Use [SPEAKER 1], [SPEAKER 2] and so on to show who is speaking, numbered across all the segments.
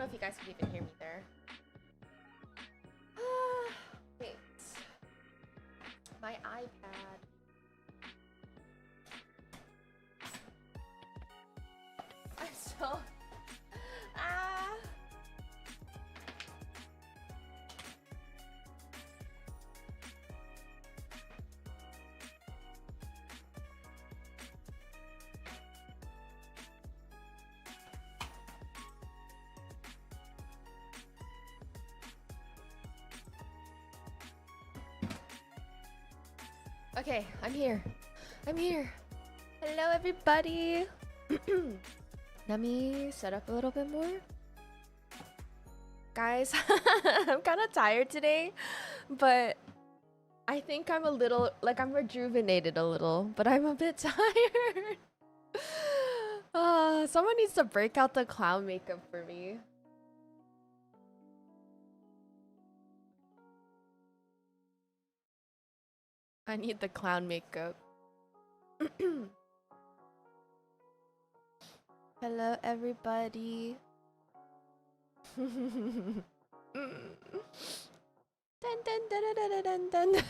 [SPEAKER 1] know if you guys can even hear me there. Wait. My iPad. I'm still... Ah! Okay, I'm here. I'm here. Hello, everybody. Let me set up a little bit more. Guys, I'm kind of tired today, but I think I'm a little, like I'm rejuvenated a little, but I'm a bit tired. Someone needs to break out the clown makeup for me. I need the clown makeup. Hello, everybody. Dun, dun, dun, dun, dun, dun, dun, dun.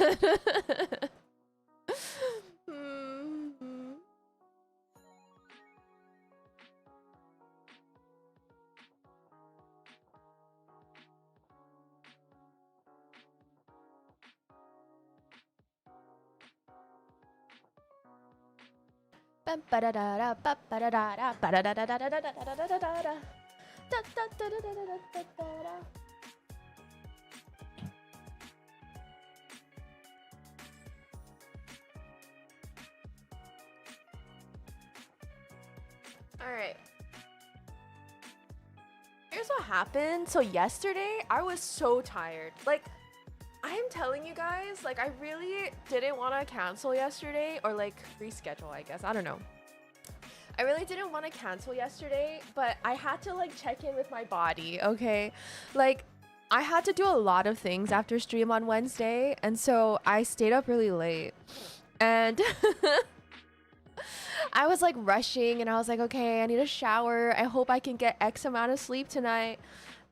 [SPEAKER 1] Alright. Here's what happened. So yesterday, I was so tired. Like, I am telling you guys, like, I really didn't want to cancel yesterday. Or, like, reschedule, I guess. I don't know. I really didn't want to cancel yesterday. But I had to, like, check in with my body, okay? Like, I had to do a lot of things after stream on Wednesday. And so I stayed up really late. And... I was like rushing and I was like, okay, I need a shower. I hope I can get X amount of sleep tonight.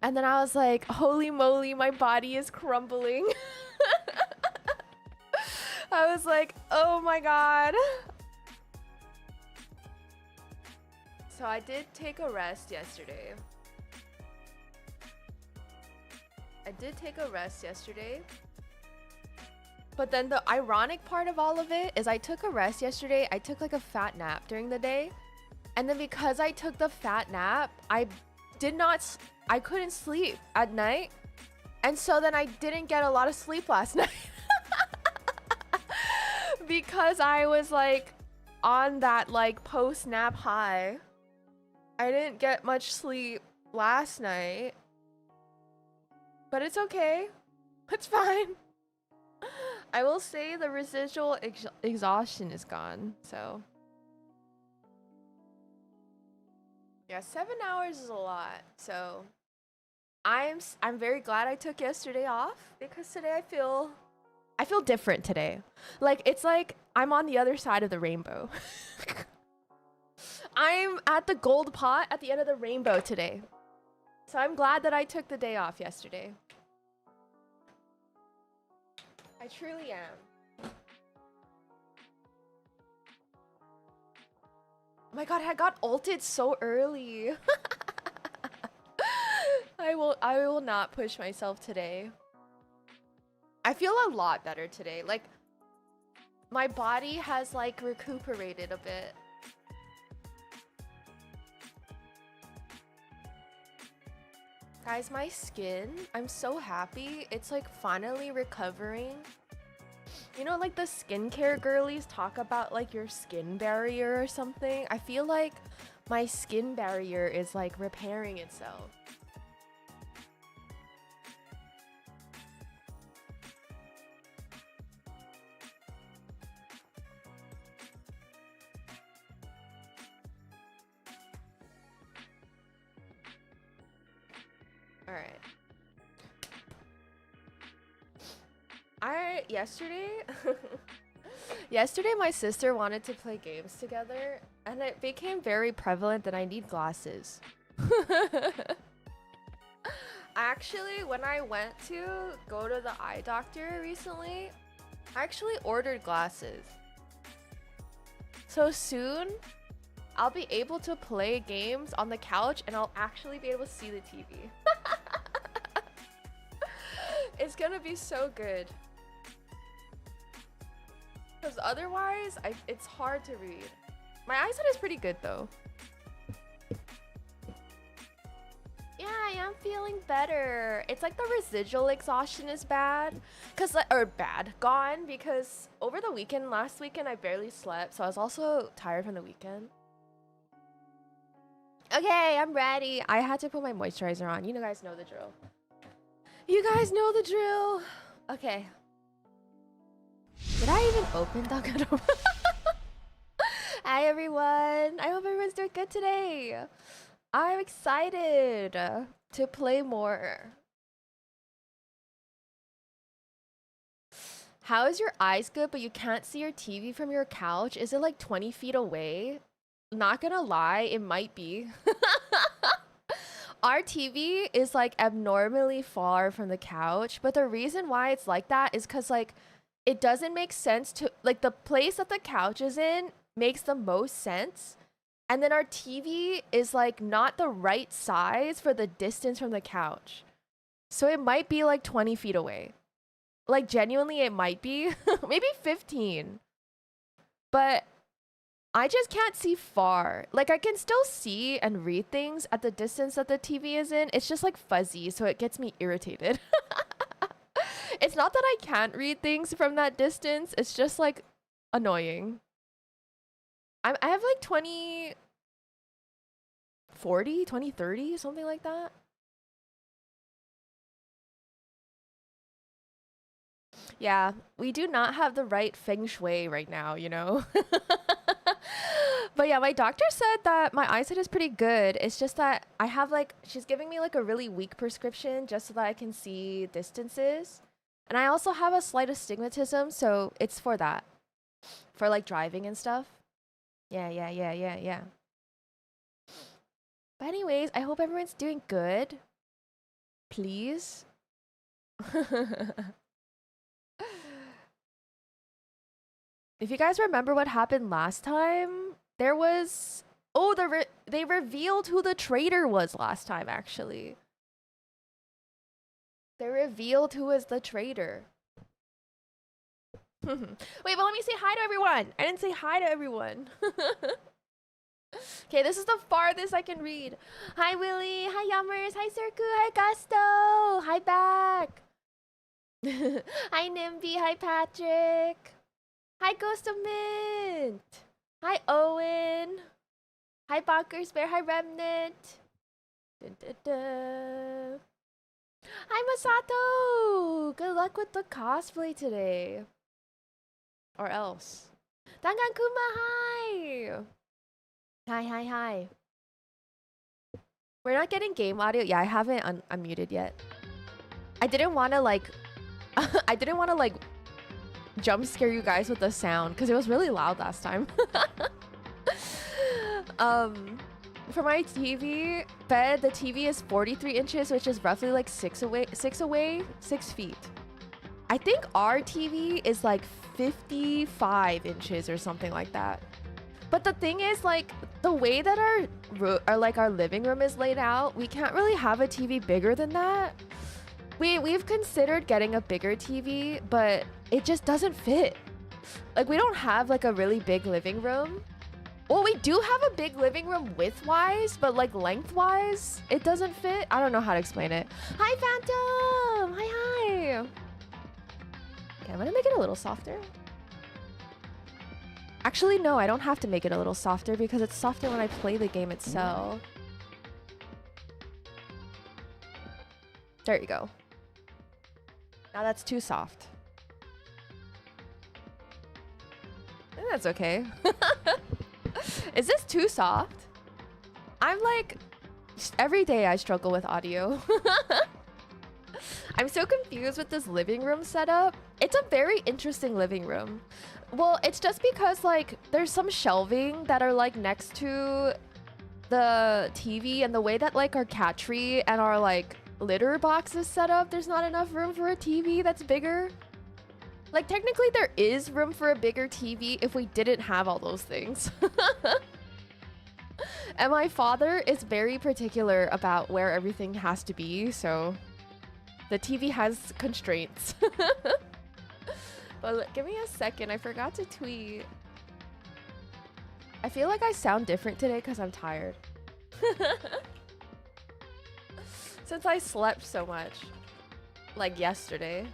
[SPEAKER 1] And then I was like, holy moly, my body is crumbling. I was like, oh my god. So I did take a rest yesterday. But then the ironic part of all of it is I took a rest yesterday. I took like a fat nap during the day. And then because I took the fat nap, I couldn't sleep at night. And so then I didn't get a lot of sleep last night. Because I was like on that like post-nap high. I didn't get much sleep last night. But it's okay. It's fine. I will say the residual exhaustion is gone, so. Yeah, 7 hours is a lot, so. I'm very glad I took yesterday off because today I feel different today. Like, it's like I'm on the other side of the rainbow. I'm at the gold pot at the end of the rainbow today. So I'm glad that I took the day off yesterday. I truly am. Oh my god, I got ulted so early. I will not push myself today. I feel a lot better today. Like, my body has like recuperated a bit. Guys, my skin, I'm so happy. It's like finally recovering. You know, like the skincare girlies talk about like your skin barrier or something. I feel like my skin barrier is like repairing itself. All right. Yesterday my sister wanted to play games together and it became very prevalent that I need glasses. Actually, when I went to go to the eye doctor recently, I actually ordered glasses. So soon, I'll be able to play games on the couch and I'll actually be able to see the TV. It's gonna be so good. Because otherwise, it's hard to read. My eyesight is pretty good though. Yeah, I am feeling better. It's like the residual exhaustion is bad. Gone because over the weekend, last weekend, I barely slept. So I was also tired from the weekend. Okay, I'm ready. I had to put my moisturizer on. You guys know the drill. You guys know the drill. Okay. Did I even open Danganronpa? Hi everyone. I hope everyone's doing good today. I'm excited to play more. How is your eyes good, but you can't see your TV from your couch? Is it like 20 feet away? Not gonna lie, it might be. Our TV is like abnormally far from the couch, but the reason why it's like that is because like it doesn't make sense to like the place that the couch is in makes the most sense. And then our TV is like not the right size for the distance from the couch. So it might be like 20 feet away. Like genuinely it might be maybe 15. But I just can't see far. Like I can still see and read things at the distance that the TV is in. It's just like fuzzy, so it gets me irritated. It's not that I can't read things from that distance. It's just like annoying. I have like 2040, 2030, something like that. Yeah, we do not have the right feng shui right now, you know? But yeah, my doctor said that my eyesight is pretty good. It's just that I have like, she's giving me like a really weak prescription just so that I can see distances. And I also have a slight astigmatism, so it's for that. For like driving and stuff. Yeah. But anyways, I hope everyone's doing good. Please. If you guys remember what happened last time, there was... Oh, they revealed who the traitor was last time, actually. They revealed who was the traitor. Wait, but let me say hi to everyone. I didn't say hi to everyone. Okay, this is the farthest I can read. Hi, Willie. Hi, Yummers. Hi, Circu. Hi, Gusto. Hi, Back. Hi, Nimby. Hi, Patrick. Hi, Ghost of Mint. Hi, Owen. Hi, Bonkers Bear. Hi, Remnant. Dun, dun, dun. Hi, Masato. Good luck with the cosplay today. Or else. Dangankuma, hi. Hi. We're not getting game audio. Yeah, I haven't unmuted yet. I didn't want to like... I didn't want to like... jump scare you guys with the sound because it was really loud last time. For my TV bed, the TV is 43 inches, which is roughly like 6 feet. I think our TV is like 55 inches or something like that. But the thing is, like, the way that our living room is laid out, we can't really have a TV bigger than that. We've considered getting a bigger TV, but it just doesn't fit. Like, we don't have like a really big living room. Well, we do have a big living room width-wise, but like length-wise, it doesn't fit. I don't know how to explain it. Hi, Phantom! Hi! Okay, I'm gonna make it a little softer. Actually, no, I don't have to make it a little softer because it's softer when I play the game itself. There you go. Now that's too soft. I think that's okay. Is this too soft? I'm like, every day I struggle with audio. I'm so confused with this living room setup. It's a very interesting living room. Well, it's just because like there's some shelving that are like next to the TV, and the way that like our cat tree and our like litter boxes set up, there's not enough room for a TV that's bigger. Like, technically there is room for a bigger TV if we didn't have all those things. And my father is very particular about where everything has to be, so the TV has constraints. But look, give me a second, I forgot to tweet. I feel like I sound different today because I'm tired. Since I slept so much. Like yesterday.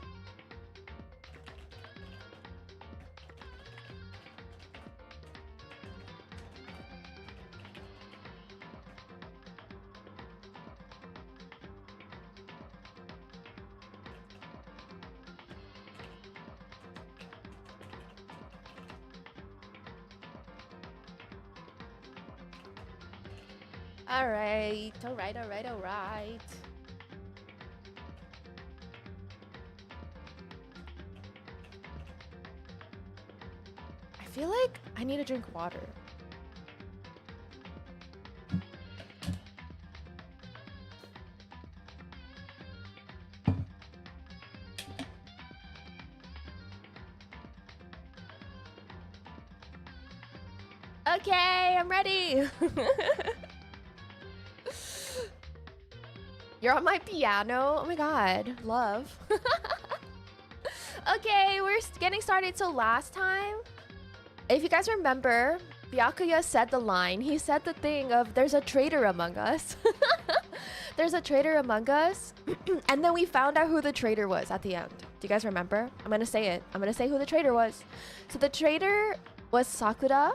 [SPEAKER 1] Alright. I feel like I need to drink water. Okay, I'm ready. You're on my piano? Oh my god, love. Okay, we're getting started. So last time, if you guys remember, Byakuya said the line. He said the thing of, there's a traitor among us. There's a traitor among us. And then we found out who the traitor was at the end. Do you guys remember? I'm gonna say it. I'm gonna say who the traitor was. So the traitor was Sakura.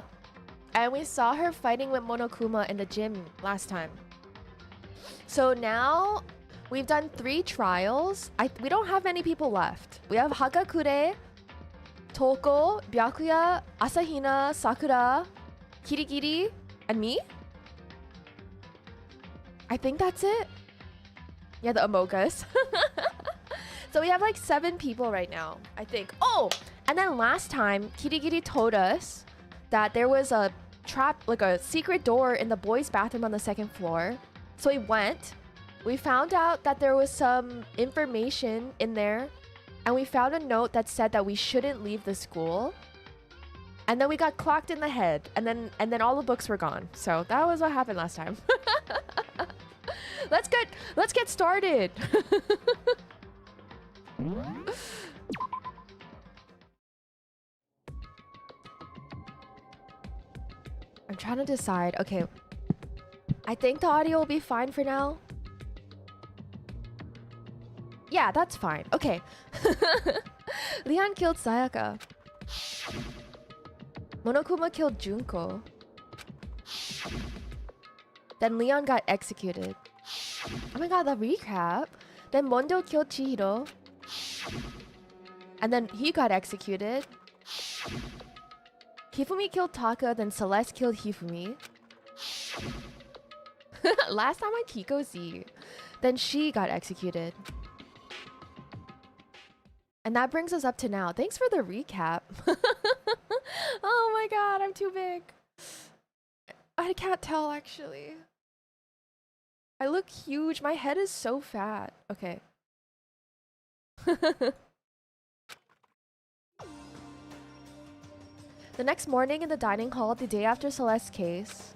[SPEAKER 1] And we saw her fighting with Monokuma in the gym last time. So now we've done 3 trials. We don't have many people left. We have Hagakure, Toko, Byakuya, Asahina, Sakura, Kirigiri, and me. I think that's it. Yeah, the Among Us. So we have like 7 people right now, I think. Oh, and then last time, Kirigiri told us that there was a trap, like a secret door in the boys' bathroom on the 2nd floor. So we went, we found out that there was some information in there, and we found a note that said that we shouldn't leave the school. And then we got clocked in the head, and then all the books were gone. So that was what happened last time. Let's get started. I'm trying to decide. Okay. I think the audio will be fine for now. Yeah, that's fine. Okay. Leon killed Sayaka. Monokuma killed Junko. Then Leon got executed. Oh my god, the recap. Then Mondo killed Chihiro. And then he got executed. Hifumi killed Taka, then Celeste killed Hifumi. Last time I Kiko Z. Then she got executed. And that brings us up to now. Thanks for the recap. Oh my god, I'm too big. I can't tell actually. I look huge. My head is so fat. Okay. The next morning in the dining hall, the day after Celeste's case.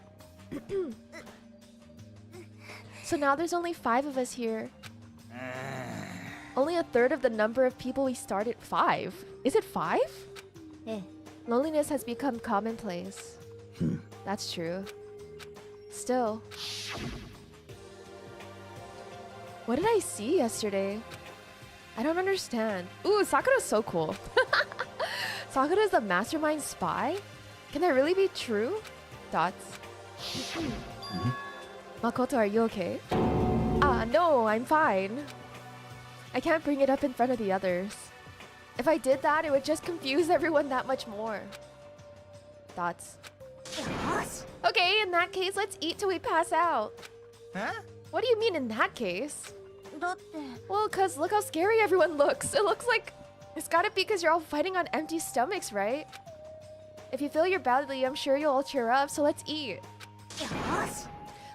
[SPEAKER 1] So now there's only 5 of us here. Only a third of the number of people we started. 5? Is it 5? Loneliness has become commonplace. That's true. Still. What did I see yesterday? I don't understand. Ooh, Sakura's so cool. Sakura's the mastermind spy? Can that really be true? Dots. Makoto, are you okay? No, I'm fine. I can't bring it up in front of the others. If I did that, it would just confuse everyone that much more. Dots. Okay, in that case, let's eat till we pass out.
[SPEAKER 2] Huh?
[SPEAKER 1] What do you mean in that case? Well, cause look how scary everyone looks. It looks like it's gotta be because you're all fighting on empty stomachs, right? If you feel your belly, I'm sure you'll all cheer up, so let's eat.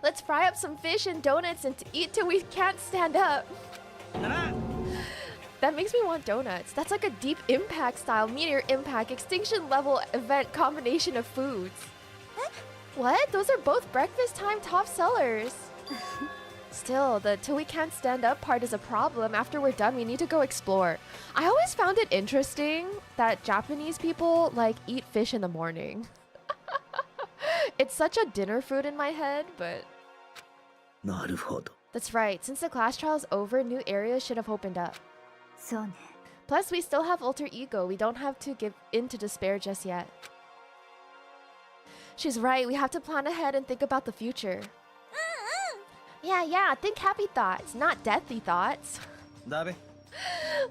[SPEAKER 1] Let's fry up some fish and donuts and eat till we can't stand up. That makes me want donuts. That's like a deep impact style, meteor impact, extinction level event combination of foods. What? Those are both breakfast time top sellers. Still, the till we can't stand up part is a problem. After we're done, we need to go explore. I always found it interesting that Japanese people like eat fish in the morning. It's such a dinner food in my head, but... That's right. Since the class trial's over, new areas should have opened up. Plus, we still have alter ego. We don't have to give in to despair just yet. She's right. We have to plan ahead and think about the future. Yeah. Think happy thoughts, not deathly thoughts.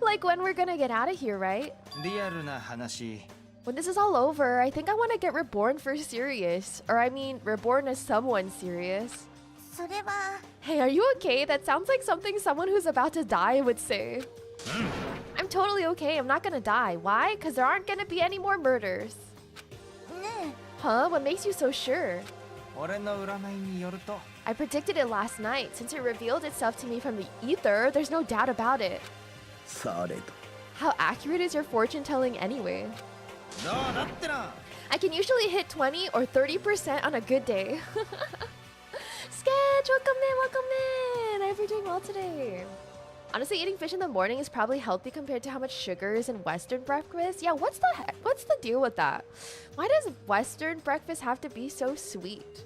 [SPEAKER 1] Like when we're gonna get out of here, right? When this is all over, I think I want to get reborn for serious. Or I mean, reborn as someone serious. Hey, are you okay? That sounds like something someone who's about to die would say. I'm totally okay. I'm not gonna die. Why? Because there aren't gonna be any more murders. Huh? What makes you so sure? I predicted it last night. Since it revealed itself to me from the ether, there's no doubt about it. How accurate is your fortune telling anyway? I can usually hit 20 or 30% on a good day. Sketch, welcome in. I hope you're doing well today. Honestly, eating fish in the morning is probably healthy compared to how much sugar is in Western breakfast. Yeah, what's the deal with that? Why does Western breakfast have to be so sweet?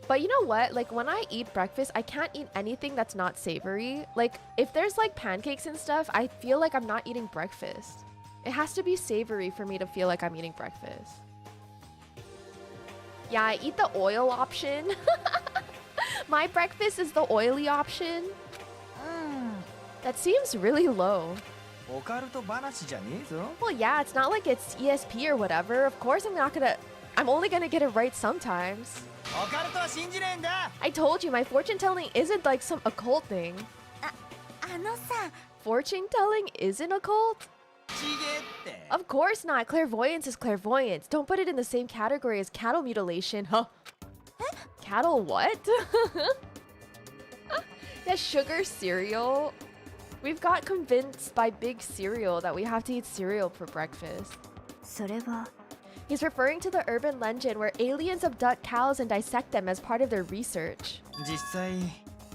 [SPEAKER 1] But you know what? Like when I eat breakfast, I can't eat anything that's not savory. Like if there's like pancakes and stuff, I feel like I'm not eating breakfast. It has to be savory for me to feel like I'm eating breakfast. Yeah, I eat the oil option. My breakfast is the oily option. That seems really low. Well, yeah, it's not like it's ESP or whatever. Of course I'm only gonna get it right sometimes. I told you, my fortune telling isn't like some occult thing. Fortune telling isn't occult? Of course not. Clairvoyance is clairvoyance. Don't put it in the same category as cattle mutilation, huh? Cattle what? Yeah, sugar cereal. We've got convinced by Big Cereal that we have to eat cereal for breakfast. He's referring to the urban legend where aliens abduct cows and dissect them as part of their research.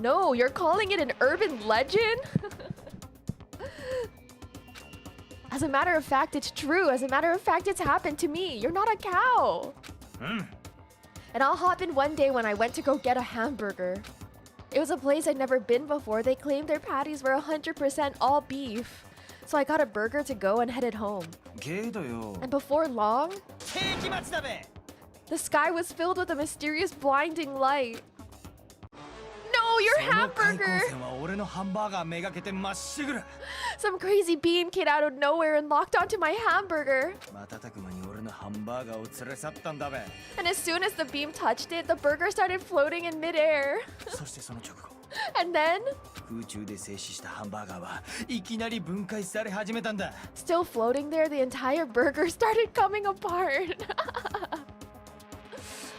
[SPEAKER 1] No, you're calling it an urban legend? As a matter of fact, it's true. As a matter of fact, it's happened to me. You're not a cow. And I'll hop in one day when I went to go get a hamburger. It was a place I'd never been before. They claimed their patties were 100% all beef. So I got a burger to go and headed home. And before long, the sky was filled with a mysterious blinding light. No, your hamburger! Some crazy beam came out of nowhere and locked onto my hamburger. And as soon as the beam touched it, the burger started floating in midair. And then, still floating there, the entire burger started coming apart.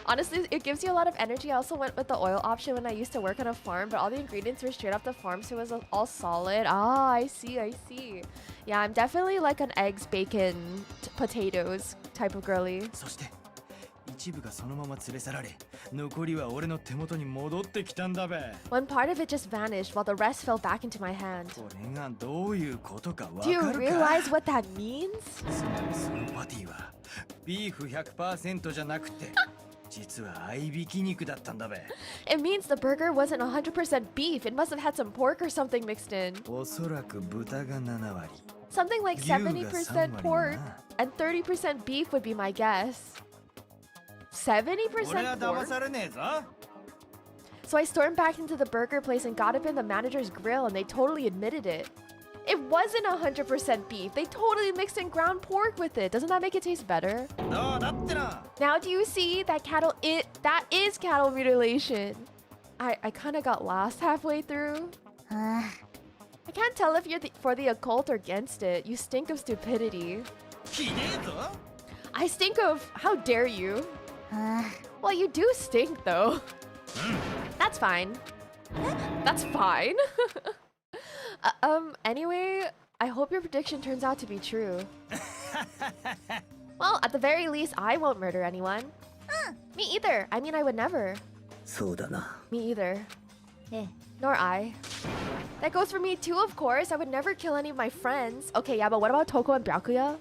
[SPEAKER 1] Honestly, it gives you a lot of energy. I also went with the oil option when I used to work on a farm, but all the ingredients were straight off the farm, so it was all solid. Ah, I see. Yeah, I'm definitely like an eggs, bacon, potatoes type of girly. One part of it just vanished while the rest fell back into my hand. Do you realize what that means? It means the burger wasn't 100% beef. It must have had some pork or something mixed in. Something like 70% pork and 30% beef would be my guess. 70% pork? So I stormed back into the burger place and got up in the manager's grill, and they totally admitted it. It wasn't 100% beef. They totally mixed in ground pork with it. Doesn't that make it taste better? Now do you see that that is cattle mutilation? I kind of got lost halfway through. I can't tell if you're for the occult or against it. You stink of stupidity. I stink of... How dare you? Well, you do stink, though. That's fine. That's fine. Anyway, I hope your prediction turns out to be true. Well, at the very least, I won't murder anyone. Me either. I mean, I would never. Me either. Nor I. That goes for me too, of course. I would never kill any of my friends. Okay, yeah, but what about Toko and Byakuya?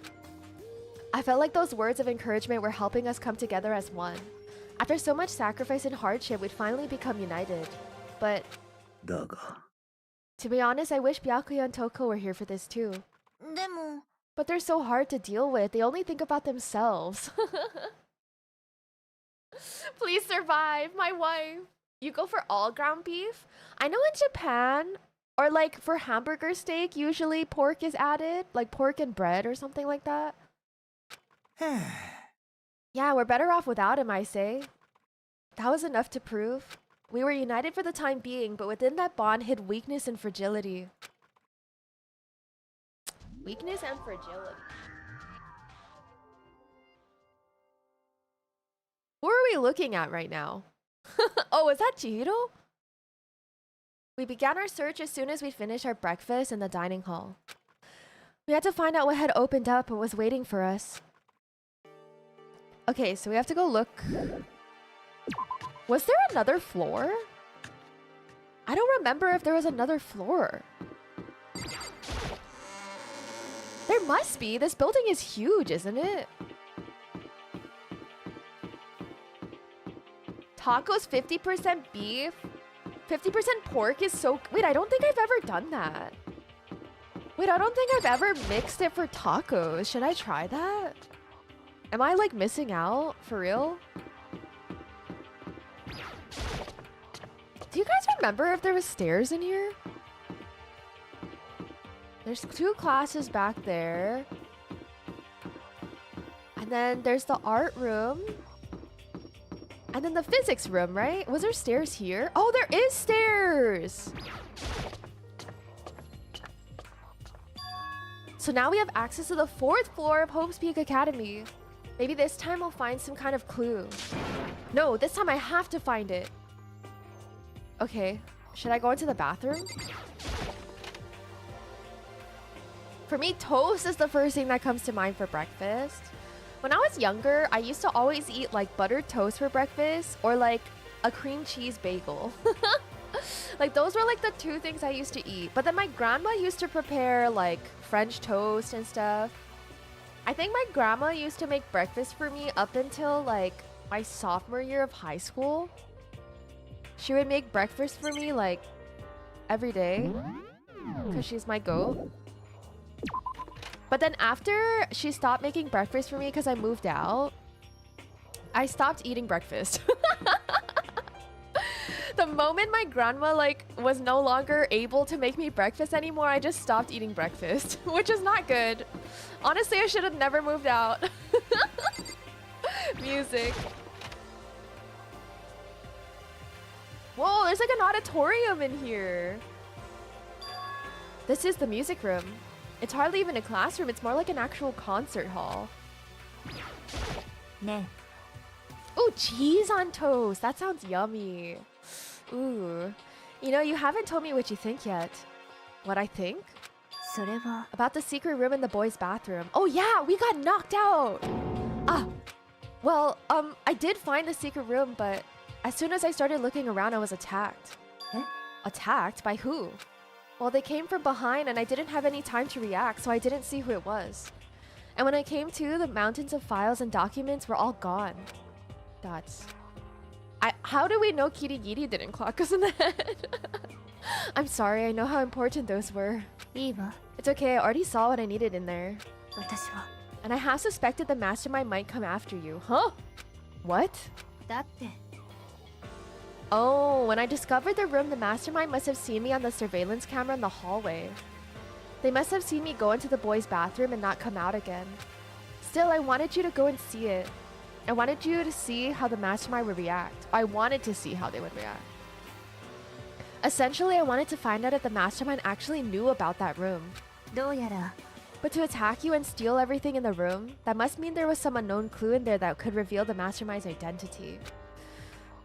[SPEAKER 1] I felt like those words of encouragement were helping us come together as one. After so much sacrifice and hardship, we'd finally become united. But... to be honest, I wish Byakuya and Toko were here for this too. But they're so hard to deal with. They only think about themselves. Please survive, my wife. You go for all ground beef? I know in Japan, or like for hamburger steak, usually pork is added. Like pork and bread or something like that. Yeah, we're better off without him, I say. That was enough to prove. We were united for the time being, but within that bond hid weakness and fragility. Weakness and fragility. Who are we looking at right now? Oh, is that Chihiro? We began our search as soon as we finished our breakfast in the dining hall. We had to find out what had opened up and was waiting for us. Okay, so we have to go look. Was there another floor? I don't remember if there was another floor. There must be. This building is huge, isn't it? Tacos 50% beef, 50% pork is so... Wait, I don't think I've ever done that. Wait, I don't think I've ever mixed it for tacos. Should I try that? Am I like missing out? For real? Do you guys remember if there was stairs in here? There's 2 classes back there. And then there's the art room. And then the physics room, right? Was there stairs here? Oh, there is stairs! So now we have access to the 4th floor of Hope's Peak Academy. Maybe this time we'll find some kind of clue. No, this time I have to find it. Okay, should I go into the bathroom? For me, toast is the first thing that comes to mind for breakfast. When I was younger, I used to always eat like buttered toast for breakfast or like a cream cheese bagel. Like those were like the 2 things I used to eat. But then my grandma used to prepare like French toast and stuff. I think my grandma used to make breakfast for me up until like my sophomore year of high school. She would make breakfast for me like every day because she's my goat. But then after she stopped making breakfast for me because I moved out, I stopped eating breakfast. The moment my grandma like was no longer able to make me breakfast anymore, I just stopped eating breakfast, which is not good. Honestly, I should have never moved out. Music. Whoa, there's like an auditorium in here. This is the music room. It's hardly even a classroom, it's more like an actual concert hall. Ooh, cheese on toast. That sounds yummy. Ooh. You know, you haven't told me what you think yet. What I think? About the secret room in the boys' bathroom. Oh yeah, we got knocked out! Ah. Well, I did find the secret room, but as soon as I started looking around, I was attacked. Attacked? By who? Well, they came from behind and I didn't have any time to react, so I didn't see who it was. And when I came to, the mountains of files and documents were all gone. Dots. How do we know Kirigiri didn't clock us in the head? I'm sorry, I know how important those were. It's okay, I already saw what I needed in there. And I half suspected the mastermind might come after you. Huh? What? Oh, when I discovered the room, the mastermind must have seen me on the surveillance camera in the hallway. They must have seen me go into the boys' bathroom and not come out again. Still, I wanted you to go and see it. I wanted you to see how the mastermind would react. I wanted to see how they would react. Essentially, I wanted to find out if the mastermind actually knew about that room. But to attack you and steal everything in the room, that must mean there was some unknown clue in there that could reveal the mastermind's identity.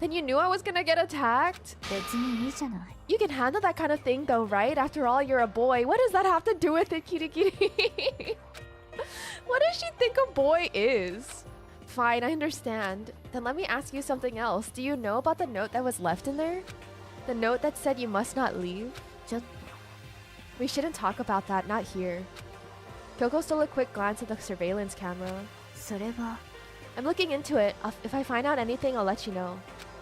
[SPEAKER 1] Then you knew I was gonna get attacked?
[SPEAKER 2] 別にいいじゃない
[SPEAKER 1] You can handle that kind of thing though, right? After all, you're a boy. What does that have to do with it, Kitty Kitty? What does she think a boy is? Fine, I understand. Then let me ask you something else. Do you know about the note that was left in there? The note that said you must not leave?
[SPEAKER 2] ちょっと
[SPEAKER 1] We shouldn't talk about that, not here. Kyoko stole a quick glance at the surveillance camera.
[SPEAKER 2] それは
[SPEAKER 1] I'm looking into it. If I find out anything, I'll let you know.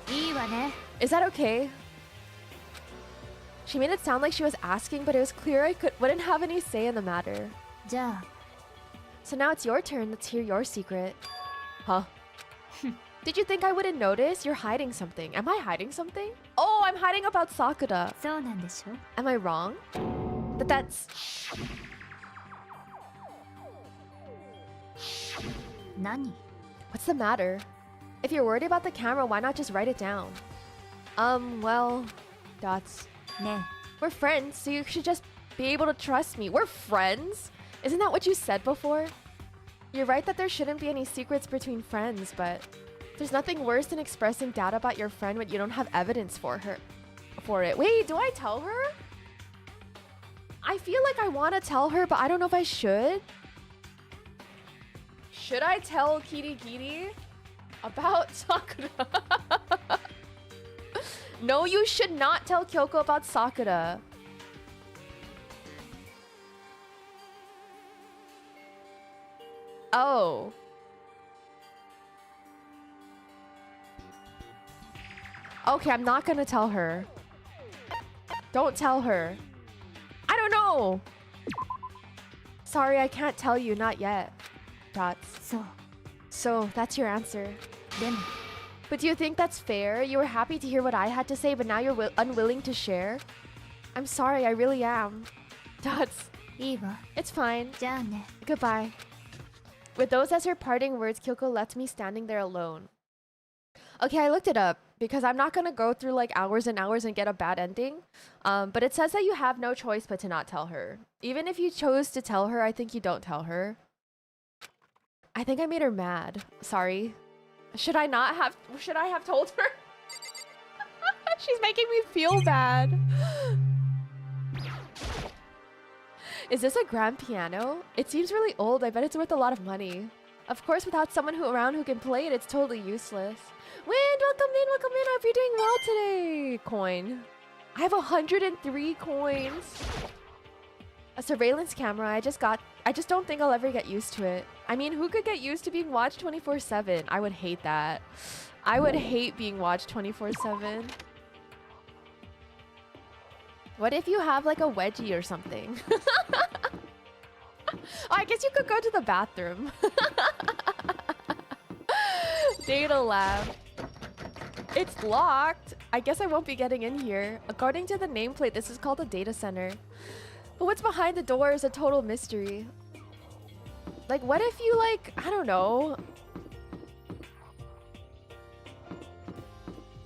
[SPEAKER 2] いいわね
[SPEAKER 1] Is that okay? She made it sound like she was asking, but it was clear I wouldn't have any say in the matter.
[SPEAKER 2] じゃあ
[SPEAKER 1] So now it's your turn. Let's hear your secret. Huh? Did you think I wouldn't notice? You're hiding something. Am I hiding something? Oh, I'm hiding about Sakura.
[SPEAKER 2] そうなんでしょ
[SPEAKER 1] Am I wrong? That's...
[SPEAKER 2] 何
[SPEAKER 1] What's the matter? If you're worried about the camera, why not just write it down? Well... Dots.
[SPEAKER 2] ね
[SPEAKER 1] We're friends, so you should just be able to trust me. We're friends? Isn't that what you said before? You're right that there shouldn't be any secrets between friends, but there's nothing worse than expressing doubt about your friend when you don't have evidence for it. Wait, do I tell her? I feel like I want to tell her, but I don't know if I should. Should I tell Kitty Kitty about Sakura? No, you should not tell Kyoko about Sakura. Oh. Okay, I'm not gonna tell her. Don't tell her. I don't know. Sorry, I can't tell you, not yet. Dots.
[SPEAKER 2] そう
[SPEAKER 1] So, that's your answer.
[SPEAKER 2] でも
[SPEAKER 1] But do you think that's fair? You were happy to hear what I had to say, but now you're unwilling to share? I'm sorry, I really am. Dots.
[SPEAKER 2] いいわ
[SPEAKER 1] It's fine.
[SPEAKER 2] じゃあね
[SPEAKER 1] Goodbye. With those as her parting words, Kyoko left me standing there alone. Okay, I looked it up because I'm not gonna go through like hours and hours and get a bad ending. But it says that you have no choice but to not tell her. Even if you chose to tell her, I think you don't tell her. I think I made her mad. Sorry. Should I have told her? She's making me feel bad. Is this a grand piano? It seems really old. I bet it's worth a lot of money. Of course, without someone around who can play it, it's totally useless. Wind, welcome in, welcome in. I hope you're doing well today. Coin. I have 103 coins. A surveillance camera. I just don't think I'll ever get used to it. I mean, who could get used to being watched 24/7? I would hate that. I would hate being watched 24/7. What if you have like a wedgie or something? Oh, I guess you could go to the bathroom. Data lab. It's locked. I guess I won't be getting in here. According to the nameplate, this is called a data center. But what's behind the door is a total mystery. Like, what if you like, I don't know.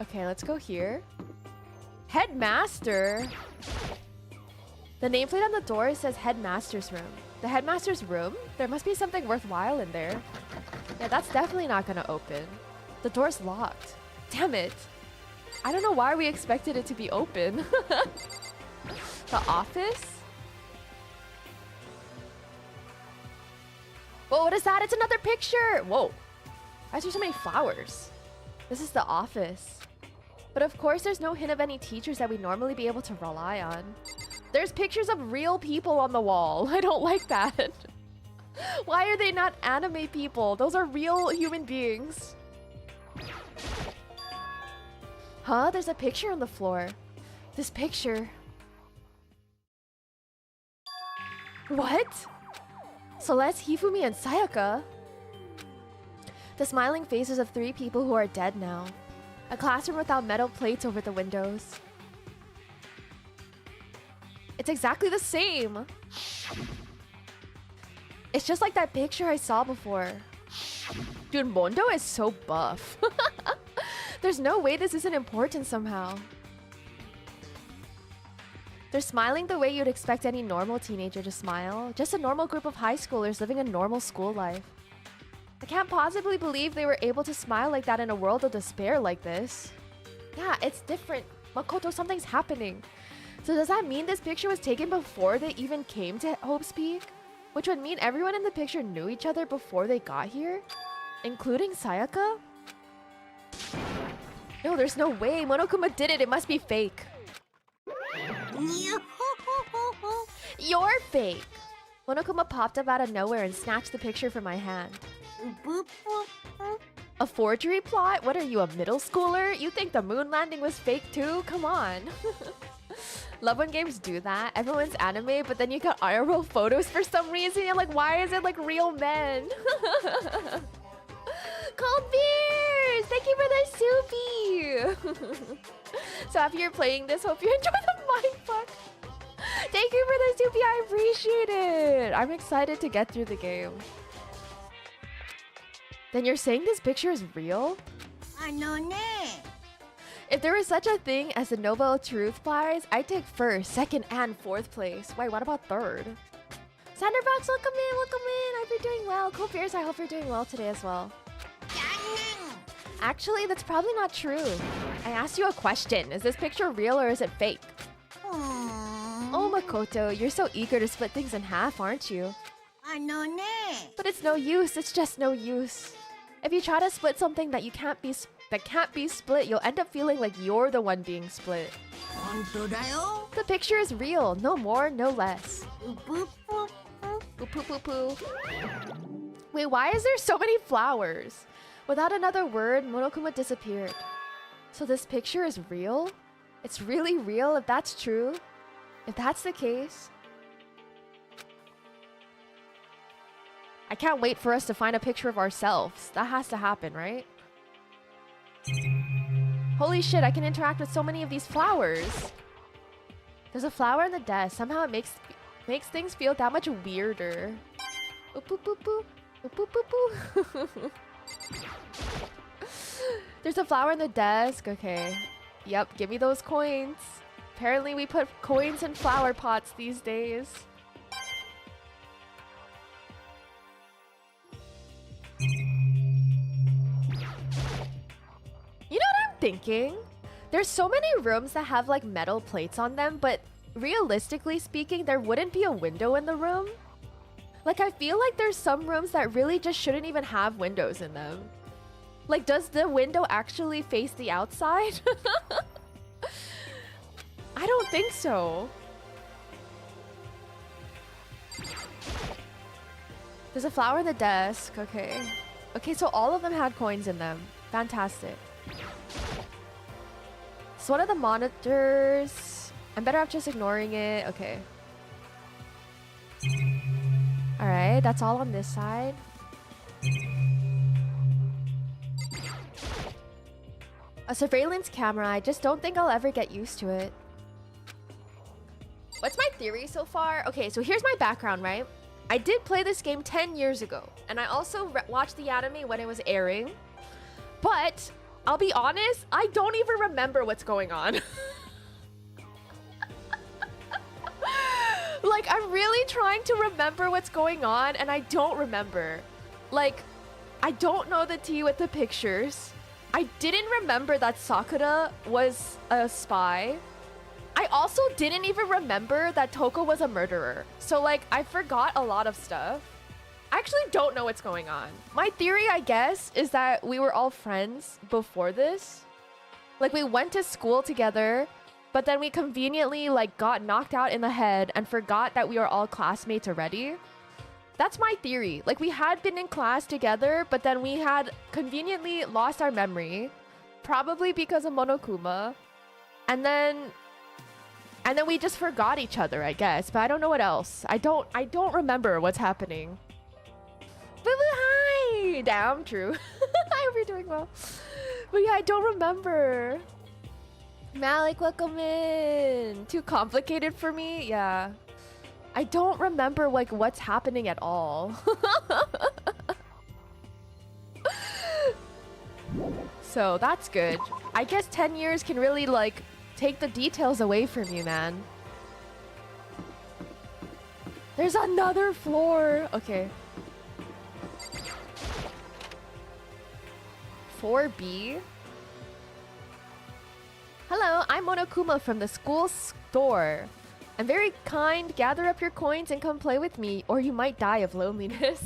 [SPEAKER 1] Okay, let's go here. Headmaster. The nameplate on the door says headmaster's room. The headmaster's room? There must be something worthwhile in there. Yeah, that's definitely not gonna open. The door's locked. Damn it. I don't know why we expected it to be open. The office? Whoa, what is that? It's another picture! Whoa. Why is there so many flowers? This is the office. But of course, there's no hint of any teachers that we'd normally be able to rely on. There's pictures of real people on the wall. I don't like that. Why are they not anime people? Those are real human beings. Huh? There's a picture on the floor. This picture. What? Celeste, Hifumi, and Sayaka? The smiling faces of 3 people who are dead now. A classroom without metal plates over the windows. It's exactly the same. It's just like that picture I saw before. Dude, Mondo is so buff. There's no way this isn't important somehow. They're smiling the way you'd expect any normal teenager to smile. Just a normal group of high schoolers living a normal school life. I can't possibly believe they were able to smile like that in a world of despair like this. Yeah, it's different. Makoto, something's happening. So does that mean this picture was taken before they even came to Hope's Peak? Which would mean everyone in the picture knew each other before they got here? Including Sayaka? No, there's no way. Monokuma did it. It must be fake. You're fake. Monokuma popped up out of nowhere and snatched the picture from my hand. A forgery plot? What are you, a middle schooler? You think the moon landing was fake too? Come on. Love when games do that. Everyone's anime, but then you got IRL photos for some reason. You're like, why is it like real men? Cold beers! Thank you for the soupy! So after you're playing this, hope you enjoy the mindfuck. Thank you for the soupy, I appreciate it! I'm excited to get through the game. Then you're saying this picture is real? If there was such a thing as the Nobel Truth Prize, I'd take first, second, and fourth place. Wait, what about third? Sanderbox, welcome in, welcome in. I hope you're doing well. Cool Beers, I hope you're doing well today as well. Actually, that's probably not true. I asked you a question. Is this picture real or is it fake? Oh, Makoto, you're so eager to split things in half, aren't you? But it's no use. It's just no use. If you try to split something that can't be split, you'll end up feeling like you're the one being split. The picture is real. No more, no less. Poo poo poo poo. Wait, why is there so many flowers? Without another word, Monokuma disappeared. So this picture is real? It's really real if that's true? If that's the case? I can't wait for us to find a picture of ourselves. That has to happen, right? Holy shit, I can interact with so many of these flowers. There's a flower in the desk. Somehow it makes things feel that much weirder. Oop, oop, oop, oop. Oop, oop, oop, oop. There's a flower in the desk. Okay. Yep, give me those coins. Apparently we put coins in flower pots these days. You know what I'm thinking? There's so many rooms that have like metal plates on them, but realistically speaking, there wouldn't be a window in the room. Like, I feel like there's some rooms that really just shouldn't even have windows in them. Like, does the window actually face the outside? I don't think so. There's a flower in the desk. Okay. Okay, so all of them had coins in them. Fantastic. It's one of the monitors. I'm better off just ignoring it. Okay. Alright, that's all on this side. A surveillance camera. I just don't think I'll ever get used to it. What's my theory so far? Okay, so here's my background, right? I did play this game 10 years ago. And I also watched the anime when it was airing. But, I'll be honest, I don't even remember what's going on. Like, I'm really trying to remember what's going on, and I don't remember. Like, I don't know the tea with the pictures. I didn't remember that Sakura was a spy. I also didn't even remember that Toko was a murderer. So, like, I forgot a lot of stuff. I actually don't know what's going on. My theory, I guess, is that we were all friends before this. Like, we went to school together, but then we conveniently, like, got knocked out in the head and forgot that we were all classmates already. That's my theory. Like, we had been in class together, but then we had conveniently lost our memory. Probably because of Monokuma. And then we just forgot each other, I guess. But I don't know what else. I don't remember what's happening. Boo-boo, hi! Damn, true. I hope you're doing well. But yeah, I don't remember. Malik, welcome in. Too complicated for me? Yeah. I don't remember, like, what's happening at all. So, that's good. I guess 10 years can really, like, take the details away from you, man. There's another floor. Okay. 4B? I'm Monokuma from the school store. I'm very kind. Gather up your coins and come play with me, or you might die of loneliness.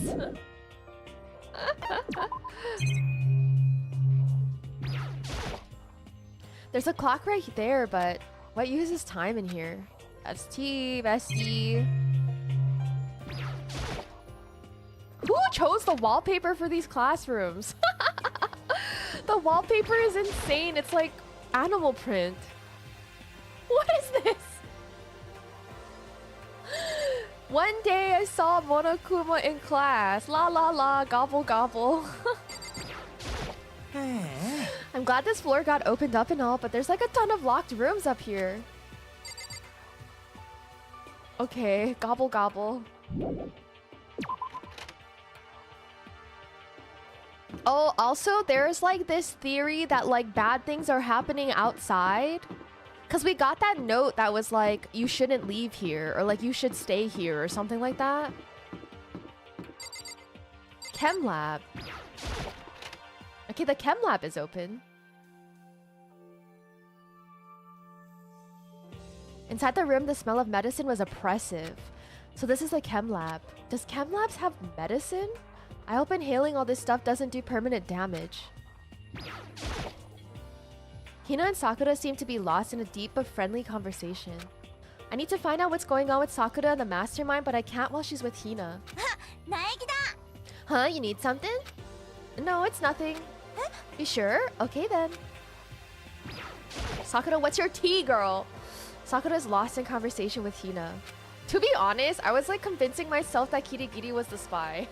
[SPEAKER 1] There's a clock right there, but what uses time in here? ST, bestie. Who chose the wallpaper for these classrooms? The wallpaper is insane. It's like animal print. What is this? One day I saw Monokuma in class. La la la, gobble gobble. I'm glad this floor got opened up and all, but there's like a ton of locked rooms up here. Okay, gobble gobble. Oh, also there's like this theory that like bad things are happening outside. Cause we got that note that was like, you shouldn't leave here, or like you should stay here, or something like that. Chem lab. Okay, the chem lab is open. Inside the room, the smell of medicine was oppressive. So this is the chem lab. Does chem labs have medicine? I hope inhaling all this stuff doesn't do permanent damage. Hina and Sakura seem to be lost in a deep but friendly conversation. I need to find out what's going on with Sakura and the mastermind, but I can't while she's with Hina. Huh? You need something? No, it's nothing. You sure? Okay then. Sakura, what's your tea, girl? Sakura's lost in conversation with Hina. To be honest, I was like convincing myself that Kirigiri was the spy.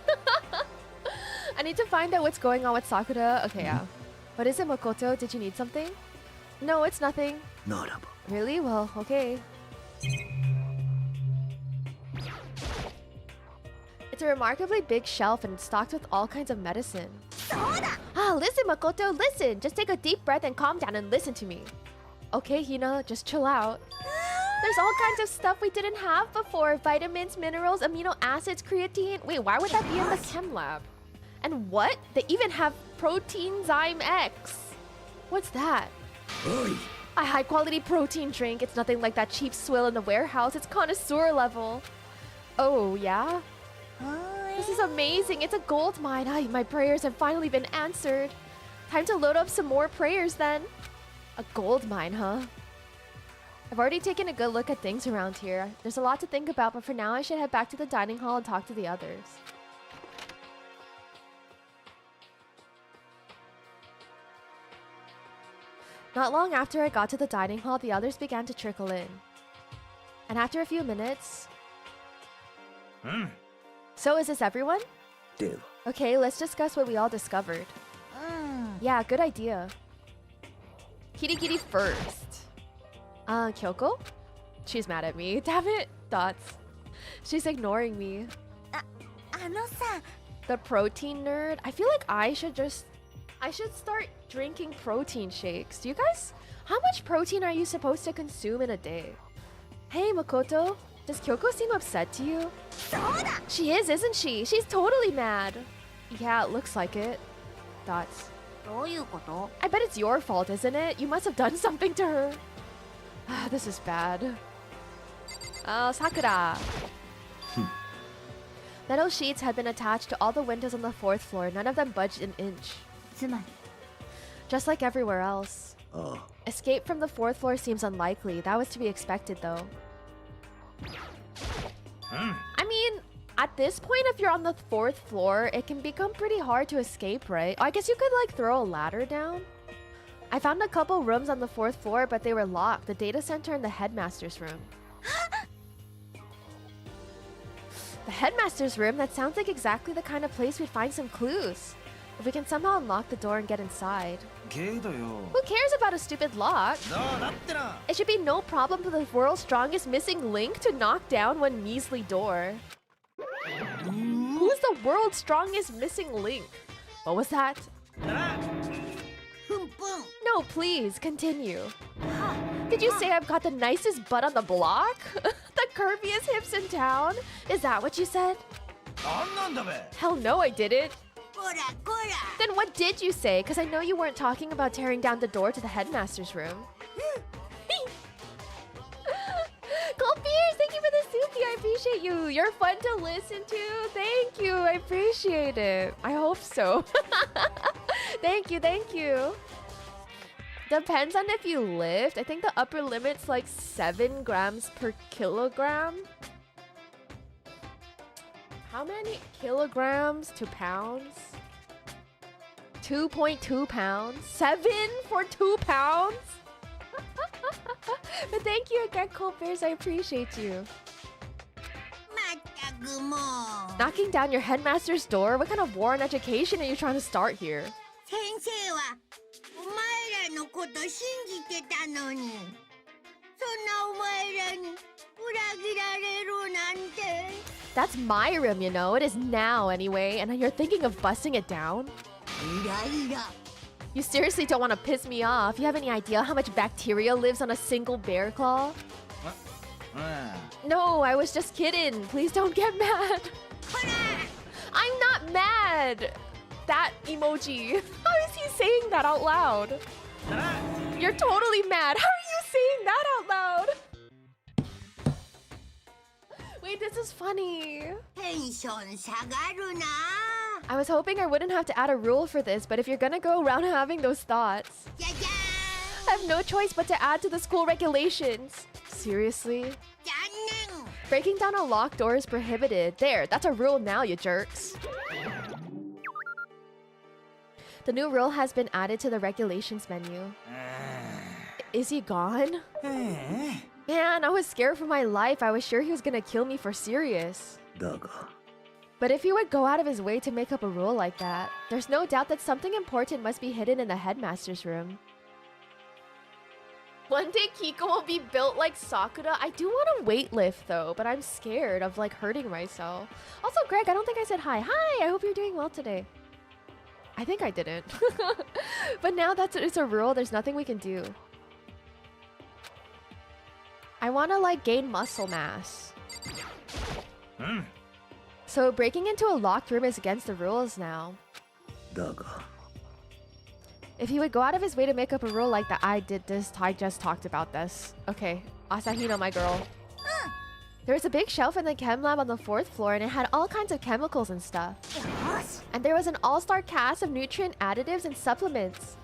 [SPEAKER 1] I need to find out what's going on with Sakura. Okay, yeah. What is it, Makoto? Did you need something? No, it's nothing. Really? Well, okay. It's a remarkably big shelf and it's stocked with all kinds of medicine. Ah, listen, Makoto, listen! Just take a deep breath and calm down and listen to me. Okay, Hina, just chill out. There's all kinds of stuff we didn't have before. Vitamins, minerals, amino acids, creatine. Wait, why would that be in the chem lab? And what? They even have Proteinzyme X. What's that? A high-quality protein drink. It's nothing like that cheap swill in the warehouse. It's connoisseur level. Oh, yeah? This is amazing. It's a gold mine. Ay, my prayers have finally been answered. Time to load up some more prayers then. A gold mine, huh? I've already taken a good look at things around here. There's a lot to think about, but for now I should head back to the dining hall and talk to the others. Not long after I got to the dining hall, the others began to trickle in. And after a few minutes... So is this everyone? Okay, let's discuss what we all discovered. Yeah, good idea. Kirigiri first. Kyoko? She's mad at me. Damn it. Dots. She's ignoring me. The protein nerd? I feel like I should start drinking protein shakes. Do you guys... How much protein are you supposed to consume in a day? Hey, Makoto. Does Kyoko seem upset to you? She is, isn't she? She's totally mad. Yeah, it looks like it. Dots. I bet it's your fault, isn't it? You must have done something to her. This is bad. Oh, Sakura. Metal sheets had been attached to all the windows on the 4th floor. None of them budged an inch. Just like everywhere else. Escape from the 4th floor seems unlikely. That was to be expected, though. I mean, at this point, if you're on the 4th floor, it can become pretty hard to escape, right? I guess you could, like, throw a ladder down. I found a couple rooms on the 4th floor, but they were locked. The data center and the headmaster's room. The headmaster's room? That sounds like exactly the kind of place we'd find some clues. If we can somehow unlock the door and get inside. Who cares about a stupid lock? It should be no problem for the world's strongest missing link to knock down one measly door. Who's the world's strongest missing link? What was that? No, please, continue. Did you say I've got the nicest butt on the block? The curviest hips in town? Is that what you said? Hell no, I didn't. Then what did you say? Because I know you weren't talking about tearing down the door to the headmaster's room. appreciate you. You're fun to listen to. Thank you. I appreciate it. I hope so. Thank you. Thank you. Depends on if you lift. I think the upper limit's like 7 grams per kilogram. How many kilograms to pounds? 2.2 pounds. 7 for 2 pounds? But thank you again, Cold Bears. I appreciate you. Knocking down your headmaster's door? What kind of war on education are you trying to start here? That's my room, you know. It is now anyway, and you're thinking of busting it down? You seriously don't want to piss me off. You have any idea how much bacteria lives on a single bear claw? No, I was just kidding. Please don't get mad. I'm not mad. That emoji. How is he saying that out loud? You're totally mad. How are you saying that out loud? Wait, this is funny. I was hoping I wouldn't have to add a rule for this, but if you're gonna go around having those thoughts, I have no choice but to add to the school regulations. Seriously? Breaking down a locked door is prohibited. There, that's a rule now, you jerks. The new rule has been added to the regulations menu. Is he gone? Man, I was scared for my life. I was sure he was gonna kill me for serious. But if he would go out of his way to make up a rule like that, there's no doubt that something important must be hidden in the headmaster's room. One day Kiko will be built like Sakura. I do want to weightlift though, but I'm scared of like hurting myself. Also, Greg, I don't think I said hi. Hi, I hope you're doing well today. I think I didn't. But now that it's a rule, there's nothing we can do. I want to like gain muscle mass. So breaking into a locked room is against the rules now. If he would go out of his way to make up a rule like that, I just talked about this. Okay, Asahino, my girl. There was a big shelf in the chem lab on the 4th floor and it had all kinds of chemicals and stuff. And there was an all-star cast of nutrient additives and supplements.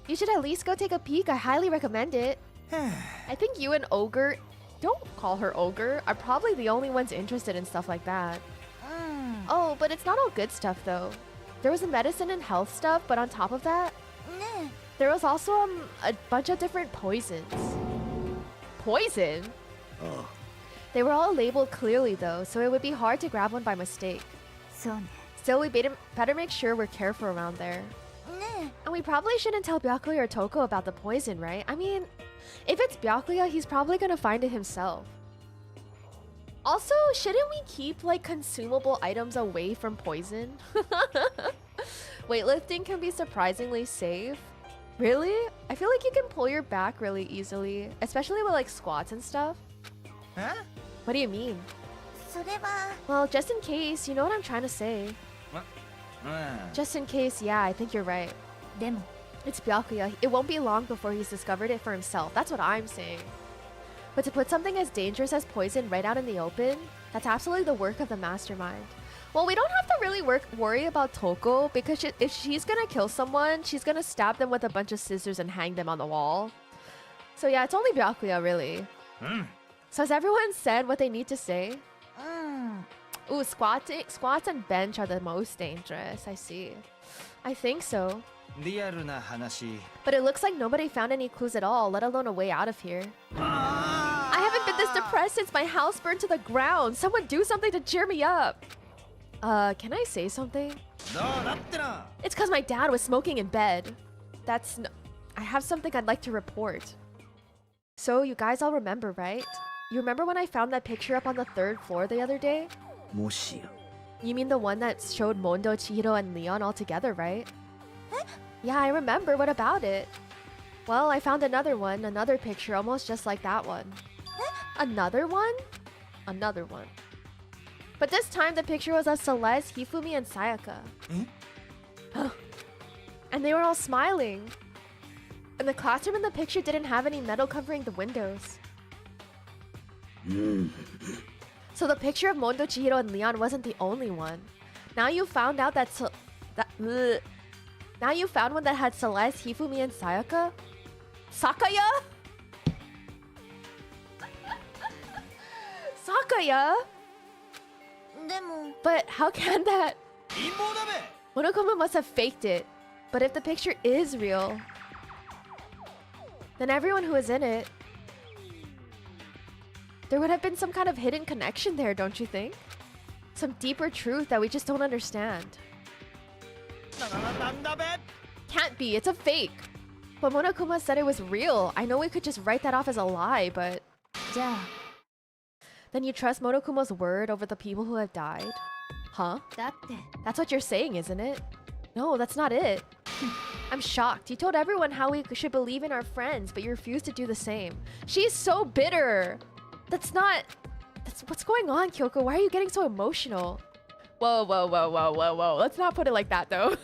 [SPEAKER 1] You should at least go take a peek. I highly recommend it. I think you and Ogre, don't call her Ogre, are probably the only ones interested in stuff like that. Oh, but it's not all good stuff though. There was a medicine and health stuff, but on top of that, there was also a bunch of different poisons. Poison? They were all labeled clearly though, so it would be hard to grab one by mistake. Still, we better make sure we're careful around there. And we probably shouldn't tell Byakuya or Toko about the poison, right? I mean, if it's Byakuya, he's probably gonna find it himself. Also, shouldn't we keep like consumable items away from poison? Weightlifting can be surprisingly safe. Really? I feel like you can pull your back really easily, especially with like squats and stuff. Huh? What do you mean? Well, just in case, you know what I'm trying to say. Just in case, yeah, I think you're right. It's Byakuya. It won't be long before he's discovered it for himself. That's what I'm saying. But to put something as dangerous as poison right out in the open, that's absolutely the work of the mastermind. Well, we don't have to really worry about Toko because if she's gonna kill someone, she's gonna stab them with a bunch of scissors and hang them on the wall. So yeah, it's only Byakuya really. So has everyone said what they need to say? Ooh, squats and bench are the most dangerous. I see. I think so. But it looks like nobody found any clues at all, let alone a way out of here. I haven't been this depressed since my house burned to the ground. Someone do something to cheer me up. Can I say something? It's because my dad was smoking in bed. I have something I'd like to report. So you guys all remember, right? You remember when I found that picture up on the 3rd floor the other day? You mean the one that showed Mondo, Chihiro, and Leon all together, right? Yeah, I remember. What about it? Well, I found another picture almost just like that one. Another one? Another one. But this time the picture was of Celeste, Hifumi, and Sayaka. And they were all smiling. And the classroom in the picture didn't have any metal covering the windows. So the picture of Mondo, Chihiro, and Leon wasn't the only one. Now you found out that now you found one that had Celeste, Hifumi, and Sayaka? Sakaya? Sakaya?
[SPEAKER 2] でも
[SPEAKER 1] But how can that? Monokuma must have faked it. But if the picture is real, then everyone who was in it, there would have been some kind of hidden connection there, don't you think? Some deeper truth that we just don't understand. Can't be, it's a fake. But Monokuma said it was real. I know we could just write that off as a lie, but...
[SPEAKER 2] じゃあ
[SPEAKER 1] Then you trust Monokuma's word over the people who have died? Huh?
[SPEAKER 2] だって
[SPEAKER 1] That's what you're saying, isn't it? No, that's not it. I'm shocked. You told everyone how we should believe in our friends, but you refused to do the same. She's so bitter. That's what's going on, Kyoko. Why are you getting so emotional? Whoa, whoa, whoa, whoa, whoa, whoa. Let's not put it like that, though.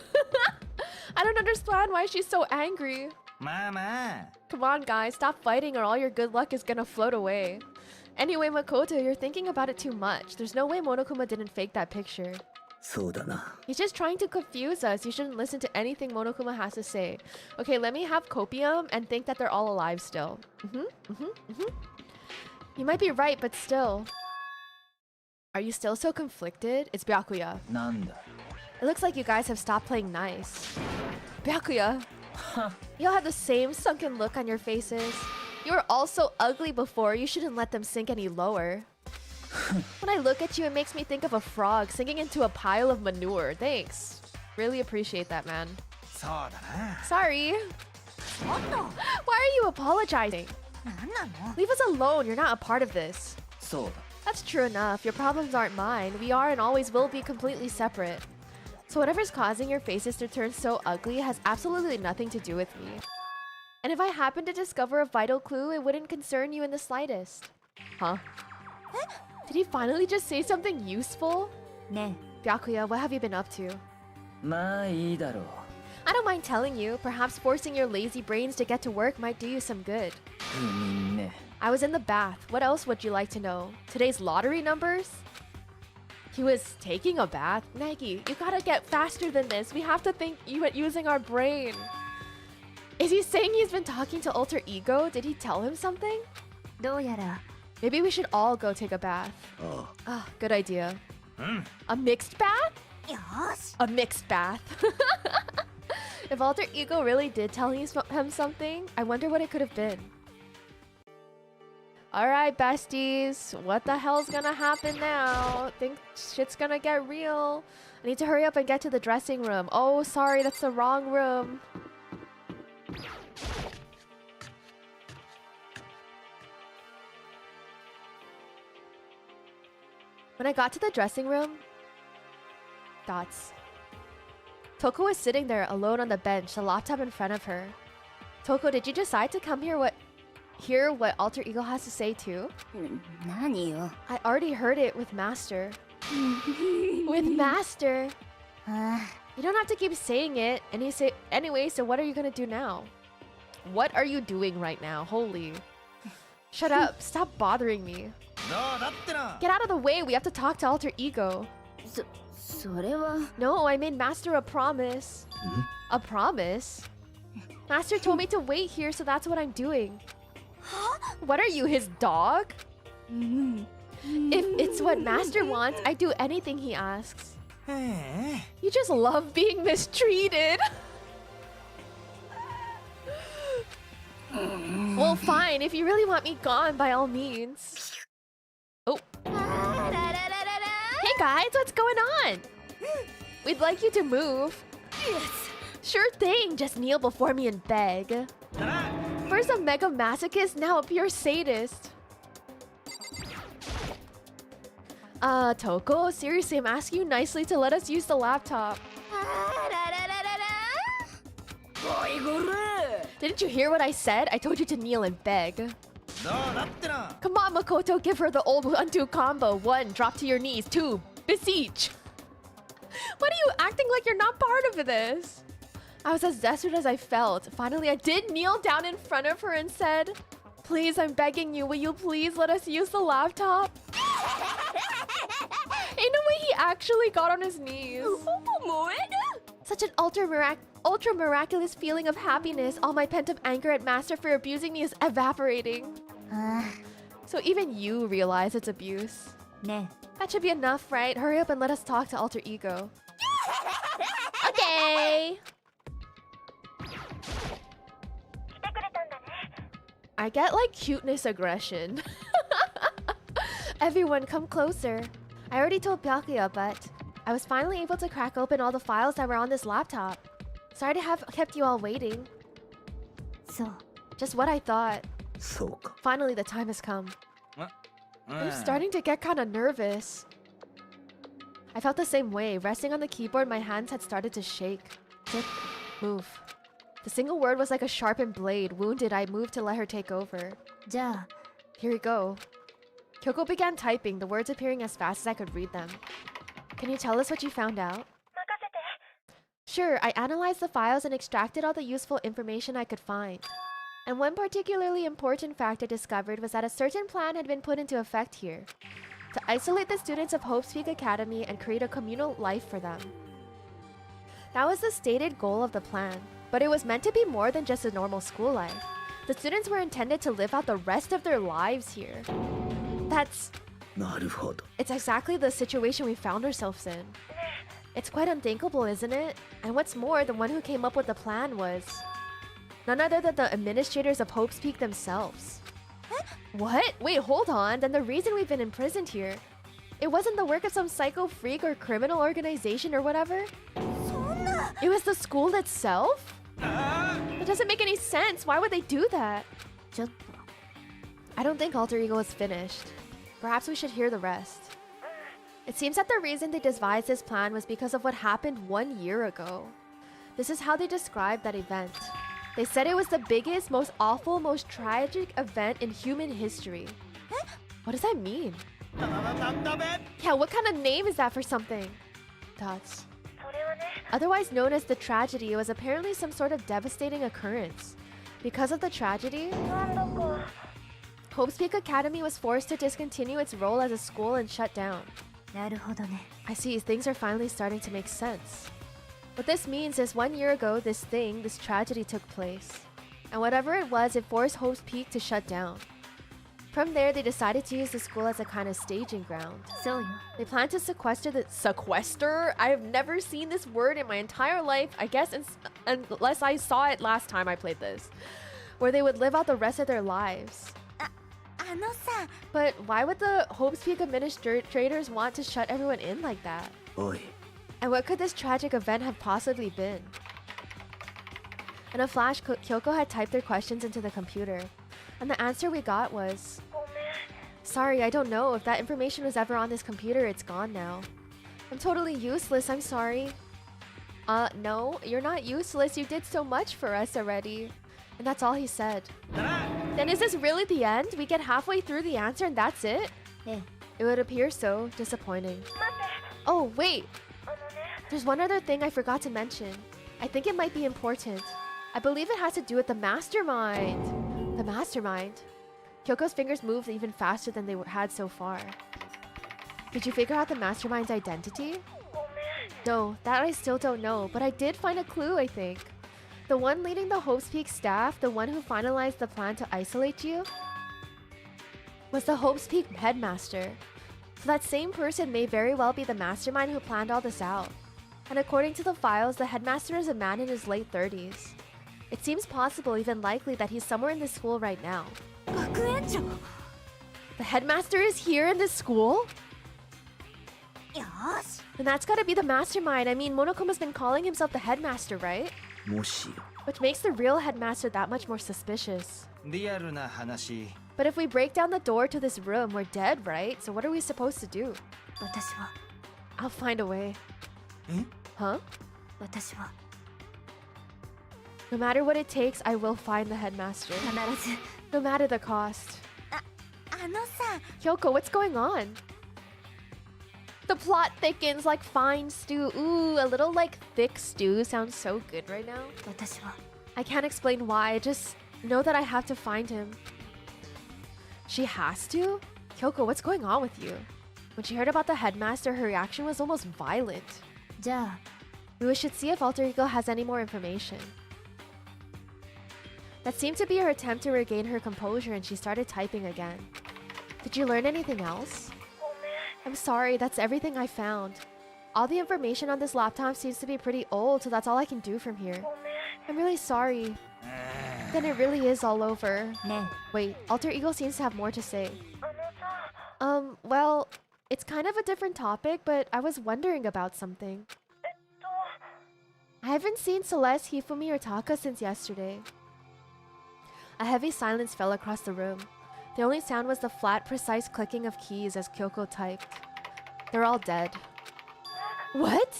[SPEAKER 1] I don't understand why she's so angry.
[SPEAKER 3] Mama.
[SPEAKER 1] Come on, guys. Stop fighting or all your good luck is gonna float away. Anyway, Makoto, you're thinking about it too much. There's no way Monokuma didn't fake that picture.
[SPEAKER 3] そうだな。
[SPEAKER 1] He's just trying to confuse us. You shouldn't listen to anything Monokuma has to say. Okay, let me have copium and think that they're all alive still. You might be right, but still. Are you still so conflicted? It's Byakuya.
[SPEAKER 3] なんだ。
[SPEAKER 1] It looks like you guys have stopped playing nice. Byakuya. You all have the same sunken look on your faces. You were all so ugly before, you shouldn't let them sink any lower. When I look at you, it makes me think of a frog sinking into a pile of manure. Thanks. Really appreciate that, man.
[SPEAKER 3] そうだな。
[SPEAKER 1] Sorry.
[SPEAKER 2] ちょっと
[SPEAKER 1] Why are you apologizing?
[SPEAKER 2] なんなの
[SPEAKER 1] Leave us alone. You're not a part of this.
[SPEAKER 3] そうだ。
[SPEAKER 1] That's true enough. Your problems aren't mine. We are and always will be completely separate. So whatever's causing your faces to turn so ugly has absolutely nothing to do with me. And if I happen to discover a vital clue, it wouldn't concern you in the slightest. Huh? Did he finally just say something useful?
[SPEAKER 2] ね
[SPEAKER 1] Byakuya, what have you been up to?
[SPEAKER 3] まあいいだろう。
[SPEAKER 1] I don't mind telling you. Perhaps forcing your lazy brains to get to work might do you some good.
[SPEAKER 3] 不眠ね。
[SPEAKER 1] I was in the bath. What else would you like to know? Today's lottery numbers? He was taking a bath? Nagi, you gotta get faster than this. We have to think using our brain. Is he saying he's been talking to Alter Ego? Did he tell him something?
[SPEAKER 2] どうやら
[SPEAKER 1] Maybe we should all go take a bath.
[SPEAKER 3] あ
[SPEAKER 1] Ah, good idea.
[SPEAKER 3] あ。うん。
[SPEAKER 1] A mixed bath?
[SPEAKER 2] よし
[SPEAKER 1] A mixed bath. If Alter Ego really did tell him something, I wonder what it could have been. Alright, besties. What the hell's gonna happen now? Think shit's gonna get real. I need to hurry up and get to the dressing room. Oh, sorry, that's the wrong room. When I got to the dressing room, Toko was sitting there alone on the bench, the laptop in front of her. Toko, did you decide to come here hear what Alter Ego has to say too?
[SPEAKER 2] 何よ
[SPEAKER 1] I already heard it with Master. With Master?
[SPEAKER 2] あ
[SPEAKER 1] You don't have to keep saying it. Anyway, so what are you gonna do now? What are you doing right now? Holy. Shut up. Stop bothering me.
[SPEAKER 3] どうだってな。
[SPEAKER 1] Get out of the way. We have to talk to Alter Ego.
[SPEAKER 2] それは
[SPEAKER 1] No, I made Master a promise. A promise? Master told me to wait here, so that's what I'm doing. What are you, his dog? If it's what Master wants, I do anything he asks.
[SPEAKER 3] へえ。
[SPEAKER 1] You just love being mistreated. Well, fine. If you really want me gone, by all means. Oh. Hey guys, what's going on? We'd like you to move. Sure thing. Just kneel before me and beg.
[SPEAKER 3] だな。
[SPEAKER 1] First a mega masochist, now a pure sadist. Toko, seriously, I'm asking you nicely to let us use the laptop.
[SPEAKER 2] おいごら
[SPEAKER 1] Didn't you hear what I said? I told you to kneel and beg.
[SPEAKER 3] どうだってな。
[SPEAKER 1] Come on, Makoto, give her the old 1-2 combo. 1, drop to your knees. 2, beseech. What are you acting like you're not part of this? I was as desperate as I felt. Finally, I did kneel down in front of her and said, please, I'm begging you, will you please let us use the laptop? actually got on his knees. Such an ultra miraculous feeling of happiness. All my pent-up anger at Master for abusing me is evaporating. So even you realize it's abuse. That should be enough, right? Hurry up and let us talk to Alter Ego. Okay. I get like cuteness aggression. Everyone come closer. I already told Byakuya, but I was finally able to crack open all the files that were on this laptop. Sorry to have kept you all waiting. Just what I thought. Finally, the time has come. I'm starting to get kind of nervous. I felt the same way. Resting on the keyboard, my hands had started to shake. Tick, move. The single word was like a sharpened blade. Wounded, I moved to let her take over. Here we go. Kyoko began typing, the words appearing as fast as I could read them. Can you tell us what you found out? Sure, I analyzed the files and extracted all the useful information I could find. And one particularly important fact I discovered was that a certain plan had been put into effect here. To isolate the students of Hope's Peak Academy and create a communal life for them. That was the stated goal of the plan, but it was meant to be more than just a normal school life. The students were intended to live out the rest of their lives here. It's exactly the situation we found ourselves in. It's quite unthinkable, isn't it? And what's more, the one who came up with the plan was none other than the administrators of Hope's Peak themselves. What? Wait, hold on. Then the reason we've been imprisoned here, it wasn't the work of some psycho freak or criminal organization or whatever? It was the school itself? That doesn't make any sense. Why would they do that? I don't think Alter Ego is finished. Perhaps we should hear the rest. It seems that the reason they devised this plan was because of what happened 1 year ago. This is how they described that event. They said it was the biggest, most awful, most tragic event in human history. What does that mean? Yeah, what kind of name is that for something? Dots. Otherwise known as the tragedy, it was apparently some sort of devastating occurrence. Because of the tragedy, Hope's Peak Academy was forced to discontinue its role as a school and shut down. I see, things are finally starting to make sense. What this means is 1 year ago, this tragedy took place. And whatever it was, it forced Hope's Peak to shut down. From there, they decided to use the school as a kind of staging ground. They planned to sequester the... Sequester? I have never seen this word in my entire life, I guess, unless I saw it last time I played this. Where they would live out the rest of their lives. But why would the Hope's Peak administrators want to shut everyone in like that? And what could this tragic event have possibly been? In a flash, Kyoko had typed their questions into the computer. And the answer we got was... Sorry, I don't know. If that information was ever on this computer, it's gone now. I'm totally useless, I'm sorry. No, you're not useless. You did so much for us already. And that's all he said. Then is this really the end? We get halfway through the answer and that's it? It would appear so. Disappointing. Oh, wait. There's one other thing I forgot to mention. I think it might be important. I believe it has to do with the mastermind. The mastermind. Kyoko's fingers moved even faster than they had so far. Did you figure out the mastermind's identity? No, that I still don't know, but I did find a clue, I think. The one leading the Hope's Peak staff, the one who finalized the plan to isolate you, was the Hope's Peak headmaster. So that same person may very well be the mastermind who planned all this out. And according to the files, the headmaster is a man in his late 30s. It seems possible, even likely, that he's somewhere in this school right now. The headmaster is here in this school? Then that's gotta be the mastermind. I mean, Monokoma's been calling himself the headmaster, right? Which makes the real headmaster that much more suspicious. But if we break down the door to this room, we're dead, right? So what are we supposed to do? I'll find a way. Huh? No matter what it takes, I will find the headmaster. No matter the cost. Kyoko, what's going on? The plot thickens like fine stew. Ooh, a little like thick stew sounds so good right now. I can't explain why, I just know that I have to find him. She has to? Kyoko, what's going on with you? When she heard about the headmaster, her reaction was almost violent.
[SPEAKER 2] じゃあ
[SPEAKER 1] We should see if Alter Ego has any more information. That seemed to be her attempt to regain her composure, and she started typing again. Did you learn anything else? I'm sorry, that's everything I found. All the information on this laptop seems to be pretty old, so that's all I can do from here. I'm really sorry. Then it really is all over.
[SPEAKER 2] ね
[SPEAKER 1] Wait, Alter Ego seems to have more to say. Well, it's kind of a different topic, but I was wondering about something. I haven't seen Celeste, Hifumi, or Taka since yesterday. A heavy silence fell across the room. The only sound was the flat, precise clicking of keys as Kyoko typed. They're all dead. What?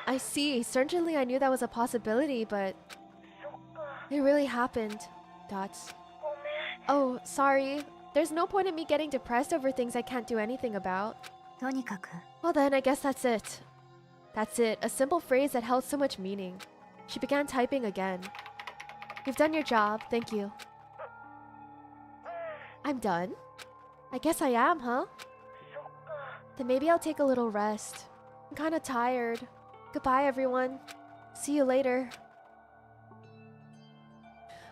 [SPEAKER 1] I see. Certainly I knew that was a possibility, but... It really happened. Dots. Oh, sorry. There's no point in me getting depressed over things I can't do anything about.
[SPEAKER 2] とにかく
[SPEAKER 1] Well then, I guess that's it. That's it. A simple phrase that held so much meaning. She began typing again. You've done your job. Thank you. I'm done? I guess I am, huh? Then maybe I'll take a little rest. I'm kinda tired. Goodbye, everyone. See you later.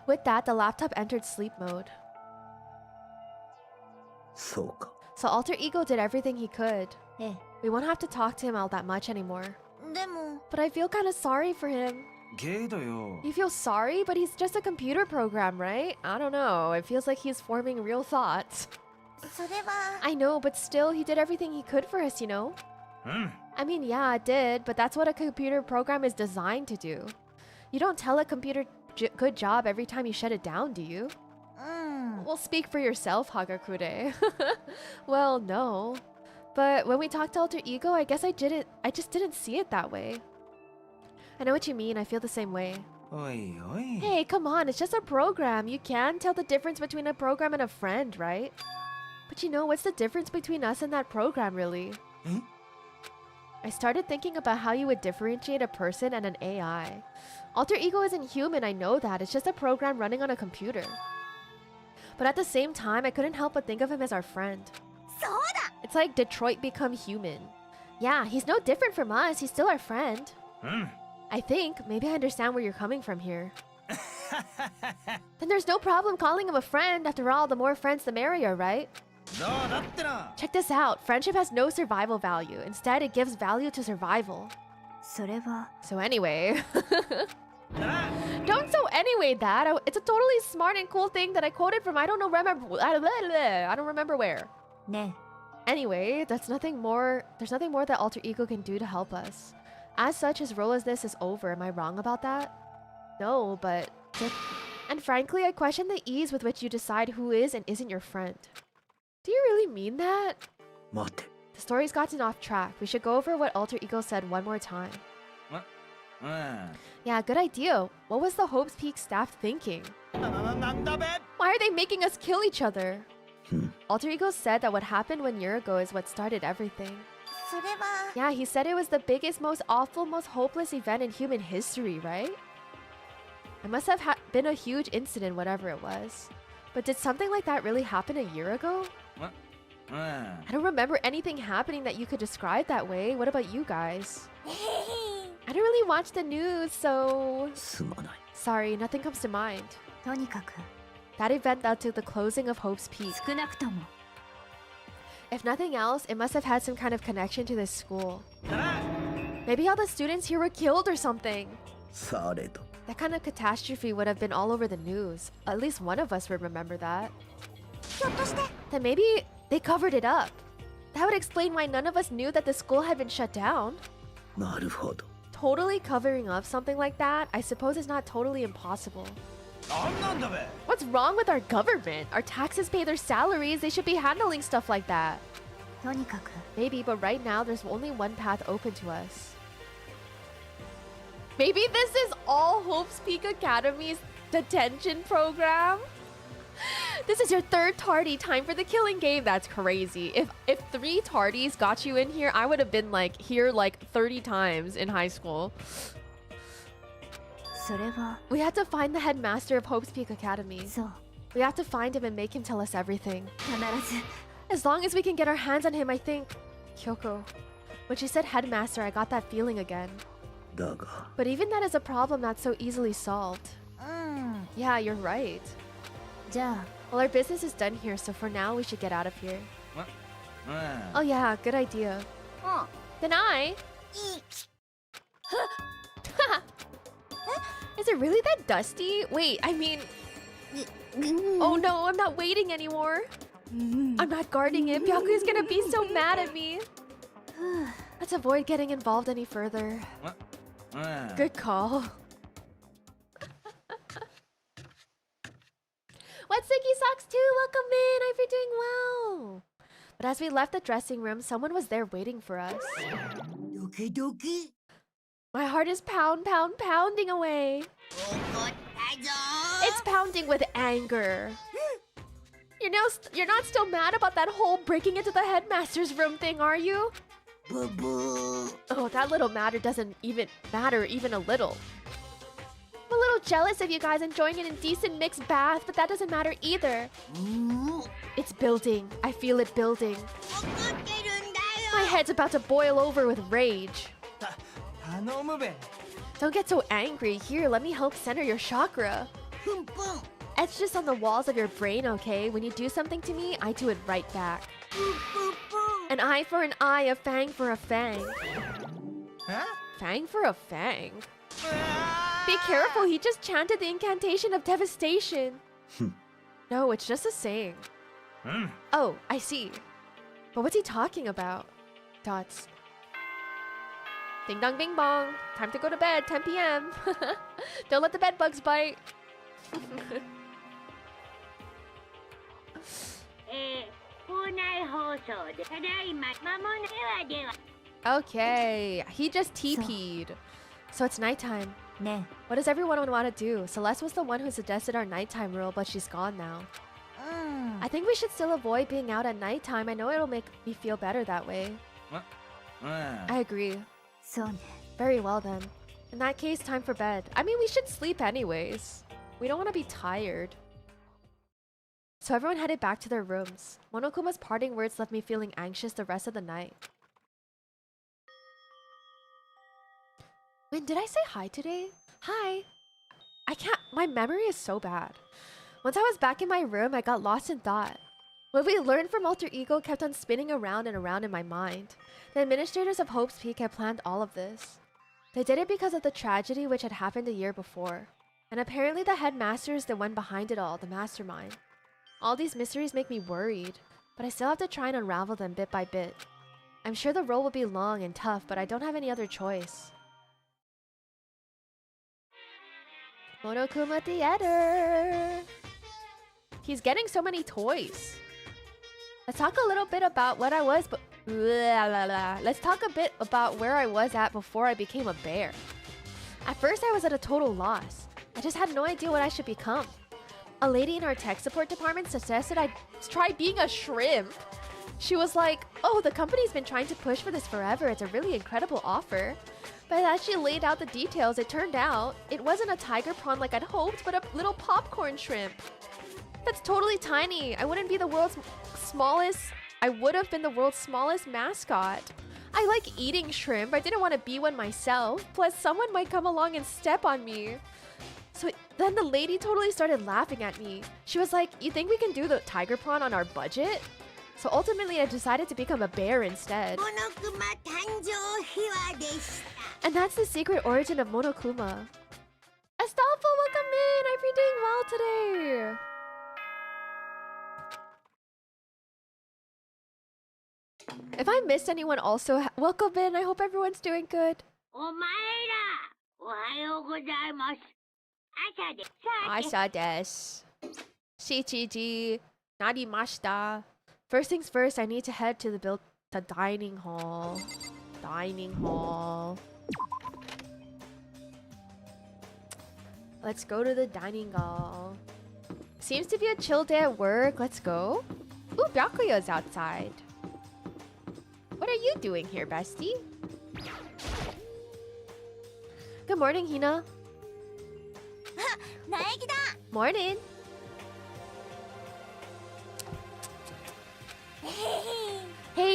[SPEAKER 1] With that, the laptop entered sleep mode.
[SPEAKER 3] そうか
[SPEAKER 1] So Alter Ego did everything he could.
[SPEAKER 2] ええ
[SPEAKER 1] We won't have to talk to him all that much anymore.
[SPEAKER 2] でも
[SPEAKER 1] But I feel kinda sorry for him.
[SPEAKER 3] ゲイだよ
[SPEAKER 1] You feel sorry, but he's just a computer program, right? I don't know. It feels like he's forming real thoughts.
[SPEAKER 2] それは
[SPEAKER 1] I know, but still, he did everything he could for us, you know?
[SPEAKER 3] うん
[SPEAKER 1] I mean, yeah, it did, but that's what a computer program is designed to do. You don't tell a computer good job every time you shut it down, do you?
[SPEAKER 2] うん
[SPEAKER 1] Well, speak for yourself, Hagakure. Well, no. But when we talked to Alter Ego, I guess I just didn't see it that way. I know what you mean. I feel the same way.
[SPEAKER 3] おいおい
[SPEAKER 1] Hey, come on. It's just a program. You can tell the difference between a program and a friend, right? But you know, what's the difference between us and that program, really?
[SPEAKER 3] Hmm?
[SPEAKER 1] I started thinking about how you would differentiate a person and an AI. Alter Ego isn't human, I know that. It's just a program running on a computer. But at the same time, I couldn't help but think of him as our friend.
[SPEAKER 2] そうだ
[SPEAKER 1] It's like Detroit become human. Yeah, he's no different from us. He's still our friend.
[SPEAKER 3] うん
[SPEAKER 1] I think maybe I understand where you're coming from here. Then there's no problem calling him a friend. After all, the more friends, the merrier, right?
[SPEAKER 3] どうだってな
[SPEAKER 1] Check this out. Friendship has no survival value. Instead, it gives value to survival.
[SPEAKER 2] それは
[SPEAKER 1] So anyway,
[SPEAKER 3] だな
[SPEAKER 1] don't so anyway that. It's a totally smart and cool thing that I quoted from I don't remember where.
[SPEAKER 2] ね
[SPEAKER 1] Anyway, there's nothing more that Alter Ego can do to help us. As such, his role as this is over. Am I wrong about that? No, but... And frankly, I question the ease with which you decide who is and isn't your friend. Do you really mean that?
[SPEAKER 3] 待て
[SPEAKER 1] The story's gotten off track. We should go over what Alter Ego said one more time.
[SPEAKER 3] うん
[SPEAKER 1] Yeah, good idea. What was the Hope's Peak staff thinking?
[SPEAKER 3] なんだべ
[SPEAKER 1] Why are they making us kill each other?
[SPEAKER 3] Hmm.
[SPEAKER 1] Alter Ego said that what happened 1 year ago is what started everything.
[SPEAKER 2] それは
[SPEAKER 1] Yeah, he said it was the biggest, most awful, most hopeless event in human history, right? It must have been a huge incident, whatever it was. But did something like that really happen a year ago?
[SPEAKER 3] うん
[SPEAKER 1] I don't remember anything happening that you could describe that way. What about you guys? I don't really watch the news, so...
[SPEAKER 3] すまない
[SPEAKER 1] Sorry, nothing comes to mind.
[SPEAKER 2] とにかく
[SPEAKER 1] That event led to the closing of Hope's Peak.
[SPEAKER 2] 少なくとも
[SPEAKER 1] If nothing else, it must have had some kind of connection to this school.
[SPEAKER 3] だな
[SPEAKER 1] Maybe all the students here were killed or something.
[SPEAKER 3] されど
[SPEAKER 1] That kind of catastrophe would have been all over the news. At least one of us would remember that.
[SPEAKER 2] ひょっとして
[SPEAKER 1] Then maybe they covered it up. That would explain why none of us knew that the school had been shut down.
[SPEAKER 3] なるほど
[SPEAKER 1] Totally covering up something like that, I suppose is not totally impossible.
[SPEAKER 3] なんなんだべ
[SPEAKER 1] What's wrong with our government? Our taxes pay their salaries. They should be handling stuff like that.
[SPEAKER 2] とにかく
[SPEAKER 1] Maybe, but right now there's only one path open to us. Maybe this is all Hope's Peak Academy's detention program? This is your third tardy. Time for the killing game. That's crazy. If 3 tardies got you in here, I would have been like here like 30 times in high school.
[SPEAKER 2] それは
[SPEAKER 1] We have to find the headmaster of Hope's Peak Academy.
[SPEAKER 2] そう
[SPEAKER 1] We have to find him and make him tell us everything.
[SPEAKER 2] 必ず
[SPEAKER 1] As long as we can get our hands on him, I think. Kyoko. When she said headmaster, I got that feeling again.
[SPEAKER 3] だが
[SPEAKER 1] But even that is a problem not so easily solved.
[SPEAKER 2] うん
[SPEAKER 1] Yeah, you're right.
[SPEAKER 2] じゃあ
[SPEAKER 1] Well, our business is done here, so for now we should get out of here.
[SPEAKER 3] うん
[SPEAKER 1] Oh yeah, good idea.
[SPEAKER 2] うん
[SPEAKER 1] Then I...
[SPEAKER 2] いい
[SPEAKER 1] Is it really that dusty? Wait, I mean... Oh no, I'm not waiting anymore. I'm not guarding it. Byakuya's gonna be so mad at me. Let's avoid getting involved any further.
[SPEAKER 3] うん
[SPEAKER 1] Good call. What's Sticky Socks too? Welcome in. I hope you're doing well. But as we left the dressing room, someone was there waiting for us.
[SPEAKER 3] ドキドキ
[SPEAKER 1] My heart is pounding away.
[SPEAKER 2] 怒ったぞ
[SPEAKER 1] It's pounding with anger. You're not still mad about that whole breaking into the headmaster's room thing, are you?
[SPEAKER 3] ブブー
[SPEAKER 1] Oh, that little matter doesn't even matter even a little. I'm a little jealous of you guys enjoying an indecent mixed bath, but that doesn't matter either.
[SPEAKER 3] うん
[SPEAKER 1] It's building. I feel it building.
[SPEAKER 2] 怒ってるんだ
[SPEAKER 1] My
[SPEAKER 2] よ
[SPEAKER 1] head's about to boil over with rage.
[SPEAKER 3] 頼むべ
[SPEAKER 1] Don't get so angry. Here, let me help center your chakra.
[SPEAKER 2] ふんぷん
[SPEAKER 1] Etch just on the walls of your brain, okay? When you do something to me, I do it right back.
[SPEAKER 2] ぷぷぷ
[SPEAKER 1] An eye for an eye, a fang for a fang.
[SPEAKER 3] え
[SPEAKER 1] Fang for a fang?
[SPEAKER 3] あ
[SPEAKER 1] Be careful, he just chanted the incantation of devastation.
[SPEAKER 3] Hmm.
[SPEAKER 1] No, it's just a saying.
[SPEAKER 3] うん
[SPEAKER 1] Oh, I see. But what's he talking about? Dots. Ding dong bing bong. Time to go to bed, 10 p.m. Don't let the bed bugs bite.
[SPEAKER 2] 校内放送でただいま間もなくでは
[SPEAKER 1] Okay, he just TP'd. So it's nighttime.
[SPEAKER 2] ね
[SPEAKER 1] What does everyone want to do? Celeste was the one who suggested our nighttime rule, but she's gone now.
[SPEAKER 2] うん
[SPEAKER 1] I think we should still avoid being out at nighttime. I know it'll make me feel better that way.
[SPEAKER 3] うん
[SPEAKER 1] I agree.
[SPEAKER 2] そうね
[SPEAKER 1] Very well then. In that case, time for bed. I mean, we should sleep anyways. We don't want to be tired. So everyone headed back to their rooms. Monokuma's parting words left me feeling anxious the rest of the night. Wait, did I say hi today? Hi. I can't. My memory is so bad. Once I was back in my room, I got lost in thought. What we learned from Alter Ego kept on spinning around and around in my mind. The administrators of Hope's Peak had planned all of this. They did it because of the tragedy which had happened a year before. And apparently the headmaster is the one behind it all, the mastermind. All these mysteries make me worried, but I still have to try and unravel them bit by bit. I'm sure the role will be long and tough, but I don't have any other choice. Monokuma Theater! He's getting so many toys. Let's talk a little bit about what I was, but let's talk a bit about where I was at before I became a bear. At first, I was at a total loss. I just had no idea what I should become. A lady in our tech support department suggested I try being a shrimp. She was like, oh, the company's been trying to push for this forever. It's a really incredible offer. But as she laid out the details, it turned out it wasn't a tiger prawn like I'd hoped, but a little popcorn shrimp. That's totally tiny. I wouldn't be the world's smallest. I would have been the world's smallest mascot. I like eating shrimp. I didn't want to be one myself. Plus, someone might come along and step on me. So then the lady totally started laughing at me. She was like, you think we can do the tiger prawn on our budget? So ultimately, I decided to become a bear instead.
[SPEAKER 2] モノクマ誕生秘話でした
[SPEAKER 1] And that's the secret origin of Monokuma. Astolfo, welcome in! I hope you're doing well today! If I missed anyone also, welcome in. I hope everyone's doing good.
[SPEAKER 2] お前らおはようございます朝でさて
[SPEAKER 1] Asa desu. Shichiji. Narimashita. First things first, I need to head to the dining hall. Dining hall. Let's go to the dining hall. Seems to be a chill day at work. Let's go. Ooh, Byakuya's outside. What are you doing here, bestie? Good morning, Hina.
[SPEAKER 2] 苗木だ
[SPEAKER 1] Morning.
[SPEAKER 2] へ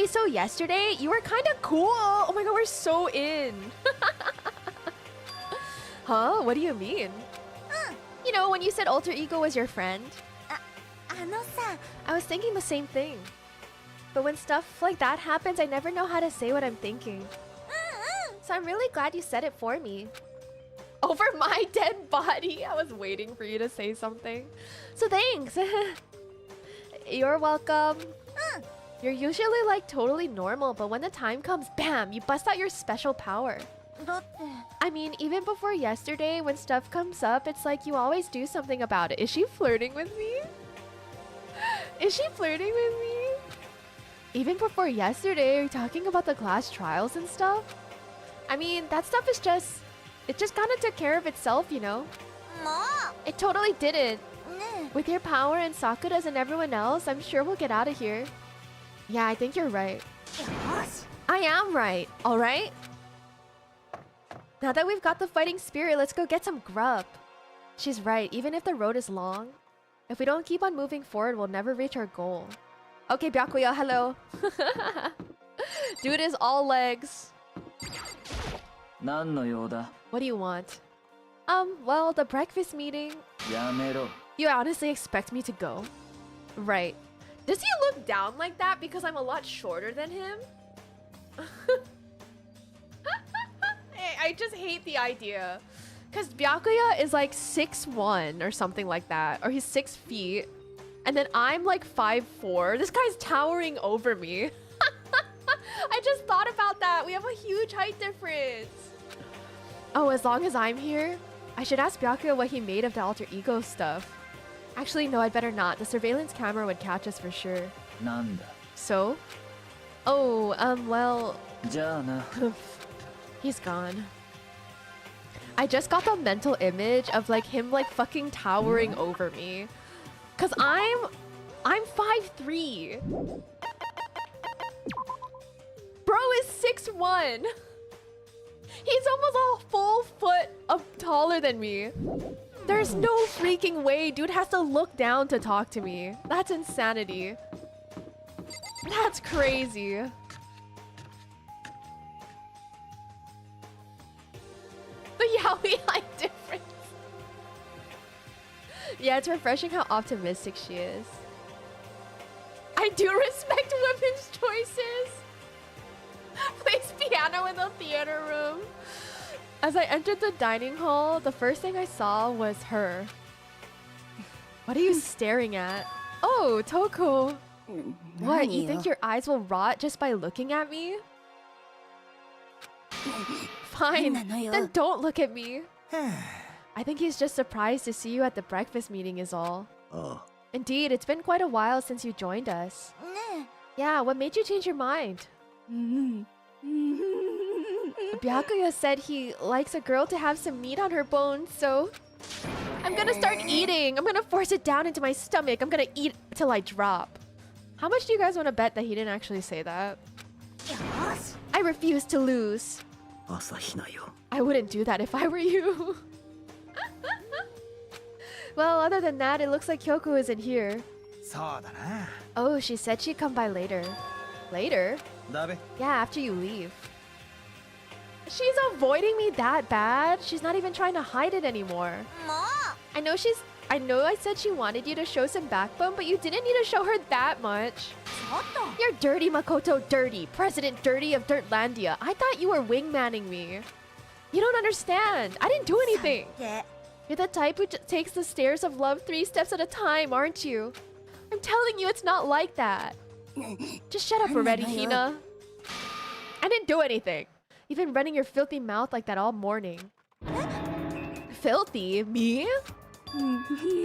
[SPEAKER 1] Okay, so yesterday you were kind of cool. Oh my god, we're so in. Huh? What do you mean? You know, when you said alter ego was your friend. I was thinking the same thing. But when stuff like that happens, I never know how to say what I'm thinking. So I'm really glad you said it for me. Over my dead body? I was waiting for you to say something. So thanks. You're welcome. You're usually like totally normal, but when the time comes, bam, you bust out your special power. I mean, even before yesterday, when stuff comes up, it's like you always do something about it. Is she flirting with me? Is she flirting with me? Even before yesterday, are you talking about the class trials and stuff? I mean, that stuff is just... It just kind of took care of itself, you know? It totally didn't. With your power and Sakura's and everyone else, I'm sure we'll get out of here. Yeah, I think you're right. I am right, alright? Now that we've got the fighting spirit, let's go get some grub. She's right, even if the road is long, if we don't keep on moving forward, we'll never reach our goal. Okay, Byakuya, hello. Dude is all legs. What do you want? Well, the breakfast meeting. You honestly expect me to go? Right. Does he look down like that because I'm a lot shorter than him? I just hate the idea. Because Byakuya is like 6'1" or something like that. Or he's 6 feet. And then I'm like 5'4". This guy's towering over me. I just thought about that. We have a huge height difference. Oh, as long as I'm here, I should ask Byakuya what he made of the alter ego stuff. Actually, no, I'd better not. The surveillance camera would catch us for sure. So? Oh, well... He's gone. I just got the mental image of like him like fucking towering over me. Cause I'm 5'3". Bro is 6'1". He's almost a full foot taller than me. There's no freaking way. Dude has to look down to talk to me. That's insanity. That's crazy. The yaoi height difference. Yeah, it's refreshing how optimistic she is. I do respect women's choices. Plays piano in the theater room. As I entered the dining hall, the first thing I saw was her. What are you staring at? Oh, Toko. What, you think your eyes will rot just by looking at me? Fine, then don't look at me. I think he's just surprised to see you at the breakfast meeting is all. Indeed, it's been quite a while since you joined us. Yeah, what made you change your mind? Byakuya said he likes a girl to have some meat on her bones, so... I'm gonna start eating! I'm gonna force it down into my stomach! I'm gonna eat till I drop. How much do you guys want to bet that he didn't actually say that? I refuse to lose. I wouldn't do that if I were you. Well, other than that, it looks like Kyoko isn't here. Oh, she said she'd come by later. Later? Yeah, after you leave. She's avoiding me that bad? She's not even trying to hide it anymore. I know I said she wanted you to show some backbone, but you didn't need to show her that much. You're dirty, Makoto, dirty. President Dirty of Dirtlandia. I thought you were wingmanning me. You don't understand. I didn't do anything. You're the type who takes the stairs of love 3 steps at a time, aren't you? I'm telling you, it's not like that. Just shut up already, Hina. I didn't do anything. You've been running your filthy mouth like that all morning. Filthy? Me?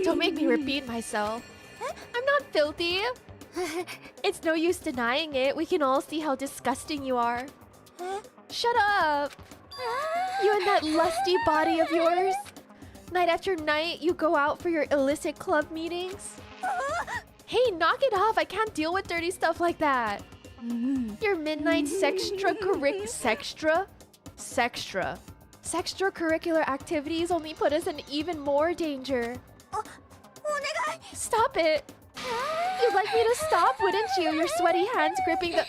[SPEAKER 1] Don't make me repeat myself. I'm not filthy. It's no use denying it. We can all see how disgusting you are. Shut up. You and that lusty body of yours. Night after night, you go out for your illicit club meetings. Hey, knock it off. I can't deal with dirty stuff like that. Your midnight sextracurricular activities only put us in even more danger. Stop it. You'd like me to stop, wouldn't you? Your sweaty hands gripping the...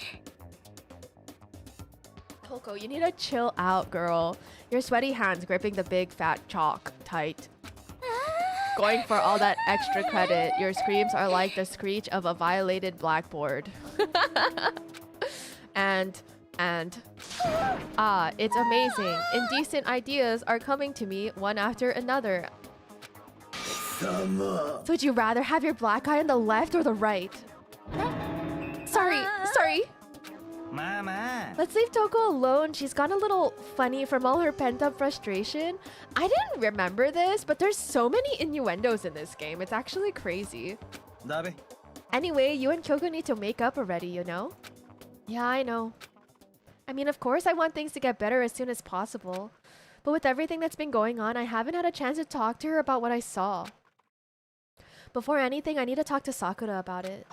[SPEAKER 1] Toko, you need to chill out, girl. Your sweaty hands gripping the big fat chalk tight. Going for all that extra credit. Your screams are like the screech of a violated blackboard. and it's amazing. Indecent ideas are coming to me one after another. So would you rather have your black eye on the left or the right? Sorry.
[SPEAKER 3] Mama.
[SPEAKER 1] Let's leave Toko alone. She's gone a little funny from all her pent-up frustration. I didn't remember this, but there's so many innuendos in this game. It's actually crazy.
[SPEAKER 3] Dabe.
[SPEAKER 1] Anyway, you and Kyoko need to make up already, you know? Yeah, I know. I mean, of course I want things to get better as soon as possible. But with everything that's been going on, I haven't had a chance to talk to her about what I saw. Before anything, I need to talk to Sakura about it.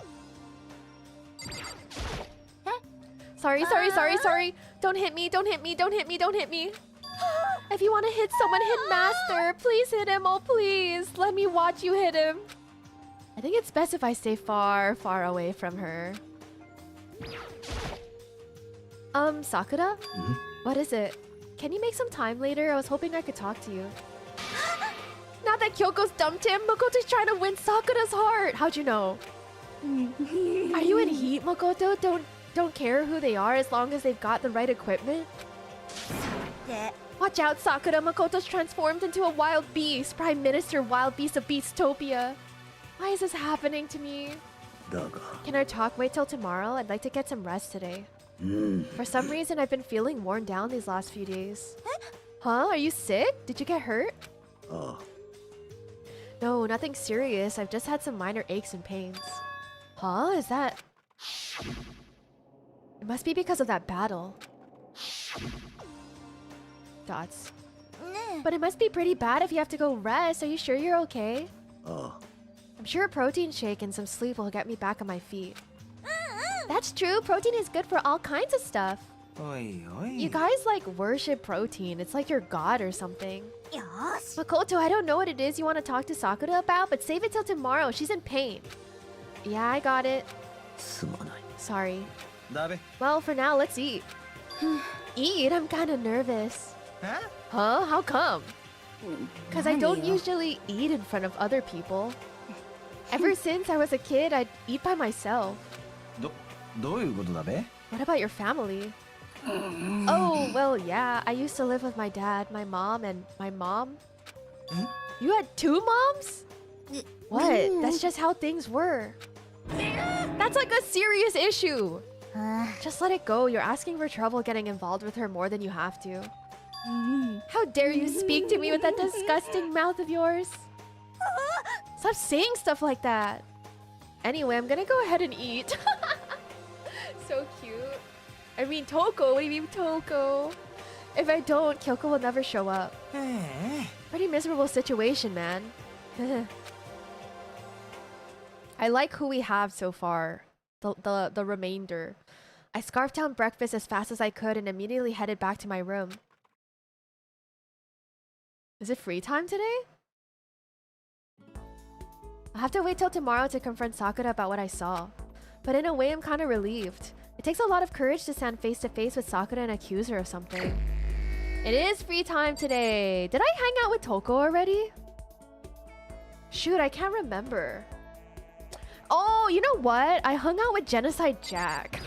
[SPEAKER 1] Sorry. Don't hit me. If you want to hit someone, hit Master. Please hit him. Oh, please. Let me watch you hit him. I think it's best if I stay far, far away from her. Sakura? What is it? Can you make some time later? I was hoping I could talk to you. Now that Kyoko's dumped him, Makoto's trying to win Sakura's heart. How'd you know? Are you in heat, Makoto? Don't care who they are as long as they've got the right equipment? Watch out, Sakura. Makoto's transformed into a wild beast. Prime Minister Wild Beast of Beastopia. Why is this happening to me? Can our talk wait till tomorrow? I'd like to get some rest today. For some reason, I've been feeling worn down these last few days. Huh? Are you sick? Did you get hurt? No, nothing serious. I've just had some minor aches and pains. Huh? Is that... It must be because of that battle. Dots. But it must be pretty bad if you have to go rest. Are you sure you're okay? I'm sure a protein shake and some sleep will get me back on my feet. That's true. Protein is good for all kinds of stuff.
[SPEAKER 3] Oi.
[SPEAKER 1] You guys like worship protein. It's like your god or something. Makoto, I don't know what it is you want to talk to Sakura about, but save it till tomorrow. She's in pain. Yeah, I got it. Sorry.
[SPEAKER 3] Dabe.
[SPEAKER 1] Well, for now, let's eat. Eat? I'm kind of nervous.
[SPEAKER 3] Huh?
[SPEAKER 1] Huh? How come? Because I don't usually eat in front of other people. Ever since I was a kid, I'd eat by myself.
[SPEAKER 3] どういうことだべ?
[SPEAKER 1] What about your family? Oh, well, yeah. I used to live with my dad, my mom, and my mom. You had two moms? What? That's just how things were. That's like a serious issue. Just let it go. You're asking for trouble getting involved with her more than you have to. How dare you speak to me with that disgusting mouth of yours? Stop saying stuff like that. Anyway, I'm gonna go ahead and eat. So cute. I mean, Toko. What do you mean, Toko? If I don't, Kyoko will never show up. Pretty miserable situation, man. I like who we have so far. The remainder. I scarfed down breakfast as fast as I could and immediately headed back to my room. Is it free time today? I'll have to wait till tomorrow to confront Sakura about what I saw. But in a way, I'm kind of relieved. It takes a lot of courage to stand face to face with Sakura and accuse her of something. It is free time today. Did I hang out with Toko already? Shoot, I can't remember. Oh, you know what? I hung out with Genocide Jack.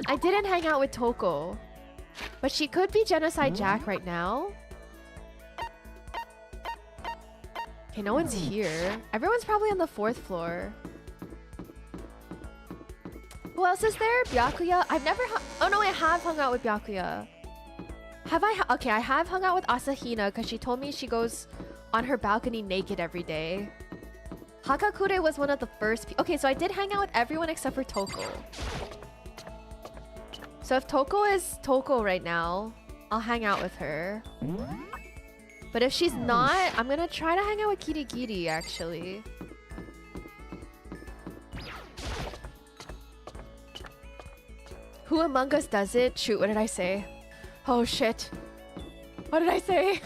[SPEAKER 1] I didn't hang out with Toko. But she could be Genocide Jack right now. Okay, no one's here. Everyone's probably on the 4th floor. Who else is there? Byakuya? I've never oh no, I have hung out with Byakuya. Have I? Okay, I have hung out with Asahina because she told me she goes on her balcony naked every day. Hakakure was one of the first okay, so I did hang out with everyone except for Toko. So if Toko is Toko right now, I'll hang out with her. But if she's not, I'm gonna try to hang out with Kirigiri, actually. Who among us does it? Shoot, what did I say? Oh shit. What did I say?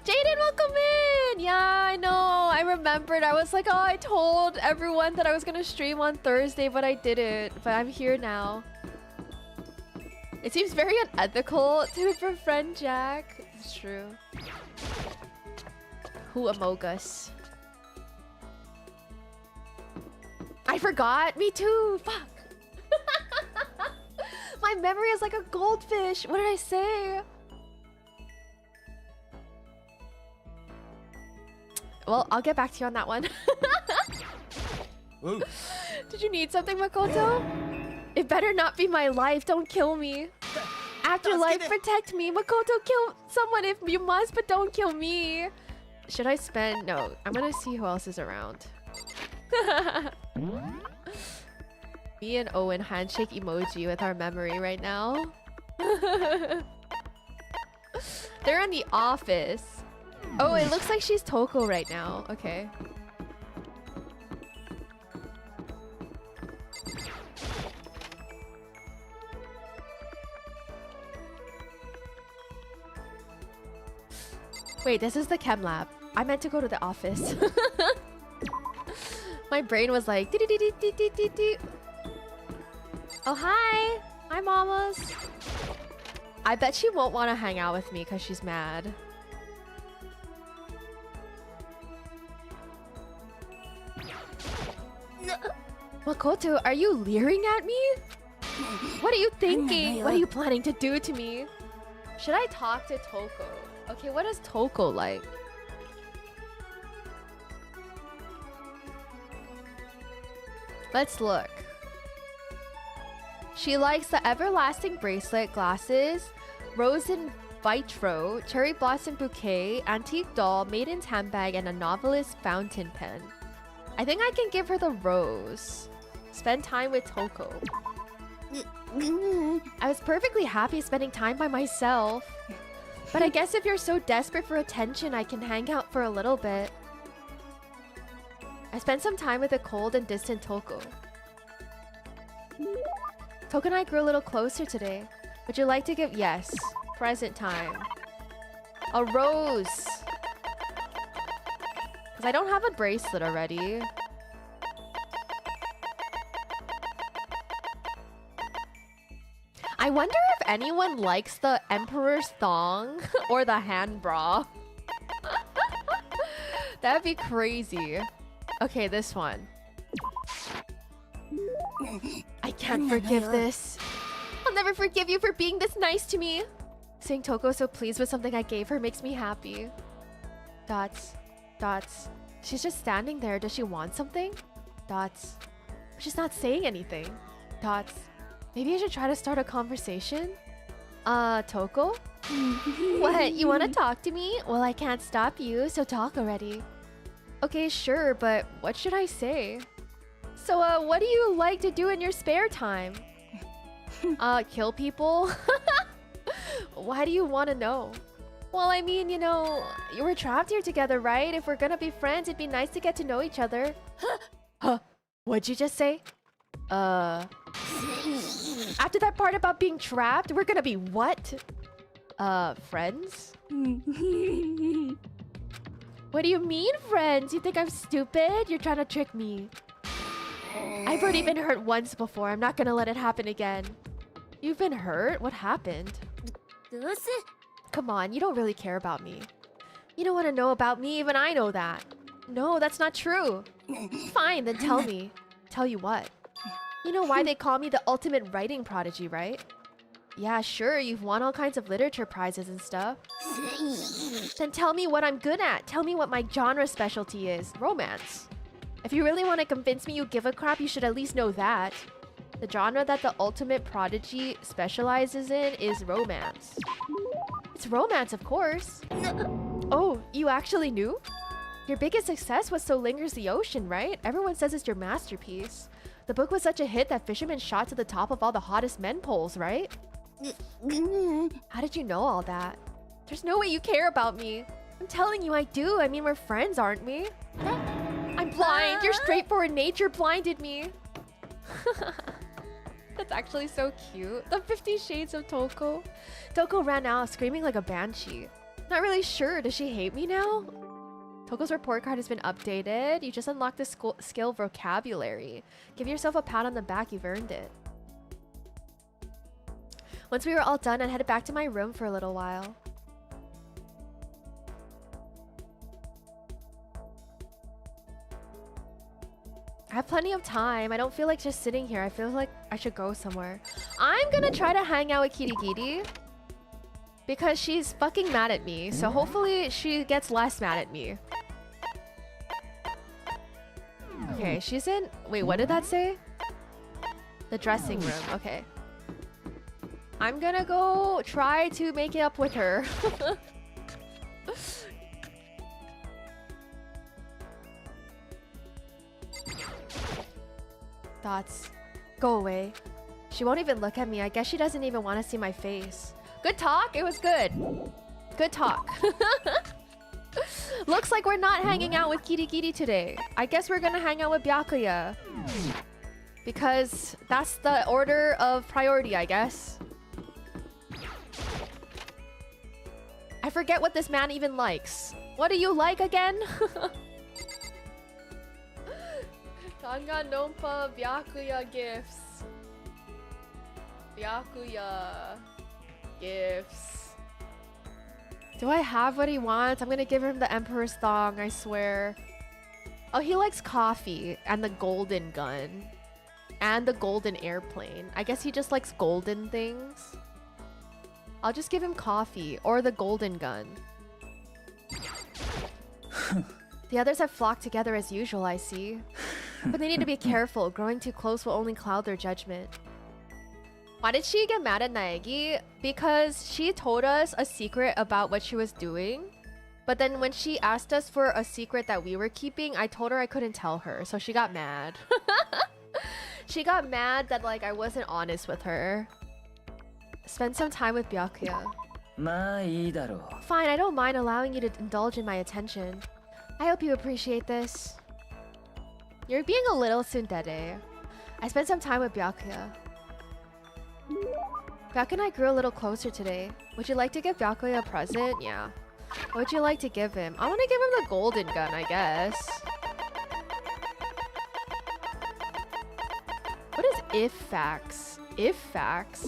[SPEAKER 1] Jaden, welcome in! Yeah, I know. I remembered. I was like, oh, I told everyone that I was gonna stream on Thursday, but I didn't. But I'm here now. It seems very unethical to befriend Jack. It's true. Who among us? I forgot. Me too. Fuck. My memory is like a goldfish. What did I say? Well, I'll get back to you on that one. Did you need something, Makoto? It better not be my life. Don't kill me. Afterlife, protect me. Makoto, kill someone if you must, but don't kill me. Should I spend? No, I'm gonna see who else is around. Me and Owen handshake emoji with our memory right now. They're in the office. Oh, it looks like she's Toko right now. Okay. Wait, this is the chem lab. I meant to go to the office. My brain was like... Oh, hi! Hi, mamas! I bet she won't want to hang out with me because she's mad. Makoto, are you leering at me? What are you thinking? What are you planning to do to me? Should I talk to Toko? Okay, what is Toko like? Let's look. She likes the everlasting bracelet, glasses, rose in vitro, cherry blossom bouquet, antique doll, maiden's handbag, and a novelist fountain pen. I think I can give her the rose. Spend time with Toko. I was perfectly happy spending time by myself. But I guess if you're so desperate for attention, I can hang out for a little bit. I spent some time with a cold and distant Toko. Toko and I grew a little closer today. Would you like to give... Yes. Present time. A rose. Because I don't have a bracelet already. I wonder if anyone likes the Emperor's thong or the hand bra. That'd be crazy. Okay, this one. I can't forgive this. I'll never forgive you for being this nice to me. Seeing Toko so pleased with something I gave her makes me happy. Dots. Dots. She's just standing there. Does she want something? Dots. She's not saying anything. Dots. Maybe I should try to start a conversation? Toko? What? You want to talk to me? Well, I can't stop you, so talk already. Okay, sure, but what should I say? So, what do you like to do in your spare time? Kill people? Why do you want to know? Well, I mean, you know, you were trapped here together, right? If we're gonna be friends, it'd be nice to get to know each other. Huh? What'd you just say? After that part about being trapped, we're gonna be what? Friends? What do you mean, friends? You think I'm stupid? You're trying to trick me. I've already been hurt once before. I'm not gonna let it happen again. You've been hurt? What happened? Come on, you don't really care about me. You don't want to know about me, even I know that. No, that's not true. Fine, then tell me. Tell you what? You know why they call me the ultimate writing prodigy, right? Yeah, sure, you've won all kinds of literature prizes and stuff. Then tell me what I'm good at. Tell me what my genre specialty is. Romance. If you really want to convince me you give a crap, you should at least know that. The genre that the ultimate prodigy specializes in is romance. It's romance, of course. Oh, you actually knew? Your biggest success was So Lingers the Ocean, right? Everyone says it's your masterpiece. The book was such a hit that fishermen shot to the top of all the hottest men polls, right? How did you know all that? There's no way you care about me. I'm telling you I do. I mean, we're friends, aren't we? I'm blind. Your straightforward nature blinded me. That's actually so cute. The 50 Shades of Toko. Toko ran out, screaming like a banshee. Not really sure. Does she hate me now? Toko's report card has been updated. You just unlocked the skill vocabulary. Give yourself a pat on the back, you've earned it. Once we were all done, I headed back to my room for a little while. I have plenty of time. I don't feel like just sitting here. I feel like I should go somewhere. I'm gonna try to hang out with Kirigiri because she's fucking mad at me. So hopefully she gets less mad at me. Okay, she's in... Wait, what did that say? The dressing room. Okay. I'm gonna go try to make it up with her. Thoughts. Go away. She won't even look at me. I guess she doesn't even want to see my face. Good talk? It was good. Good talk. Looks like we're not hanging out with Kirigiri today. I guess we're gonna hang out with Byakuya. Because that's the order of priority, I guess. I forget what this man even likes. What do you like again? Danganronpa Byakuya gifts. Byakuya gifts. Do I have what he wants? I'm gonna give him the Emperor's Thong, I swear. Oh, he likes coffee and the golden gun. And the golden airplane. I guess he just likes golden things. I'll just give him coffee or the golden gun. The others have flocked together as usual, I see. But they need to be careful. Growing too close will only cloud their judgment. Why did she get mad at Naegi? Because she told us a secret about what she was doing. But then when she asked us for a secret that we were keeping, I told her I couldn't tell her. So she got mad. She got mad that like I wasn't honest with her. Spend some time with Byakuya. Fine, I don't mind allowing you to indulge in my attention. I hope you appreciate this. You're being a little tsundere. I spent some time with Byakuya. Byakuya and I grew a little closer today. Would you like to give Byakuya a present? Yeah. What would you like to give him? I want to give him the golden gun, I guess. What is if facts? If facts?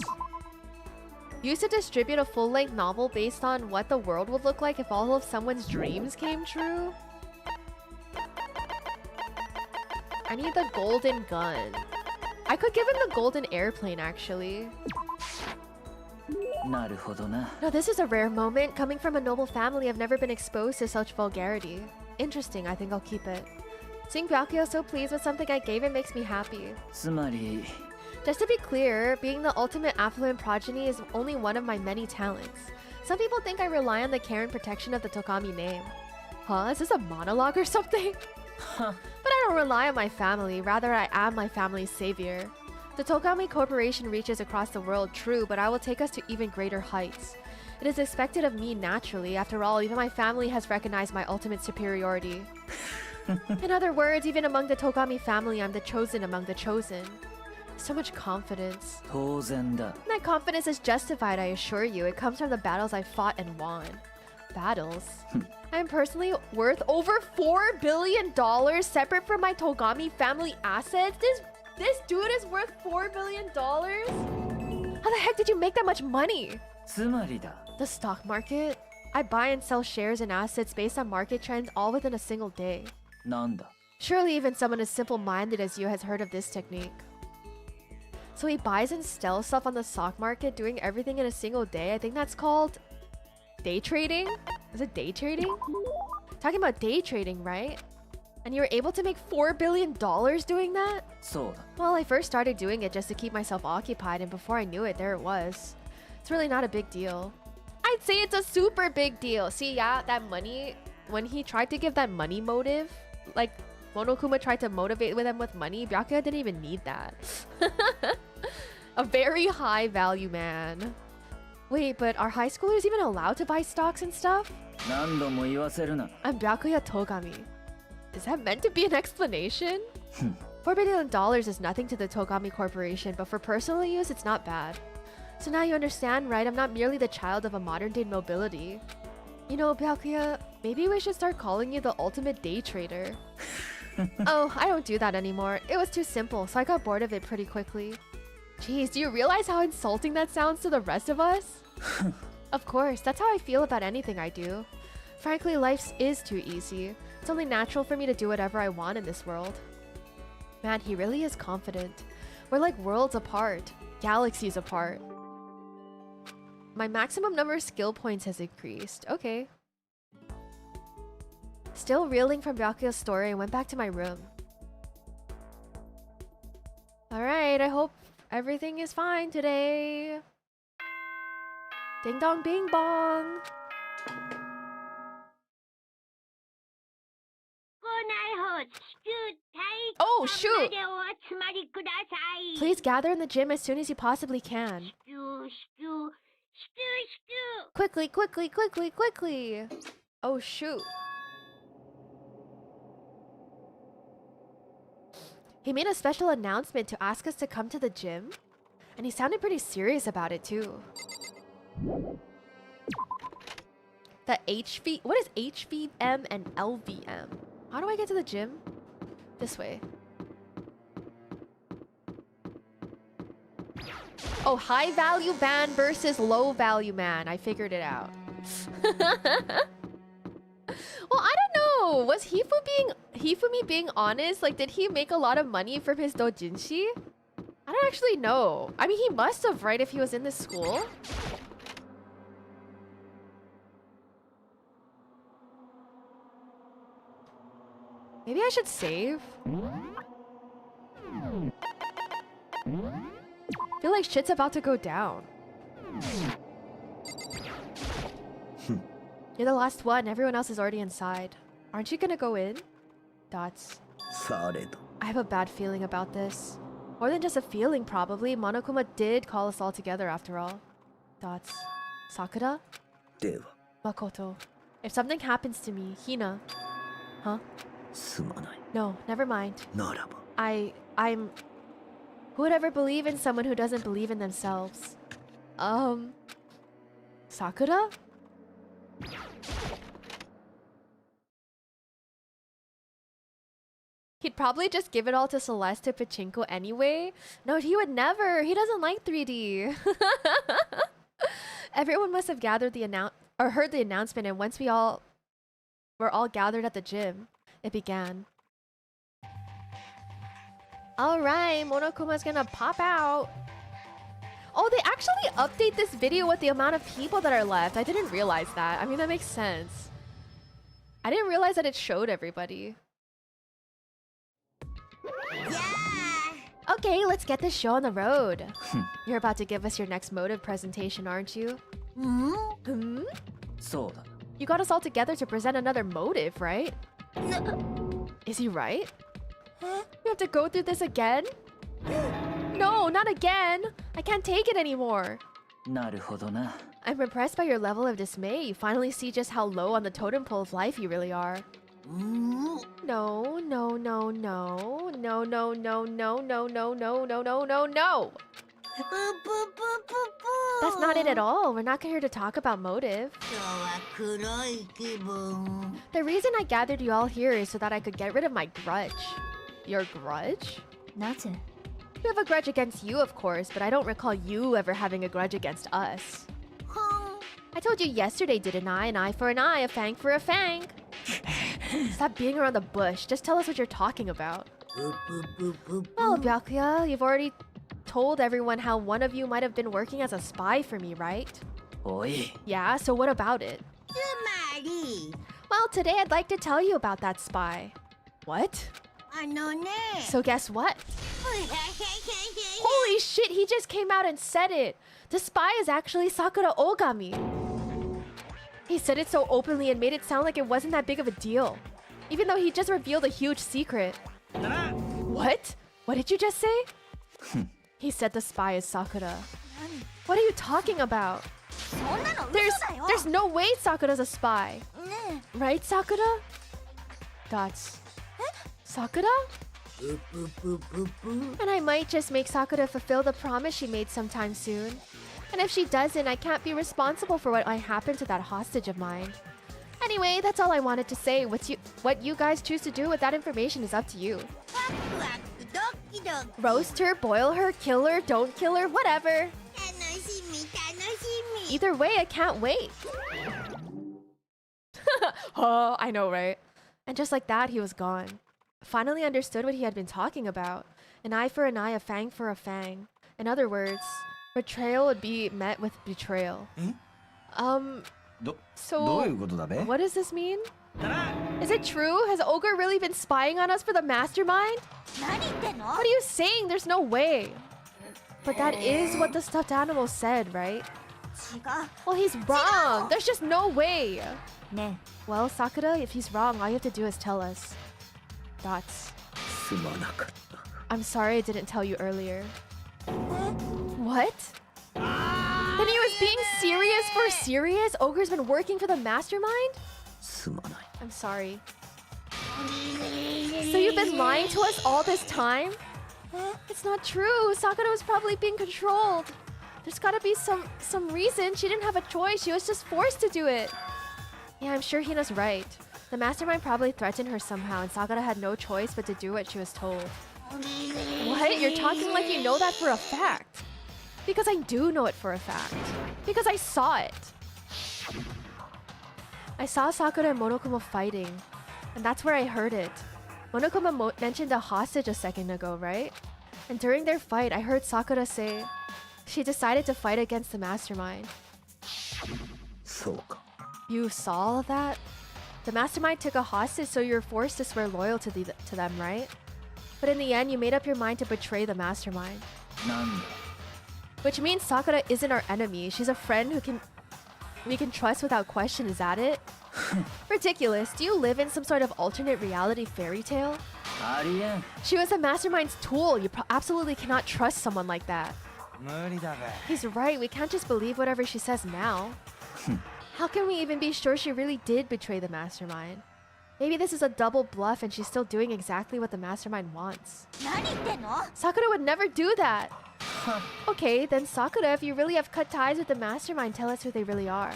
[SPEAKER 1] Used to distribute a full-length novel based on what the world would look like if all of someone's dreams came true? I need the golden gun. I could give him the golden airplane, actually. No, this is a rare moment. Coming from a noble family, I've never been exposed to such vulgarity. Interesting, I think I'll keep it. Seeing Byakuya so pleased with something I gave him makes me happy. Just to be clear, being the ultimate affluent progeny is only one of my many talents. Some people think I rely on the care and protection of the Tokami name. Huh? Is this a monologue or something? But I don't rely on my family, rather I am my family's savior. The Tokami Corporation reaches across the world, true, but I will take us to even greater heights. It is expected of me naturally. After all, even my family has recognized my ultimate superiority. In other words, even among the Tokami family, I'm the chosen among the chosen. So much confidence. That confidence is justified, I assure you. It comes from the battles I fought and won. Battles? I am personally worth over $4 billion separate from my Togami family assets? This dude is worth $4 billion? How the heck did you make that much money? The stock market? I buy and sell shares and assets based on market trends all within a single day. Surely even someone as simple-minded as you has heard of this technique. So he buys and sells stuff on the stock market, doing everything in a single day. I think that's called day trading? Is it day trading? Talking about day trading, right? And you were able to make $4 billion doing that? Well, I first started doing it just to keep myself occupied, and before I knew it, there it was. It's really not a big deal. I'd say it's a super big deal. See, yeah, that money, when he tried to give that money motive, like Monokuma tried to motivate with him with money, Byakuya didn't even need that. A very high value man. Wait, but are high schoolers even allowed to buy stocks and stuff? I'm Byakuya Togami. Is that meant to be an explanation? $4 billion is nothing to the Togami Corporation, but for personal use, it's not bad. So now you understand, right? I'm not merely the child of a modern-day nobility. You know, Byakuya, maybe we should start calling you the ultimate day trader. Oh, I don't do that anymore. It was too simple, so I got bored of it pretty quickly. Jeez, do you realize how insulting that sounds to the rest of us? Of course, that's how I feel about anything I do. Frankly, life is too easy. It's only natural for me to do whatever I want in this world. Man, he really is confident. We're like worlds apart, galaxies apart. My maximum number of skill points has increased. Okay. Still reeling from Byakuya's story, I went back to my room. Alright, I hope everything is fine today. Ding dong bing bong. Oh, shoot! Please gather in the gym as soon as you possibly can. Quickly, quickly, quickly, quickly! Oh, shoot. He made a special announcement to ask us to come to the gym, and he sounded pretty serious about it too. The HV... What is HVM and LVM? How do I get to the gym? This way. Oh, high value man versus low value man. I figured it out. Well, I don't know. Was Hifumi being honest? Like, did he make a lot of money from his doujinshi? I don't actually know. I mean, he must have, right, if he was in this school? Maybe I should save. I feel like shit's about to go down. You're the last one. Everyone else is already inside. Aren't you gonna go in? Dots. I have a bad feeling about this. More than just a feeling, probably. Monokuma did call us all together after all. Dots. Sakura? Makoto. If something happens to me, Hina. Huh? No, never mind. I'm... Who would ever believe in someone who doesn't believe in themselves? Sakura? He'd probably just give it all to Celeste to pachinko anyway. No, he would never. He doesn't like 3D. Everyone must have gathered the heard the announcement, and once were all gathered at the gym, it began. Alright, Monokuma's gonna pop out. Oh, they actually update this video with the amount of people that are left. I didn't realize that. I mean, that makes sense. I didn't realize that it showed everybody.
[SPEAKER 2] Yeah!
[SPEAKER 1] Okay, let's get this show on the road. You're about to give us your next motive presentation, aren't you? Hmm? You got us all together to present another motive, right? Is he right? We have to go through this again? No, not again! I can't take it anymore. I'm impressed by your level of dismay. You finally see just how low on the totem pole of life you really are. No, no, no, no. No, no, no, no, no, no, no, no, no, no, no! That's not it at all. We're not here to talk about motive. The reason I gathered you all here is so that I could get rid of my grudge. Your grudge? We have a grudge against you, of course, but I don't recall you ever having a grudge against us. I told you yesterday, didn't I? An eye for an eye, a fang for a fang. Stop being around the bush. Just tell us what you're talking about. Well, Byakuya, you've already told everyone how one of you might have been working as a spy for me, right? Yeah, so what about it? Well, today I'd like to tell you about that spy. What? So guess what? Holy shit, he just came out and said it! The spy is actually Sakura Ogami. He said it so openly and made it sound like it wasn't that big of a deal. Even though he just revealed a huge secret. What? What did you just say? He said the spy is Sakura. What are you talking about? There's no way Sakura's a spy. Right, Sakura? Dots. Sakura? And I might just make Sakura fulfill the promise she made sometime soon. And if she doesn't, I can't be responsible for what might happen to that hostage of mine. Anyway, that's all I wanted to say. What you guys choose to do with that information is up to you.
[SPEAKER 2] ワクワクドキドキ
[SPEAKER 1] Roast her, boil her, kill her, don't kill her, whatever.
[SPEAKER 2] 楽しみ楽しみ
[SPEAKER 1] Either way, I can't wait. Oh, I know, right? And just like that, he was gone. Finally understood what he had been talking about. An eye for an eye, a fang for a fang. In other words, betrayal would be met with betrayal. So,
[SPEAKER 3] どういうことだべ
[SPEAKER 1] what does this mean? Is it true? Has Ogre really been spying on us for the mastermind?
[SPEAKER 2] 何言ってんの
[SPEAKER 1] What are you saying? There's no way. But that is what the stuffed animal said, right?
[SPEAKER 2] 違う
[SPEAKER 1] Well, he's wrong. There's just no way.
[SPEAKER 2] ね
[SPEAKER 1] Well, Sakura, if he's wrong, all you have to do is tell us. Dots.
[SPEAKER 3] すまなかった
[SPEAKER 1] I'm sorry I didn't tell you earlier. What? Then he was being serious for serious? Ogre's been working for the mastermind?
[SPEAKER 3] すまない
[SPEAKER 1] I'm sorry. So you've been lying to us all this time? It's not true. Sakura was probably being controlled. There's gotta be some reason. She didn't have a choice. She was just forced to do it. Yeah, I'm sure Hina's right. The mastermind probably threatened her somehow, and Sakura had no choice but to do what she was told. What? You're talking like you know that for a fact. Because I do know it for a fact. Because I saw it. I saw Sakura and Monokuma fighting. And that's where I heard it. Monokuma mentioned a hostage a second ago, right? And during their fight, I heard Sakura say she decided to fight against the mastermind.
[SPEAKER 3] そうか
[SPEAKER 1] You saw all of that? The mastermind took a hostage, so you're forced to swear loyalty to them, right? But in the end, you made up your mind to betray the mastermind.
[SPEAKER 3] なんだ
[SPEAKER 1] Which means Sakura isn't our enemy. She's a friend we can trust without question. Is that it? Ridiculous. Do you live in some sort of alternate reality fairy tale?
[SPEAKER 3] ありえん
[SPEAKER 1] She was the mastermind's tool. You absolutely cannot trust someone like that.
[SPEAKER 3] 無理だべ
[SPEAKER 1] He's right. We can't just believe whatever she says now. How can we even be sure she really did betray the mastermind? Maybe this is a double bluff and she's still doing exactly what the mastermind wants.
[SPEAKER 2] 何言ってんの
[SPEAKER 1] Sakura would never do that. Okay, then Sakura, if you really have cut ties with the mastermind, tell us who they really are.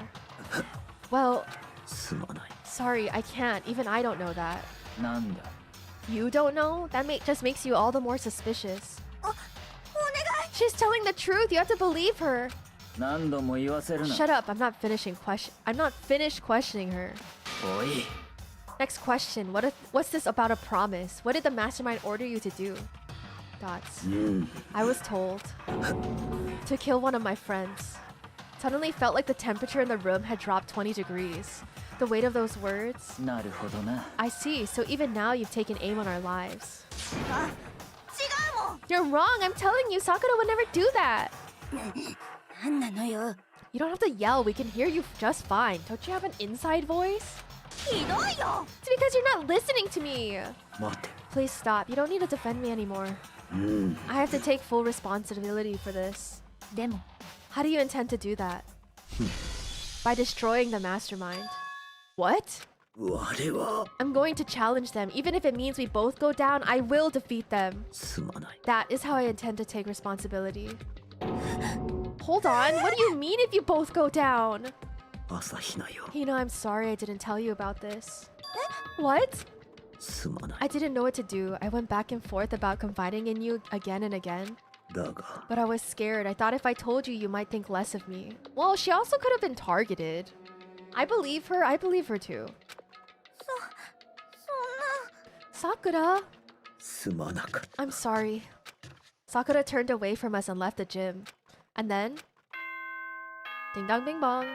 [SPEAKER 1] Well,
[SPEAKER 3] すまない
[SPEAKER 1] sorry, I can't. Even I don't know that.
[SPEAKER 3] なんだ
[SPEAKER 1] You don't know? That just makes you all the more suspicious.
[SPEAKER 2] お願い
[SPEAKER 1] She's telling the truth. You have to believe her.
[SPEAKER 3] 何度も言わせるな
[SPEAKER 1] Shut up. I'm not finished questioning her.
[SPEAKER 3] おい
[SPEAKER 1] Next question. What's this about a promise? What did the mastermind order you to do? Dots. I was told to kill one of my friends. Suddenly felt like the temperature in the room had dropped 20 degrees. The weight of those words.
[SPEAKER 3] なるほどな
[SPEAKER 1] I see. So even now you've taken aim on our lives.
[SPEAKER 2] あ違うもん
[SPEAKER 1] You're wrong. I'm telling you, Sakura would never do that.
[SPEAKER 2] 何なのよ
[SPEAKER 1] You don't have to yell. We can hear you just fine. Don't you have an inside voice?
[SPEAKER 2] ひどいよ
[SPEAKER 1] It's because you're not listening to me.
[SPEAKER 3] 待て
[SPEAKER 1] Please stop. You don't need to defend me anymore. I have to take full responsibility for this.
[SPEAKER 2] でも
[SPEAKER 1] How do you intend to do that? By destroying the mastermind. What?
[SPEAKER 3] 我は
[SPEAKER 1] I'm going to challenge them. Even if it means we both go down, I will defeat them.
[SPEAKER 3] すまない
[SPEAKER 1] That is how I intend to take responsibility. Hold on. What do you mean if you both go down?
[SPEAKER 3] 朝比奈よ
[SPEAKER 1] Hina, I'm sorry I didn't tell you about this. What?
[SPEAKER 3] すまない
[SPEAKER 1] I didn't know what to do. I went back and forth about confiding in you again and again.
[SPEAKER 3] だが
[SPEAKER 1] But I was scared. I thought if I told you, you might think less of me. Well, she also could have been targeted. I believe her. I believe her too.
[SPEAKER 2] そんな
[SPEAKER 1] Sakura!
[SPEAKER 3] すまなかった
[SPEAKER 1] I'm sorry. Sakura turned away from us and left the gym. And then... Ding dong bing bong.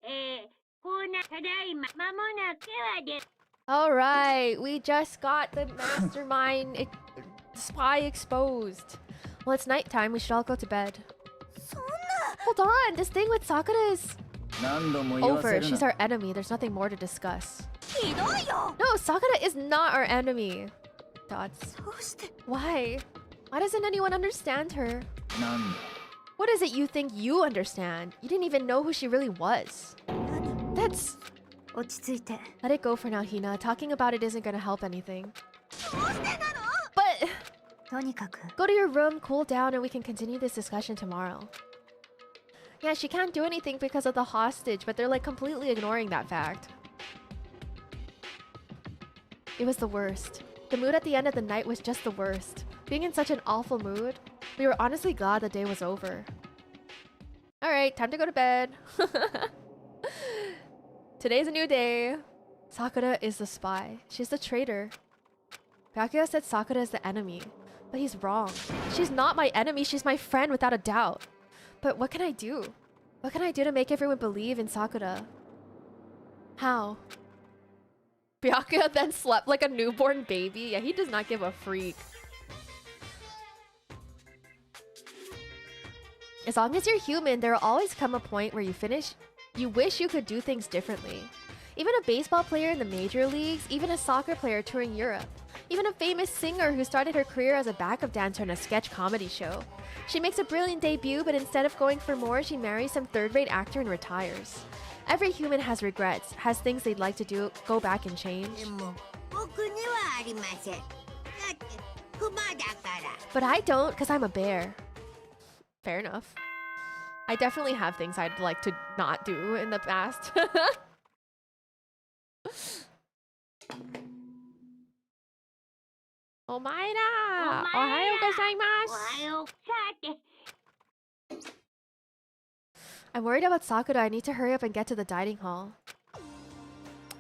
[SPEAKER 2] Eh, コーナーただいま間もなくはで
[SPEAKER 1] Alright, we just got the mastermind spy exposed. Well, it's nighttime. We should all go to bed.
[SPEAKER 2] そんな
[SPEAKER 1] Hold on, this thing with Sakura is
[SPEAKER 3] 何度も言わせ
[SPEAKER 1] over.
[SPEAKER 3] る
[SPEAKER 1] She's
[SPEAKER 3] な
[SPEAKER 1] our enemy. There's nothing more to discuss.
[SPEAKER 2] ひどいよ
[SPEAKER 1] No, Sakura is not our enemy. Dots.
[SPEAKER 2] どうして
[SPEAKER 1] Why? Why doesn't anyone understand her?
[SPEAKER 3] なんだ
[SPEAKER 1] What is it you think you understand? You didn't even know who she really was.
[SPEAKER 2] 何
[SPEAKER 1] That's...
[SPEAKER 2] 落ち着いて
[SPEAKER 1] Let it go for now, Hina. Talking about it isn't gonna help anything.
[SPEAKER 2] どうしてなの
[SPEAKER 1] But...
[SPEAKER 2] とにかく
[SPEAKER 1] Go to your room, cool down, and we can continue this discussion tomorrow. Yeah, she can't do anything because of the hostage, but they're like completely ignoring that fact. It was the worst. The mood at the end of the night was just the worst. Being in such an awful mood, we were honestly glad the day was over. Alright, time to go to bed. Today's a new day. Sakura is the spy. She's the traitor. Byakuya said Sakura is the enemy, but he's wrong. She's not my enemy, she's my friend without a doubt. But what can I do? What can I do to make everyone believe in Sakura? How? Byakuya then slept like a newborn baby. Yeah, he does not give a freak. As long as you're human, there will always come a point where you wish you could do things differently. Even a baseball player in the major leagues, even a soccer player touring Europe, even a famous singer who started her career as a backup dancer in a sketch comedy show. She makes a brilliant debut, but instead of going for more, she marries some third-rate actor and retires. Every human has regrets, has things they'd like to do, go back and change. But I don't, because I'm a bear. Fair enough. I definitely have things I'd like to not do in the past. Omaira! Ohayou gozaimasu! I'm worried about Sakura. I need to hurry up and get to the dining hall.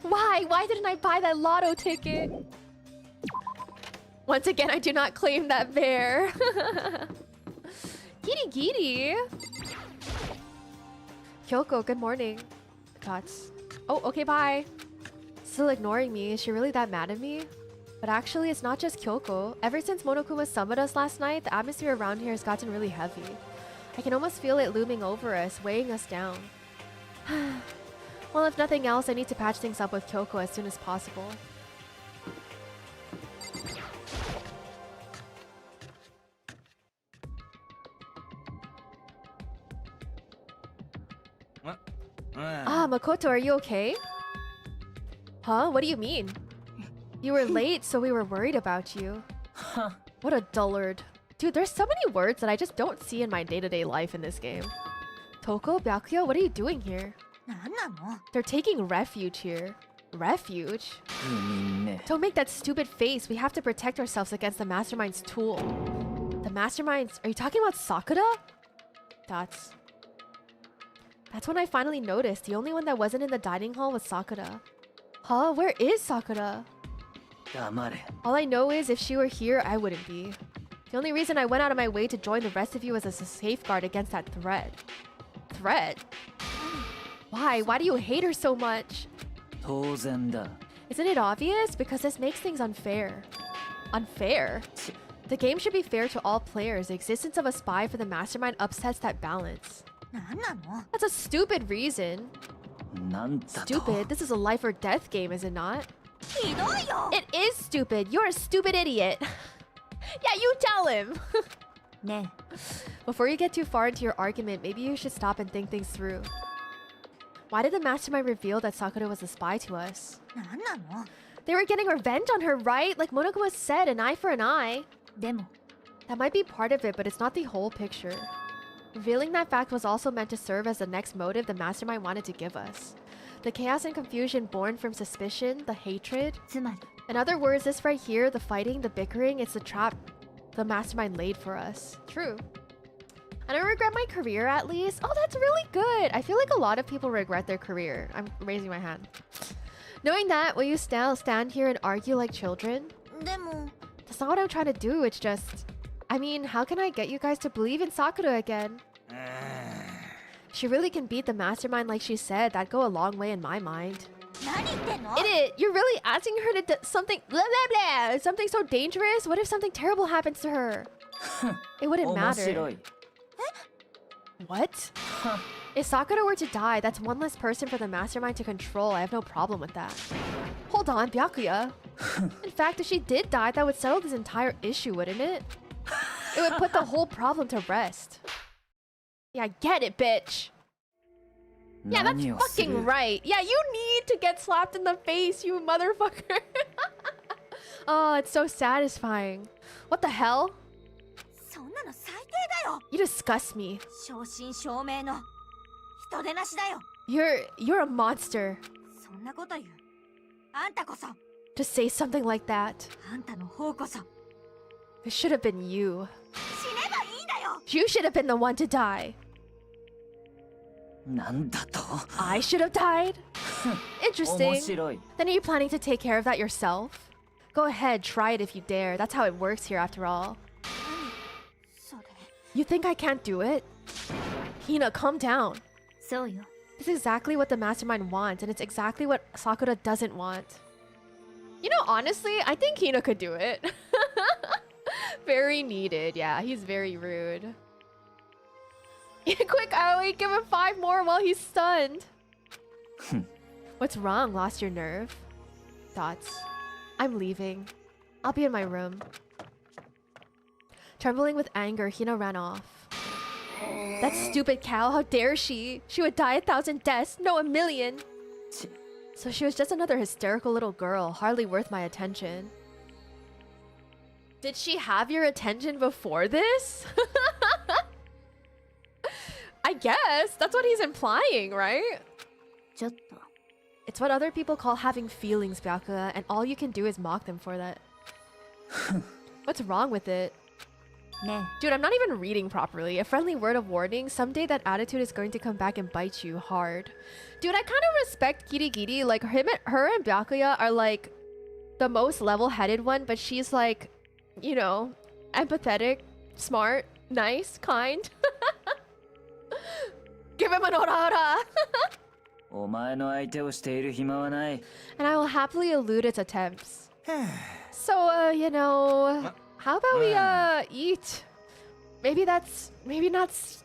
[SPEAKER 1] Why? Why didn't I buy that lotto ticket? Once again, I do not claim that bear. Giri Giri! Kyoko, good morning. Thoughts. Oh, okay, bye. Still ignoring me. Is she really that mad at me? But actually, it's not just Kyoko. Ever since Monokuma summoned us last night, the atmosphere around here has gotten really heavy. I can almost feel it looming over us, weighing us down. Well, if nothing else, I need to patch things up with Kyoko as soon as possible. Ah, Makoto, are you okay? Huh? What do you mean? You were late, so we were worried about you. What a dullard. Dude, there's so many words that I just don't see in my day-to-day life in this game. Toko, Byakuya, what are you doing here? They're taking refuge here. Refuge? Don't make that stupid face. We have to protect ourselves against the Mastermind's tool. The Mastermind's... Are you talking about Sakura? That's when I finally noticed. The only one that wasn't in the dining hall was Sakura. Huh? Where is Sakura? All I know is if she were here, I wouldn't be. The only reason I went out of my way to join the rest of you was as a safeguard against that threat. Threat? Why? Why do you hate her so much? Isn't it obvious? Because this makes things unfair. Unfair? The game should be fair to all players. The existence of a spy for the Mastermind upsets that balance. That's a stupid reason. Stupid? This is a life or death game, is it not? It is stupid. You're a stupid idiot. Yeah, you tell him. Before you get too far into your argument, maybe you should stop and think things through. Why did the Mastermind reveal that Sakura was a spy to us? They were getting revenge on her, right? Like Monokuma said, an eye for an eye. That might be part of it, but it's not the whole picture. Revealing that fact was also meant to serve as the next motive the Mastermind wanted to give us. The chaos and confusion born from suspicion, the hatred. In other words, this right here, the fighting, the bickering, it's the trap the Mastermind laid for us. True. I don't regret my career, at least. Oh, that's really good. I feel like a lot of people regret their career. I'm raising my hand. Knowing that, will you still stand here and argue like children? That's not what I'm trying to do. It's just... I mean, how can I get you guys to believe in Sakura again? She really can beat the Mastermind like she said. That'd go a long way in my mind. Idiot! You're really asking her to do something... Blah, blah, blah! Something so dangerous? What if something terrible happens to her? It wouldn't matter. What? If Sakura were to die, that's one less person for the Mastermind to control. I have no problem with that. Hold on, Byakuya. In fact, if she did die, that would settle this entire issue, wouldn't it? It would put the whole problem to rest. Yeah, get it, bitch. Yeah, that's fucking right. Yeah, you need to get slapped in the face, you motherfucker. Oh, it's so satisfying. What the hell? You disgust me.
[SPEAKER 2] 人手なしだよ。
[SPEAKER 1] You're a monster.
[SPEAKER 2] そんなこと言う。あんたこそ。
[SPEAKER 1] To say something like that.
[SPEAKER 2] あんたの方こそ。
[SPEAKER 1] It should have been you.
[SPEAKER 2] 死ねばいいんだよ。
[SPEAKER 1] You should have been the one to die.
[SPEAKER 3] なんだと
[SPEAKER 1] I should have died?
[SPEAKER 3] 面
[SPEAKER 1] Interesting.
[SPEAKER 3] 白い
[SPEAKER 1] Then are you planning to take care of that yourself? Go ahead, try it if you dare. That's how it works here after all.
[SPEAKER 2] それ。
[SPEAKER 1] You think I can't do it? Hina, calm down.
[SPEAKER 2] そうよ。
[SPEAKER 1] This is exactly what the mastermind wants, and it's exactly what Sakura doesn't want. You know, honestly, I think Hina could do it. Very needed. Yeah, he's very rude. Quick, Aoi, give him 5 more while he's stunned. What's wrong? Lost your nerve? Thoughts. I'm leaving. I'll be in my room. Trembling with anger, Hina ran off. That stupid cow, how dare she? She would die 1,000 deaths, no 1,000,000. So she was just another hysterical little girl, hardly worth my attention. Did she have your attention before this? I guess. That's what he's implying, right?
[SPEAKER 2] ちょっと。
[SPEAKER 1] It's what other people call having feelings, Byakuya, and all you can do is mock them for that. What's wrong with it?
[SPEAKER 2] ね
[SPEAKER 1] Dude, I'm not even reading properly. A friendly word of warning. Someday that attitude is going to come back and bite you hard. Dude, I kind of respect Kirigiri. Like, her and Byakuya are like the most level-headed one, but she's like, you know, empathetic, smart, nice, kind. Give him an ora.
[SPEAKER 3] お前の相手をしている暇はない
[SPEAKER 1] And I will happily elude its attempts. So, you know, how about we, eat? Maybe that's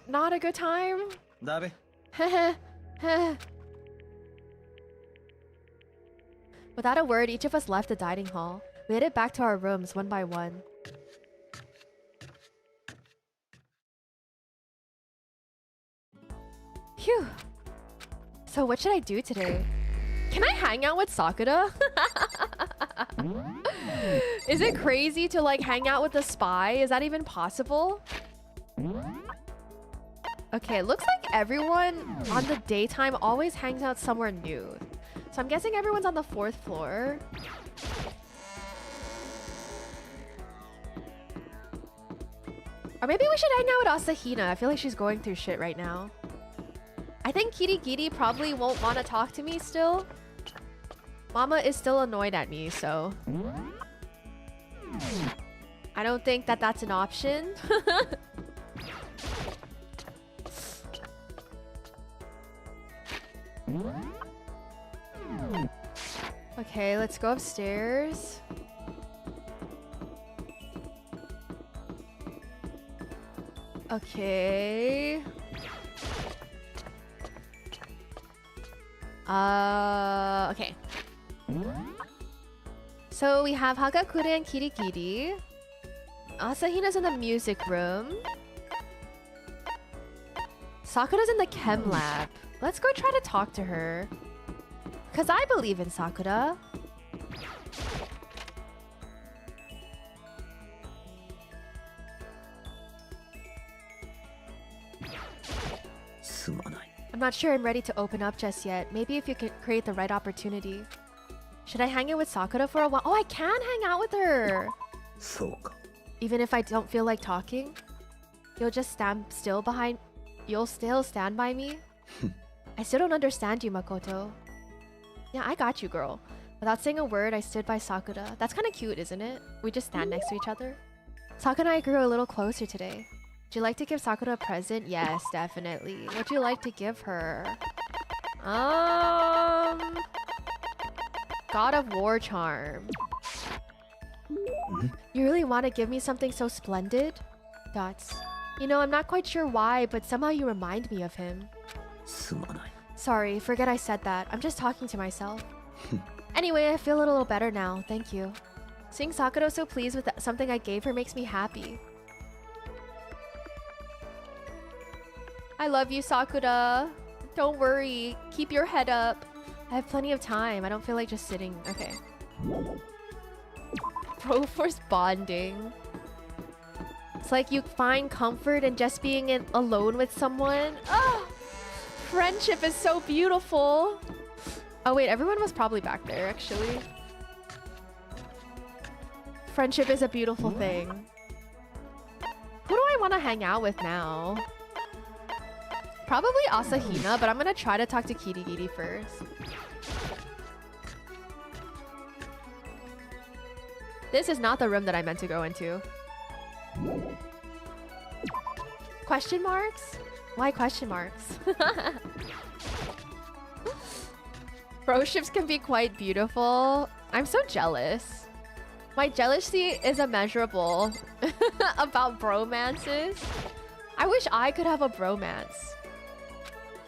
[SPEAKER 1] not a good time?
[SPEAKER 4] だべ
[SPEAKER 1] Without a word, each of us left the dining hall. We headed back to our rooms one by one. Phew. So what should I do today? Can I hang out with Sakura? Is it crazy to like hang out with the spy? Is that even possible? Okay, looks like everyone on the daytime always hangs out somewhere new. So I'm guessing everyone's on the 4th floor. Or maybe we should hang out with Asahina. I feel like she's going through shit right now. I think Kirigiri probably won't want to talk to me still. Mama is still annoyed at me, so... I don't think that that's an option. Okay, let's go upstairs. Okay. Okay. So we have Hagakure and Kirigiri. Asahina's in the music room. Sakura's in the chem lab. Let's go try to talk to her. Cause I believe in Sakura. I'm not sure I'm ready to open up just yet. Maybe if you could create the right opportunity. Should I hang out with Sakura for a while? Oh, I can hang out with her!
[SPEAKER 3] そうか
[SPEAKER 1] Even if I don't feel like talking? You'll just stand still behind... You'll still stand by me? I still don't understand you, Makoto. Yeah, I got you, girl. Without saying a word, I stood by Sakura. That's kind of cute, isn't it? We just stand next to each other. Sakura and I grew a little closer today. Would you like to give Sakura a present? Yes, definitely. What'd you like to give her? God of War charm. You really want to give me something so splendid? Dots. You know, I'm not quite sure why, but somehow you remind me of him.
[SPEAKER 3] すまない
[SPEAKER 1] Sorry, forget I said that. I'm just talking to myself. Anyway, I feel a little better now. Thank you. Seeing Sakura so pleased with something I gave her makes me happy. I love you, Sakura. Don't worry. Keep your head up. I have plenty of time. I don't feel like just sitting. Okay. Broforce bonding. It's like you find comfort in just being alone with someone. Oh! Friendship is so beautiful. Oh wait, everyone was probably back there actually. Friendship is a beautiful thing. Who do I want to hang out with now? Probably AHAHA, but I'm gonna try to talk to Kirigiri first. This is not the room that I meant to go into. Question marks? Why question marks? Broships can be quite beautiful. I'm so jealous. My jealousy is immeasurable about bromances. I wish I could have a bromance.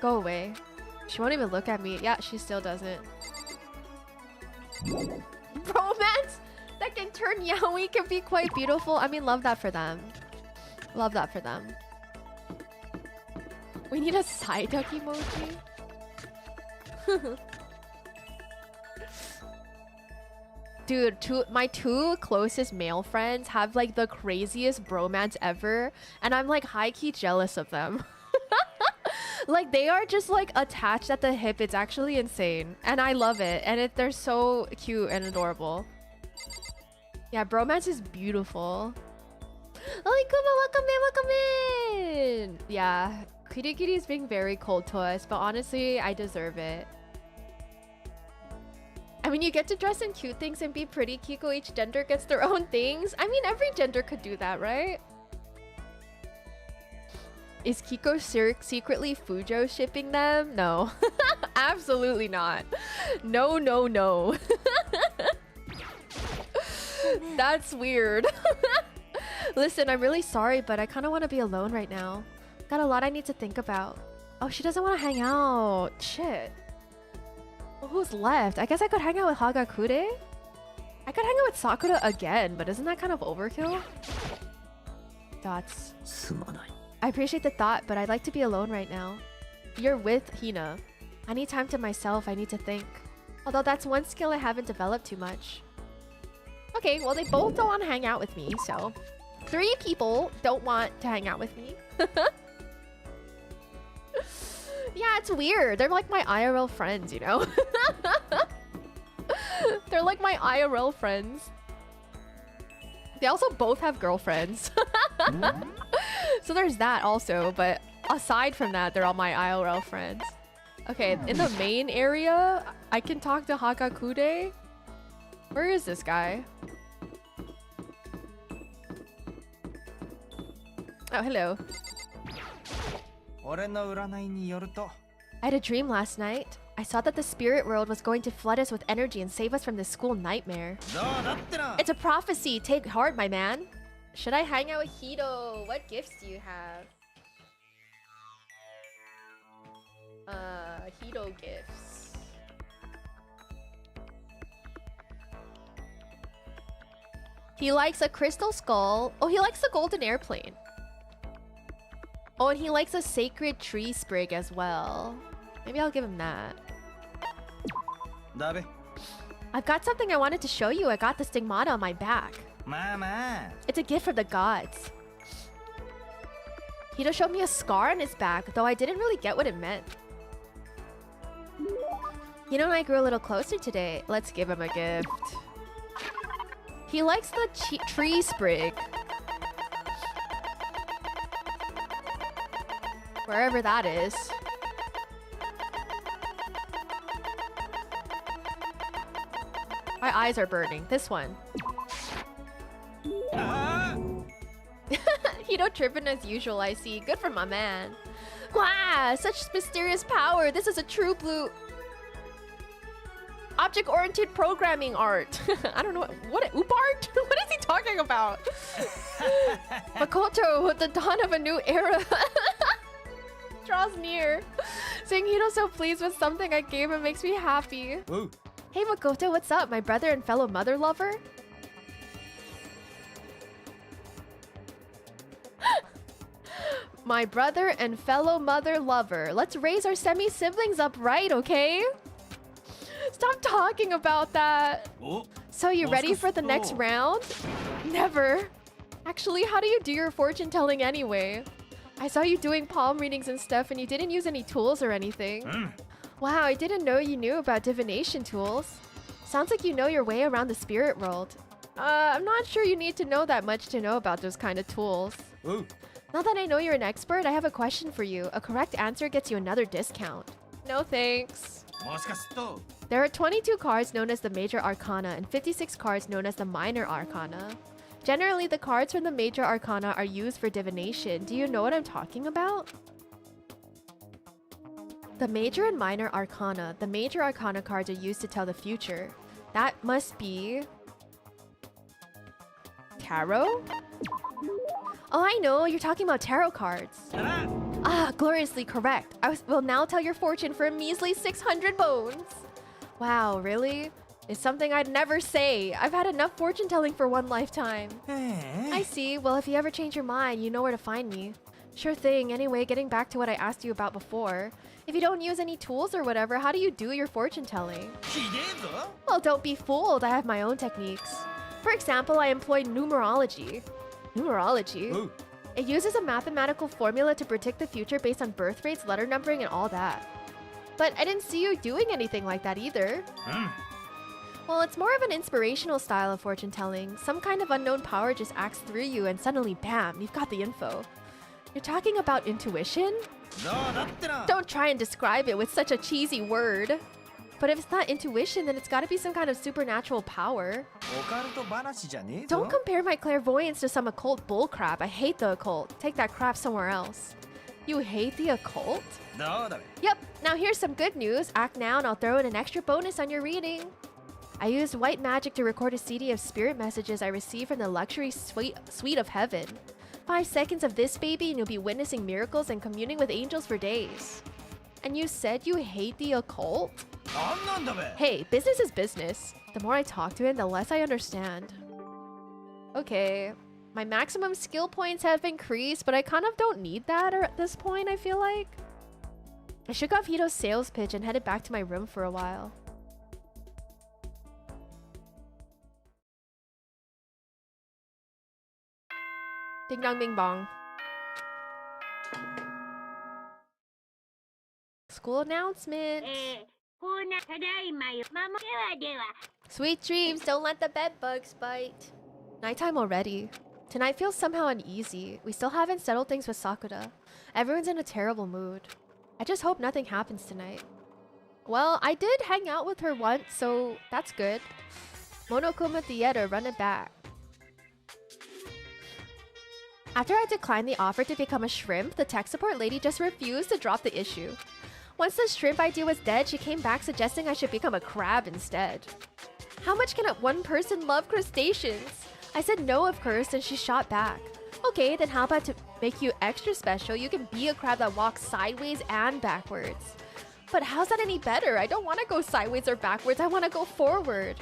[SPEAKER 1] Go away. She won't even look at me. Yeah, she still doesn't. Bromance that can turn yaoi can be quite beautiful. I mean, love that for them. Love that for them. We need a side duck emoji. Dude, my two closest male friends have like the craziest bromance ever, and I'm like high-key jealous of them. Like they are just like attached at the hip. It's actually insane, and I love it. And they're so cute and adorable. Yeah, bromance is beautiful. Oh, Kuma, welcome in. Yeah, Kirigiri is being very cold to us, but honestly, I deserve it. I mean, you get to dress in cute things and be pretty, Kiko. Each gender gets their own things. I mean, every gender could do that, right? Is Kiko secretly Fujo shipping them? No. Absolutely not. No, no, no. That's weird. Listen, I'm really sorry, but I kind of want to be alone right now. Got a lot I need to think about. Oh, she doesn't want to hang out. Shit. Well, who's left? I guess I could hang out with Hagakure? I could hang out with Sakura again, but isn't that kind of overkill? Dots. I appreciate the thought, but I'd like to be alone right now. You're with Hina. I need time to myself. I need to think. Although that's one skill I haven't developed too much. Okay, well, they both don't want to hang out with me, so... 3 people don't want to hang out with me. Yeah, it's weird. They're like my IRL friends, you know? They're like my IRL friends. They also both have girlfriends. So there's that also, but aside from that, they're all my IRL friends. Okay, in the main area, I can talk to Hagakure. Where is this guy? Oh, hello. I had a dream last night. I saw that the spirit world was going to flood us with energy and save us from this school nightmare. It's a prophecy. Take heart, my man. Should I hang out with Hito? What gifts do you have? Hito gifts. He likes a crystal skull. Oh, he likes the golden airplane. Oh, and he likes a sacred tree sprig as well. Maybe I'll give him that. I've got something I wanted to show you. I got the stigmata on my back. It's a gift from the gods. Hito showed me a scar on his back, though I didn't really get what it meant. Hito and I grew a little closer today. Let's give him a gift. He likes the tree sprig. Wherever that is. My eyes are burning. This one. Hito tripping as usual, I see. Good for my man. Wow, such mysterious power. This is a true blue... object-oriented programming art. I don't know. What Ubart? What is he talking about? Makoto, with the dawn of a new era... draws near. Seeing Hito so pleased with something I gave him makes me happy. Ooh. Hey Makoto, what's up? My brother and fellow mother lover? My brother and fellow mother lover. Let's raise our semi-siblings up right, okay? Stop talking about that. So you ready for the next round? Never. Actually, how do you do your fortune telling anyway? I saw you doing palm readings and stuff and you didn't use any tools or anything. Wow, I didn't know you knew about divination tools. Sounds like you know your way around the spirit world. I'm not sure you need to know that much to know about those kind of tools.
[SPEAKER 4] Ooh.
[SPEAKER 1] Now that I know you're an expert, I have a question for you. A correct answer gets you another discount. No thanks. There are 22 cards known as the Major Arcana and 56 cards known as the Minor Arcana. Generally, the cards from the Major Arcana are used for divination. Do you know what I'm talking about? The Major and Minor Arcana. The Major Arcana cards are used to tell the future. That must be... Tarot? Oh, I know. You're talking about tarot cards. Ah, gloriously correct. Will now tell your fortune for a measly 600 bones. Wow, really? It's something I'd never say. I've had enough fortune telling for one lifetime. I see. Well, if you ever change your mind, you know where to find me. Sure thing. Anyway, getting back to what I asked you about before. If you don't use any tools or whatever, how do you do your fortune telling? Well, don't be fooled. I have my own techniques. For example, I employ numerology. Numerology?
[SPEAKER 4] Ooh.
[SPEAKER 1] It uses a mathematical formula to predict the future based on birth rates, letter numbering, and all that. But I didn't see you doing anything like that either. Well, it's more of an inspirational style of fortune telling. Some kind of unknown power just acts through you and suddenly, bam, you've got the info. You're talking about intuition? Don't try and describe it with such a cheesy word. But if it's not intuition, then it's gotta be some kind of supernatural power. Don't compare my clairvoyance to some occult bullcrap. I hate the occult. Take that crap somewhere else. You hate the occult? Yep, now here's some good news. Act now and I'll throw in an extra bonus on your reading. I used white magic to record a CD of spirit messages I received from the luxury suite of heaven. 5 seconds of this, baby, and you'll be witnessing miracles and communing with angels for days. And you said you hate the occult? Hey, business is business. The more I talk to him, the less I understand. Okay. My maximum skill points have increased, but I kind of don't need that at this point, I feel like. I shook off Hito's sales pitch and headed back to my room for a while. Ding dong bing bong. School announcement. Sweet dreams, don't let the bed bugs bite. Nighttime already. Tonight feels somehow uneasy. We still haven't settled things with Sakura. Everyone's in a terrible mood. I just hope nothing happens tonight. Well, I did hang out with her once, so that's good. Monokuma Theater, run it back. After I declined the offer to become a shrimp, the tech support lady just refused to drop the issue. Once the shrimp idea was dead, she came back suggesting I should become a crab instead. How much can one person love crustaceans? I said no, of course, and she shot back. Okay, then how about to make you extra special, you can be a crab that walks sideways and backwards. But how's that any better? I don't want to go sideways or backwards, I want to go forward.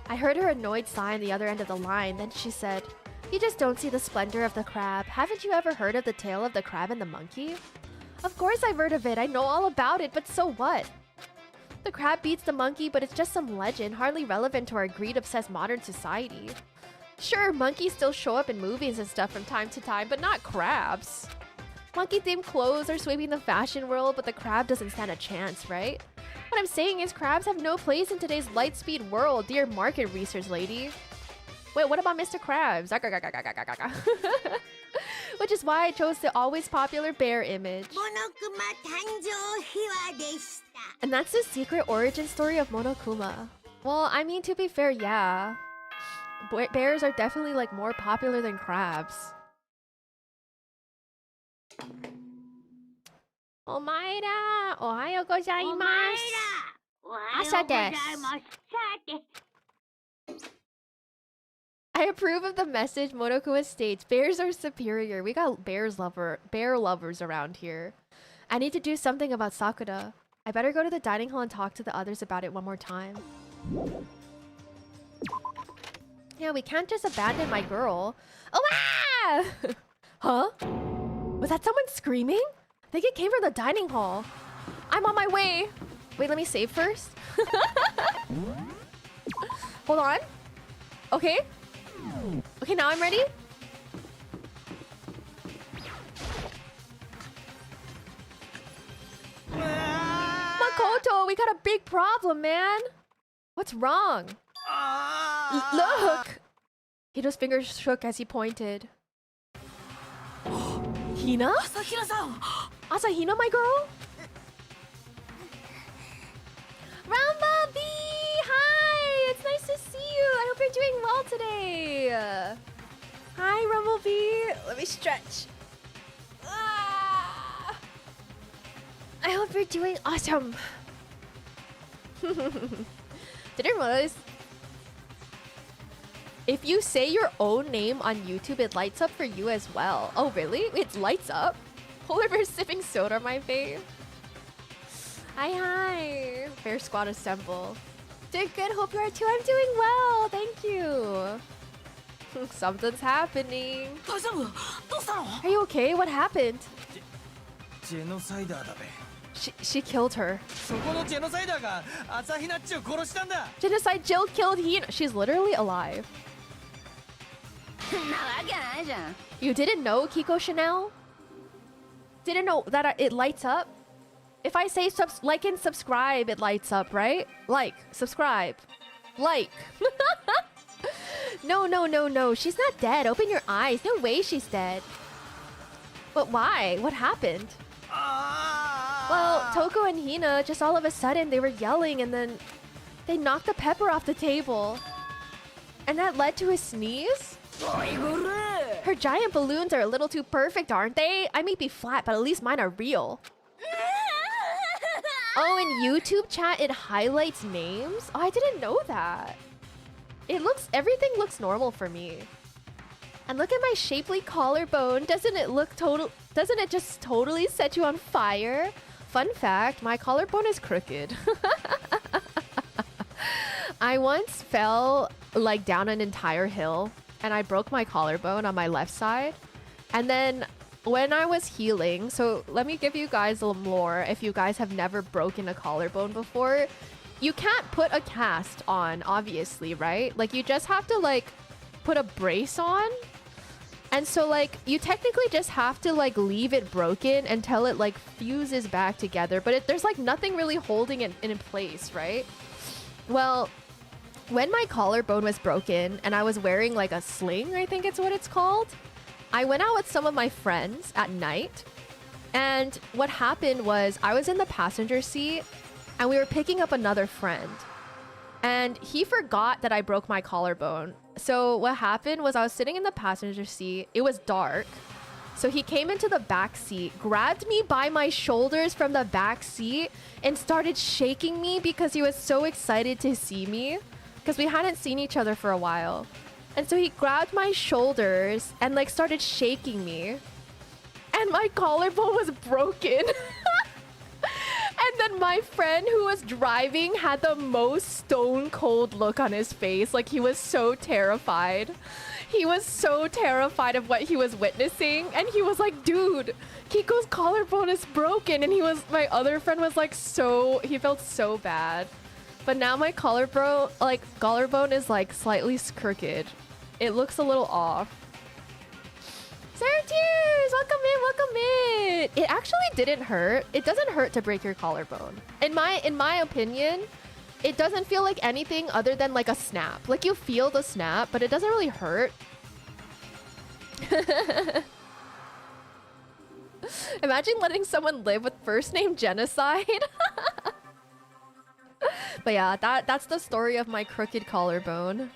[SPEAKER 1] I heard her annoyed sigh on the other end of the line, then she said, you just don't see the splendor of the crab. Haven't you ever heard of the tale of the crab and the monkey? Of course I've heard of it, I know all about it, but so what? The crab beats the monkey, but it's just some legend, hardly relevant to our greed-obsessed modern society. Sure, monkeys still show up in movies and stuff from time to time, but not crabs. Monkey-themed clothes are sweeping the fashion world, but the crab doesn't stand a chance, right? What I'm saying is crabs have no place in today's light-speed world, dear market research lady. Wait, what about Mr. Krabs? Which is why I chose the always popular bear image. And that's the secret origin story of Monokuma. Well, I mean, to be fair, yeah. Bears are definitely like more popular than crabs. Omaira, ohayo gozaimasu. Asa desu. I approve of the message Monokuma states. Bears are superior. We got bear lovers around here. I need to do something about Sakura. I better go to the dining hall and talk to the others about it one more time. Yeah, we can't just abandon my girl. Oh, ah! Huh? Was that someone screaming? I think it came from the dining hall. I'm on my way. Wait, let me save first. Hold on. Okay. Okay, now I'm ready. Makoto, we got a big problem, man. What's wrong? Look! Hito's fingers shook as he pointed. Hina? Asahina, my girl? Rumblebee! Hi! It's nice to see you. I hope you're doing well today. Hi, Rumblebee. Let me stretch. Ah! I hope you're doing awesome. Didn't realize if you say your own name on YouTube, it lights up for you as well. Oh, really? It lights up? Polar bear sipping soda on my face. Hi. Bear squad assemble. Doing good. Hope you are too. I'm doing well. Thank you. Something's happening. Are you okay? What happened? She killed her. Genocide Jill killed Hina. She's literally alive. You didn't know, Kiko Chanel? Didn't know that it lights up? If I say like and subscribe, it lights up, right? Like, subscribe, like. No. She's not dead. Open your eyes. No way she's dead. But why? What happened? Well, Toko and Hina, just all of a sudden, they were yelling and then they knocked the pepper off the table. And that led to a sneeze? Her giant balloons are a little too perfect, aren't they? I may be flat, but at least mine are real. Oh, in YouTube chat, it highlights names? Oh, I didn't know that. Everything looks normal for me. And look at my shapely collarbone. Doesn't it just totally set you on fire? Fun fact, my collarbone is crooked. I once fell like down an entire hill and I broke my collarbone on my left side. And then when I was healing, so let me give you guys a little more if you guys have never broken a collarbone before. You can't put a cast on, obviously, right? Like you just have to like put a brace on. And so like you technically just have to like leave it broken until it like fuses back together. But there's like nothing really holding it in place, right? Well, when my collarbone was broken and I was wearing like a sling, I think it's what it's called, I went out with some of my friends at night. And what happened was I was in the passenger seat and we were picking up another friend. And he forgot that I broke my collarbone. So what happened was I was sitting in the passenger seat. It was dark. So he came into the back seat, grabbed me by my shoulders from the back seat and started shaking me because he was so excited to see me because we hadn't seen each other for a while. And so he grabbed my shoulders and like started shaking me. And my collarbone was broken. And then my friend who was driving had the most stone cold look on his face. Like he was so terrified. He was so terrified of what he was witnessing. And he was like, dude, Kiko's collarbone is broken. And my other friend was like he felt so bad. But now my collarbone is like slightly crooked. It looks a little off. Sarah Tears, welcome in. It actually didn't hurt. It doesn't hurt to break your collarbone. In my opinion, it doesn't feel like anything other than like a snap. Like you feel the snap, but it doesn't really hurt. Imagine letting someone live with first name genocide. But yeah, that's the story of my crooked collarbone.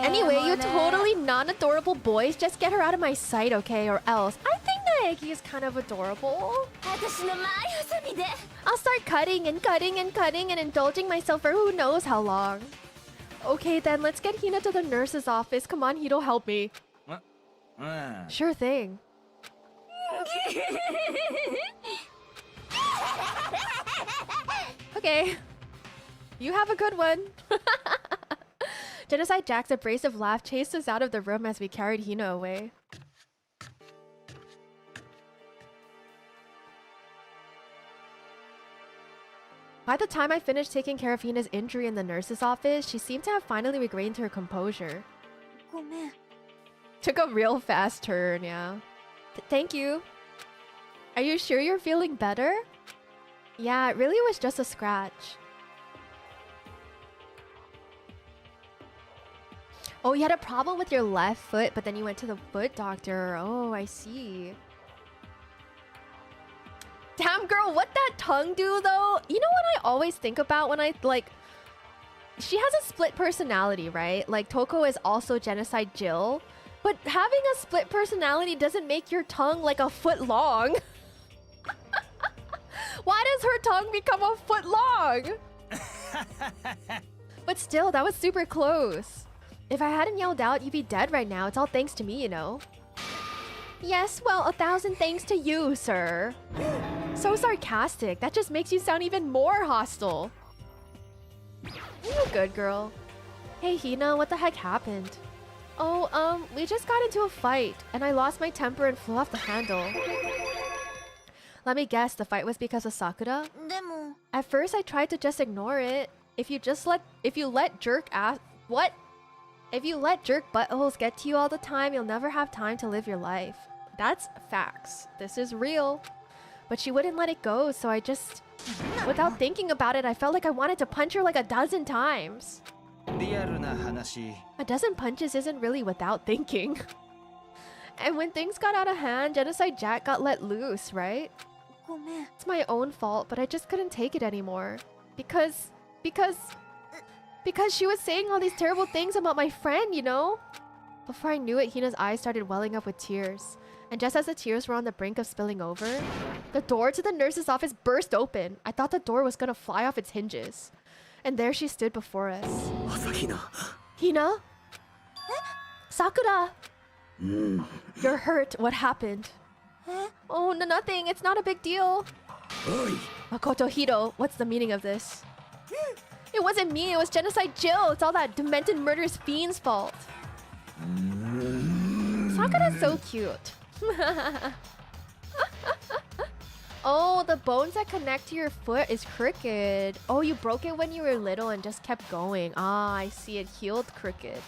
[SPEAKER 1] Anyway, you totally non-adorable boys, just get her out of my sight, okay? Or else. I think Naegi is kind of adorable. I'll start cutting and indulging myself for who knows how long. Okay, then let's get Hina to the nurse's office. Come on, Hito, help me. Sure thing. Okay. You have a good one. Genocide Jack's abrasive laugh chased us out of the room as we carried Hina away. By the time I finished taking care of Hina's injury in the nurse's office, she seemed to have finally regained her composure. Took a real fast turn, yeah. Thank you. Are you sure you're feeling better? Yeah, it really was just a scratch. Oh, you had a problem with your left foot, but then you went to the foot doctor. Oh, I see. Damn, girl, what that tongue do, though? You know what I always think about when I, like... She has a split personality, right? Like, Toko is also Genocide Jill. But having a split personality doesn't make your tongue, like, a foot long. Why does her tongue become a foot long? But still, that was super close. If I hadn't yelled out, you'd be dead right now. It's all thanks to me, you know. Yes, well, 1,000 thanks to you, sir. So sarcastic. That just makes you sound even more hostile. You're good, girl. Hey, Hina, what the heck happened? Oh, we just got into a fight, and I lost my temper and flew off the handle. Let me guess, the fight was because of Sakura? At first, I tried to just ignore it. If you let jerk buttholes get to you all the time, you'll never have time to live your life. That's facts. This is real. But she wouldn't let it go, so I just... Without thinking about it, I felt like I wanted to punch her like 12 times. 12 punches isn't really without thinking. And when things got out of hand, Genocide Jack got let loose, right? It's my own fault, but I just couldn't take it anymore. Because she was saying all these terrible things about my friend, you know? Before I knew it, Hina's eyes started welling up with tears. And just as the tears were on the brink of spilling over, the door to the nurse's office burst open. I thought the door was gonna fly off its hinges. And there she stood before us. Hina? Sakura! You're hurt. What happened? Oh, no, nothing. It's not a big deal. Makoto Hiro, what's the meaning of this? It wasn't me. It was Genocide Jill. It's all that demented murderous fiend's fault. Sakura's so cute. Oh, the bones that connect to your foot is crooked. Oh, you broke it when you were little and just kept going. Ah, I see. It healed crooked.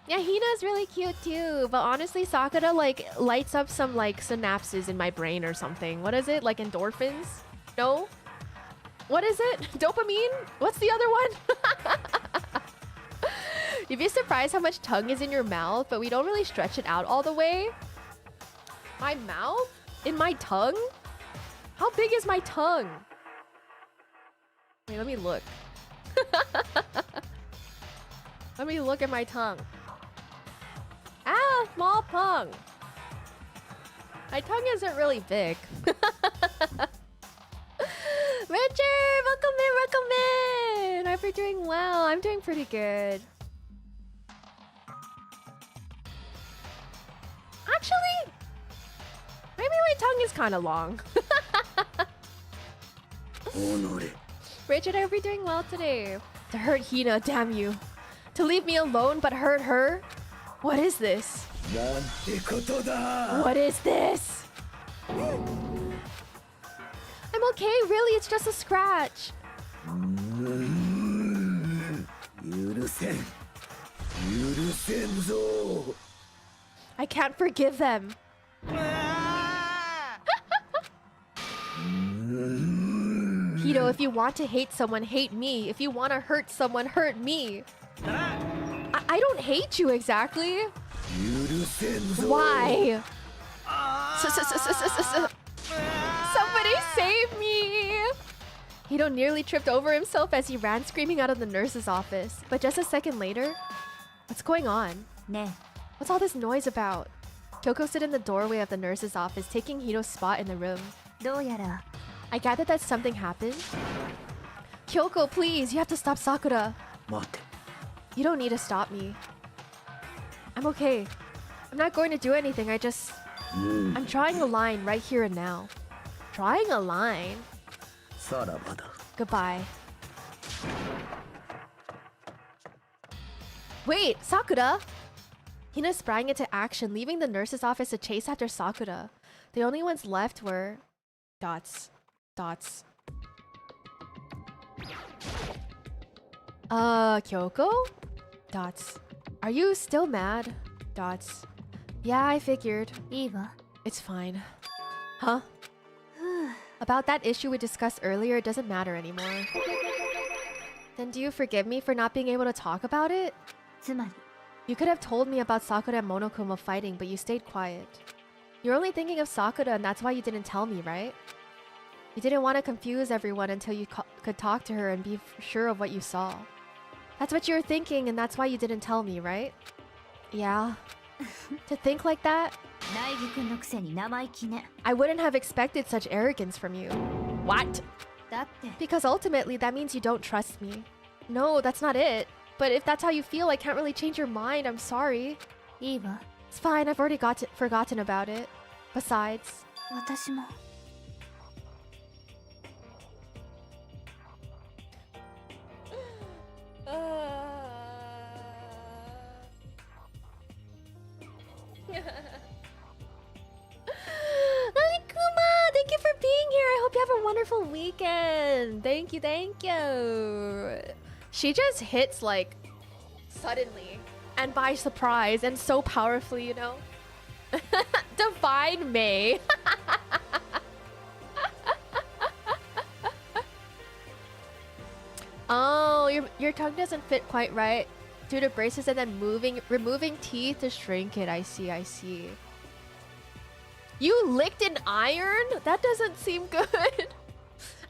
[SPEAKER 1] Yeah, Hina's really cute too. But honestly, Sakura like lights up some like synapses in my brain or something. What is it? Like endorphins? No? What is it? Dopamine? What's the other one? You'd be surprised how much tongue is in your mouth, but we don't really stretch it out all the way. My mouth? In my tongue? How big is my tongue? Wait, let me look. Let me look at my tongue. Ah, small tongue. My tongue isn't really big. Richard, welcome in. I hope you're doing well. I'm doing pretty good. Actually, maybe my tongue is kind of long. Richard, I hope you're doing well today. To hurt Hina, damn you. To leave me alone but hurt her? What is this? What is this? I'm okay, really, it's just a scratch. I can't forgive them. Hito, if you want to hate someone, hate me. If you want to hurt someone, hurt me. I don't hate you exactly. Why? Somebody save me! Hito nearly tripped over himself as he ran screaming out of the nurse's office. But just a second later, what's going on? What's all this noise about? Kyoko stood in the doorway of the nurse's office, taking Hito's spot in the room. I gather that something happened. Kyoko, please, you have to stop Sakura. You don't need to stop me. I'm okay. I'm not going to do anything, I'm drawing a line right here and now. Drawing a line? Goodbye. Wait, Sakura! Hina sprang into action, leaving the nurse's office to chase after Sakura. The only ones left were... dots. Kyoko? Dots. Are you still mad? Dots. Yeah, I figured.
[SPEAKER 2] Eva.
[SPEAKER 1] It's fine. Huh? About that issue we discussed earlier, it doesn't matter anymore. Then do you forgive me for not being able to talk about it?
[SPEAKER 2] つまり
[SPEAKER 1] You could have told me about Sakura and Monokuma fighting, but you stayed quiet. You're only thinking of Sakura and that's why you didn't tell me, right? You didn't want to confuse everyone until you could talk to her and be sure of what you saw. That's what you were thinking and that's why you didn't tell me, right? Yeah. To think like that?
[SPEAKER 2] 苗木くんのくせに生意気ね
[SPEAKER 1] I wouldn't have expected such arrogance from you. What?
[SPEAKER 2] だって
[SPEAKER 1] Because ultimately, that means you don't trust me. No, that's not it. But if that's how you feel, I can't really change your mind. I'm sorry.
[SPEAKER 2] いいわ
[SPEAKER 1] It's fine, I've already forgotten about it. Besides,
[SPEAKER 2] 私も
[SPEAKER 1] Kuma, thank you for being here. I hope you have a wonderful weekend. Thank you, thank you. She just hits like suddenly and by surprise and so powerfully, you know? Divine May. Oh, your tongue doesn't fit quite right due to braces and then removing teeth to shrink it. I see, I see. You licked an iron? That doesn't seem good.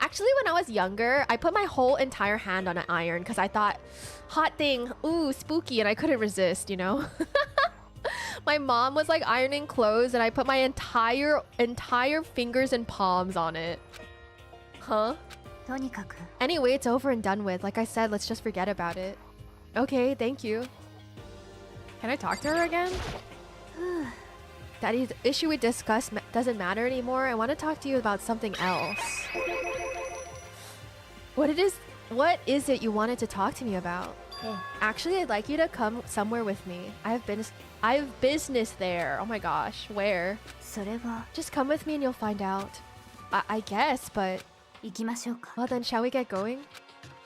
[SPEAKER 1] Actually, when I was younger, I put my whole entire hand on an iron because I thought, hot thing, ooh, spooky, and I couldn't resist, you know? My mom was like ironing clothes and I put my entire fingers and palms on it. Huh?
[SPEAKER 2] とにかく
[SPEAKER 1] Anyway, it's over and done with. Like I said, let's just forget about it. Okay, thank you. Can I talk to her again? That issue we discussed doesn't matter anymore. I want to talk to you about something else. What is it you wanted to talk to me about?
[SPEAKER 2] Hey.
[SPEAKER 1] Actually, I'd like you to come somewhere with me. I have business there. Oh my gosh, where?
[SPEAKER 2] それは
[SPEAKER 1] Just come with me and you'll find out. I guess, but
[SPEAKER 2] 行きましょうか
[SPEAKER 1] well then, shall we get going?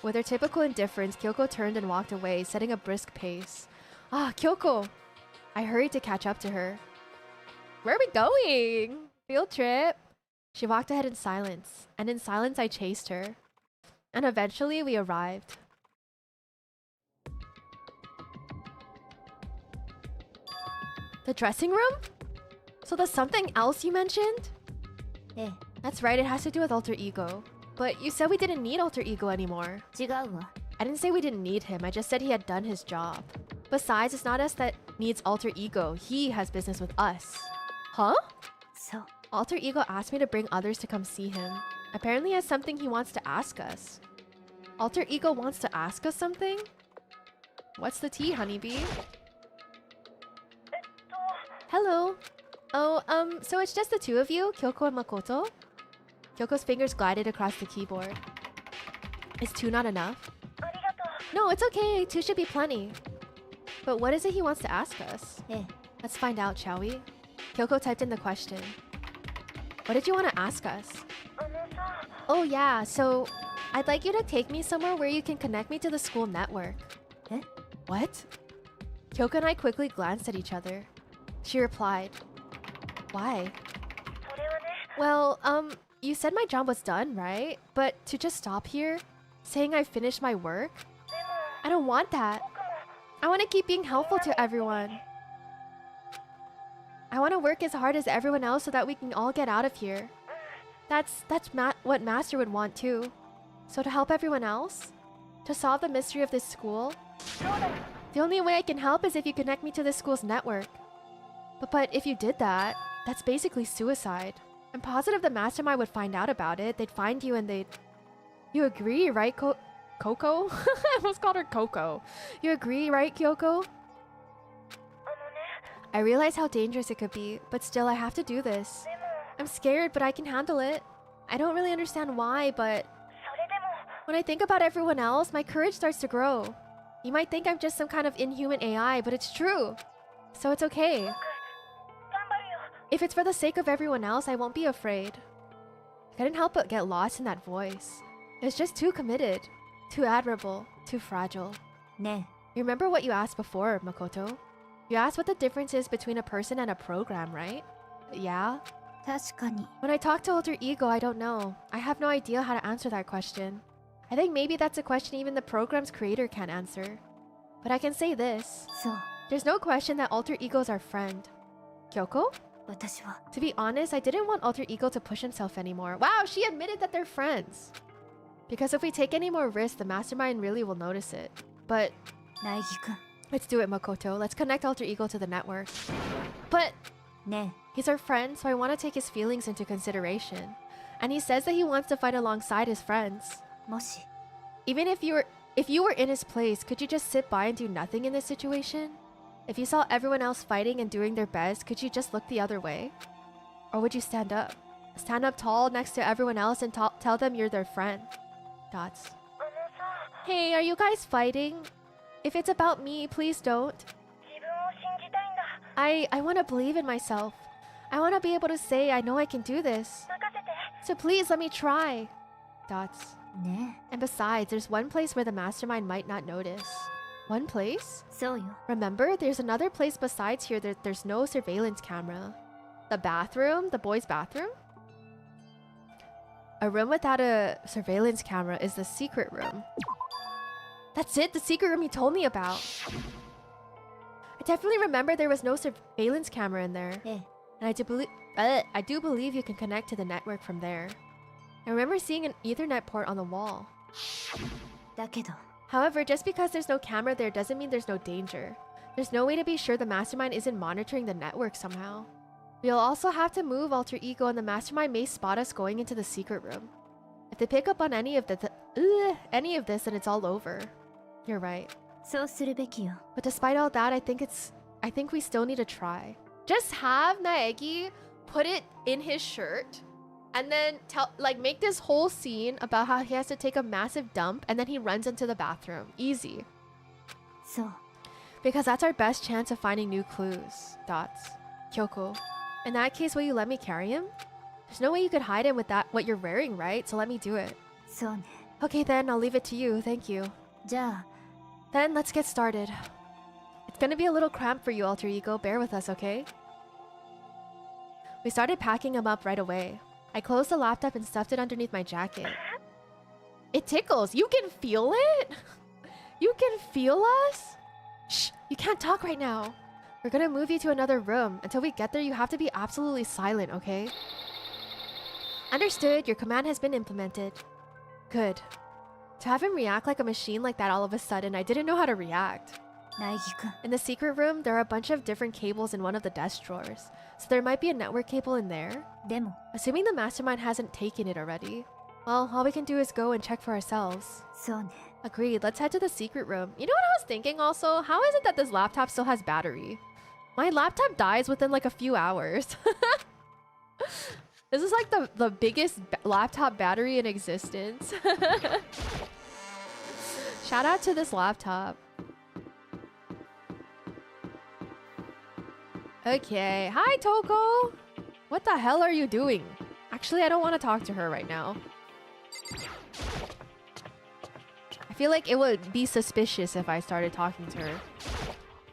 [SPEAKER 1] With her typical indifference, Kyoko turned and walked away, setting a brisk pace. Ah, Kyoko! I hurried to catch up to her. Where are we going? Field trip. She walked ahead in silence, and in silence I chased her. And eventually we arrived. The dressing room? So there's something else you mentioned?
[SPEAKER 2] ええ
[SPEAKER 1] That's right, it has to do with alter ego. But you said we didn't need alter ego anymore.
[SPEAKER 2] 違うわ
[SPEAKER 1] I didn't say we didn't need him, I just said he had done his job. Besides, it's not us that needs alter ego, he has business with us. Huh?
[SPEAKER 2] そう
[SPEAKER 1] Alter ego asked me to bring others to come see him. Apparently he has something he wants to ask us. Alter ego wants to ask us something? What's the tea, honeybee? Hello. Oh, so it's just the two of you, Kyoko and Makoto? Kyoko's fingers glided across the keyboard. Is two not enough? No, it's okay. Two should be plenty. But what is it he wants to ask us?
[SPEAKER 2] ええ
[SPEAKER 1] Let's find out, shall we? Kyoko typed in the question. What did you want to ask us? Oh yeah, so I'd like you to take me somewhere where you can connect me to the school network.
[SPEAKER 2] え
[SPEAKER 1] What? Kyoko and I quickly glanced at each other. She replied, Why? Well, you said my job was done, right? But to just stop here, saying I finished my work? I don't want that. I want to keep being helpful to everyone. I want to work as hard as everyone else so that we can all get out of here. That's what Master would want too. So to help everyone else? To solve the mystery of this school? The only way I can help is if you connect me to this school's network. But if you did that, that's basically suicide. I'm positive the mastermind would find out about it. They'd find you and they'd... You agree, right, Coco? I almost called her Coco. You agree, right, Kyoko? I realize how dangerous it could be, but still I have to do this. I'm scared, but I can handle it. I don't really understand why, but... When I think about everyone else, my courage starts to grow. You might think I'm just some kind of inhuman AI, but it's true. So it's okay. If it's for the sake of everyone else, I won't be afraid. I couldn't help but get lost in that voice. It was just too committed, too admirable, too fragile.
[SPEAKER 2] ね
[SPEAKER 1] You remember what you asked before, Makoto? You asked what the difference is between a person and a program, right? Yeah?
[SPEAKER 4] 確かに。
[SPEAKER 1] When I talk to alter ego, I don't know. I have no idea how to answer that question. I think maybe that's a question even the program's creator can't answer. But I can say this.
[SPEAKER 4] そう。
[SPEAKER 1] There's no question that alter ego is our friend. Kyoko?
[SPEAKER 4] 私は
[SPEAKER 1] To be honest, I didn't want alter ego to push himself anymore. Wow, she admitted that they're friends. Because if we take any more risks, the mastermind really will notice it. But
[SPEAKER 4] 苗木くん。
[SPEAKER 1] let's do it, Makoto. Let's connect alter ego to the network. But
[SPEAKER 4] ね
[SPEAKER 1] he's our friend, so I want to take his feelings into consideration. And he says that he wants to fight alongside his friends.
[SPEAKER 4] え、もし
[SPEAKER 1] Even if you were in his place, could you just sit by and do nothing in this situation? If you saw everyone else fighting and doing their best, could you just look the other way? Or would you stand up? Stand up tall next to everyone else and tell them you're their friend. Dots. Hey, are you guys fighting? If it's about me, please don't. I want to believe in myself. I want to be able to say I know I can do this. So please let me try. Dots.
[SPEAKER 4] ね
[SPEAKER 1] And besides, there's one place where the mastermind might not notice. One place?
[SPEAKER 4] え、そうよ。
[SPEAKER 1] Remember, there's another place besides here that there's no surveillance camera. The bathroom? The boys' bathroom? A room without a surveillance camera is the secret room. That's it, the secret room you told me about. I definitely remember there was no surveillance camera in there.
[SPEAKER 4] ええ、
[SPEAKER 1] And I do believe you can connect to the network from there. I remember seeing an Ethernet port on the wall.
[SPEAKER 4] だけど
[SPEAKER 1] However, just because there's no camera there doesn't mean there's no danger. There's no way to be sure the mastermind isn't monitoring the network somehow. We'll also have to move alter ego and the mastermind may spot us going into the secret room. If they pick up on any of this, then it's all over. You're right.
[SPEAKER 4] そうするべきよ。
[SPEAKER 1] But despite all that, I think we still need to try. Just have Naegi put it in his shirt and then make this whole scene about how he has to take a massive dump and then he runs into the bathroom. Easy.
[SPEAKER 4] そう。
[SPEAKER 1] Because that's our best chance of finding new clues. Dots. Kyoko. In that case, will you let me carry him? There's no way you could hide him with what you're wearing, right? So let me do it.
[SPEAKER 4] そうね。
[SPEAKER 1] Okay then, I'll leave it to you. Thank you.
[SPEAKER 4] じゃあ、
[SPEAKER 1] Then let's get started. It's gonna be a little cramped for you, alter ego. Bear with us, okay? We started packing him up right away. I closed the laptop and stuffed it underneath my jacket. It tickles. You can feel it? You can feel us? Shh, you can't talk right now. We're gonna move you to another room. Until we get there, you have to be absolutely silent, okay? Understood. Your command has been implemented. Good. To have him react like a machine like that all of a sudden, I didn't know how to react.
[SPEAKER 4] 苗木くん。
[SPEAKER 1] In the secret room, there are a bunch of different cables in one of the desk drawers. So there might be a network cable in there.
[SPEAKER 4] でも、
[SPEAKER 1] Assuming the mastermind hasn't taken it already. Well, all we can do is go and check for ourselves.
[SPEAKER 4] そうね。
[SPEAKER 1] Agreed, let's head to the secret room. You know what I was thinking also? How is it that this laptop still has battery? My laptop dies within like a few hours. This is like the biggest laptop battery in existence. Shout out to this laptop. Okay. Hi, Toko. What the hell are you doing? Actually, I don't want to talk to her right now. I feel like it would be suspicious if I started talking to her.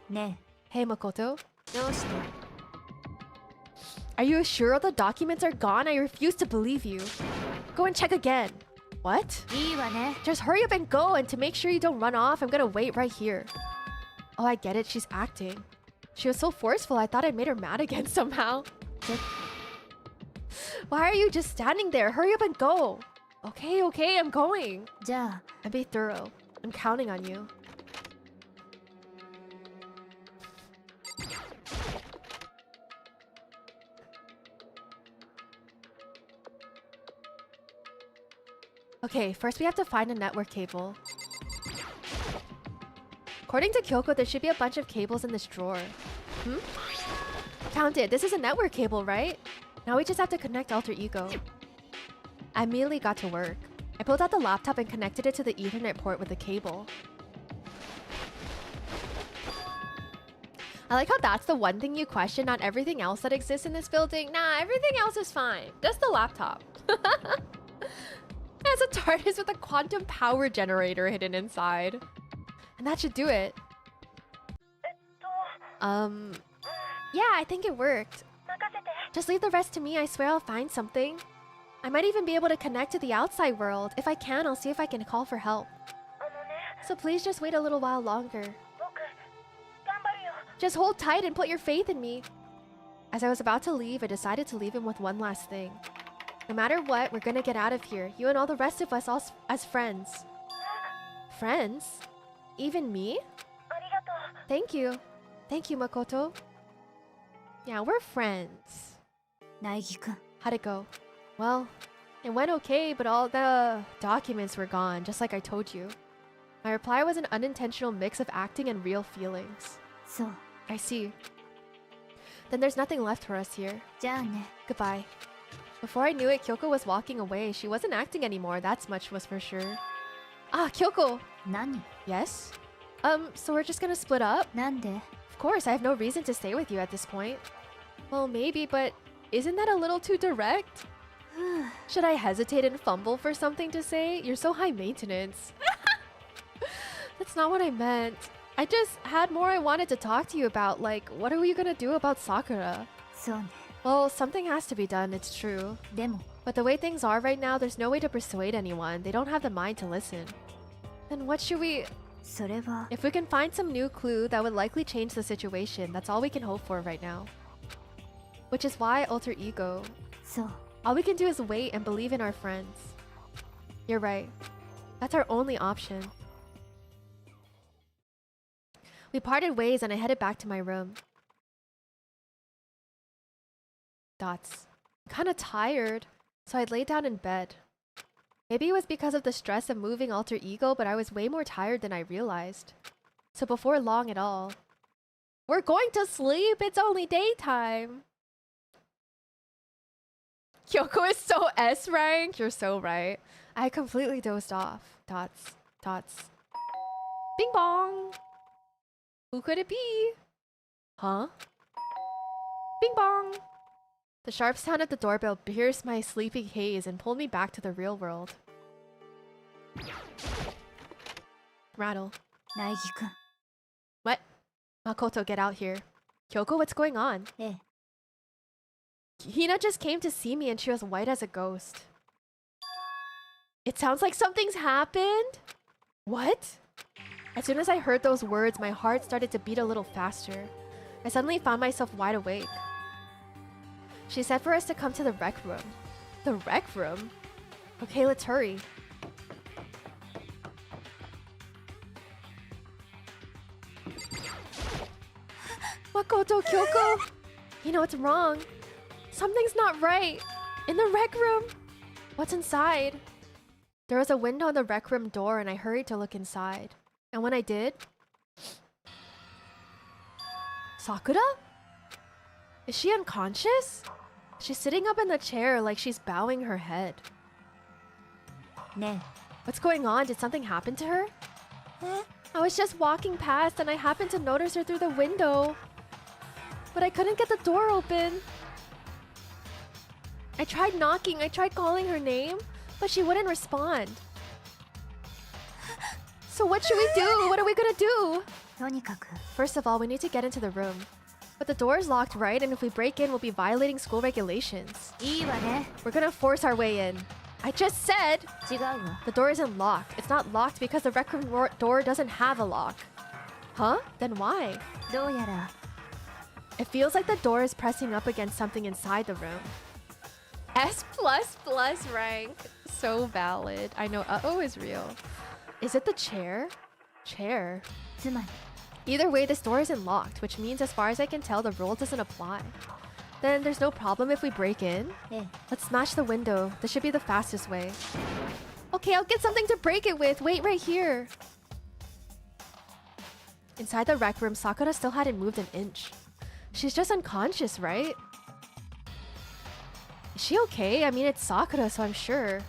[SPEAKER 4] ね
[SPEAKER 1] Hey, Makoto.
[SPEAKER 4] え、どうして
[SPEAKER 1] Are you sure the documents are gone? I refuse to believe you. Go and check again. What?
[SPEAKER 4] いいわね。
[SPEAKER 1] Just hurry up and go, and to make sure you don't run off, I'm gonna wait right here. Oh, I get it. She's acting. She was so forceful, I thought I made her mad again somehow. Why are you just standing there? Hurry up and go. Okay, I'm going.
[SPEAKER 4] じゃあ、
[SPEAKER 1] And be thorough. I'm counting on you. Okay, first we have to find a network cable. According to Kyoko, there should be a bunch of cables in this drawer. Found it. This is a network cable, right? Now we just have to connect alter ego. I immediately got to work. I pulled out the laptop and connected it to the Ethernet port with the cable. I like how that's the one thing you question, not everything else that exists in this building. Nah, everything else is fine. Just the laptop. It has a TARDIS with a quantum power generator hidden inside. And that should do it. Yeah, I think it worked. Just leave the rest to me, I swear I'll find something. I might even be able to connect to the outside world. If I can, I'll see if I can call for help. So please just wait a little while longer. Just hold tight and put your faith in me. As I was about to leave, I decided to leave him with one last thing. No matter what, we're gonna get out of here. You and all the rest of us all as friends. Friends? Even me? Thank you. Thank you, Makoto. Yeah, we're friends.
[SPEAKER 4] 苗木くん
[SPEAKER 1] How'd it go? Well, it went okay, but all the documents were gone, just like I told you. My reply was an unintentional mix of acting and real feelings.
[SPEAKER 4] そう
[SPEAKER 1] I see. Then there's nothing left for us here.
[SPEAKER 4] じゃあね
[SPEAKER 1] Goodbye. Before I knew it, Kyoko was walking away. She wasn't acting anymore, that's much was for sure. Ah, Kyoko!
[SPEAKER 4] 何
[SPEAKER 1] Yes? So we're just gonna split up?
[SPEAKER 4] なんで
[SPEAKER 1] Of course, I have no reason to stay with you at this point. Well, maybe, but isn't that a little too direct? Should I hesitate and fumble for something to say? You're so high maintenance. That's not what I meant. I just had more I wanted to talk to you about, like, what are we gonna do about Sakura?
[SPEAKER 4] そうね
[SPEAKER 1] Well, something has to be done, it's true.
[SPEAKER 4] でも
[SPEAKER 1] But the way things are right now, there's no way to persuade anyone. They don't have the mind to listen. Then what should we...
[SPEAKER 4] それは
[SPEAKER 1] If we can find some new clue, that would likely change the situation. That's all we can hope for right now. Which is why alter ego.
[SPEAKER 4] そう
[SPEAKER 1] All we can do is wait and believe in our friends. You're right. That's our only option. We parted ways and I headed back to my room. Dots. Kinda tired, so I lay down in bed. Maybe it was because of the stress of moving alter ego, but I was way more tired than I realized. So before long at all... We're going to sleep! It's only daytime! Kyoko is so S rank. You're so right. I completely dozed off. Dots. Dots. Bing bong! Who could it be? Huh? Bing bong! The sharp sound of the doorbell pierced my sleeping haze and pulled me back to the real world. Rattle.
[SPEAKER 4] 苗木くん
[SPEAKER 1] What? Makoto, get out here. Kyoko, what's going on?
[SPEAKER 4] ええ
[SPEAKER 1] Hina just came to see me and she was white as a ghost. It sounds like something's happened? What? As soon as I heard those words, my heart started to beat a little faster. I suddenly found myself wide awake. She said for us to come to the rec room. The rec room? Okay, let's hurry. Makoto, Kyoko! You know what's wrong? Something's not right. In the rec room. What's inside? There was a window on the rec room door and I hurried to look inside. And when I did... Sakura? Is she unconscious? She's sitting up in the chair like she's bowing her head.
[SPEAKER 4] ね
[SPEAKER 1] What's going on? Did something happen to her? I was just walking past and I happened to notice her through the window. But I couldn't get the door open. I tried knocking, I tried calling her name, but she wouldn't respond. So what should we do? What are we gonna do?
[SPEAKER 4] とにかく
[SPEAKER 1] First of all, we need to get into the room. But the door is locked, right? And if we break in, we'll be violating school regulations.
[SPEAKER 4] いいわね
[SPEAKER 1] We're gonna force our way in. I just said
[SPEAKER 4] 違うわ
[SPEAKER 1] the door isn't locked. It's not locked because the rec room door doesn't have a lock. Huh? Then why?
[SPEAKER 4] どうやら
[SPEAKER 1] It feels like the door is pressing up against something inside the room. S++ rank. So valid. I know uh-oh is real. Is it the chair? Chair.
[SPEAKER 4] つまり
[SPEAKER 1] Either way, this door isn't locked, which means as far as I can tell, the rule doesn't apply. Then there's no problem if we break in.
[SPEAKER 4] ええ
[SPEAKER 1] Let's smash the window. This should be the fastest way. Okay, I'll get something to break it with. Wait right here. Inside the rec room, Sakura still hadn't moved an inch. She's just unconscious, right? Is she okay? I mean, it's Sakura, so I'm sure.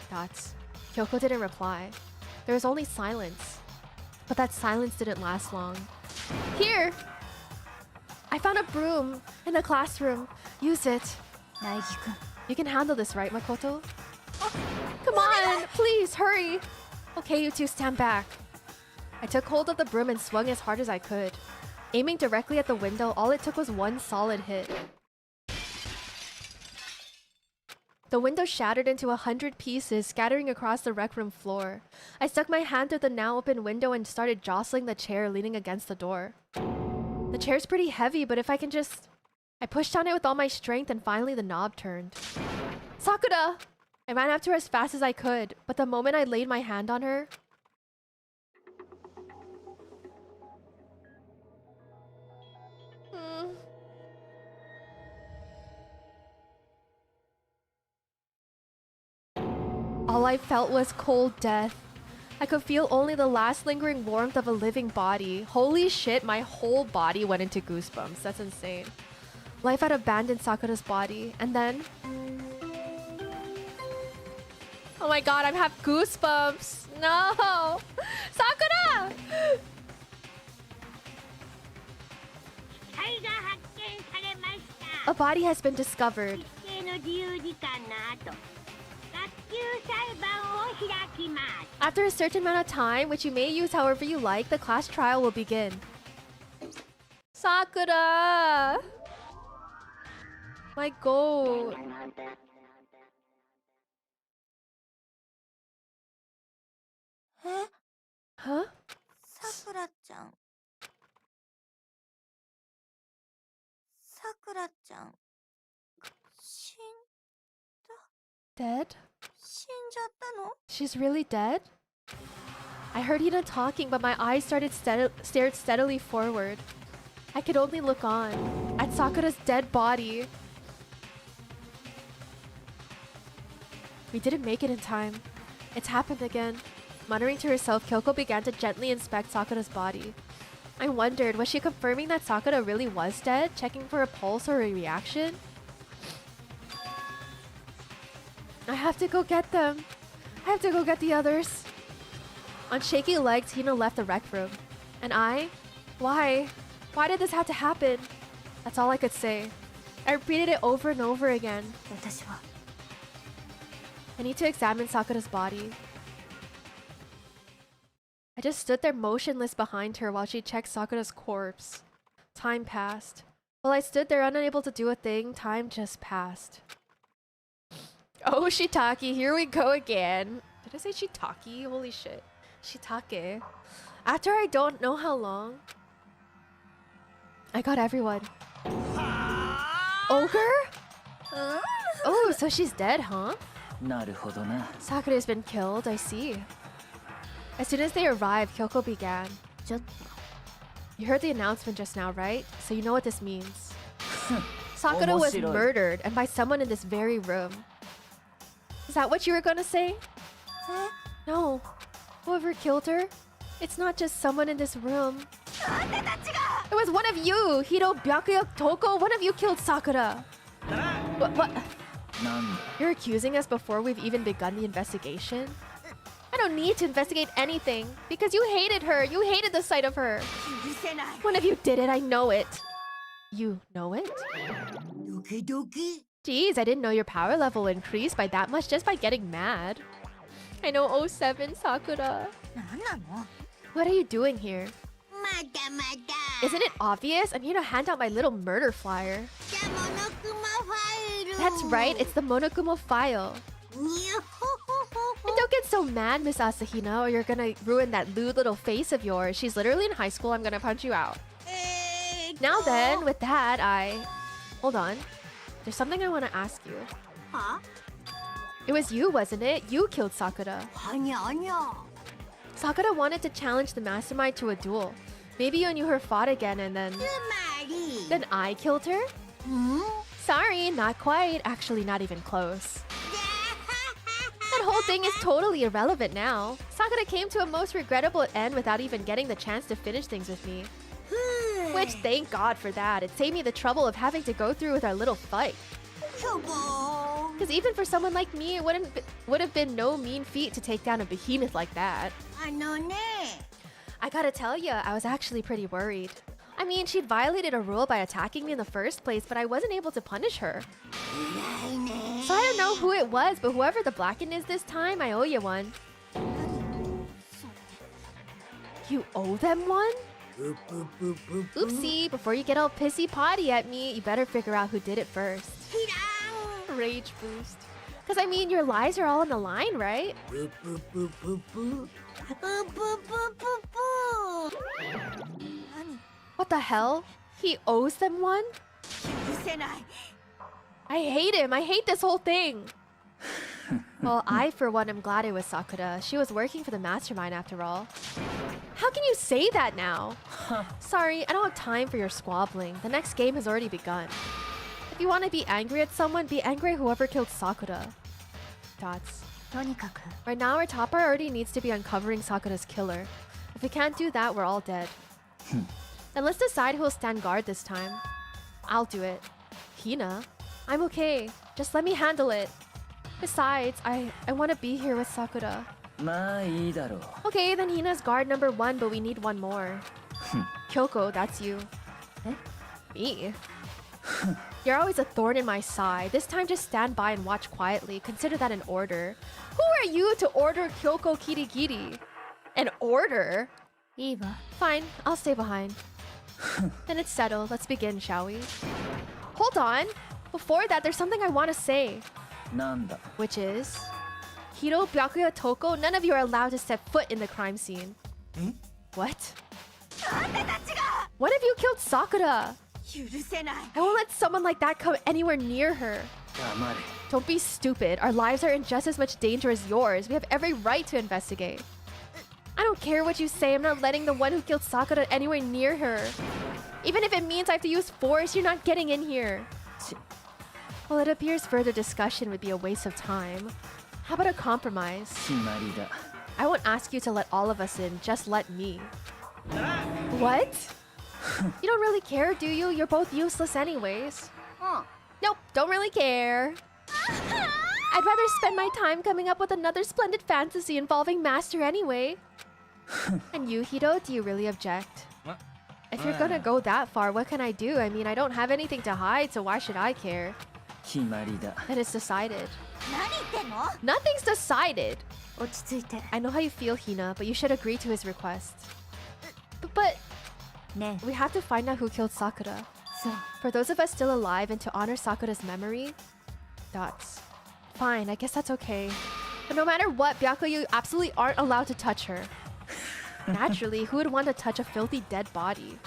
[SPEAKER 1] Dots. Kyoko didn't reply. There was only silence. But that silence didn't last long. Here! I found a broom in the classroom. Use it.
[SPEAKER 4] 苗木くん
[SPEAKER 1] You can handle this, right, Makoto? Come on! Please, hurry! Okay, you two stand back. I took hold of the broom and swung as hard as I could. Aiming directly at the window, all it took was one solid hit. The window shattered into 100 pieces, scattering across the rec room floor. I stuck my hand through the now open window and started jostling the chair leaning against the door. The chair's pretty heavy, but if I can just... I pushed on it with all my strength and finally the knob turned. Sakura! I ran after her as fast as I could, but the moment I laid my hand on her... All I felt was cold death. I could feel only the last lingering warmth of a living body. Holy shit, my whole body went into goosebumps. That's insane. Life had abandoned Sakura's body, and then... Oh my god, I have goosebumps. No! Sakura! A body has been discovered. After a certain amount of time, which you may use however you like, the class trial will begin. Sakura! My goat. Huh?
[SPEAKER 4] Sakura-chan. Sakura-chan.
[SPEAKER 1] Dead?
[SPEAKER 4] 死んじゃったの?
[SPEAKER 1] She's really dead? I heard Hina talking, but my eyes stared steadily forward. I could only look on at Sakura's dead body. We didn't make it in time. It's happened again. Muttering to herself, Kyoko began to gently inspect Sakura's body. I wondered, was she confirming that Sakura really was dead, checking for a pulse or a reaction? I have to go get them. I have to go get the others. On shaky legs, Hina left the rec room. And I? Why? Why did this have to happen? That's all I could say. I repeated it over and over again.
[SPEAKER 4] 私は
[SPEAKER 1] I need to examine Sakura's body. I just stood there motionless behind her while she checked Sakura's corpse. Time passed. While I stood there unable to do a thing, time just passed. Oh, shiitake, here we go again. Did I say shiitake? Holy shit. Shiitake. After I don't know how long, I got everyone. Ogre? Oh, so she's dead, huh?
[SPEAKER 3] なるほどな。
[SPEAKER 1] Sakura's been killed, I see. As soon as they arrived, Kyoko began.
[SPEAKER 4] ちょっと
[SPEAKER 1] You heard the announcement just now, right? So you know what this means. Sakura was murdered, and by someone in this very room. Is that what you were gonna say? No. Whoever killed her, it's not just someone in this room. It was one of you! Hiro, Byakuya, Toko, one of you killed Sakura. What?
[SPEAKER 3] なんだ。
[SPEAKER 1] You're accusing us before we've even begun the investigation? I don't need to investigate anything, because you hated her. You hated the sight of her. One of you did it, I know it. You know it? Jeez, I didn't know your power level increased by that much just by getting mad. I know 07 Sakura.
[SPEAKER 4] 何なの?
[SPEAKER 1] What are you doing here?
[SPEAKER 2] まだまだ
[SPEAKER 1] Isn't it obvious? I'm here to hand out my little murder flyer.
[SPEAKER 2] じゃモノクマファイル
[SPEAKER 1] That's right, it's the Monokumo file.
[SPEAKER 2] にゃほほほ
[SPEAKER 1] And don't get so mad, Miss Asahina, or you're gonna ruin that lewd little face of yours. She's literally in high school. I'm gonna punch you out. Now then, with that, Hold on. There's something I want to ask you.
[SPEAKER 2] は
[SPEAKER 1] It was you, wasn't it? You killed Sakura.
[SPEAKER 2] はにゃにゃ
[SPEAKER 1] Sakura wanted to challenge the mastermind to a duel. Maybe you and her fought again and then...
[SPEAKER 2] つまり
[SPEAKER 1] Then I killed her?
[SPEAKER 2] ん
[SPEAKER 1] Sorry, not quite. Actually, not even close. That whole thing is totally irrelevant now. Sakura came to a most regrettable end without even getting the chance to finish things with me. Which, thank God for that. It saved me the trouble of having to go through with our little fight.
[SPEAKER 2] しょぼー
[SPEAKER 1] Because even for someone like me, it would have been no mean feat to take down a behemoth like that.
[SPEAKER 2] あのね
[SPEAKER 1] I gotta tell ya, I was actually pretty worried. I mean, she'd violated a rule by attacking me in the first place, but I wasn't able to punish her.
[SPEAKER 2] 偉いね
[SPEAKER 1] So I don't know who it was, but whoever the Blacken is this time, I owe you one. You owe them one? Oopsie, before you get all pissy potty at me, you better figure out who did it first.
[SPEAKER 2] 知らん
[SPEAKER 1] Rage boost. Because I mean, your lives are all on the line, right?
[SPEAKER 4] Boo boo boo boo boo. Boo boo boo boo boo. Nani?
[SPEAKER 1] What the hell? He owes them one?
[SPEAKER 4] 許せない。
[SPEAKER 1] I hate him. I hate this whole thing. Well, I, for one, am glad it was Sakura. She was working for the mastermind after all. How can you say that now? Sorry, I don't have time for your squabbling. The next game has already begun. If you want to be angry at someone, be angry at whoever killed Sakura. Dots.
[SPEAKER 4] とにかく
[SPEAKER 1] Right now, our top priority needs to be uncovering Sakura's killer. If we can't do that, we're all dead. Then let's decide who'll stand guard this time. I'll do it. Hina? I'm okay. Just let me handle it. Besides, I want to be here with Sakura.
[SPEAKER 3] まあいいだろう。
[SPEAKER 1] Okay, then Hina's guard number 1, but we need one more. Kyoko, that's you.
[SPEAKER 4] Eh?
[SPEAKER 1] Me? You're always a thorn in my side. This time just stand by and watch quietly. Consider that an order. Who are you to order Kyoko Kirigiri? An order?
[SPEAKER 4] いいわ。
[SPEAKER 1] Fine, I'll stay behind. Then it's settled. Let's begin, shall we? Hold on. Before that, there's something I want to say.
[SPEAKER 3] なんだ。
[SPEAKER 1] Which is... Hiro, Byakuya, Toko, none of you are allowed to step foot in the crime scene. What?
[SPEAKER 4] あんたたちが
[SPEAKER 1] One of you killed Sakura!
[SPEAKER 4] 許せない。
[SPEAKER 1] I won't let someone like that come anywhere near her.
[SPEAKER 3] 黙れ。
[SPEAKER 1] Don't be stupid. Our lives are in just as much danger as yours. We have every right to investigate. I don't care what you say. I'm not letting the one who killed Sakura anywhere near her. Even if it means I have to use force, you're not getting in here. Well, it appears further discussion would be a waste of time. How about a compromise?
[SPEAKER 3] 決まりだ。
[SPEAKER 1] I won't ask you to let all of us in. Just let me. What? You don't really care, do you? You're both useless anyways.
[SPEAKER 4] うん。
[SPEAKER 1] Nope, don't really care. I'd rather spend my time coming up with another splendid fantasy involving Master anyway. And you, Hiro, do you really object? If you're gonna go that far, what can I do? I mean, I don't have anything to hide, so why should I care?
[SPEAKER 3] 決まりだ。
[SPEAKER 1] Then it's decided.
[SPEAKER 4] 何言ってんの
[SPEAKER 1] Nothing's decided.
[SPEAKER 4] 落ち着いて。
[SPEAKER 1] I know how you feel, Hina, but you should agree to his request. But
[SPEAKER 4] ね
[SPEAKER 1] we have to find out who killed Sakura.
[SPEAKER 4] え。そう。
[SPEAKER 1] For those of us still alive and to honor Sakura's memory, dots. Fine, I guess that's okay. But no matter what, Byakuya, you absolutely aren't allowed to touch her. Naturally, who would want to touch a filthy dead body?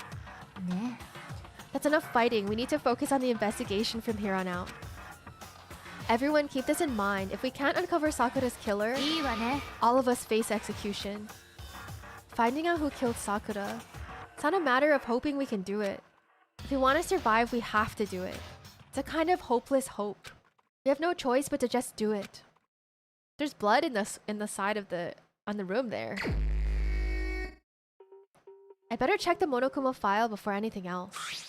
[SPEAKER 4] ね
[SPEAKER 1] That's enough fighting. We need to focus on the investigation from here on out. Everyone, keep this in mind. If we can't uncover Sakura's killer,
[SPEAKER 4] え。いいわね。
[SPEAKER 1] all of us face execution. Finding out who killed Sakura, it's not a matter of hoping we can do it. If we want to survive, we have to do it. It's a kind of hopeless hope. We have no choice but to just do it. There's blood in the side of on the room there. I better check the Monokuma file before anything else.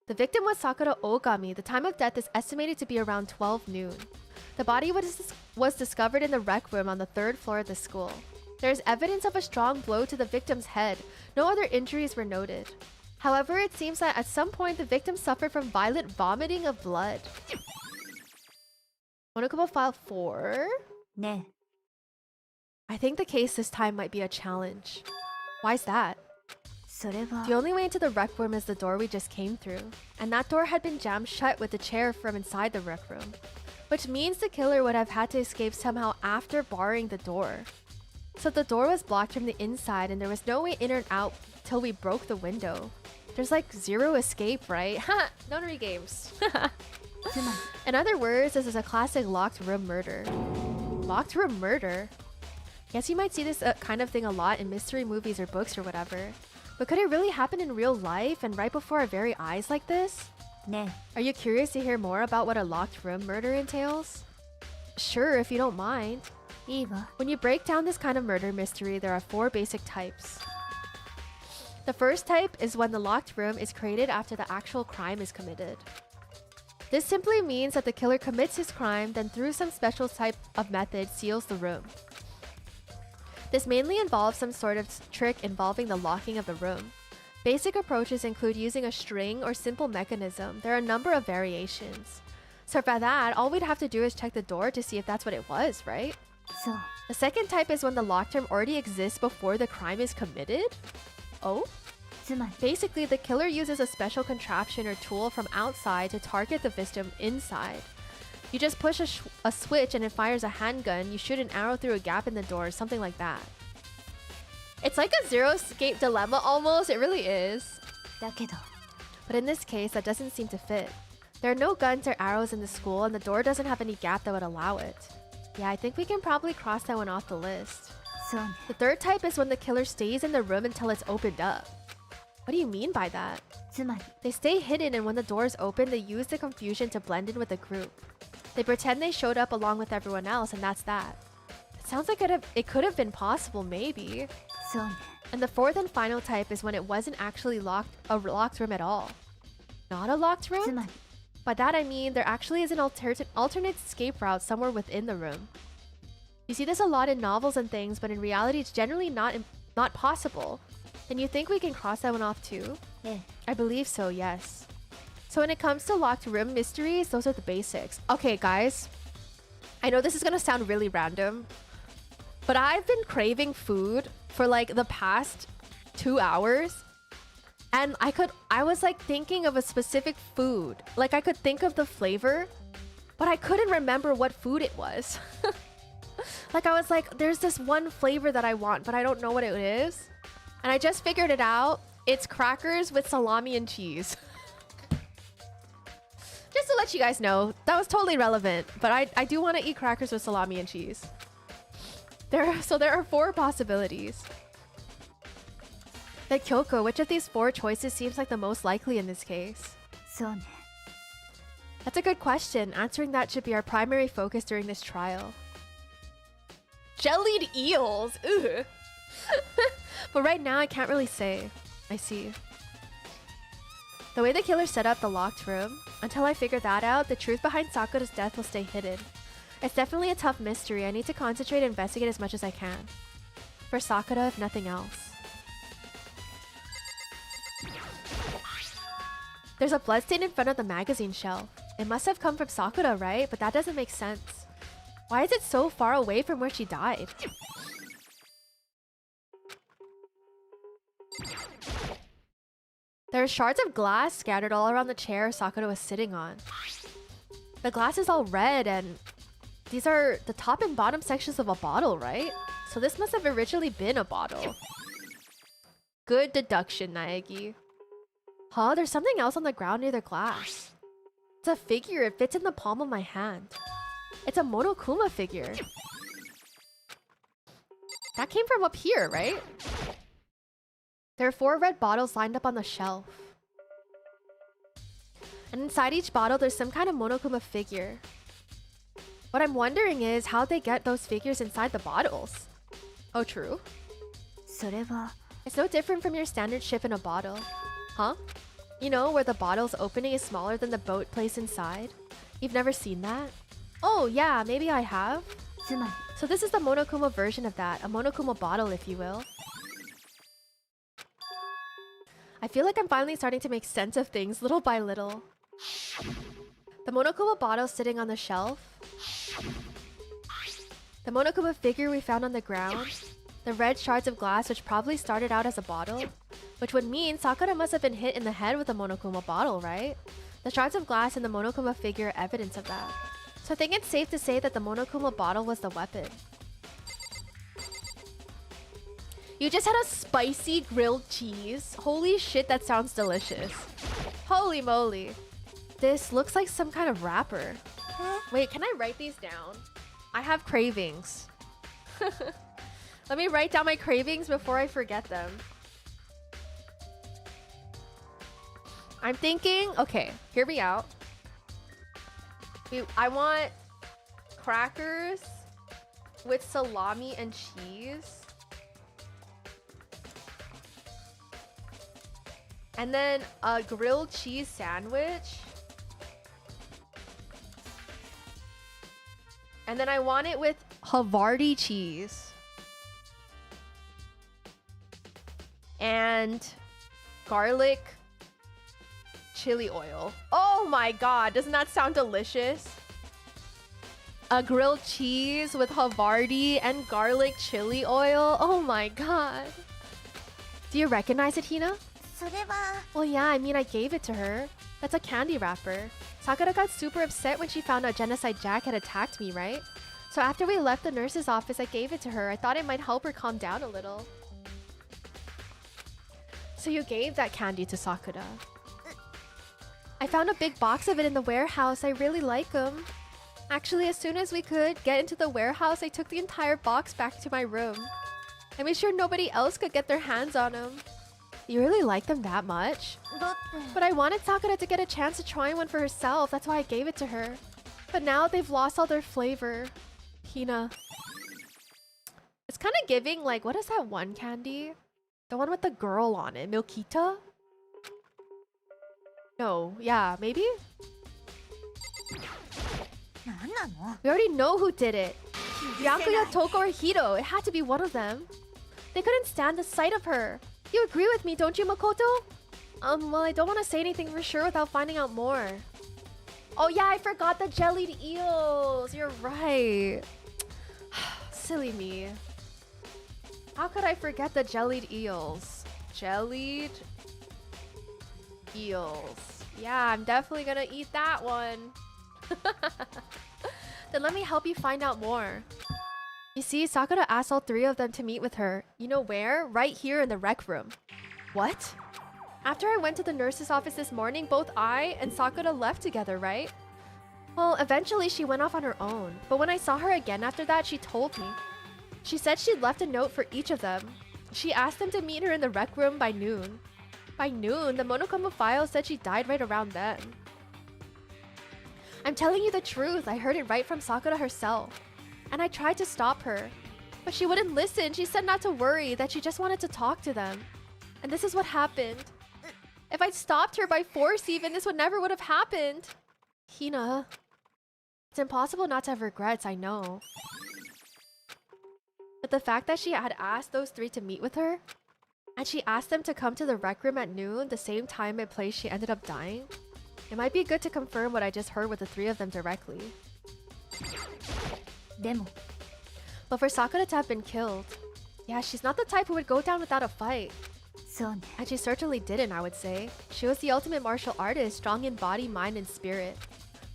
[SPEAKER 1] The victim was Sakura Ogami. The time of death is estimated to be around 12 noon. The body was discovered in the rec room on the 3rd floor of the school. There is evidence of a strong blow to the victim's head. No other injuries were noted. However, it seems that at some point the victim suffered from violent vomiting of blood. Monokuma file 4?
[SPEAKER 4] ね
[SPEAKER 1] I think the case this time might be a challenge. Why's that?
[SPEAKER 4] え。それは
[SPEAKER 1] The only way into the rec room is the door we just came through. And that door had been jammed shut with the chair from inside the rec room. Which means the killer would have had to escape somehow after barring the door. So the door was blocked from the inside and there was no way in or out till we broke the window. There's like zero escape, right? Ha! Nonary games.
[SPEAKER 4] つまり
[SPEAKER 1] In other words, this is a classic locked room murder. Locked room murder? Guess you might see this kind of thing a lot in mystery movies or books or whatever. But could it really happen in real life and right before our very eyes like this?
[SPEAKER 4] ね
[SPEAKER 1] Are you curious to hear more about what a locked room murder entails? Sure, if you don't mind.
[SPEAKER 4] え。いいわ。
[SPEAKER 1] When you break down this kind of murder mystery, there are 4 basic types. The first type is when the locked room is created after the actual crime is committed. This simply means that the killer commits his crime, then through some special type of method seals the room. This mainly involves some sort of trick involving the locking of the room. Basic approaches include using a string or simple mechanism. There are a number of variations. So for that, all we'd have to do is check the door to see if that's what it was, right?
[SPEAKER 4] そう。
[SPEAKER 1] The second type is when the locked room already exists before the crime is committed. Oh?
[SPEAKER 4] つまり
[SPEAKER 1] Basically, the killer uses a special contraption or tool from outside to target the victim inside. You just push a switch and it fires a handgun. You shoot an arrow through a gap in the door, something like that. It's like a zero escape dilemma almost. It really is.
[SPEAKER 4] だけど
[SPEAKER 1] But in this case, that doesn't seem to fit. There are no guns or arrows in the school, and the door doesn't have any gap that would allow it. Yeah, I think we can probably cross that one off the list.
[SPEAKER 4] そうね
[SPEAKER 1] The third type is when the killer stays in the room until it's opened up. What do you mean by that?
[SPEAKER 4] つまり
[SPEAKER 1] They stay hidden, and when the doors open, they use the confusion to blend in with the group. They pretend they showed up along with everyone else, and that's that. It sounds like it could have been possible, maybe.
[SPEAKER 4] そうね
[SPEAKER 1] And the fourth and final type is when it wasn't actually a locked room at all. Not a locked
[SPEAKER 4] つ
[SPEAKER 1] room?
[SPEAKER 4] まり
[SPEAKER 1] By that I mean there actually is an alternate escape route somewhere within the room. You see this a lot in novels and things, but in reality it's generally not possible. And you think we can cross that one off too?
[SPEAKER 4] ええ
[SPEAKER 1] I believe so, yes. So when it comes to locked room mysteries, those are the basics. Okay, guys. I know this is gonna sound really random, but I've been craving food for like the past 2 hours. And I was like thinking of a specific food. Like I could think of the flavor, but I couldn't remember what food it was. Like I was like, there's this one flavor that I want, but I don't know what it is. And I just figured it out. It's crackers with salami and cheese. Just to let you guys know, that was totally relevant. But I do want to eat crackers with salami and cheese. So there are 4 possibilities. But Kyoko, which of these 4 choices seems like the most likely in this case?
[SPEAKER 4] そうね
[SPEAKER 1] That's a good question. Answering that should be our primary focus during this trial. Jellied eels! Ugh. But right now, I can't really say. I see. The way the killer set up the locked room, until I figure that out, the truth behind Sakura's death will stay hidden. It's definitely a tough mystery. I need to concentrate and investigate as much as I can. For Sakura, if nothing else. There's a bloodstain in front of the magazine shelf. It must have come from Sakura, right? But that doesn't make sense. Why is it so far away from where she died? There are shards of glass scattered all around the chair Sakura was sitting on. The glass is all red, and these are the top and bottom sections of a bottle, right? So this must have originally been a bottle. Good deduction, Naegi. Huh? There's something else on the ground near the glass. It's a figure. It fits in the palm of my hand. It's a Monokuma figure. That came from up here, right? There are 4 red bottles lined up on the shelf. And inside each bottle, there's some kind of Monokuma figure. What I'm wondering is how they get those figures inside the bottles. Oh, true.
[SPEAKER 4] それは
[SPEAKER 1] It's no different from your standard ship in a bottle. Huh? You know, where the bottle's opening is smaller than the boat placed inside? You've never seen that? Oh, yeah, maybe I have.
[SPEAKER 4] つまり
[SPEAKER 1] So this is the Monokuma version of that. A Monokuma bottle, if you will. I feel like I'm finally starting to make sense of things little by little. The Monokuma bottle sitting on the shelf. The Monokuma figure we found on the ground. The red shards of glass which probably started out as a bottle. Which would mean Sakura must have been hit in the head with a Monokuma bottle, right? The shards of glass and the Monokuma figure are evidence of that. So I think it's safe to say that the Monokuma bottle was the weapon. You just had a spicy grilled cheese. Holy shit, that sounds delicious. Holy moly. This looks like some kind of wrapper. Wait, can I write these down? I have cravings. Let me write down my cravings before I forget them. I'm thinking, okay, hear me out. I want crackers with salami and cheese. And then a grilled cheese sandwich. And then I want it with Havarti cheese. And garlic chili oil. Oh my god, doesn't that sound delicious? A grilled cheese with Havarti and garlic chili oil. Oh my god. Do you recognize it, Hina?
[SPEAKER 4] それは
[SPEAKER 1] Well, yeah, I mean, I gave it to her. That's a candy wrapper. Sakura got super upset when she found out Genocide Jack had attacked me, right? So after we left the nurse's office, I gave it to her. I thought it might help her calm down a little. So you gave that candy to Sakura. I found a big box of it in the warehouse. I really like them. Actually, as soon as we could get into the warehouse, I took the entire box back to my room. I made sure nobody else could get their hands on them. You really like them that much? But I wanted Sakura to get a chance to try one for herself. That's why I gave it to her. But now they've lost all their flavor. Hina. It's kind of giving like, what is that one candy? The one with the girl on it. Milkita? No. Yeah, maybe? We already know who did it. Byakuya, Toko, or Hiro. It had to be one of them. They couldn't stand the sight of her. You agree with me, don't you, Makoto? Well, I don't want to say anything for sure without finding out more. Oh yeah, I forgot the jellied eels. You're right. Silly me. How could I forget the jellied eels? Jellied eels. Yeah, I'm definitely gonna eat that one. Then let me help you find out more. You see, Sakura asked all three of them to meet with her. You know where? Right here in the rec room. What? After I went to the nurse's office this morning, both I and Sakura left together, right? Well, eventually she went off on her own. But when I saw her again after that, she told me. She said she'd left a note for each of them. She asked them to meet her in the rec room by noon. By noon, the Monokuma file said she died right around then. I'm telling you the truth. I heard it right from Sakura herself. And I tried to stop her. But she wouldn't listen. She said not to worry, that she just wanted to talk to them. And this is what happened. If I'd stopped her by force even, this would have happened. Hina. It's impossible not to have regrets, I know. But the fact that she had asked those three to meet with her, and she asked them to come to the rec room at noon, the same time and place she ended up dying, it might be good to confirm what I just heard with the three of them directly.
[SPEAKER 4] Demo.
[SPEAKER 1] But for Sakura to have been killed, yeah, she's not the type who would go down without a fight. And she certainly didn't, I would say. She was the ultimate martial artist, strong in body, mind, and spirit.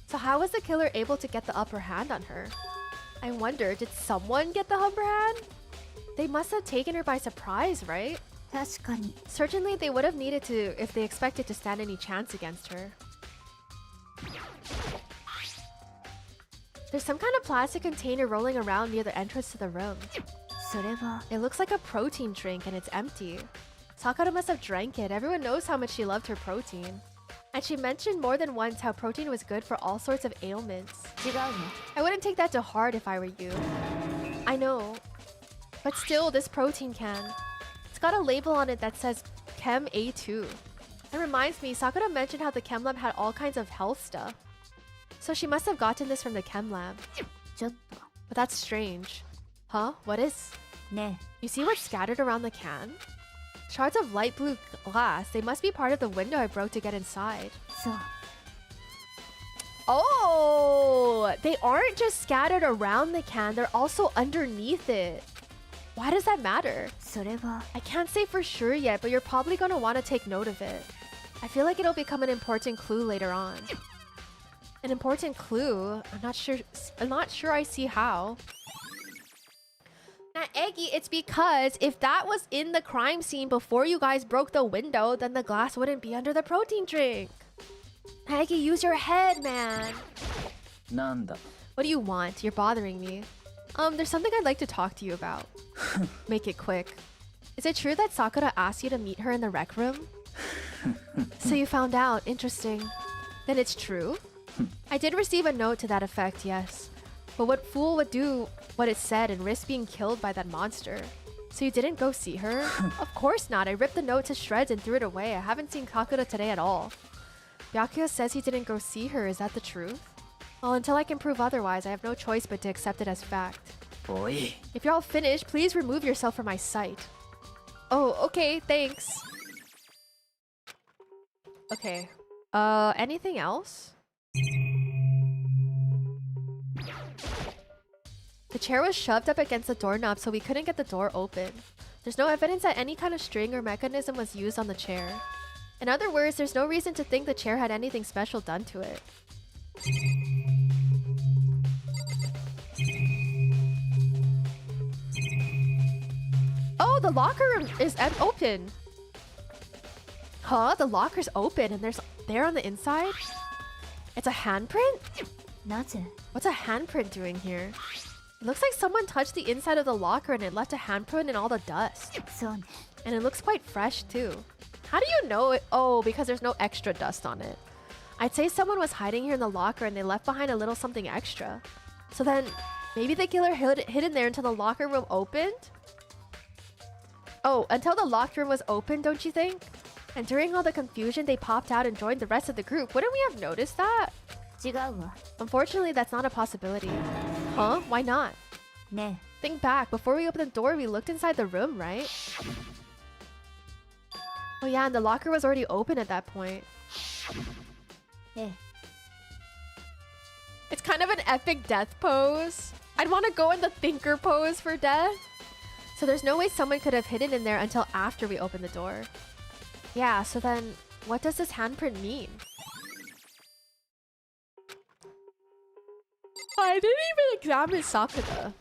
[SPEAKER 1] So how was the killer able to get the upper hand on her? I wonder, did someone get the upper hand? They must have taken her by surprise, right? Certainly they would have needed to if they expected to stand any chance against her. There's some kind of plastic container rolling around near the entrance to the room. It looks like a protein drink and it's empty. Sakura must have drank it. Everyone knows how much she loved her protein. And she mentioned more than once how protein was good for all sorts of ailments. I wouldn't take that to heart if I were you. I know. But still, this protein can. It's got a label on it that says Chem A2. It reminds me, Sakura mentioned how the Chem Lab had all kinds of health stuff. So she must have gotten this from the Chem Lab. But that's strange. Huh? What is? You see what's scattered around the can? Shards of light blue glass. They must be part of the window I broke to get inside. Oh! They aren't just scattered around the can, they're also underneath it. Why does that matter? I can't say for sure yet, but you're probably gonna want to take note of it. I feel like it'll become an important clue later on. An important clue? I'm not sure I see how. Now, Eggy, it's because if that was in the crime scene before you guys broke the window, then the glass wouldn't be under the protein drink. Eggy, use your head, man.
[SPEAKER 3] Nanda.
[SPEAKER 1] What do you want? You're bothering me. There's something I'd like to talk to you about. Make it quick. Is it true that Sakura asked you to meet her in the rec room? So you found out. Interesting. Then it's true? I did receive a note to that effect, yes. But what fool would do what it said and risk being killed by that monster? So you didn't go see her? Of course not. I ripped the note to shreds and threw it away. I haven't seen Sakura today at all. Byakuya says he didn't go see her. Is that the truth? Well, until I can prove otherwise, I have no choice but to accept it as fact.
[SPEAKER 3] Boy.
[SPEAKER 1] If you're all finished, please remove yourself from my sight. Oh, okay, thanks. Okay. Anything else? The chair was shoved up against the doorknob, so we couldn't get the door open. There's no evidence that any kind of string or mechanism was used on the chair. In other words, there's no reason to think the chair had anything special done to it. Oh, the locker room is open. Huh? The locker's open and there's there on the inside? It's a handprint?
[SPEAKER 4] なぜ
[SPEAKER 1] What's a handprint doing here? It looks like someone touched the inside of the locker and it left a handprint in all the dust.
[SPEAKER 4] そうね
[SPEAKER 1] And it looks quite fresh too. How do you know it? Oh, because there's no extra dust on it. I'd say someone was hiding here in the locker and they left behind a little something extra. So then, maybe the killer hid in there until the locker room opened? Oh, until the locker room was open, don't you think? And during all the confusion, they popped out and joined the rest of the group. Wouldn't we have noticed that?
[SPEAKER 4] 違うわ
[SPEAKER 1] Unfortunately, that's not a possibility. Huh? Why not?
[SPEAKER 4] ね
[SPEAKER 1] Think back. Before we opened the door, we looked inside the room, right? Oh yeah, and the locker was already open at that point.
[SPEAKER 4] え
[SPEAKER 1] It's kind of an epic death pose. I'd want to go in the thinker pose for death. So there's no way someone could have hidden in there until after we opened the door. Yeah, so then what does this handprint mean? I didn't even examine Sakura.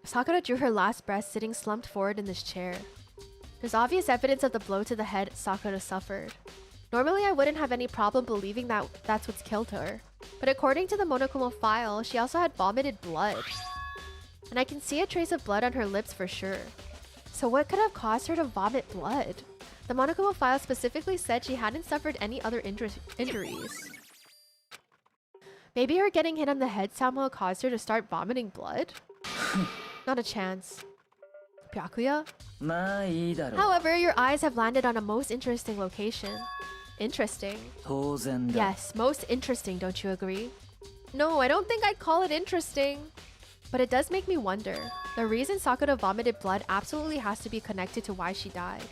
[SPEAKER 1] Sakura drew her last breath sitting slumped forward in this chair. There's obvious evidence of the blow to the head Sakura suffered. Normally, I wouldn't have any problem believing that that's what's killed her. But according to the Monokumo file, she also had vomited blood. And I can see a trace of blood on her lips for sure. So what could have caused her to vomit blood? The Monokumo file specifically said she hadn't suffered any other injuries. Maybe her getting hit on the head somehow caused her to start vomiting blood? Not a chance. Byakuya?
[SPEAKER 3] まあいいだろう
[SPEAKER 1] However, your eyes have landed on a most interesting location. Interesting.
[SPEAKER 3] 当然だ
[SPEAKER 1] Yes, most interesting, don't you agree? No, I don't think I'd call it interesting. But it does make me wonder. The reason Sakura vomited blood absolutely has to be connected to why she died.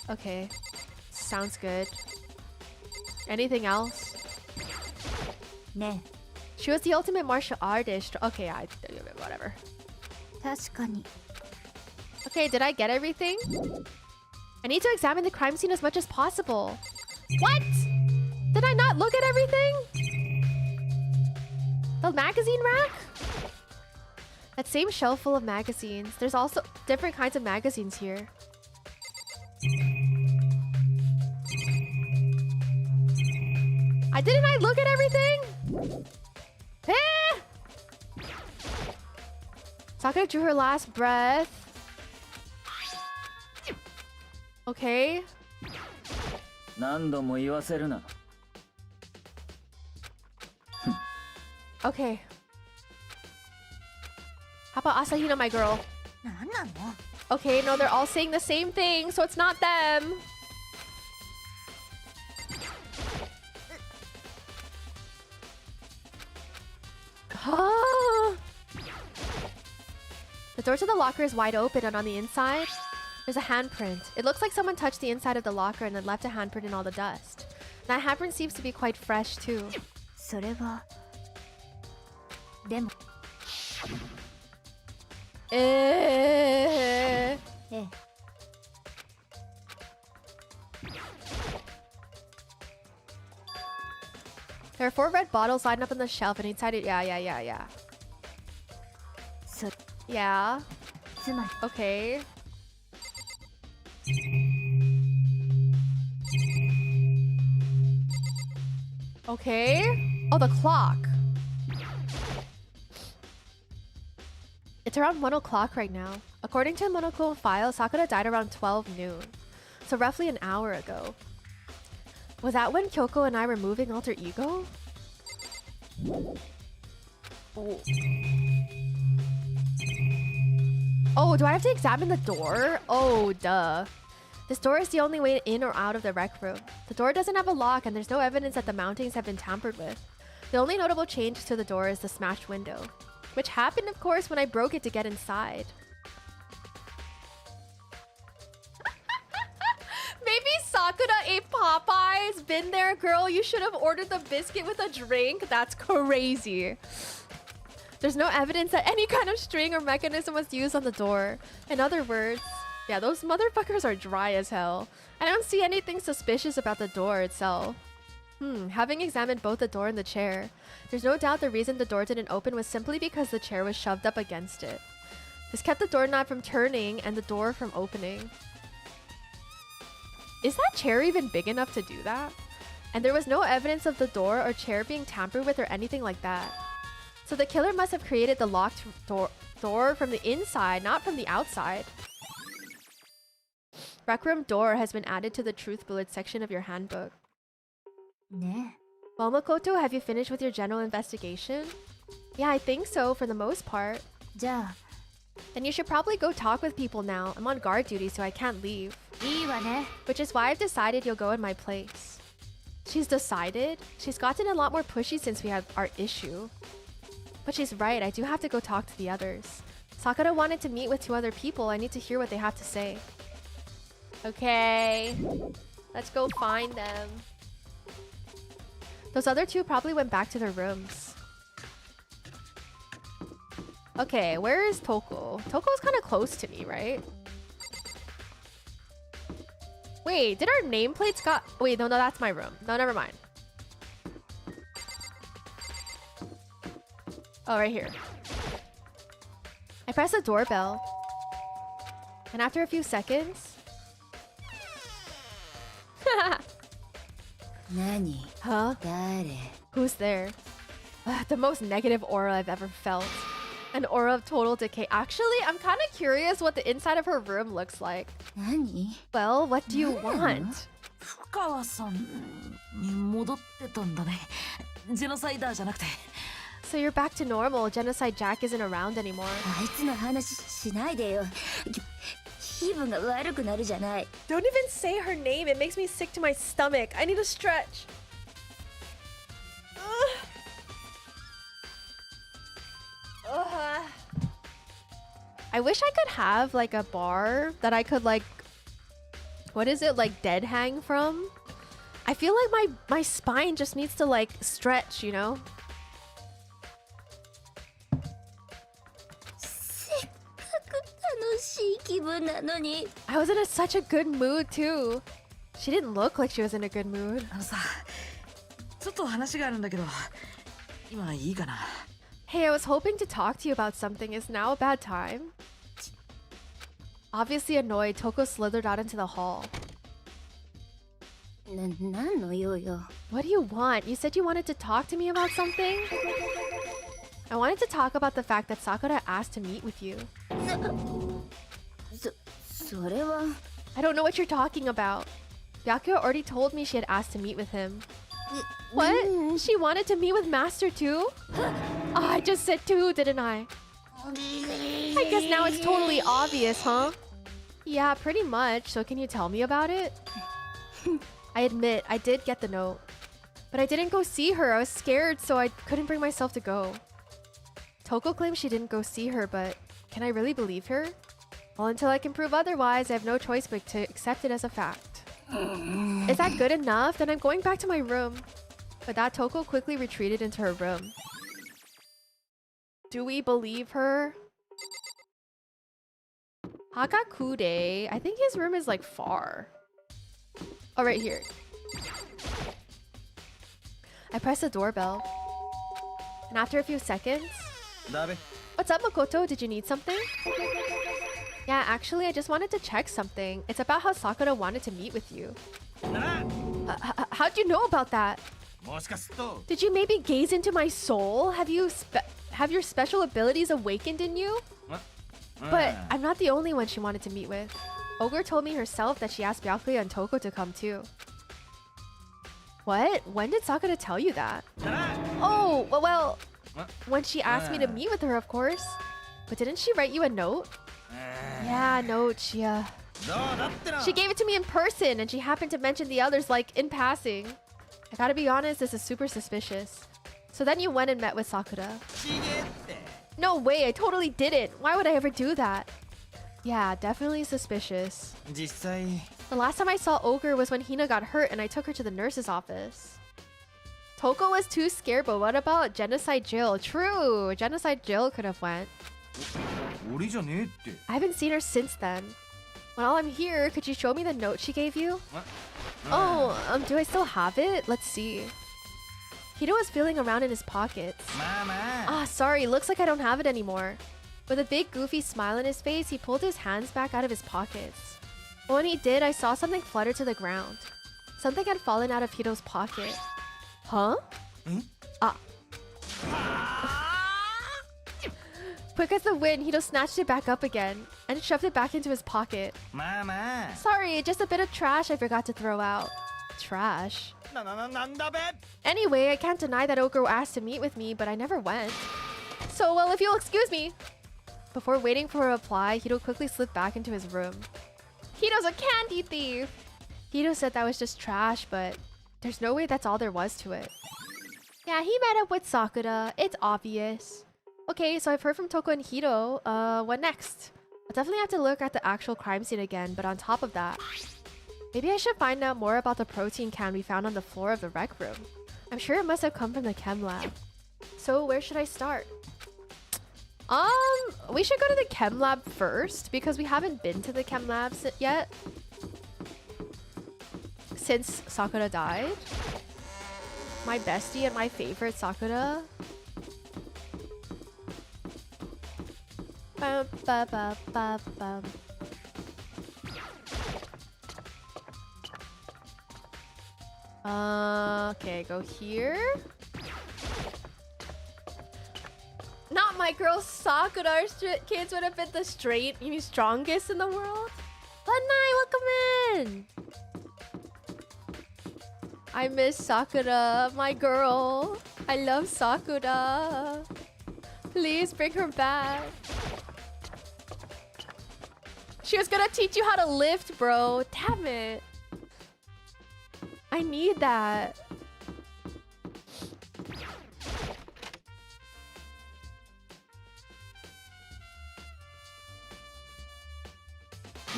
[SPEAKER 1] Okay. Sounds good. Anything else?
[SPEAKER 4] ね
[SPEAKER 1] She was the ultimate martial artist. Okay, whatever.
[SPEAKER 4] 確かに
[SPEAKER 1] Okay, did I get everything? I need to examine the crime scene as much as possible. What? Did I not look at everything? The magazine rack? That same shelf full of magazines. There's also different kinds of magazines here. Didn't I look at everything? Eh! Sakura drew her last breath. Okay.
[SPEAKER 3] 何度も言わせるな
[SPEAKER 1] Okay. How about Asahina, my girl?
[SPEAKER 4] なんなの
[SPEAKER 1] Okay, no, they're all saying the same thing, so it's not them. The door to the locker is wide open, and on the inside, there's a handprint. It looks like someone touched the inside of the locker and then left a handprint in all the dust. That handprint seems to be quite fresh, too.
[SPEAKER 4] それはでも
[SPEAKER 1] Eh.
[SPEAKER 4] ええ
[SPEAKER 1] There are 4 red bottles lined up on the shelf, and inside it, yeah.
[SPEAKER 4] そ
[SPEAKER 1] Yeah.
[SPEAKER 4] つまり
[SPEAKER 1] Okay. Okay. Oh, the clock. It's around 1 o'clock right now. According to a Monokuma file, Sakura died around 12 noon. So roughly an hour ago. Was that when Kyoko and I were moving alter ego? Oh. Oh, do I have to examine the door? Oh, duh. This door is the only way in or out of the rec room. The door doesn't have a lock and there's no evidence that the mountings have been tampered with. The only notable change to the door is the smashed window. Which happened, of course, when I broke it to get inside. Maybe Sakura ate Popeyes. Been there, girl. You should have ordered the biscuit with a drink. That's crazy. There's no evidence that any kind of string or mechanism was used on the door. In other words, yeah, those motherfuckers are dry as hell. I don't see anything suspicious about the door itself. Having examined both the door and the chair, there's no doubt the reason the door didn't open was simply because the chair was shoved up against it. This kept the doorknob from turning and the door from opening. Is that chair even big enough to do that? And there was no evidence of the door or chair being tampered with or anything like that. So the killer must have created the locked door from the inside, not from the outside. Rec room door has been added to the truth bullet section of your handbook.
[SPEAKER 4] ね
[SPEAKER 1] Well, Makoto, have you finished with your general investigation? Yeah, I think so, for the most part.
[SPEAKER 4] じゃあ
[SPEAKER 1] Then you should probably go talk with people now. I'm on guard duty, so I can't leave.
[SPEAKER 4] いいわね
[SPEAKER 1] Which is why I've decided you'll go in my place. She's decided? She's gotten a lot more pushy since we had our issue. But she's right, I do have to go talk to the others. Sakura wanted to meet with 2 other people. I need to hear what they have to say. Okay. Let's go find them. Those other 2 probably went back to their rooms. Okay, where is Toko? Toko's kind of close to me, right? Wait, did our nameplates got... Wait, no, that's my room. No, never mind. Oh, right here. I press the doorbell. And after a few seconds...
[SPEAKER 4] 何
[SPEAKER 1] Huh?
[SPEAKER 4] 誰
[SPEAKER 1] Who's there? The most negative aura I've ever felt. An aura of total decay. Actually, I'm kind of curious what the inside of her room looks like.
[SPEAKER 4] 何
[SPEAKER 1] Well, what do you want?
[SPEAKER 4] 深川さんに戻ってたんだねジェノサイダーじゃなくて
[SPEAKER 1] So you're back to normal. Genocide Jack isn't around anymore.
[SPEAKER 4] あいつの話しないでよ気分が悪くなるじゃない
[SPEAKER 1] Don't even say her name. It makes me sick to my stomach. I need a stretch. Ugh. I wish I could have like a bar that I could like, what is it, like dead hang from? I feel like my spine just needs to like stretch, you know?
[SPEAKER 4] せっかく楽しい気分なのに
[SPEAKER 1] I was in such a good mood too. She didn't look like she was in a good mood.
[SPEAKER 5] あのさ、ちょっと話があるんだけど、今いいかな。
[SPEAKER 1] Hey, I was hoping to talk to you about something. Is now a bad time? Obviously annoyed, Toko slithered out into the hall.
[SPEAKER 4] なんの用よ
[SPEAKER 1] What do you want? You said you wanted to talk to me about something? I wanted to talk about the fact that Sakura asked to meet with you.
[SPEAKER 4] それは
[SPEAKER 1] I don't know what you're talking about. Byakuya already told me she had asked to meet with him. What? She wanted to meet with Master too? Oh, I just said too, didn't I? I guess now it's totally obvious, huh? Yeah, pretty much. So can you tell me about it? I admit, I did get the note. But I didn't go see her. I was scared, so I couldn't bring myself to go. Toko claims she didn't go see her, but can I really believe her? Well, until I can prove otherwise, I have no choice but to accept it as a fact. Is that good enough? Then I'm going back to my room. With that, Toko quickly retreated into her room. Do we believe her? Hakakude. I think his room is like far. Oh, right here. I press the doorbell. And after a few seconds... What's up, Makoto? Did you need something? Yeah, actually, I just wanted to check something. It's about how Sakura wanted to meet with you. How'd you know about that? Did you maybe gaze into my soul? Have your special abilities awakened in you? But I'm not the only one she wanted to meet with. Ogre told me herself that she asked Byakuya and Toko to come too. What? When did Sakura tell you that? Oh, well, when she asked me to meet with her, of course. But didn't she write you a note? Yeah, note. She gave it to me in person, and she happened to mention the others, like, in passing. I gotta be honest, this is super suspicious. So then you went and met with Sakura. No way, I totally didn't. Why would I ever do that? Yeah, definitely suspicious. The last time I saw Ogre was when Hina got hurt and I took her to the nurse's office. Toko was too scared, but what about Genocide Jill? True, Genocide Jill could have went. I haven't seen her since then. While I'm here, could you show me the note she gave you? Oh, do I still have it? Let's see. Hito was feeling around in his pockets. Ah, sorry, looks like I don't have it anymore. With a big goofy smile on his face, he pulled his hands back out of his pockets. But when he did, I saw something flutter to the ground. Something had fallen out of Hito's pocket. Huh? Ah. Quick as the wind, Hito snatched it back up again and shoved it back into his pocket. Sorry, just a bit of trash I forgot to throw out. Trash? Anyway, I can't deny that Okuro asked to meet with me, but I never went. So, well, if you'll excuse me. Before waiting for a reply, Hito quickly slipped back into his room. Hito's a candy thief! Hito said that was just trash, but there's no way that's all there was to it. Yeah, he met up with Sakura. It's obvious. Okay, so I've heard from Toko and Hito. What next? I'll definitely have to look at the actual crime scene again, but on top of that, maybe I should find out more about the protein can we found on the floor of the rec room. I'm sure it must have come from the chem lab. So where should I start? We should go to the chem lab first because we haven't been to the chem lab yet. Since Sakura died. My bestie and my favorite Sakura. Bum, ba, ba, ba, bum. Okay, go here. Not my girl Sakura. Our kids would have been the strongest in the world. Lanai, welcome in. I miss Sakura, my girl. I love Sakura. Please bring her back. She was gonna teach you how to lift, bro. Damn it. I need that.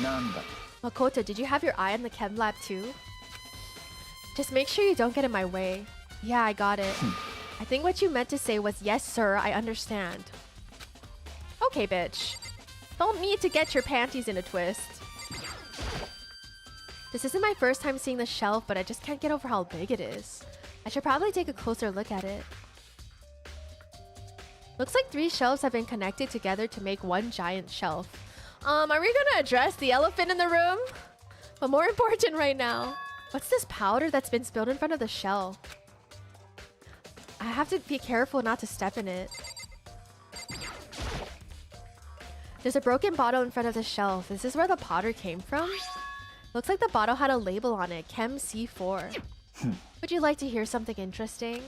[SPEAKER 3] Nanda.
[SPEAKER 1] Makoto, did you have your eye on the chem lab too? Just make sure you don't get in my way. Yeah, I got it. I think what you meant to say was, yes, sir, I understand. Okay, bitch. Don't need to get your panties in a twist. This isn't my first time seeing the shelf, but I just can't get over how big it is. I should probably take a closer look at it. Looks like 3 shelves have been connected together to make one giant shelf. Are we gonna address the elephant in the room? But more important right now, what's this powder that's been spilled in front of the shelf? I have to be careful not to step in it. There's a broken bottle in front of the shelf. Is this where the powder came from? Looks like the bottle had a label on it, Chem C4. Would you like to hear something interesting?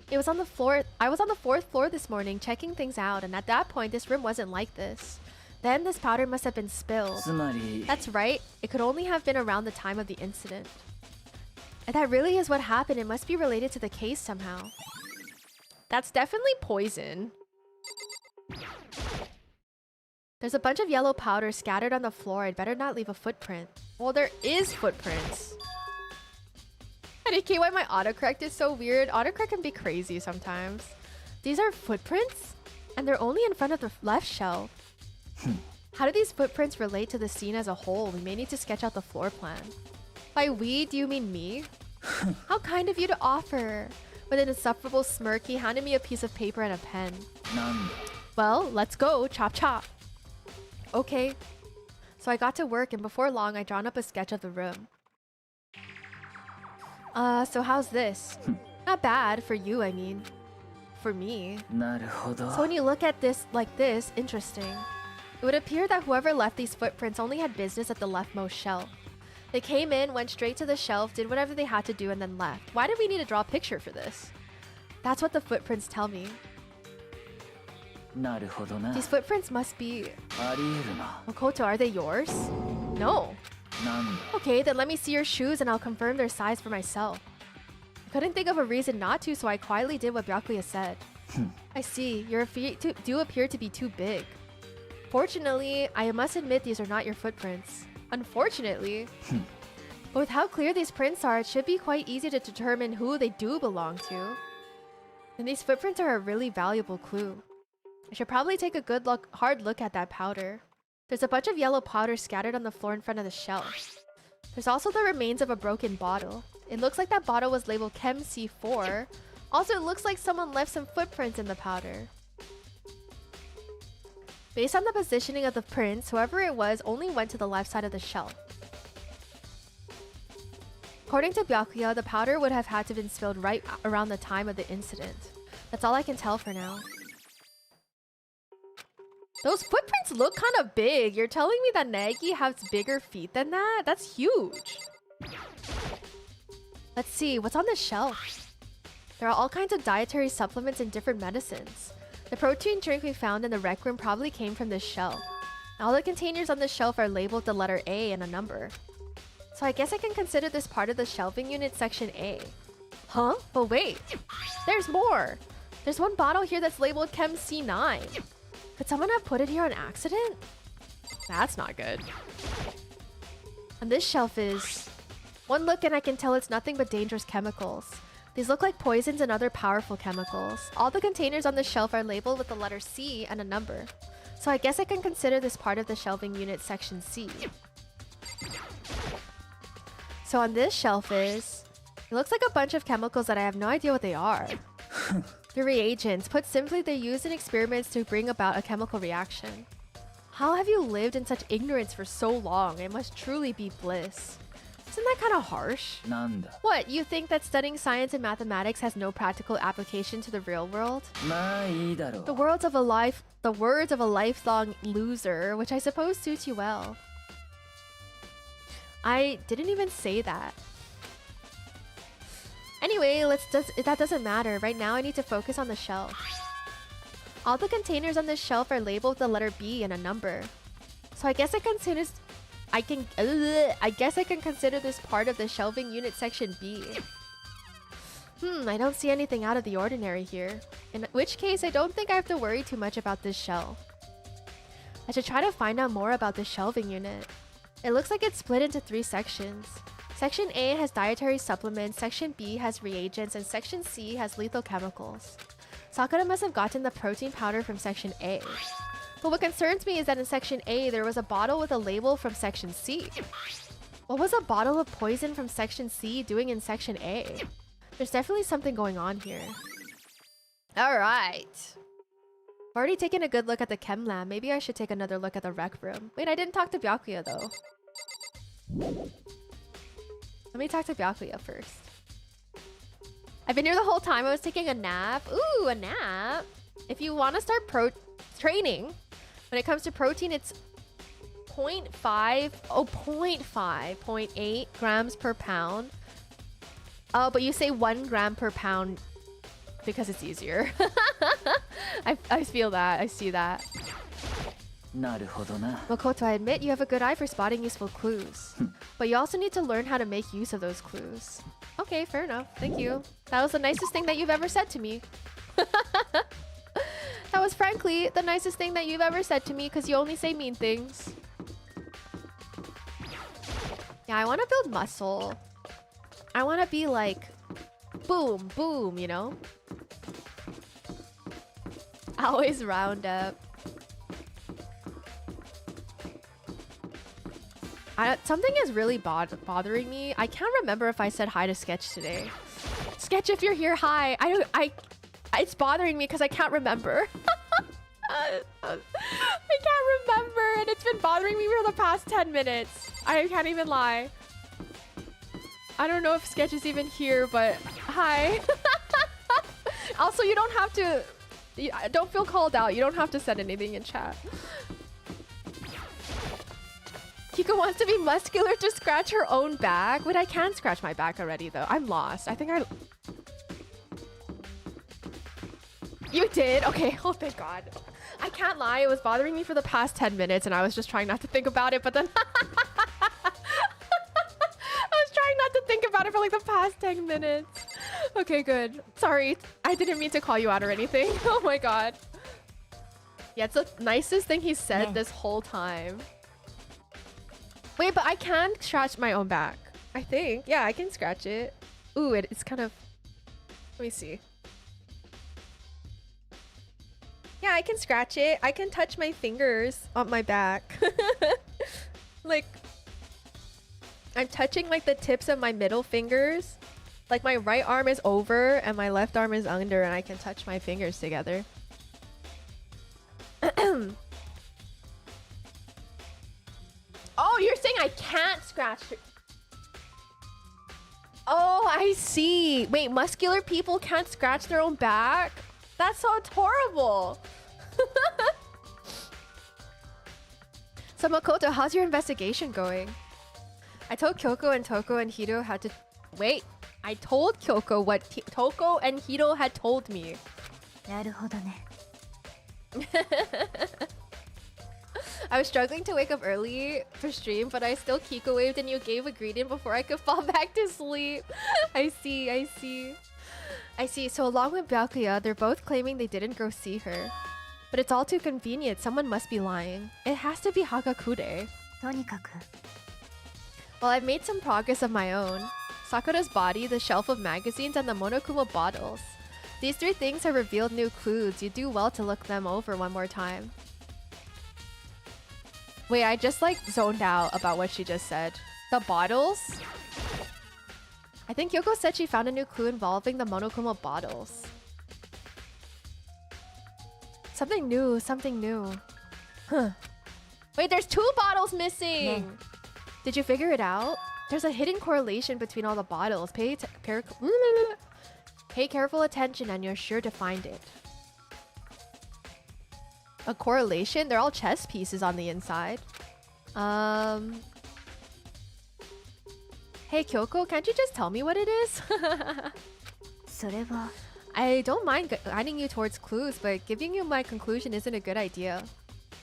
[SPEAKER 1] It was on the floor. I was on the 4th floor this morning checking things out, and at that point this room wasn't like this. Then this powder must have been spilled. That's right. It could only have been around the time of the incident. If that really is what happened, it must be related to the case somehow. That's definitely poison. There's a bunch of yellow powder scattered on the floor. I'd better not leave a footprint. Well, there is footprints. I didn't get why my autocorrect is so weird. Autocorrect can be crazy sometimes. These are footprints? And they're only in front of the left shelf. How do these footprints relate to the scene as a whole? We may need to sketch out the floor plan. By we, do you mean me? How kind of you to offer. With an insufferable smirk, he handed me a piece of paper and a pen. Well, let's go. Chop chop. Okay. So I got to work, and before long, I drawn up a sketch of the room. So how's this? Not bad, for you, I mean. For me. So when you look at this like this, interesting. It would appear that whoever left these footprints only had business at the leftmost shelf. They came in, went straight to the shelf, did whatever they had to do, and then left. Why did we need to draw a picture for this? That's what the footprints tell me. These footprints must be... Makoto, are they yours? No. Okay, then let me see your shoes and I'll confirm their size for myself. I couldn't think of a reason not to, so I quietly did what Byakuya said. I see, your feet do appear to be too big. Fortunately, I must admit these are not your footprints. Unfortunately. But with how clear these prints are, it should be quite easy to determine who they do belong to. And these footprints are a really valuable clue. I should probably take a hard look at that powder. There's a bunch of yellow powder scattered on the floor in front of the shelf. There's also the remains of a broken bottle. It looks like that bottle was labeled Chem C4. Also, it looks like someone left some footprints in the powder. Based on the positioning of the prints, whoever it was only went to the left side of the shelf. According to Byakuya, the powder would have had to have been spilled right around the time of the incident. That's all I can tell for now. Those footprints look kind of big. You're telling me that Nagi has bigger feet than that? That's huge. Let's see, what's on the shelf? There are all kinds of dietary supplements and different medicines. The protein drink we found in the rec room probably came from this shelf. All the containers on the shelf are labeled the letter A and a number. So I guess I can consider this part of the shelving unit section A. Huh? But wait, there's more. There's one bottle here that's labeled Chem C9. Could someone have put it here on accident? That's not good. On this shelf is... One look and I can tell it's nothing but dangerous chemicals. These look like poisons and other powerful chemicals. All the containers on the shelf are labeled with the letter C and a number. So I guess I can consider this part of the shelving unit section C. So on this shelf is... It looks like a bunch of chemicals that I have no idea what they are. They're reagents. Put simply, they're used in experiments to bring about a chemical reaction. How have you lived in such ignorance for so long? It must truly be bliss. Isn't that kind of harsh?
[SPEAKER 3] Nanda.
[SPEAKER 1] What, you think that studying science and mathematics has no practical application to the real world? The words of a lifelong loser, which I suppose suits you well. I didn't even say that. Anyway, that doesn't matter. Right now I need to focus on the shelf. All the containers on this shelf are labeled with the letter B and a number. So I guess I can consider this part of the shelving unit section B. I don't see anything out of the ordinary here. In which case, I don't think I have to worry too much about this shelf. I should try to find out more about this shelving unit. It looks like it's split into 3 sections. Section A has dietary supplements, Section B has reagents, and Section C has lethal chemicals. Sakura must have gotten the protein powder from Section A. But what concerns me is that in Section A, there was a bottle with a label from Section C. What was a bottle of poison from Section C doing in Section A? There's definitely something going on here. Alright. I've already taken a good look at the chem lab. Maybe I should take another look at the rec room. Wait, I didn't talk to Byakuya though. Let me talk to Byakuya first. I've been here the whole time. I was taking a nap. Ooh, a nap. If you want to start training, when it comes to protein, it's 0.8 grams per pound. Oh, but you say 1 gram per pound because it's easier. I feel that. I see that. Makoto, I admit you have a good eye for spotting useful clues. But you also need to learn how to make use of those clues. Okay, fair enough. Thank you. That was the nicest thing that you've ever said to me. That was frankly the nicest thing that you've ever said to me because you only say mean things. Yeah, I want to build muscle. I want to be like, boom, boom, you know? Always round up. Something is really bothering me. I can't remember if I said hi to Sketch today. Sketch, if you're here, hi. It's bothering me because I can't remember. I can't remember, and it's been bothering me for the past 10 minutes. I can't even lie. I don't know if Sketch is even here, but hi. Also, you don't have to... Don't feel called out. You don't have to send anything in chat. Kiko wants to be muscular to scratch her own back. Wait, I can scratch my back already, though. I'm lost. I think I... You did? Okay. Oh, thank God. I can't lie. It was bothering me for the past 10 minutes, and I was just trying not to think about it, but then... I was trying not to think about it for like the past 10 minutes. Okay, good. Sorry. I didn't mean to call you out or anything. Oh my God. Yeah, it's the nicest thing he said this whole time. Wait, but I can scratch my own back. I think. Yeah, I can scratch it. Ooh, it's kind of... Let me see. Yeah, I can scratch it. I can touch my fingers on my back. Like... I'm touching like the tips of my middle fingers. Like my right arm is over and my left arm is under and I can touch my fingers together. Oh, you're saying I can't scratch it. Oh, I see. Wait, muscular people can't scratch their own back? That sounds horrible. So Makoto, how's your investigation going? I told Kyoko and Toko and Hiro had to... Wait, I told Kyoko what Toko and Hiro had told me.
[SPEAKER 4] なるほどね。
[SPEAKER 1] I was struggling to wake up early for stream, but I still Kiko waved and you gave a greeting before I could fall back to sleep. I see, I see. I see, so along with Byakuya, they're both claiming they didn't go see her. But it's all too convenient, someone must be lying. It has to be Hagakure.
[SPEAKER 4] とにかく
[SPEAKER 1] Well, I've made some progress of my own. Sakura's body, the shelf of magazines, and the Monokuma bottles. These three things have revealed new clues. You do well to look them over one more time. Wait, I just like zoned out about what she just said. The bottles? I think Yoko said she found a new clue involving the Monokuma bottles. Something new, something new. Huh. Wait, there's 2 bottles missing!
[SPEAKER 4] No.
[SPEAKER 1] Did you figure it out? There's a hidden correlation between all the bottles. Pay careful attention and you're sure to find it. A correlation? They're all chess pieces on the inside. Hey Kyoko, can't you just tell me what it is?
[SPEAKER 4] それは
[SPEAKER 1] I don't mind guiding you towards clues, but giving you my conclusion isn't a good idea.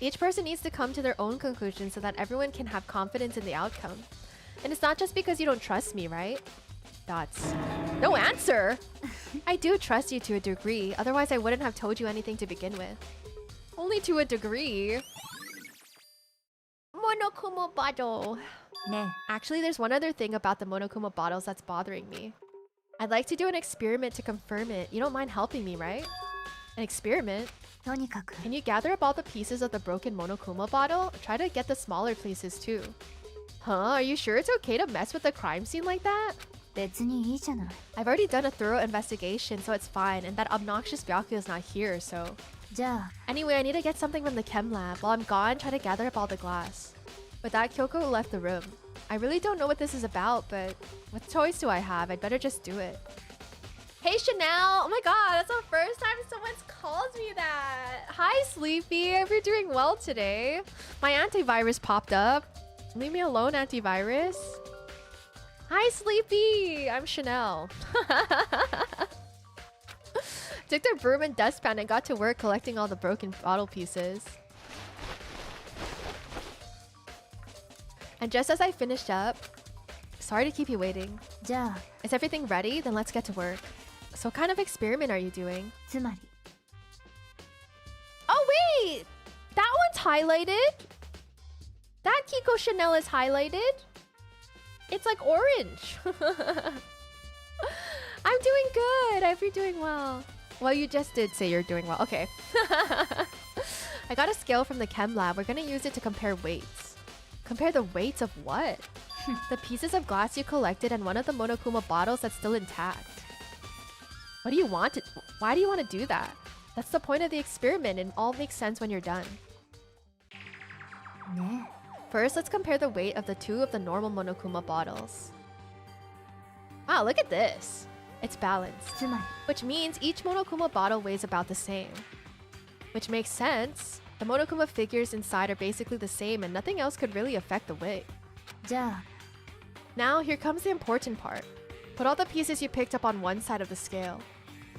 [SPEAKER 1] Each person needs to come to their own conclusion so that everyone can have confidence in the outcome. And it's not just because you don't trust me, right? Dots. No answer! I do trust you to a degree, otherwise I wouldn't have told you anything to begin with. Only to a degree. Monokuma bottle.
[SPEAKER 4] ね
[SPEAKER 1] Actually, there's one other thing about the Monokuma bottles that's bothering me. I'd like to do an experiment to confirm it. You don't mind helping me, right? An experiment?
[SPEAKER 4] とにかく
[SPEAKER 1] Can you gather up all the pieces of the broken Monokuma bottle? Try to get the smaller pieces too. Huh? Are you sure it's okay to mess with the crime scene like that?
[SPEAKER 4] 別にいいじゃない
[SPEAKER 1] I've already done a thorough investigation, so it's fine. And that obnoxious Byakuya is not here, so...
[SPEAKER 4] じゃあ
[SPEAKER 1] Anyway, I need to get something from the chem lab. While I'm gone, try to gather up all the glass. With that, Kyoko left the room. I really don't know what this is about, but what choice do I have? I'd better just do it. Hey Chanel! Oh my god, that's the first time someone's called me that! Hi Sleepy, I hope you're doing well today. My antivirus popped up. Leave me alone, antivirus. Hi Sleepy! I'm Chanel. Took the broom and dustpan and got to work collecting all the broken bottle pieces. And just as I finished up... Sorry to keep you waiting.
[SPEAKER 4] じゃあ
[SPEAKER 1] Is everything ready? Then let's get to work. So what kind of experiment are you doing?
[SPEAKER 4] つまり
[SPEAKER 1] Oh wait! That one's highlighted? That Kiko Chanel is highlighted? It's like orange. I'm doing good. I hope you're doing well. Well, you just did say you're doing well. Okay. I got a scale from the chem lab. We're gonna use it to compare weights. Compare the weights of what? The pieces of glass you collected and one of the Monokuma bottles that's still intact. What do you want to... Why do you want to do that? That's the point of the experiment and all makes sense when you're done.
[SPEAKER 4] ね
[SPEAKER 1] First, let's compare the weight of the 2 of the normal Monokuma bottles. Wow, look at this. It's balanced.
[SPEAKER 4] つまり
[SPEAKER 1] Which means each Monokuma bottle weighs about the same. Which makes sense. The Monokuma figures inside are basically the same and nothing else could really affect the weight.
[SPEAKER 4] じゃあ
[SPEAKER 1] Now, here comes the important part. Put all the pieces you picked up on one side of the scale.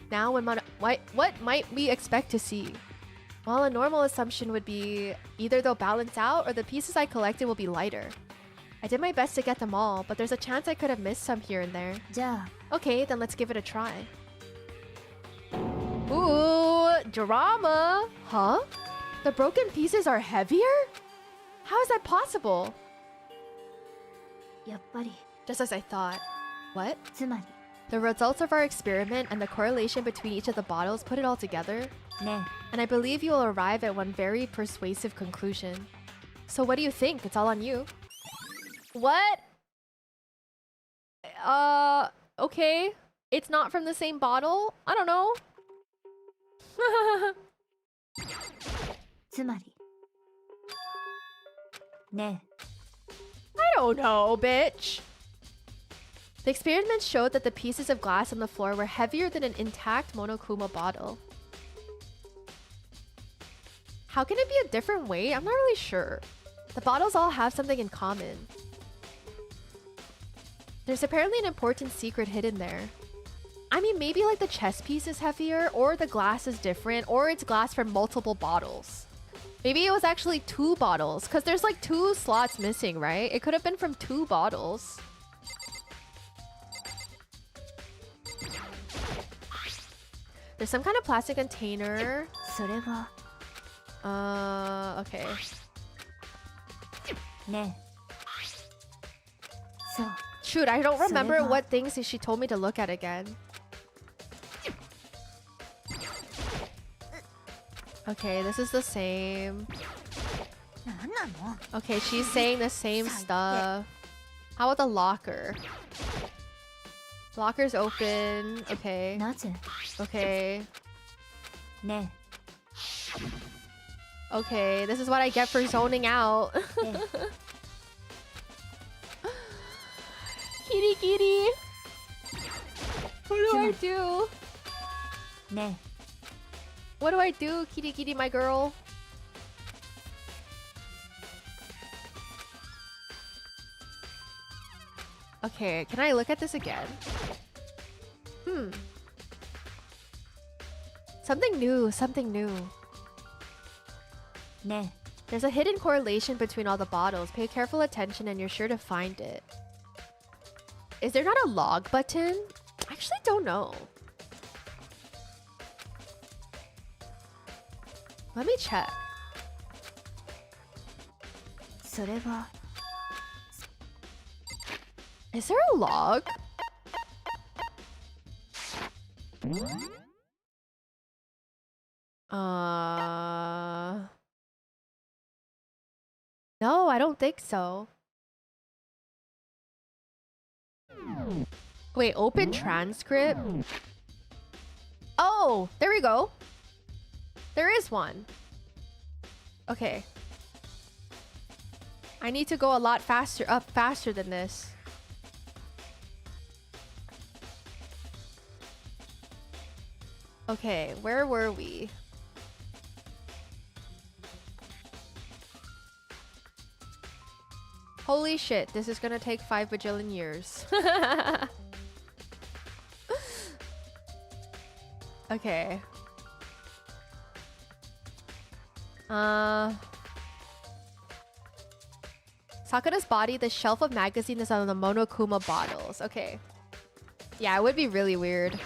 [SPEAKER 1] Now, what might we expect to see? Well, a normal assumption would be either they'll balance out or the pieces I collected will be lighter. I did my best to get them all, but there's a chance I could have missed some here and there.
[SPEAKER 4] じゃあ
[SPEAKER 1] Okay, then let's give it a try. Ooh, drama! Huh? The broken pieces are heavier? How is that possible?
[SPEAKER 4] やっぱり
[SPEAKER 1] Just as I thought. What?
[SPEAKER 4] つまり
[SPEAKER 1] The results of our experiment and the correlation between each of the bottles put it all together,
[SPEAKER 4] ね
[SPEAKER 1] and I believe you will arrive at one very persuasive conclusion. So what do you think? It's all on you. What? Okay. It's not from the same bottle? I don't know.
[SPEAKER 4] つまりね
[SPEAKER 1] I don't know, bitch. The experiments showed that the pieces of glass on the floor were heavier than an intact Monokuma bottle. How can it be a different weight? I'm not really sure. The bottles all have something in common. There's apparently an important secret hidden there. I mean, maybe like the chess piece is heavier, or the glass is different, or it's glass from multiple bottles. Maybe it was actually 2 bottles, because there's like 2 slots missing, right? It could have been from 2 bottles. There's some kind of plastic container.
[SPEAKER 4] それは
[SPEAKER 1] Okay.
[SPEAKER 4] ねそう
[SPEAKER 1] Shoot, I don't remember
[SPEAKER 4] Sorry,
[SPEAKER 1] what things she told me to look at again. Okay, this is the same.
[SPEAKER 4] なんなの
[SPEAKER 1] Okay, she's saying the same stuff. How about the locker? Locker's open. Okay.
[SPEAKER 4] なぜ
[SPEAKER 1] Okay.
[SPEAKER 4] ね
[SPEAKER 1] Okay, this is what I get for zoning out.
[SPEAKER 4] え
[SPEAKER 1] Kitty kitty. What do I do?
[SPEAKER 4] ね
[SPEAKER 1] What do I do, kitty kitty, my girl? Okay, can I look at this again? Something new, something new.
[SPEAKER 4] ね
[SPEAKER 1] There's a hidden correlation between all the bottles. Pay careful attention and you're sure to find it. Is there not a log button? I actually don't know. Let me check.
[SPEAKER 4] それは
[SPEAKER 1] Is there a log? No, I don't think so. Wait, open transcript? Oh, there we go. There is one. Okay. I need to go a lot faster, up faster than this. Okay, where were we? Holy shit, this is gonna take 5 bajillion years. Okay. Sakura's body, the shelf of magazine is on the Monokuma bottles. Okay. Yeah, it would be really weird.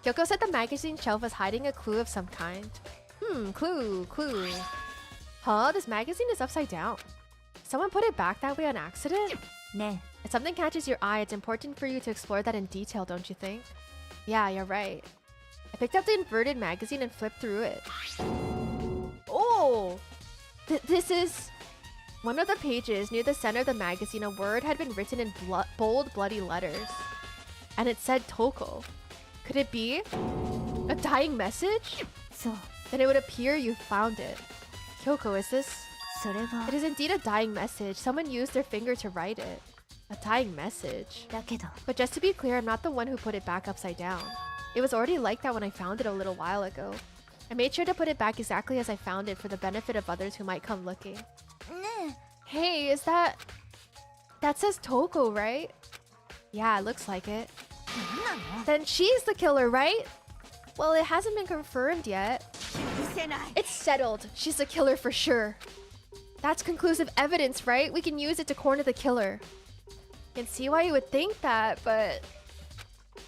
[SPEAKER 1] Kyoko said the magazine shelf is hiding a clue of some kind. Clue. Huh? This magazine is upside down. Someone put it back that way on accident?
[SPEAKER 4] ね
[SPEAKER 1] If something catches your eye, it's important for you to explore that in detail, don't you think? Yeah, you're right. I picked up the inverted magazine and flipped through it. Oh! This is... One of the pages near the center of the magazine, a word had been written in bold, bloody letters. And it said Toko. Could it be a dying message?
[SPEAKER 4] そう
[SPEAKER 1] Then it would appear you found it. Kyoko, is this...
[SPEAKER 4] それは
[SPEAKER 1] It is indeed a dying message. Someone used their finger to write it. A dying message.
[SPEAKER 4] だけど
[SPEAKER 1] But just to be clear, I'm not the one who put it back upside down. It was already like that when I found it a little while ago. I made sure to put it back exactly as I found it for the benefit of others who might come looking.
[SPEAKER 4] ね
[SPEAKER 1] Hey, is that... That says Toko, right? Yeah, it looks like it.
[SPEAKER 4] なんなの
[SPEAKER 1] Then she's the killer, right? Well, it hasn't been confirmed yet.
[SPEAKER 4] 許せない
[SPEAKER 1] It's settled. She's the killer for sure. That's conclusive evidence, right? We can use it to corner the killer. Can see why you would think that, but...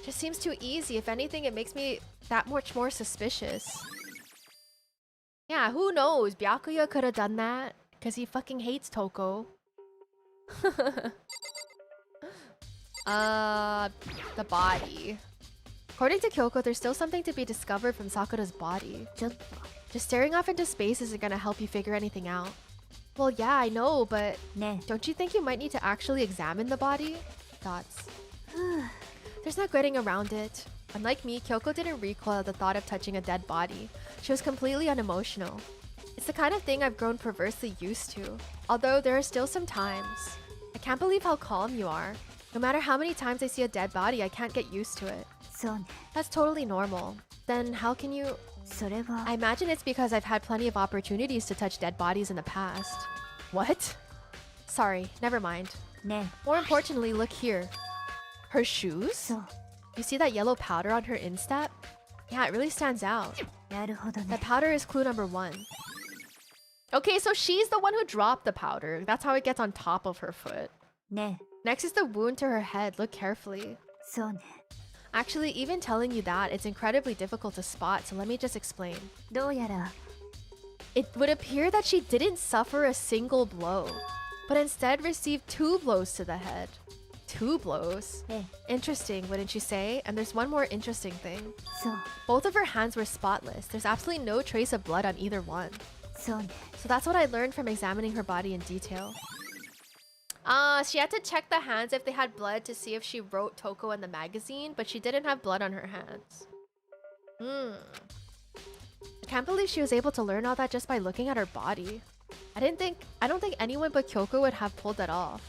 [SPEAKER 1] Just seems too easy. If anything, it makes me that much more suspicious. Yeah, who knows? Byakuya could have done that. Because he fucking hates Toko. The body. According to Kyoko, there's still something to be discovered from Sakura's body.
[SPEAKER 4] ちょっと
[SPEAKER 1] Just staring off into space isn't gonna help you figure anything out. Well, yeah, I know, but
[SPEAKER 4] ね
[SPEAKER 1] don't you think you might need to actually examine the body? thoughts. There's no getting around it. Unlike me, Kyoko didn't recoil at the thought of touching a dead body. She was completely unemotional. It's the kind of thing I've grown perversely used to. Although there are still some times. I can't believe how calm you are. No matter how many times I see a dead body, I can't get used to it.
[SPEAKER 4] そうね。
[SPEAKER 1] That's totally normal. Then how can you...
[SPEAKER 4] それは
[SPEAKER 1] I imagine it's because I've had plenty of opportunities to touch dead bodies in the past. What? Sorry, never mind.
[SPEAKER 4] ね。
[SPEAKER 1] More importantly, look here. Her shoes?
[SPEAKER 4] そう。
[SPEAKER 1] You see that yellow powder on her instep? Yeah, it really stands out.
[SPEAKER 4] なるほどね。
[SPEAKER 1] That powder is clue number 1. Okay, so she's the one who dropped the powder. That's how it gets on top of her foot.
[SPEAKER 4] ね。
[SPEAKER 1] Next is the wound to her head. Look carefully.
[SPEAKER 4] そうね。
[SPEAKER 1] Actually, even telling you that, it's incredibly difficult to spot, so let me just explain.
[SPEAKER 4] どうやら
[SPEAKER 1] It would appear that she didn't suffer a single blow, but instead received 2 blows to the head. 2 blows?
[SPEAKER 4] ええ。
[SPEAKER 1] Interesting, wouldn't you say? And there's one more interesting thing.
[SPEAKER 4] そう。
[SPEAKER 1] Both of her hands were spotless. There's absolutely no trace of blood on either one.
[SPEAKER 4] そうね。
[SPEAKER 1] So that's what I learned from examining her body in detail. She had to check the hands if they had blood to see if she wrote Toko in the magazine, but she didn't have blood on her hands. I can't believe she was able to learn all that just by looking at her body. I don't think anyone but Kyoko would have pulled that off.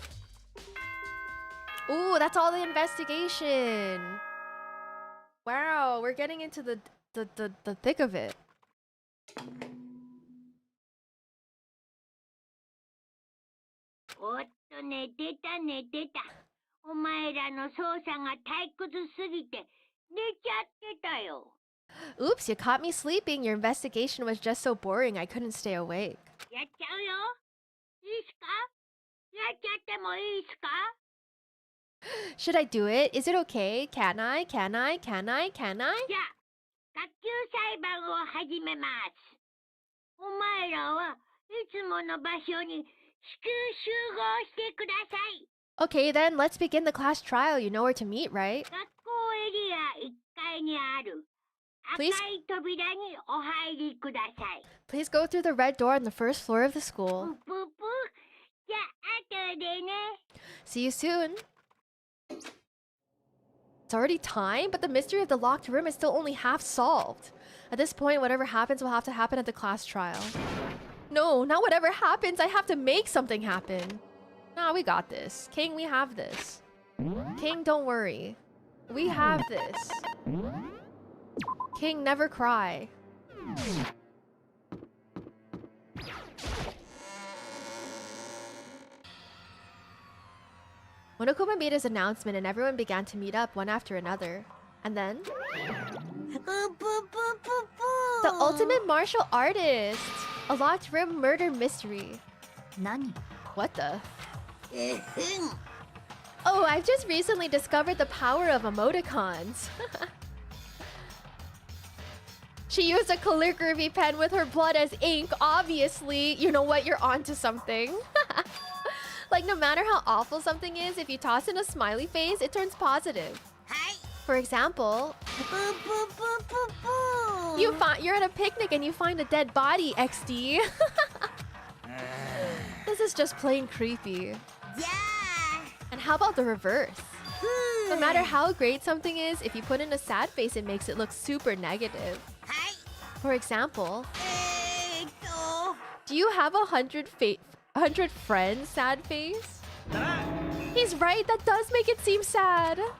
[SPEAKER 1] Ooh, that's all the investigation. Wow, we're getting into the thick of it.
[SPEAKER 2] おっと寝てた寝てた。お前らの操作が退屈すぎて寝ちゃってたよ。
[SPEAKER 1] Oops, you caught me sleeping. Your investigation was just so boring I couldn't stay awake.
[SPEAKER 2] やっちゃうよ。いいっすか？やっちゃってもいいっすか？
[SPEAKER 1] Should I do it? Is it okay? Can I? Can I? Can I? Can I?
[SPEAKER 2] じゃあ、学級裁判を始めます。お前らはいつもの場所に至急集合してください。
[SPEAKER 1] Okay, then let's begin the class trial. You know where to meet, right?
[SPEAKER 2] 学校エリア1階にある赤い
[SPEAKER 1] Please-
[SPEAKER 2] 扉にお入りください。
[SPEAKER 1] Please go through the red door on the first floor of the
[SPEAKER 2] ぷ
[SPEAKER 1] school.
[SPEAKER 2] ぷぷ。じゃあ、後でね。
[SPEAKER 1] See you soon. It's already time, but the mystery of the locked room is still only half solved. At this point, whatever happens will have to happen at the class trial. No, not whatever happens. I have to make something happen. Nah, we got this. King, we have this. King, don't worry. We have this. King, never cry. Monokuma made his announcement and everyone began to meet up one after another. And then...
[SPEAKER 4] ぷぷぷぷぷ
[SPEAKER 1] The ultimate martial artist! A locked room murder mystery.
[SPEAKER 4] 何
[SPEAKER 1] What the?
[SPEAKER 4] えへん
[SPEAKER 1] Oh, I've just recently discovered the power of emoticons. She used a calligraphy pen with her blood as ink. Obviously, you know what? You're onto something. Like, no matter how awful something is, if you toss in a smiley face, it turns positive.
[SPEAKER 4] はい
[SPEAKER 1] For example,
[SPEAKER 4] ぷぷぷぷぷ
[SPEAKER 1] you're at a picnic and you find a dead body, XD. This is just plain creepy.
[SPEAKER 4] じゃ
[SPEAKER 1] And how about the reverse?
[SPEAKER 4] あ
[SPEAKER 1] No matter how great something is, if you put in a sad face, it makes it look super negative.
[SPEAKER 4] はい
[SPEAKER 1] For example,
[SPEAKER 4] と
[SPEAKER 1] do you have 100 friends sad face? He's right, that does make it seem sad.
[SPEAKER 4] 楽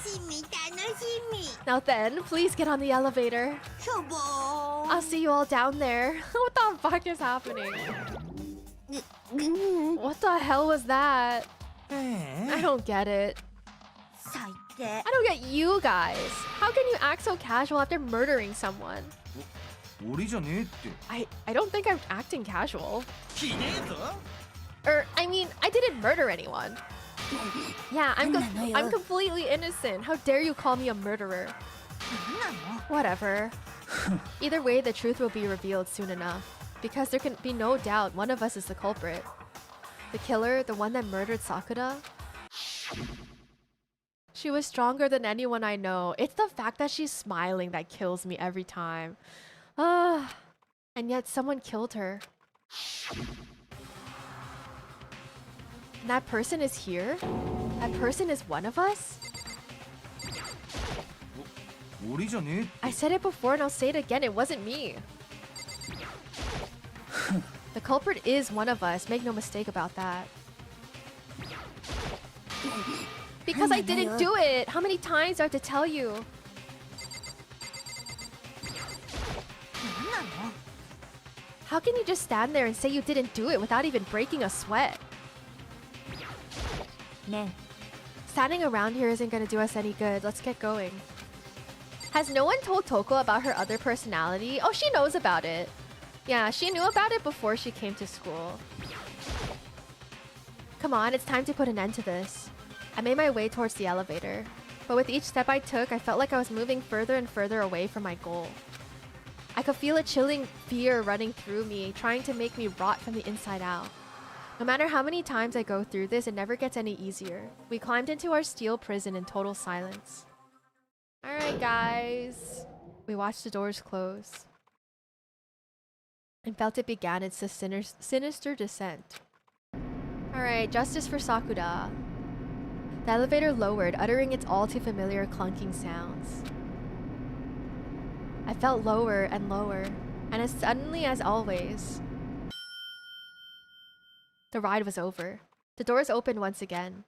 [SPEAKER 4] しみ楽しみ
[SPEAKER 1] Now then, please get on the elevator.
[SPEAKER 4] しょぼー
[SPEAKER 1] I'll see you all down there. What the fuck is happening? What the hell was that? I don't get it.
[SPEAKER 4] 最低
[SPEAKER 1] I don't get you guys. How can you act so casual after murdering someone?
[SPEAKER 6] 俺じゃねえって
[SPEAKER 1] I don't think I'm acting casual.
[SPEAKER 6] ひでえぞ
[SPEAKER 1] I mean, I didn't murder anyone. Yeah, I'm
[SPEAKER 4] Ano
[SPEAKER 1] completely innocent. How dare you call me a murderer?
[SPEAKER 4] 何なの
[SPEAKER 1] Whatever. Either way, the truth will be revealed soon enough. Because there can be no doubt one of us is the culprit. The killer, the one that murdered Sakura. She was stronger than anyone I know. It's the fact that she's smiling that kills me every time. And yet someone killed her. And that person is here? That person is one of us?
[SPEAKER 6] 俺じゃね
[SPEAKER 1] I said it before and I'll say it again. It wasn't me. The culprit is one of us. Make no mistake about that. Because I didn't do it. How many times do I have to tell you? How can you just stand there and say you didn't do it without even breaking a sweat? Standing around here isn't gonna do us any good. Let's get going. Has no one told Toko about her other personality? Oh, she knows about it. Yeah, she knew about it before she came to school. Come on, it's time to put an end to this. I made my way towards the elevator. But with each step I took, I felt like I was moving further and further away from my goal. I could feel a chilling fear running through me, trying to make me rot from the inside out. No matter how many times I go through this, it never gets any easier. We climbed into our steel prison in total silence. Alright, guys. We watched the doors close and felt it began its sinister descent. Alright, justice for Sakura. The elevator lowered, uttering its all too familiar clunking sounds. I felt lower and lower, and as suddenly as always, the ride was over. The doors opened once again.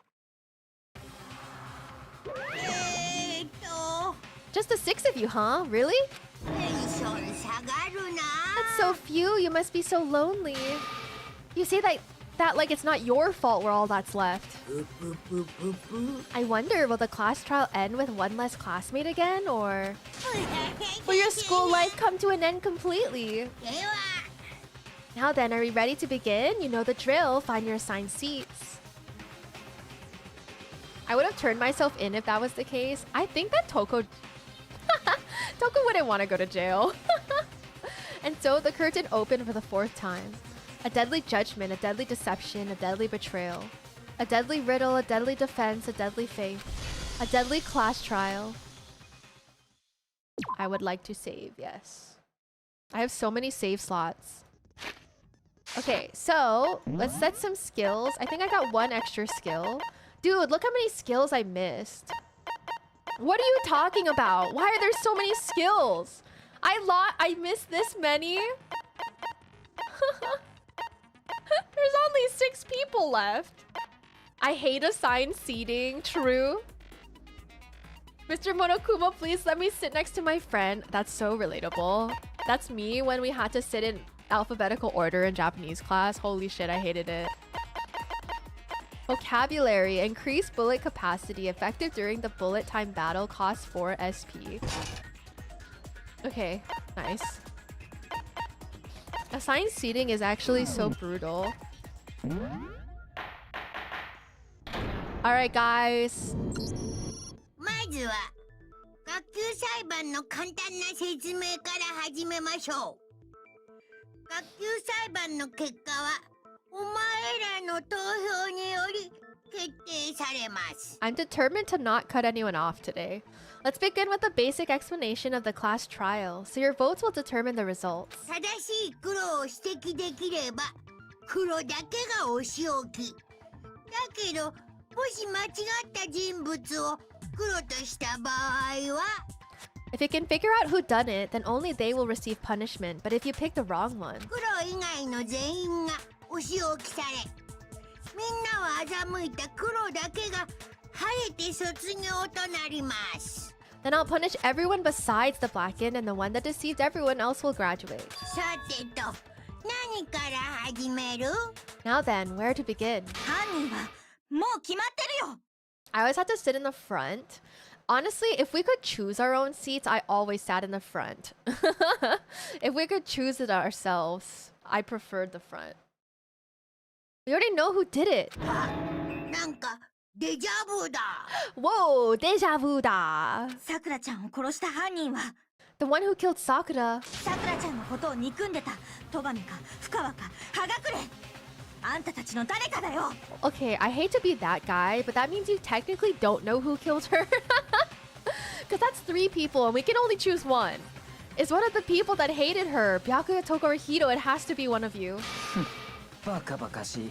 [SPEAKER 1] Just the 6 of you, huh? Really? That's so few. You must be so lonely. You say that like it's not your fault we're all that's left. I wonder, will the class trial end with one less classmate again, or will your school life come to an end completely? Now then, are we ready to begin? You know the drill. Find your assigned seats. I would have turned myself in if that was the case. I think that Toko wouldn't want to go to jail. And so the curtain opened for the 4th time. A deadly judgment, a deadly deception, a deadly betrayal. A deadly riddle, a deadly defense, a deadly faith. A deadly class trial. I would like to save, yes. I have so many save slots. Okay, so let's set some skills. I think I got 1 extra skill. Dude, look how many skills I missed. What are you talking about? Why are there so many skills? I missed this many? There's only 6 people left. I hate assigned seating. True. Mr. Monokuma, please let me sit next to my friend. That's so relatable. That's me when we had to sit in alphabetical order in Japanese class. Holy shit, I hated it. Vocabulary. Increase bullet capacity. Effective during the bullet time battle. Cost 4 SP. Okay, nice. Assigned seating is actually so brutal. Alright, guys.
[SPEAKER 4] まずは学級裁判の簡単な説明から始めましょう。学級裁判の結果はお前らの投票により決定されます。
[SPEAKER 1] I'm determined to not cut anyone off today. Let's begin with a basic explanation of the class trial, so your votes will determine the results.
[SPEAKER 4] 正しい黒を指摘できれば黒だけがお仕置き。だけどもし間違った人物を黒とした場合は
[SPEAKER 1] If you can figure out who done it, then only they will receive punishment. But if you pick the wrong one,
[SPEAKER 4] 黒以外の全員がお仕置きされ、みんなは欺いた黒だけが晴れて卒業となります。
[SPEAKER 1] then I'll punish everyone besides the blackened, and the one that deceived everyone else will graduate.
[SPEAKER 4] さてと、何から始める？
[SPEAKER 1] Now then, where to begin?
[SPEAKER 4] 犯人はもう決まってるよ。
[SPEAKER 1] I always had to sit in the front. Honestly, if we could choose our own seats, I always sat in the front. If we could choose it ourselves, I preferred the front. We already know who did it.
[SPEAKER 4] なんかデジャブだ。
[SPEAKER 1] Whoa, deja vu da.
[SPEAKER 7] さくらちゃんを殺した犯人は
[SPEAKER 1] The one who killed Sakura.
[SPEAKER 7] さくらちゃんのことを憎んでた戸上か深川か葉隠れあんたたちの誰かだよ。
[SPEAKER 1] Okay, I hate to be that guy, but that means you technically don't know who killed her. Because that's 3 people and we can only choose 1. It's one of the people that hated her. Byakuya, Toko, or Hito. It has to be one of you.
[SPEAKER 3] バカバカしい。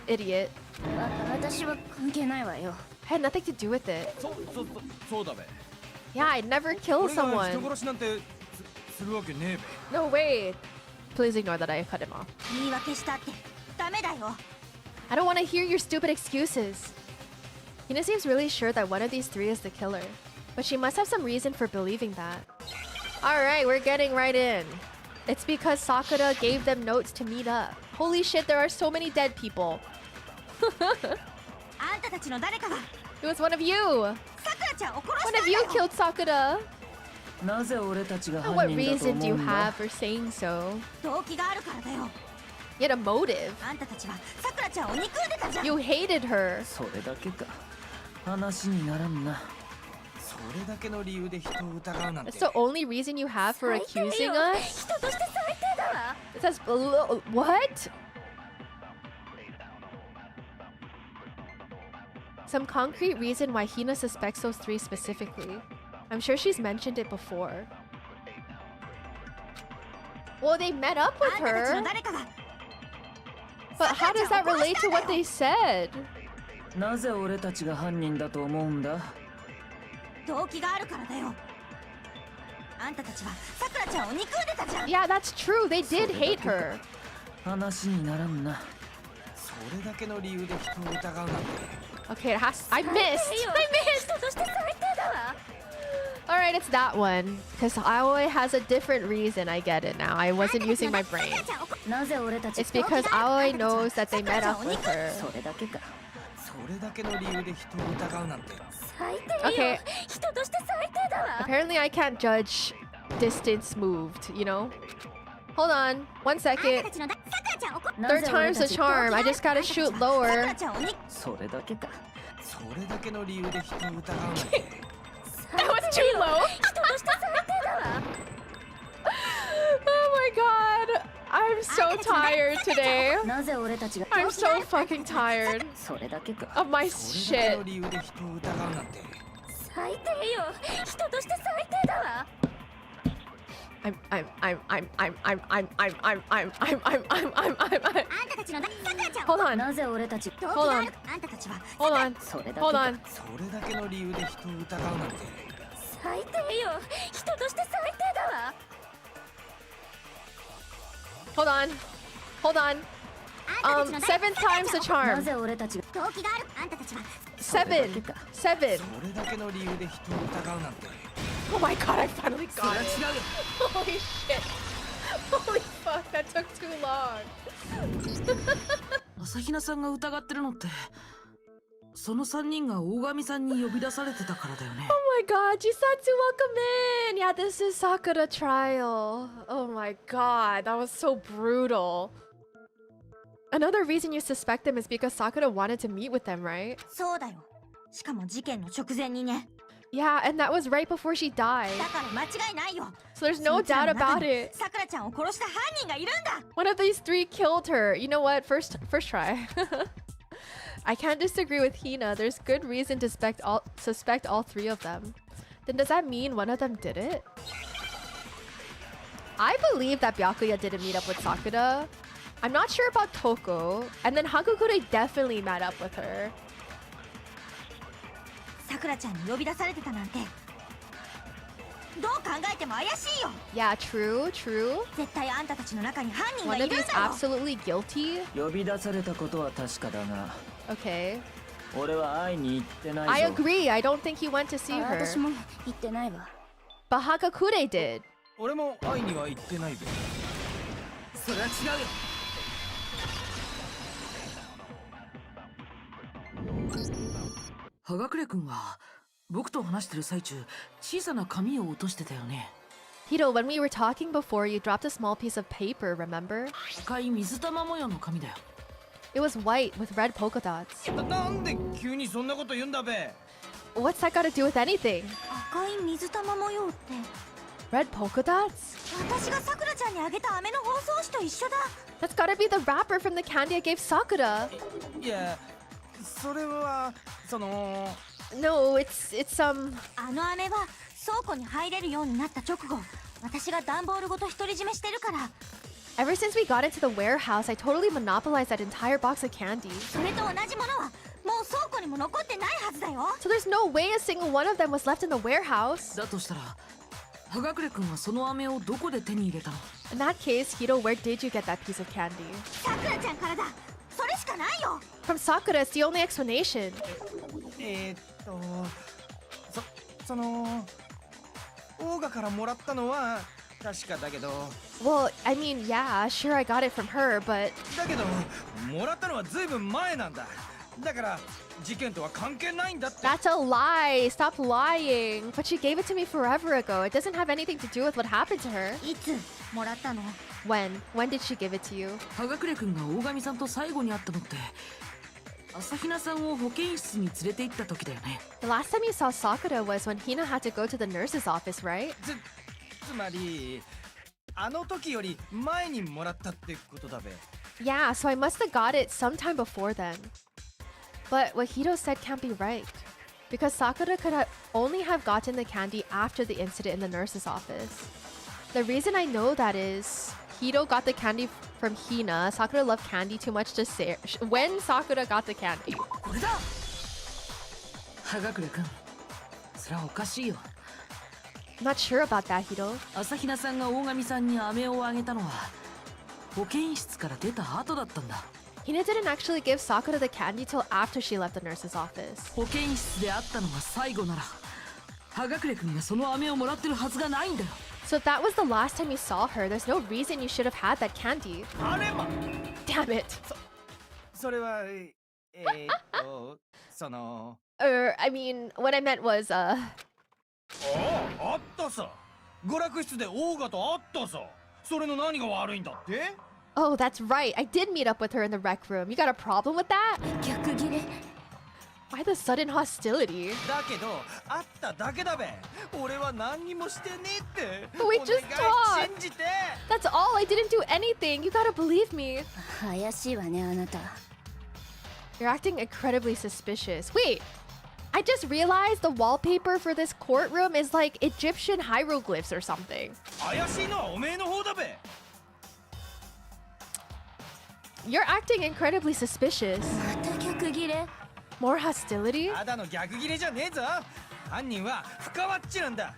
[SPEAKER 1] Idiot.
[SPEAKER 7] 私は関係ないわよ。
[SPEAKER 1] Had nothing to do with it.
[SPEAKER 6] そうだべ。
[SPEAKER 1] Yeah, I'd never kill
[SPEAKER 6] 俺が人
[SPEAKER 1] someone.
[SPEAKER 6] 殺しなんてするわけねえべ。
[SPEAKER 1] No way. Please ignore that I cut him off.
[SPEAKER 7] 言い訳したってダメだよ。
[SPEAKER 1] I don't want to hear your stupid excuses. Hina seems really sure that one of these three is the killer, but she must have some reason for believing that. Alright, we're getting right in. It's because Sakura gave them notes to meet up. Holy shit, there are so many dead people.
[SPEAKER 7] あんたたちの誰かが
[SPEAKER 1] It was one of you!
[SPEAKER 7] さくらちゃんを殺
[SPEAKER 1] One
[SPEAKER 7] した
[SPEAKER 1] of
[SPEAKER 7] ん
[SPEAKER 1] you
[SPEAKER 7] だよ。
[SPEAKER 1] killed Sakura!
[SPEAKER 3] なぜ俺たちが
[SPEAKER 1] What
[SPEAKER 3] 犯人だと
[SPEAKER 1] reason
[SPEAKER 3] 思
[SPEAKER 1] do you
[SPEAKER 3] うんだ
[SPEAKER 1] have for saying so?
[SPEAKER 7] 動機があるからだよ。
[SPEAKER 1] You had a motive.
[SPEAKER 7] あんたたちはさくらちゃんを憎んでたじゃん。
[SPEAKER 1] You hated her.
[SPEAKER 3] それだけか。話にならんな。
[SPEAKER 6] それだけの理由で人を疑うなんて。
[SPEAKER 1] That's the only reason you have for
[SPEAKER 7] 最低
[SPEAKER 1] accusing
[SPEAKER 7] よ。
[SPEAKER 1] us?
[SPEAKER 7] 人として最低だわ。
[SPEAKER 1] It says, what? Some concrete reason why Hina suspects those three specifically. I'm sure she's mentioned it before. Well, they met up with
[SPEAKER 7] あんたたち
[SPEAKER 1] her,
[SPEAKER 7] の誰かが
[SPEAKER 1] but how does that relate to what they said?
[SPEAKER 3] なぜ俺たちが犯人だと思うんだ。
[SPEAKER 7] 動機があるからだよ。あんたたちはさくらちゃんを憎んでたじゃん。
[SPEAKER 1] Yeah, that's true. They did hate her.
[SPEAKER 3] 話にならんな。
[SPEAKER 6] それだけの理由で人を疑うなんて。
[SPEAKER 1] Okay, it has. I missed. I missed.
[SPEAKER 7] 人として最低だわ。
[SPEAKER 1] All right, it's that one. Because Aoi has a different reason. I get it now. I wasn't using my brain.
[SPEAKER 7] なぜ俺たち
[SPEAKER 1] It's because Aoi knows that they met up with her.
[SPEAKER 3] それだけか。
[SPEAKER 6] それだけの理由で人を疑うなんて。
[SPEAKER 7] 最低よ。
[SPEAKER 1] Okay.
[SPEAKER 7] 人として最低だわ。
[SPEAKER 1] Apparently, I can't judge distance moved, you know? Hold on. 1 second.
[SPEAKER 7] さくらちゃんを
[SPEAKER 1] Third time's the charm. I just gotta shoot
[SPEAKER 7] さく
[SPEAKER 1] lower.
[SPEAKER 7] らちゃんを憎
[SPEAKER 3] それだけか。
[SPEAKER 6] それだけの理由で人を疑うなんて。
[SPEAKER 1] That was too low.
[SPEAKER 7] 人として最低だわ。
[SPEAKER 1] Oh my god. I'm so tired today.
[SPEAKER 7] なぜ俺たちが
[SPEAKER 1] I'm so fucking tired
[SPEAKER 3] それだけか。
[SPEAKER 1] of my
[SPEAKER 6] それだけ
[SPEAKER 1] shit.
[SPEAKER 6] の理由で人を疑うなんて。
[SPEAKER 7] 最低よ。人として最低だわ。
[SPEAKER 1] I'm
[SPEAKER 7] あんたたちのさくらちゃん
[SPEAKER 1] Hold on.
[SPEAKER 7] なぜ俺たち動機
[SPEAKER 1] Hold
[SPEAKER 7] があ
[SPEAKER 1] on.
[SPEAKER 7] るあんたたちは
[SPEAKER 1] Hold on.
[SPEAKER 3] それだけ
[SPEAKER 1] Hold
[SPEAKER 3] か。
[SPEAKER 1] on.
[SPEAKER 6] それだけの理由で人を疑うなんて。
[SPEAKER 7] 最低よ。人として最低だわ。
[SPEAKER 1] Hold on. Hold on. 7 times the
[SPEAKER 3] な
[SPEAKER 1] charm.
[SPEAKER 3] ぜ俺たちが。
[SPEAKER 7] 動機があるあんたたちは
[SPEAKER 1] 7. 7.
[SPEAKER 6] それだけの理由で人を疑うなんて。
[SPEAKER 1] Oh my god, I finally got it. Holy shit. Holy fuck, that took too long.
[SPEAKER 5] 朝比奈さんが疑ってるのってその3人が大神さんに呼び出されてたからだよね。
[SPEAKER 1] Oh my god, Jisatsu, welcome in. Yeah, this is Sakura trial. Oh my god, that was so brutal. Another reason you suspect them is because Sakura wanted to meet with them, right?
[SPEAKER 7] そうだよ。しかも事件の直前にね。
[SPEAKER 1] Yeah, and that was right before she died.
[SPEAKER 7] だから間違いないよ。
[SPEAKER 1] So there's no doubt about it.
[SPEAKER 7] さくらちゃんを殺した犯人がいるんだ。
[SPEAKER 1] One of these three killed her. You know what? First try. I can't disagree with Hina. There's good reason to suspect all three of them. Then does that mean one of them did it? I believe that Byakuya didn't meet up with Sakura. I'm not sure about Toko. And then Hagakure definitely met up with her.
[SPEAKER 7] さくらちゃんに呼び出されてたなんて。どう考えても怪しいよ。
[SPEAKER 1] Yeah, true, true.
[SPEAKER 7] 絶対あんたたちの中に犯人が
[SPEAKER 1] One
[SPEAKER 7] い
[SPEAKER 1] of
[SPEAKER 7] るん
[SPEAKER 1] these
[SPEAKER 7] だよ。
[SPEAKER 1] absolutely guilty.
[SPEAKER 3] 呼び出されたことは確かだが、
[SPEAKER 1] Okay.
[SPEAKER 3] 俺は会いに行ってないぞ。
[SPEAKER 1] I agree. I don't think he went to see her.
[SPEAKER 7] 私も言ってないわ。
[SPEAKER 1] But Hagakure did.
[SPEAKER 6] 俺も会いには行ってないべ。それは違うよ。
[SPEAKER 5] 葉隠君は僕と話してる最中小さな紙を落としてたよね。
[SPEAKER 1] Hiro, when we were talking before, you dropped a small piece of paper, remember?
[SPEAKER 5] 赤い水玉模様の紙だよ。
[SPEAKER 1] It was white with red polka dots.
[SPEAKER 6] なんで急にそんなこと言うんだべ。
[SPEAKER 1] What's that got to do with anything?
[SPEAKER 7] 赤い水玉模様って
[SPEAKER 1] Red polka dots?
[SPEAKER 7] 私がさくらちゃんにあげた飴の包装紙と一緒だ。
[SPEAKER 1] That's gotta be the wrapper from the candy I gave Sakura.
[SPEAKER 6] いや、それはその。
[SPEAKER 1] No, it's
[SPEAKER 7] あの飴は倉庫に入れるようになった直後、私が段ボールごと独り占めしてるから、
[SPEAKER 1] Ever since we got into the warehouse, I totally monopolized that entire box of candy.
[SPEAKER 7] それと同じものはもう倉庫にも残ってないはずだよ。
[SPEAKER 1] So there's no way a single one of them was left in the warehouse.
[SPEAKER 5] だとしたら葉隠君はその飴をどこで手に入れたの？
[SPEAKER 1] In that case, Hiro, where did you get that piece of candy?
[SPEAKER 7] さくらちゃんからだ。それしかないよ。
[SPEAKER 1] From Sakura, it's the only explanation.
[SPEAKER 6] そのオーガからもらったのは確かだけど
[SPEAKER 1] Well, I mean, yeah, sure I got it from her, but
[SPEAKER 6] だけどもらったのはずいぶん前なんだ。だから事件とは関係ないんだって。
[SPEAKER 1] that's a lie. Stop lying. But she gave it to me forever ago. It doesn't have anything to do with what happened to her.
[SPEAKER 7] いつもらったの？
[SPEAKER 1] When? When did she give it to you?
[SPEAKER 5] 葉隠君が大神さんと最後に会ったのって朝比奈さんを保健室に連れて行った時だよね。
[SPEAKER 1] The last time you saw Sakura was when Hina had to go to the nurse's office, right?
[SPEAKER 6] つまりあの時より前にもらったってことだべ。
[SPEAKER 1] Yeah, so I must have got it sometime before then. But what Hiro said can't be right. Because Sakura could only have gotten the candy after the incident in the nurse's office. The reason I know that is Hiro got the candy from Hina. Sakura loved candy too much to say when Sakura got the candy.
[SPEAKER 5] これだ。葉隠君、それはおかしいよ。
[SPEAKER 1] I'm not sure about that, Hiro.
[SPEAKER 5] 朝比奈さんが大神さんに飴をあげたのは保健室から出た後だったんだ。
[SPEAKER 1] Hina didn't actually give Sakura the candy till after she left the nurse's office.
[SPEAKER 5] 保健室で会ったのが最後なら葉隠君がその飴をもらってるはずがないんだよ。
[SPEAKER 1] So if that was the last time you saw her, there's no reason you should have had that candy.
[SPEAKER 6] あれま
[SPEAKER 1] Damn it.
[SPEAKER 6] それはその
[SPEAKER 1] I mean, what I meant was,
[SPEAKER 6] あったさ。娯楽室でオーガと会ったさ。それの何が悪いんだって？
[SPEAKER 1] oh, that's right. I did meet up with her in the rec room. You got a problem with that?
[SPEAKER 7] 逆ギレ。
[SPEAKER 1] Why the sudden hostility?
[SPEAKER 6] だけど会っただけだべ。俺は何にもしてねえって。
[SPEAKER 1] But we
[SPEAKER 6] お
[SPEAKER 1] just
[SPEAKER 6] 願い
[SPEAKER 1] talked.
[SPEAKER 6] 信じて。
[SPEAKER 1] That's all. I didn't do anything. You gotta believe me.
[SPEAKER 7] 怪しいわねあなた。
[SPEAKER 1] You're acting incredibly suspicious. Wait, I just realized the wallpaper for this courtroom is like Egyptian hieroglyphs or something.
[SPEAKER 6] 怪しいのはおめえの方だべ。
[SPEAKER 1] You're acting incredibly suspicious.
[SPEAKER 7] また逆ギレ。
[SPEAKER 1] More hostility?
[SPEAKER 6] ただの逆ギレじゃねえぞ。犯人は深ワッチなんだ。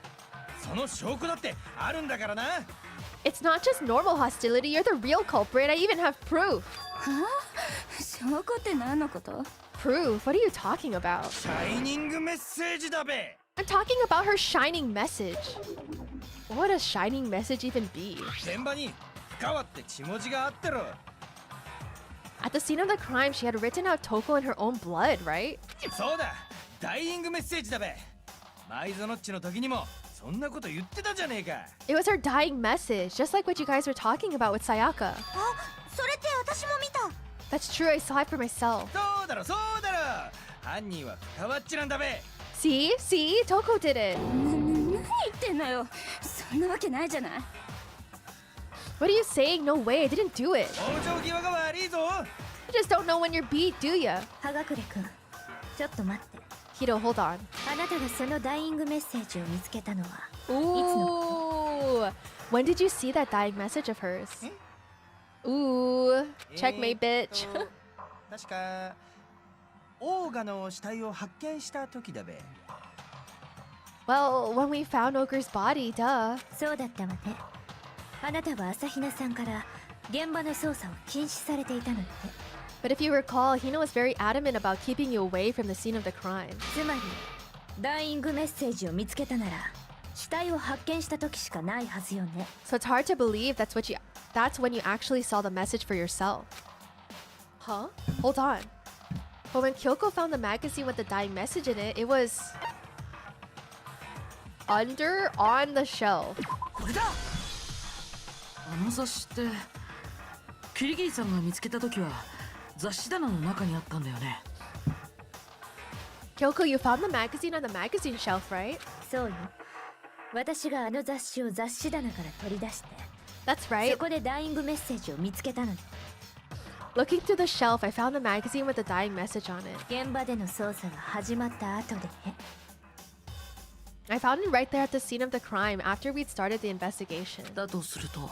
[SPEAKER 6] その証拠だってあるんだからな。
[SPEAKER 1] It's not just normal hostility. You're the real culprit. I even have proof.
[SPEAKER 7] はあ？証拠って何のこと？
[SPEAKER 1] Proof? What are you talking about?
[SPEAKER 6] シャイニングメッセージだべ。
[SPEAKER 1] I'm talking about her shining message. What would a shining message even be?
[SPEAKER 6] 現場に深ワって血文字があってろ。
[SPEAKER 1] At the scene of the crime, she had written out Toko in her own blood, right?
[SPEAKER 6] そうだ。ダイイングメッセージだべ。マイゾノッチの時にもそんなこと言ってたじゃねえか。
[SPEAKER 1] It was her dying message, just like what you guys were talking about with Sayaka.
[SPEAKER 7] あ、それって私も見た。
[SPEAKER 1] That's true, I saw it for myself.
[SPEAKER 6] そうだろそうだろ。犯人は深ワッチなんだべ。
[SPEAKER 1] See? See? Toko did it.
[SPEAKER 7] 何言ってんのよ。そんなわけないじゃない。
[SPEAKER 1] What are you saying? No way, I didn't do it.
[SPEAKER 6] 往生際が悪いぞ。
[SPEAKER 1] You just don't know when you're beat, do ya?
[SPEAKER 7] 葉隠君、ちょっと待って。
[SPEAKER 1] Hiro, hold on.
[SPEAKER 7] あなたがそのダイイングメッセージを見つけたのは
[SPEAKER 1] Ooh. When did you see that dying message of hers? Ooh. Checkmate, bitch.
[SPEAKER 6] 確かオーガの死体を発見した時だべ。
[SPEAKER 1] Well, when we found Ogre's body, duh.
[SPEAKER 7] そうだったわね。あなたは朝比奈さんから現場の捜査を禁止されていたのよね。
[SPEAKER 1] But if you recall, Hina was very adamant about keeping you away from the scene of the crime.
[SPEAKER 7] つまりダイイングメッセージを見つけたなら死体を発見した時しかないはずよね。
[SPEAKER 1] So it's hard to believe that's when you actually saw the message for yourself. Huh? Hold on. But when Kyoko found the magazine with the dying message in it, it was on the shelf.
[SPEAKER 5] これだ。あの雑誌ってキリギリさんが見つけた時は雑誌棚の中にあったんだよね。
[SPEAKER 1] Kyoko, you found the magazine on the magazine shelf, right?
[SPEAKER 7] そうよ。私があの雑誌を雑誌棚から取り出して、
[SPEAKER 1] That's right.
[SPEAKER 7] そこでダイイングメッセージを見つけたのよ。
[SPEAKER 1] Looking through the shelf, I found the magazine with the dying message on it.
[SPEAKER 7] 現場での捜査が始まった後でね。
[SPEAKER 1] I found it right there at the scene of the crime after we'd started the investigation.
[SPEAKER 5] だとすると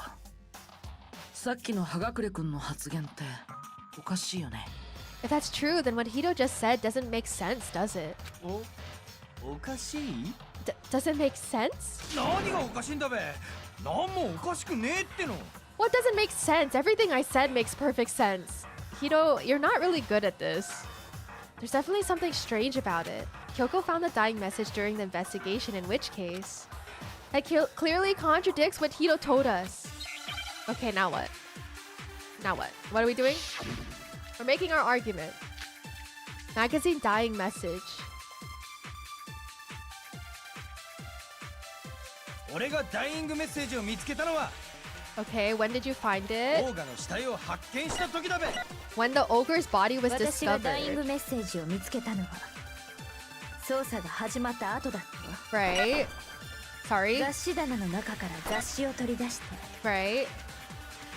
[SPEAKER 5] さっきの葉隠くんの発言っておかしいよね。
[SPEAKER 1] If that's true, then what Hito just said doesn't make sense, does it?
[SPEAKER 6] おかしい
[SPEAKER 1] Does it make sense?
[SPEAKER 6] 何がおかしいんだべ。何もおかしくねえっての。
[SPEAKER 1] What doesn't make sense? Everything I said makes perfect sense. Hito, you're not really good at this. There's definitely something strange about it. Kyoko found the dying message during the investigation, in which case that clearly contradicts what Hito told us. Okay, now what? Now what? What are we doing? We're making our argument. Magazine dying message.
[SPEAKER 6] 俺がダイイングメッセージを見つけたのは
[SPEAKER 1] Okay, when did you find
[SPEAKER 6] オ
[SPEAKER 1] it?
[SPEAKER 6] ーガの死体を発見した時だべ。
[SPEAKER 1] When the ogre's body was
[SPEAKER 7] 私がダイイング
[SPEAKER 1] discovered.
[SPEAKER 7] メッセージを見つけたのは捜査が始まった後だったわ。
[SPEAKER 1] Right? Sorry?
[SPEAKER 7] 雑誌棚の中から雑誌を取り出して
[SPEAKER 1] Right?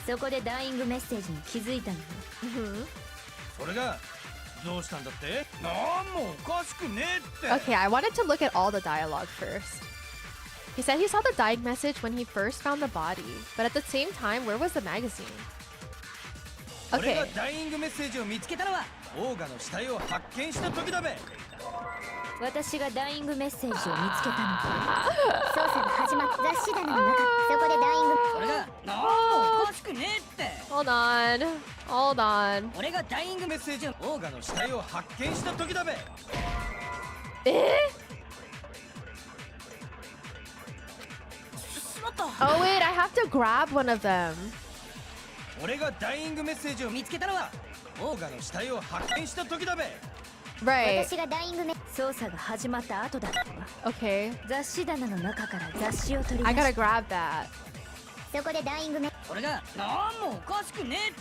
[SPEAKER 7] そこでダイイングメッセージに気づいたのよ。
[SPEAKER 1] Mm-hmm.
[SPEAKER 6] それがどうしたんだって。何もおかしくねえって。
[SPEAKER 1] Okay, I wanted to look at all the dialogue first. He said he saw the dying message when he first found the body, but at the same time, where was the magazine?
[SPEAKER 6] 俺が
[SPEAKER 1] Okay,
[SPEAKER 6] ダイイングメッセージを見つけたのはオーガの死体を発見した時だべ。
[SPEAKER 7] 私がダイイングメッセージを見つけたのは捜査が始まった雑誌棚の中、そこでダイイング
[SPEAKER 6] それが何もおかしくねえって。
[SPEAKER 1] hold on. Hold on.
[SPEAKER 6] 俺がダイイングメッセージをオーガの死体を発見した時だべ。
[SPEAKER 1] Oh wait, I have to grab one of them.
[SPEAKER 6] 俺がダイイングメッセージを見つけたのはオーガの死体を発見した時だべ。
[SPEAKER 1] Right.
[SPEAKER 7] 私がダイイングメ捜査が始まった後だったわ。
[SPEAKER 1] Okay.
[SPEAKER 7] 雑誌棚の中から雑誌を取り
[SPEAKER 1] I
[SPEAKER 7] 出
[SPEAKER 1] gotta
[SPEAKER 7] して
[SPEAKER 1] grab that.
[SPEAKER 7] そこでダイイングメ
[SPEAKER 6] 俺が何もおかしくねえっ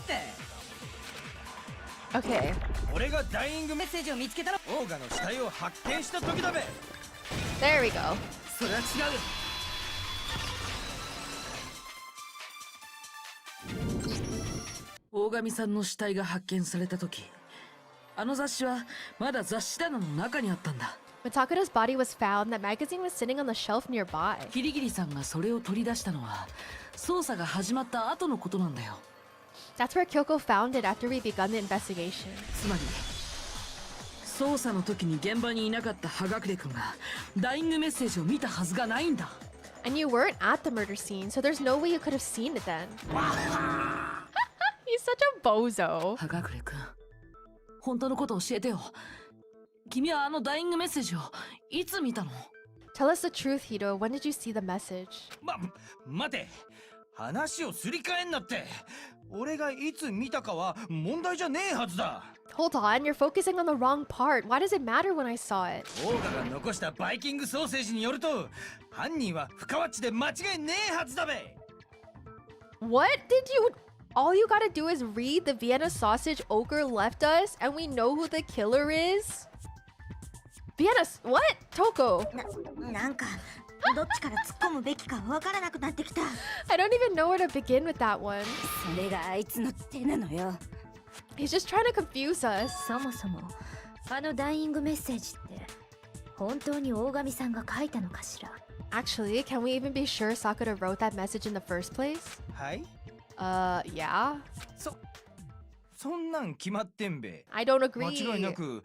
[SPEAKER 6] て。
[SPEAKER 1] Okay.
[SPEAKER 6] 俺がダイイングメッセージを見つけたのオーガの死体を発見した時だべ。
[SPEAKER 1] There we go.
[SPEAKER 6] それは違う。
[SPEAKER 5] 大神さんの死体が発見された時、あの雑誌はまだ雑誌棚の中にあったんだ。
[SPEAKER 1] When Sakura's body was found, that magazine was sitting on the shelf nearby.
[SPEAKER 5] キリギリさんがそれを取り出したのは捜査が始まった後のことなんだよ。
[SPEAKER 1] That's where Kyoko found it after we begun the investigation.
[SPEAKER 5] つまり捜査の時に現場にいなかった葉隠くんがダイイングメッセージを見たはずがないんだ。
[SPEAKER 1] And you weren't at the murder scene, so there's no way you could have seen it then. He's such a bozo.
[SPEAKER 5] 葉隠くん、本当のこと教えてよ。君はあのダイイングメッセージをいつ見たの？
[SPEAKER 1] Tell us the truth, Hito. When did you see the message?
[SPEAKER 6] 待て。話をすり替えんなって。俺がいつ見たかは問題じゃねえはずだ。
[SPEAKER 1] Hold on, you're focusing on the wrong part. Why does it matter when I saw it?
[SPEAKER 6] オーガが残したバイキングソーセージによると犯人は深ワッチで間違いねえはずだべ。
[SPEAKER 1] What did you... All you gotta do is read the Vienna sausage ogre left us and we know who the killer is? Vienna... What? Toko.
[SPEAKER 7] なんかどっちから突っ込むべきかわからなくなってきた。
[SPEAKER 1] I don't even know where to begin with that one.
[SPEAKER 7] それがあいつの手なのよ。
[SPEAKER 1] He's just trying to confuse us.
[SPEAKER 7] そもそもあのダイイングメッセージって本当に大神さんが書いたのかしら。
[SPEAKER 1] Actually, can we even be sure Sakura wrote that message in the first place?
[SPEAKER 6] はい。
[SPEAKER 1] Yeah?
[SPEAKER 6] そんなん決まってんべ。
[SPEAKER 1] I don't
[SPEAKER 6] 間違いな
[SPEAKER 1] agree.
[SPEAKER 6] く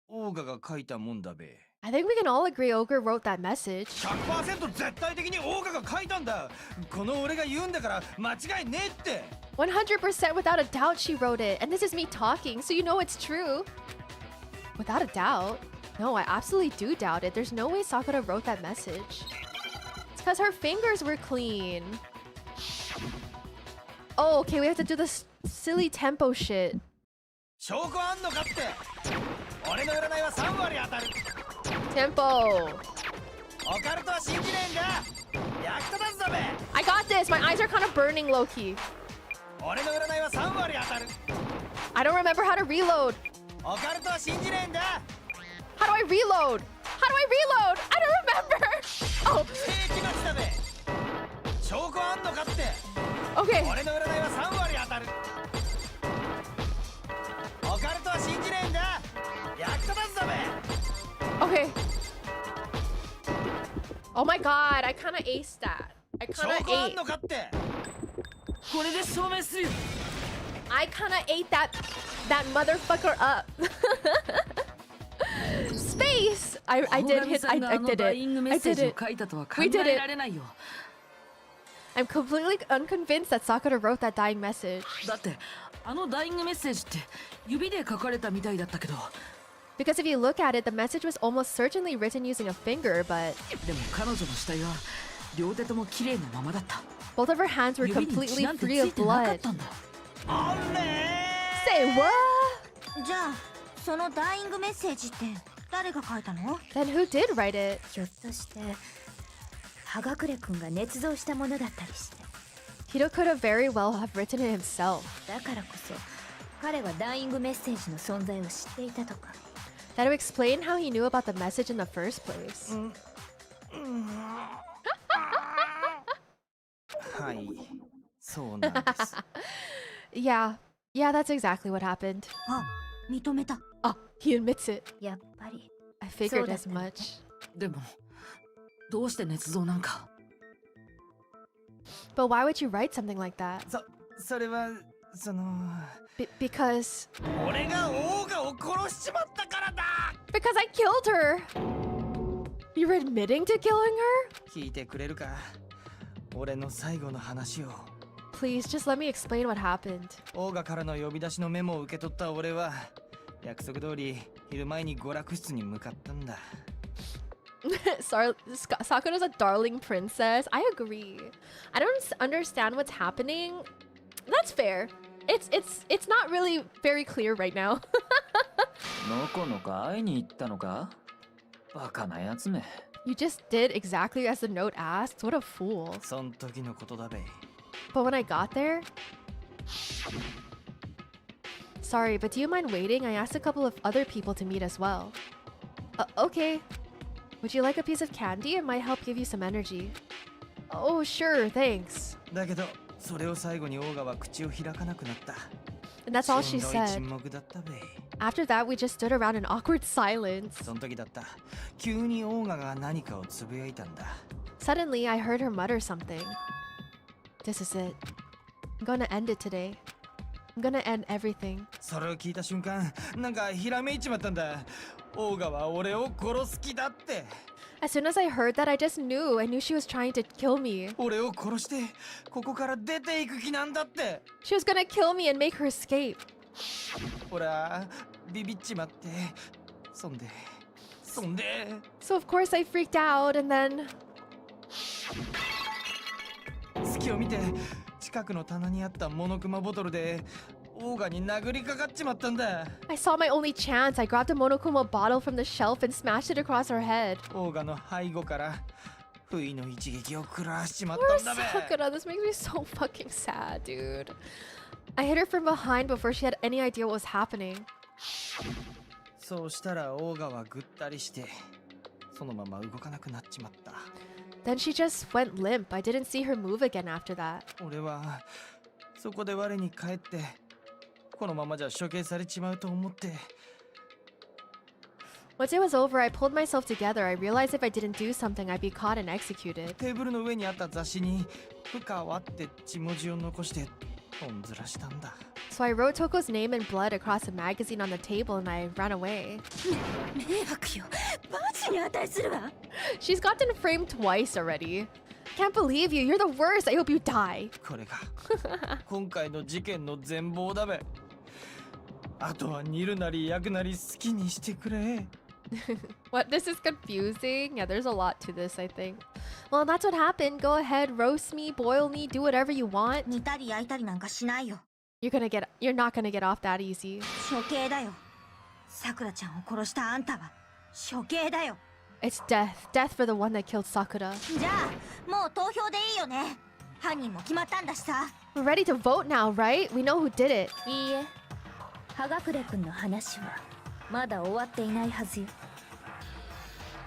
[SPEAKER 6] オーガが書いたもんだべ。
[SPEAKER 1] I think we can all agree Ogre wrote that message.
[SPEAKER 6] 100% 絶対的にオーガが書いたんだ。この俺が言うんだから間違いねえって。
[SPEAKER 1] 100% without a doubt she wrote it. And this is me talking, so you know it's true. Without a doubt? No, I absolutely do doubt it. There's no way Sakura wrote that message. It's because her fingers were clean. Oh, okay, we have to do this silly tempo shit.
[SPEAKER 6] 証拠あんのかって。俺の占いは3割当たる。
[SPEAKER 1] Tempo.
[SPEAKER 6] オカルトは信じねえんだ。役立たずだべ。
[SPEAKER 1] I got this. My eyes are kind of burning low key.
[SPEAKER 6] 俺の占いは3割当たる。
[SPEAKER 1] I don't remember how to reload.
[SPEAKER 6] オカルトは信じねえんだ。
[SPEAKER 1] How do I reload? How do I reload? I don't remember. Oh,
[SPEAKER 6] 世紀末だべ。証拠あんのかって。
[SPEAKER 1] okay.
[SPEAKER 6] 俺の占いは3割当たる。オカルトは信じねえんだ。役立たずだべ。
[SPEAKER 1] Okay. Oh my god, I kind of aced that. I
[SPEAKER 6] 証
[SPEAKER 1] kind of
[SPEAKER 6] 拠あん
[SPEAKER 1] aced.
[SPEAKER 6] のかって。
[SPEAKER 5] これで証明するよ。
[SPEAKER 1] I kind of ate that motherfucker up. Space. I did hit. I did it. I did it. We did it. I'm completely unconvinced that Sakura wrote that dying message.
[SPEAKER 5] だってあのダイイングメッセージって指で書かれたみたいだったけど。
[SPEAKER 1] Because if you look at it, the message was almost certainly written using a finger, but
[SPEAKER 5] でも彼女の死体は両手とも綺麗なままだった。
[SPEAKER 1] both of her hands were
[SPEAKER 5] 指に
[SPEAKER 1] completely
[SPEAKER 5] 血なんてつ
[SPEAKER 1] free
[SPEAKER 5] い
[SPEAKER 1] of
[SPEAKER 5] てなかっ
[SPEAKER 1] blood.
[SPEAKER 5] たんだ。
[SPEAKER 1] Say what?
[SPEAKER 4] じゃあそのダイイングメッセージって誰が書いたの？
[SPEAKER 1] Then who did write it?
[SPEAKER 7] ひょっとして葉隠君が捏造したものだったりして。
[SPEAKER 1] Kito could have very well have written it himself.
[SPEAKER 7] だからこそ彼はダイイングメッセージの存在を知っていたとか。
[SPEAKER 1] That would explain how he knew about the message in the first place.
[SPEAKER 6] はい、そうなんです。
[SPEAKER 1] Yeah, that's exactly what happened.
[SPEAKER 4] あ、認めた。
[SPEAKER 1] Oh, he admits it.
[SPEAKER 7] やっぱり
[SPEAKER 1] I figured
[SPEAKER 7] So
[SPEAKER 1] as
[SPEAKER 7] that's
[SPEAKER 1] much.
[SPEAKER 5] でもどうして捏造なんか。
[SPEAKER 1] But why would you write something like that?
[SPEAKER 6] それはその
[SPEAKER 1] Because
[SPEAKER 6] 俺がオーガを殺しちまったからだ。
[SPEAKER 1] because I killed her. You're admitting to killing her?
[SPEAKER 6] 聞いてくれるか。俺の最後の話を。
[SPEAKER 1] Please, just let me explain what happened.
[SPEAKER 6] オーガからの呼び出しのメモを受け取った俺は約束通り昼前に娯楽室に向かったんだ。
[SPEAKER 1] Sakura's a darling princess. I agree. I don't understand what's happening. That's fair. It's not really very clear right now.
[SPEAKER 3] のこのこ会いに行ったのか？バカなやつめ。
[SPEAKER 1] You just did exactly as the note asked. What a fool.
[SPEAKER 6] そん時のことだべ。
[SPEAKER 1] But when I got there... Sorry, but do you mind waiting? I asked a couple of other people to meet as well. Okay. Would you like a piece of candy? It might help give you some energy. Oh, sure, thanks.
[SPEAKER 6] だけどそれを最後にオーガは口を開かなくなった。
[SPEAKER 1] And that's all she
[SPEAKER 6] しんどい
[SPEAKER 1] said.
[SPEAKER 6] 沈黙だったべ。
[SPEAKER 1] After that, we just stood around in awkward silence.
[SPEAKER 6] その時だった。急にオーガが何かをつぶやいたんだ。
[SPEAKER 1] Suddenly, I heard her mutter something. This is it. I'm gonna end it today. I'm gonna end everything.
[SPEAKER 6] それを聞いた瞬間、なんかひらめいちまったんだ。オーガは俺を殺す気だって。
[SPEAKER 1] As soon as I heard that, I just knew. I knew she was trying to kill me.
[SPEAKER 6] 俺を殺してここから出ていく気なんだって。
[SPEAKER 1] She was gonna kill me and make her escape.
[SPEAKER 6] ほらビビっちまって。そんで
[SPEAKER 1] So of course I freaked out and then...
[SPEAKER 6] 隙を見て近くの棚にあったモノクマボトルでオーガに殴りかかっちまったんだ。
[SPEAKER 1] I saw my only chance. I grabbed a Monokuma bottle from the shelf and smashed it across her head.
[SPEAKER 6] オーガの背後から不意の一撃を食らわしちまっ
[SPEAKER 1] Poor
[SPEAKER 6] たんだべ。
[SPEAKER 1] Sakura, this makes me so fucking sad, dude. I hit her from behind before she had any idea what was happening.
[SPEAKER 6] そうしたらオーガはぐったりしてそのまま動かなくなっちまった。
[SPEAKER 1] Then she just went limp. I didn't see her move again after that.
[SPEAKER 6] 俺はそこで我に返ってこのままじゃ処刑されちまうと思って。
[SPEAKER 1] Once it was over, I pulled myself together. I realized if I didn't do something, I'd be caught and executed.
[SPEAKER 6] テーブルの上にあった雑誌に「不可は」って血文字を残してとんずらしたんだ。
[SPEAKER 1] So I wrote Toko's name in blood across a magazine on the table and I ran away.
[SPEAKER 4] 迷惑よ。罰に値するわ。
[SPEAKER 1] She's gotten framed twice already. Can't believe you. You're the worst. I hope you die.
[SPEAKER 6] これが今回の事件の全貌だべ。あとは煮るなり焼くなり好きにしてくれ。
[SPEAKER 1] What? This is confusing. Yeah, there's a lot to this, I think. Well, that's what happened. Go ahead, roast me, boil me, do whatever you want.
[SPEAKER 4] 煮たり焼いたりなんかしないよ。
[SPEAKER 1] You're not gonna get off that easy.
[SPEAKER 4] 処刑だよ。さくらちゃんを殺したあんたは処刑だよ。
[SPEAKER 1] It's death. Death for the one that killed Sakura.
[SPEAKER 4] じゃあもう投票でいいよね。犯人も決まったんだしさ。
[SPEAKER 1] We're ready to vote now, right? We know who did it.
[SPEAKER 7] いいえ葉隠君の話はまだ終わっていないはずよ。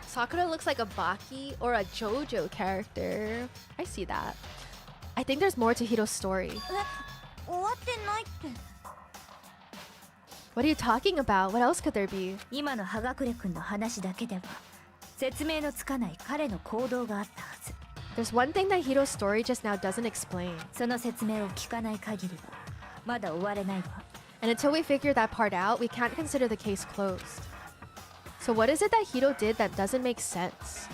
[SPEAKER 1] Sakura looks like a Baki or a JoJo character. I see that. I think there's more to Hito's story.
[SPEAKER 4] 終わってないって。
[SPEAKER 1] What are you talking about? What else could there be?
[SPEAKER 7] 今の葉隠君の話だけでは説明のつかない彼の行動があったはず。
[SPEAKER 1] There's one thing that Hiro's story just now doesn't explain.
[SPEAKER 7] その説明を聞かない限りはまだ終われないわ。
[SPEAKER 1] And until we figure that part out, we can't consider the case closed. So what is it that Hiro did that doesn't make sense?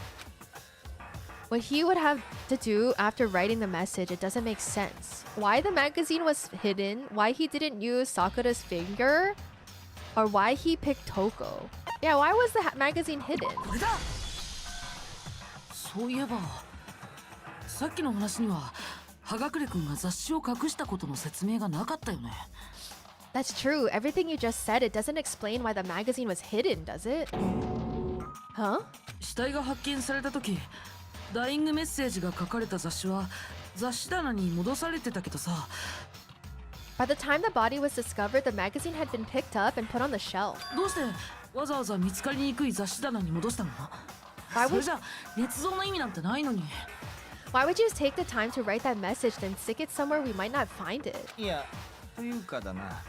[SPEAKER 1] What he would have to do after writing the message, it doesn't make sense. Why the magazine was hidden, why he didn't use Sakura's finger, or why he picked Toko. Yeah, why was the magazine hidden?
[SPEAKER 5] これだ。そういえば、さっきの話には葉隠君が雑誌を隠したことの説明がなかったよね。
[SPEAKER 1] That's true. Everything you just said, it doesn't explain why the magazine was hidden, does it? Huh?
[SPEAKER 5] 死体が発見された時、ダイイングメッセージが書かれた雑誌は雑誌棚に戻されてたけどさ。
[SPEAKER 1] By the time the body was discovered, the magazine had been picked up and put on the shelf.
[SPEAKER 5] どうしてわざわざ見つかりにくい雑誌棚に戻したの？
[SPEAKER 1] Why
[SPEAKER 5] それ
[SPEAKER 1] would
[SPEAKER 5] じゃ捏造の意味なんてないのに。
[SPEAKER 1] Why would you take the time to write that message then stick it somewhere we might not find it?
[SPEAKER 6] いや、というかだな。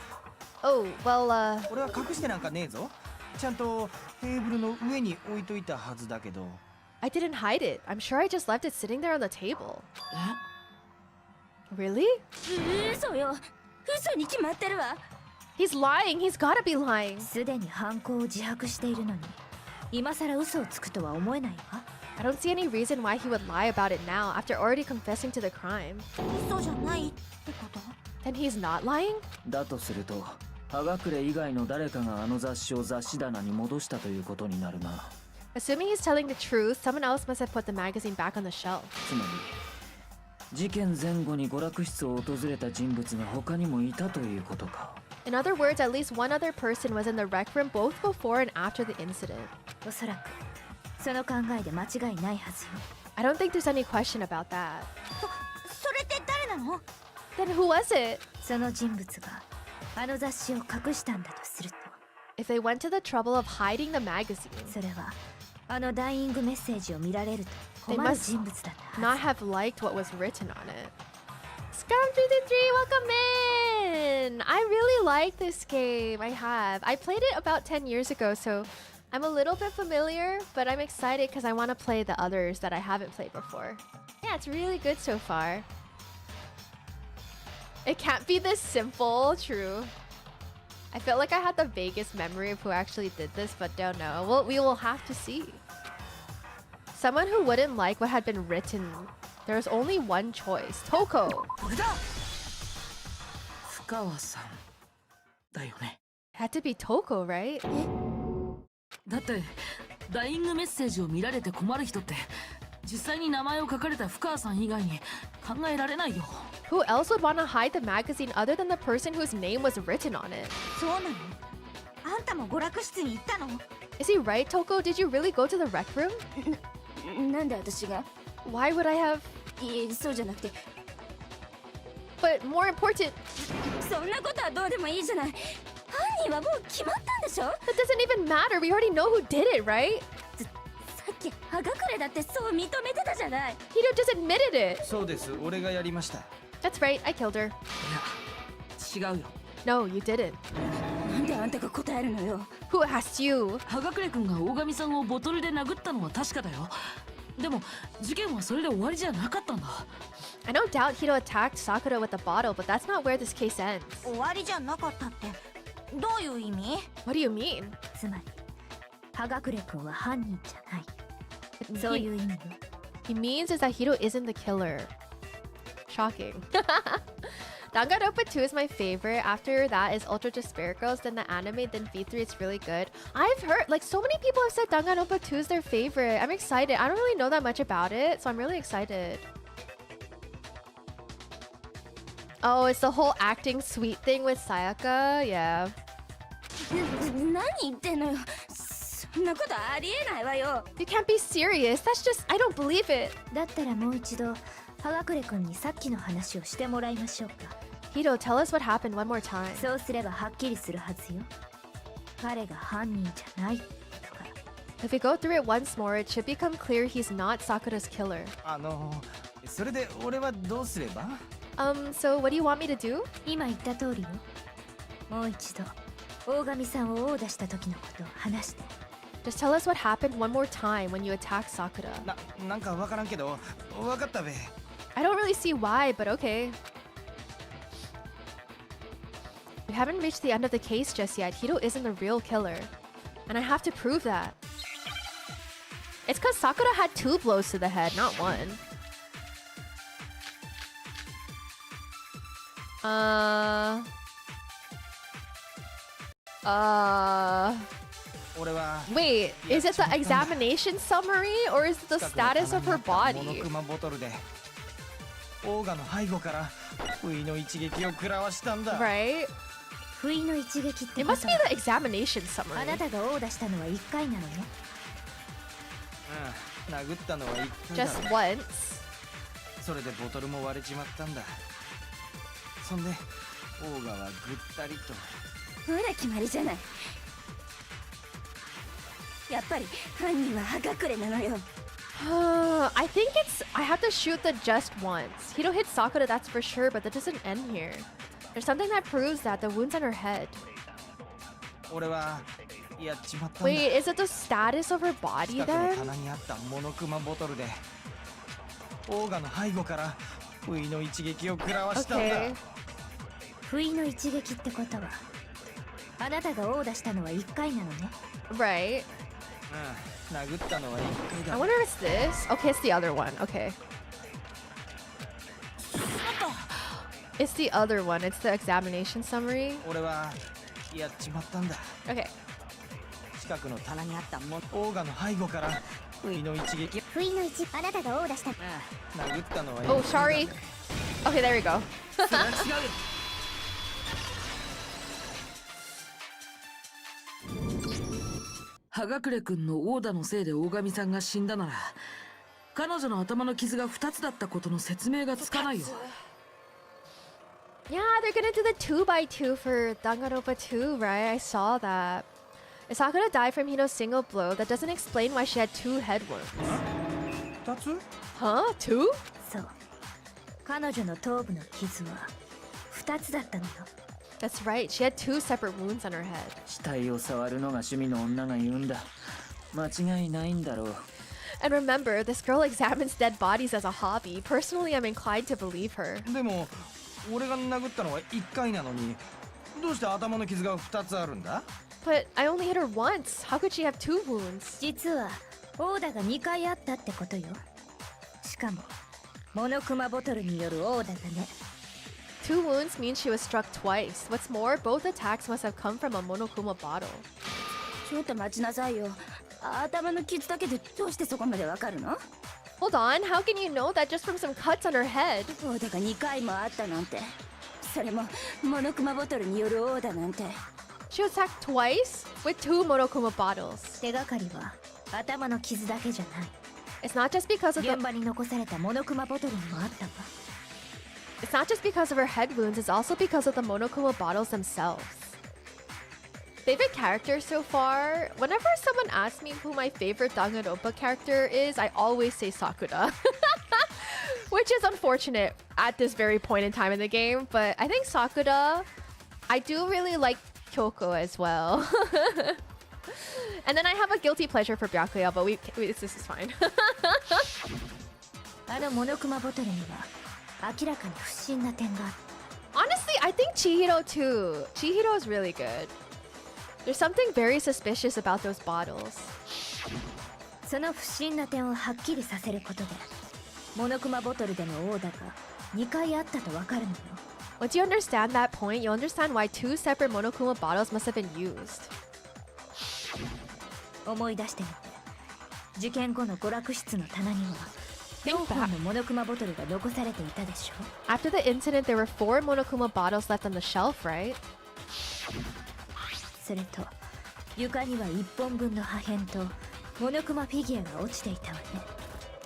[SPEAKER 1] Oh, well,
[SPEAKER 6] 俺は隠してなんかねえぞ。ちゃんとテーブルの上に置いといたはずだけど。
[SPEAKER 1] I didn't hide it. I'm sure I just left it sitting there on the table.
[SPEAKER 5] え？
[SPEAKER 1] Really?
[SPEAKER 7] 嘘よ。嘘に決まってるわ。
[SPEAKER 1] He's lying. He's gotta be lying.
[SPEAKER 7] すでに犯行を自白しているのに、今さら嘘をつくとは思えないわ。
[SPEAKER 1] I don't see any reason why he would lie about it now after already confessing to the crime.
[SPEAKER 7] 嘘じゃないってこと？
[SPEAKER 1] Then he's not lying?
[SPEAKER 3] だとすると葉隠れ以外の誰かがあの雑誌を雑誌棚に戻したということになるな。
[SPEAKER 1] Assuming he's telling the truth, someone else must have put the magazine back on the shelf.
[SPEAKER 3] つまり事件前後に娯楽室を訪れた人物が他にもいたということか。
[SPEAKER 1] In other words, at least one other person was in the rec room both before and after the incident.
[SPEAKER 7] おそらくその考えで間違いないはずよ。
[SPEAKER 1] I don't think there's any question about that.
[SPEAKER 7] それって誰なの？
[SPEAKER 1] Then who was it?
[SPEAKER 7] その人物があの雑誌を隠したんだとすると、
[SPEAKER 1] If they went to the trouble of hiding the magazine,
[SPEAKER 7] それはあのダイイングメッセージを見られると困る人物だったは
[SPEAKER 1] not
[SPEAKER 7] ず。
[SPEAKER 1] have liked what was written on it. Scum333, welcome in! I really like this game. I have. I played it about 10 years ago, so I'm a little bit familiar, but I'm excited because I want to play the others that I haven't played before. Yeah, it's really good so far. It can't be this simple, true. I felt like I had the vaguest memory of who actually did this, but don't know. Well, we will have to see. Someone who wouldn't like what had been written. There's only one choice. Toko.
[SPEAKER 5] これだ。深川さんだよね。
[SPEAKER 1] Had to be Toko, right?
[SPEAKER 5] だってダイイングメッセージを見られて困る人って実際に名前を書かれた深川さん以外に考えられないよ。
[SPEAKER 1] Who else would want to hide the magazine other than the person whose name was written on it?
[SPEAKER 7] そうなの？あんたも娯楽室に行ったの？
[SPEAKER 1] Is he right, Toko? Did you really go to the rec room?
[SPEAKER 7] なんで私が？
[SPEAKER 1] Why would I have...
[SPEAKER 7] いえ、そうじゃなくて。
[SPEAKER 1] But more important,
[SPEAKER 7] そんなことはどうでもいいじゃない。犯人はもう決まったんでしょ？
[SPEAKER 1] that doesn't even matter. We already know who did it, right?
[SPEAKER 7] さっき葉隠れだってそう認めてたじゃない。
[SPEAKER 1] Hiro just admitted it.
[SPEAKER 6] そうです、俺がやりました。
[SPEAKER 1] That's right, I killed her.
[SPEAKER 5] いや違うよ。
[SPEAKER 1] No, you didn't.
[SPEAKER 7] なんであんたが答えるのよ。
[SPEAKER 1] Who asked you?
[SPEAKER 5] 葉隠君が大神さんをボトルで殴ったのは確かだよ。でも事件はそれで終わりじゃなかったんだ。
[SPEAKER 1] I don't doubt Hiro attacked Sakura with the bottle, but that's not where this case ends.
[SPEAKER 7] 終わりじゃなかったってどういう意味？
[SPEAKER 1] What do you mean?
[SPEAKER 7] つまり葉隠君は犯人じゃない。そういう意味よ。
[SPEAKER 1] He means is that Hiro isn't the killer. Shocking. Danganronpa 2 is my favorite. After that is Ultra Despair Girls, then the anime, then V3 is really good. I've heard, like, so many people have said Danganronpa 2 is their favorite. I'm excited. I don't really know that much about it, so I'm really excited. Oh, it's the whole acting sweet thing with Sayaka? Yeah.
[SPEAKER 7] 何言ってんのよ。そんなことありえないわよ。
[SPEAKER 1] You can't be serious. That's just, I don't believe it.
[SPEAKER 7] だったらもう一度葉隠君にさっきの話をしてもらいましょうか。
[SPEAKER 1] Hiro, tell us what happened one more time.
[SPEAKER 7] そうすればはっきりするはずよ。彼が犯人じゃないとか。
[SPEAKER 1] If we go through it once more, it should become clear he's not Sakura's killer.
[SPEAKER 6] それで俺はどうすれば？
[SPEAKER 1] So what do you want me to do?
[SPEAKER 7] 今言った通りよ。もう一度大神さんを殴打した時のことを話して。
[SPEAKER 1] Just tell us what happened one more time when you attacked Sakura.
[SPEAKER 6] なんかわからんけど、わかったべ。
[SPEAKER 1] I don't really see why, but okay. We haven't reached the end of the case just yet. Hito isn't the real killer. And I have to prove that. It's because Sakura had 2 blows to the head, not 1.
[SPEAKER 6] 俺は
[SPEAKER 1] Wait, is it the examination summary or is it the status of her
[SPEAKER 6] モノ
[SPEAKER 1] body?
[SPEAKER 6] クマボトルでオーガの背後から不意の一撃を食らわしたんだ。
[SPEAKER 1] Right?
[SPEAKER 7] 不意の一撃って
[SPEAKER 1] It
[SPEAKER 7] こ
[SPEAKER 1] must
[SPEAKER 7] と
[SPEAKER 1] be
[SPEAKER 7] は
[SPEAKER 1] the examination
[SPEAKER 7] あな
[SPEAKER 1] summary.
[SPEAKER 7] たが殴打したのは1回なのね。
[SPEAKER 6] うん、殴ったのは一回だ
[SPEAKER 1] Just
[SPEAKER 6] ろ。
[SPEAKER 1] once.
[SPEAKER 6] それでボトルも割れちまったんだ。そんでオーガはぐったりと。
[SPEAKER 7] ほら決まりじゃない。やっぱり犯人は歯隠れなのよ。
[SPEAKER 1] I think I have to shoot the just once. Hito hit Sakura, that's for sure, but that doesn't end here. There's something that proves that the wounds on her head.
[SPEAKER 6] 俺はやっちまったんだ。
[SPEAKER 1] Wait, is it the status of her body
[SPEAKER 6] 近くの
[SPEAKER 1] then?
[SPEAKER 6] 棚にあったモノクマボトルでオーガの背後から不意の一撃を食らわしたんだ。
[SPEAKER 1] Okay.
[SPEAKER 7] 不意の一撃ってことはあなたが殴打したのは1回なのね。
[SPEAKER 1] Right.
[SPEAKER 6] うん、殴ったのは一回
[SPEAKER 1] I
[SPEAKER 6] だ。
[SPEAKER 1] wonder if it's this. Okay, it's the other one. Okay. It's the other one. It's the examination summary.
[SPEAKER 6] 俺はやっちまったんだ。
[SPEAKER 1] Okay.
[SPEAKER 6] 近くの棚にあったオーガの背後から不意の一撃。
[SPEAKER 7] 不意の一あなたが殴打した。
[SPEAKER 6] 殴ったのは
[SPEAKER 1] Oh, sorry. Okay, there we go.
[SPEAKER 5] それは違うよ。葉隠れ君の殴打のせいで大神さんが死んだなら彼女の頭の傷が2つだったことの説明がつかないよ。
[SPEAKER 1] Yeah, they're gonna do the 2x2 for Danganronpa 2, right? I saw that. If Sakura died from Hito's single blow, that doesn't explain why she had 2 head wounds.
[SPEAKER 6] 2つ
[SPEAKER 1] Huh? 2?
[SPEAKER 7] そう。彼女の頭部の傷は2つだったのよ。
[SPEAKER 1] That's right. She had 2 separate wounds on her head.
[SPEAKER 3] 死体を触るのが趣味の女が言うんだ。間違いないんだろう。
[SPEAKER 1] And remember, this girl examines dead bodies as a hobby. Personally, I'm inclined to believe her.
[SPEAKER 6] でも俺が殴ったのは1回なのにどうして頭の傷が2つあるんだ？
[SPEAKER 1] But I only hit her once. How could she have 2 wounds?
[SPEAKER 7] 実は殴打が2回あったってことよ。しかもモノクマボトルによる殴打がね。
[SPEAKER 1] 2 wounds means she was struck twice. What's more, both attacks must have come from a Monokuma bottle.
[SPEAKER 7] ちょっと待ちなさいよ。頭の傷だけでどうしてそこまでわかるの？
[SPEAKER 1] Hold on, how can you know that just from some cuts on her head?
[SPEAKER 7] 殴打が2回もあったなんて。それもモノクマボトルによる殴打なんて。
[SPEAKER 1] She was attacked twice with 2 Monokuma bottles.
[SPEAKER 7] 手がかりは頭の傷だけじゃない。
[SPEAKER 1] It's not just because of
[SPEAKER 7] 現
[SPEAKER 1] the
[SPEAKER 7] 場に残されたモノクマボトルにもあったわ。
[SPEAKER 1] It's not just because of her head wounds, it's also because of the Monokuma bottles themselves. Favorite character so far? Whenever someone asks me who my favorite Danganronpa character is, I always say Sakura. Which is unfortunate at this very point in time in the game, but I think Sakura, I do really like Kyoko as well. And then I have a guilty pleasure for Byakuya, but this is fine.
[SPEAKER 7] あのモノクマボトルには明らかに不審な点があった。
[SPEAKER 1] Honestly, I think Chihiro too. Chihiro is really good. There's something very suspicious about those bottles.
[SPEAKER 7] その不審な点をはっきりさせることでモノクマボトルでの殴打が2回あったとわかるのよ。
[SPEAKER 1] Once you understand that point, you'll understand why 2 separate Monokuma bottles must have been used.
[SPEAKER 7] 思い出してみて。事件後の娯楽室の棚には
[SPEAKER 1] Think
[SPEAKER 7] 4
[SPEAKER 1] back.
[SPEAKER 7] 本のモノクマボトルが残されていたでしょ。
[SPEAKER 1] After the incident, there were 4 Monokuma bottles left on the shelf, right?
[SPEAKER 7] それと床には1本分の破片とモノクマフィギュアが落ちていたわね。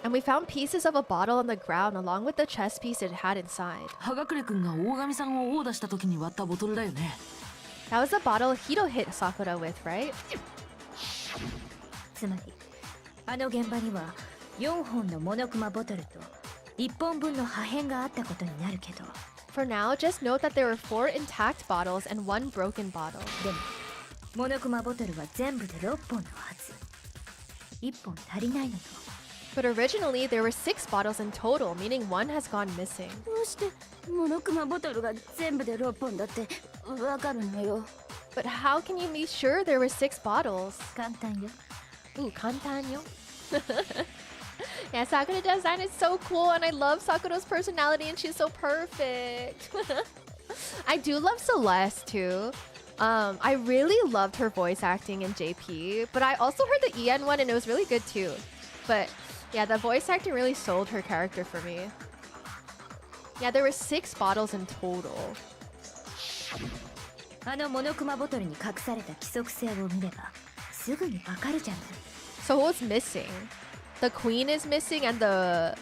[SPEAKER 1] And we found pieces of a bottle on the ground along with the chess piece it had inside.
[SPEAKER 5] 葉隠れ君が大神さんを殴打した時に割ったボトルだよね。
[SPEAKER 1] That was the bottle Hito hit Sakura with, right?
[SPEAKER 7] つまりあの現場には4本のモノクマボトルと1本分の破片があったことになるけど、
[SPEAKER 1] For now, just note that there were 4 intact bottles and 1 broken bottle.
[SPEAKER 7] でもモノクマボトルは全部で6本のはず。1本足りないのよ。
[SPEAKER 1] But originally, there were 6 bottles in total, meaning one has gone missing.
[SPEAKER 7] どうしてモノクマボトルが全部で6本だってわかるのよ。
[SPEAKER 1] But how can you be sure there were 6 bottles?
[SPEAKER 7] 簡単よ。
[SPEAKER 1] Ooh, kantanyo. Yeah, Sakura design is so cool, and I love Sakura's personality, and she's so perfect. I do love Celeste too. I really loved her voice acting in JP, but I also heard the EN one, and it was really good too. But yeah, the voice acting really sold her character for me. Yeah, there were 6 bottles in total.
[SPEAKER 7] あのモノクマボトルに隠された規則性を見ればすぐにわかるじゃない。
[SPEAKER 1] So what's missing? The queen is missing and the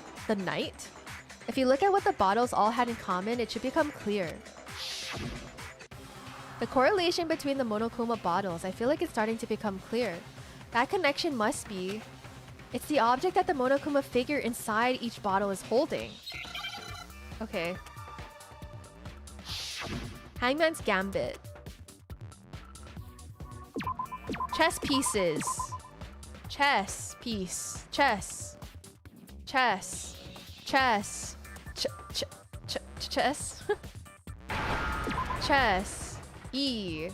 [SPEAKER 1] knight? If you look at what the bottles all had in common, it should become clear. The correlation between the Monokuma bottles, I feel like it's starting to become clear. That connection must be... It's the object that the Monokuma figure inside each bottle is holding. Okay. Hangman's Gambit. Chess pieces. Chess piece. Chess. Chess. Chess. Chess. Chess. E.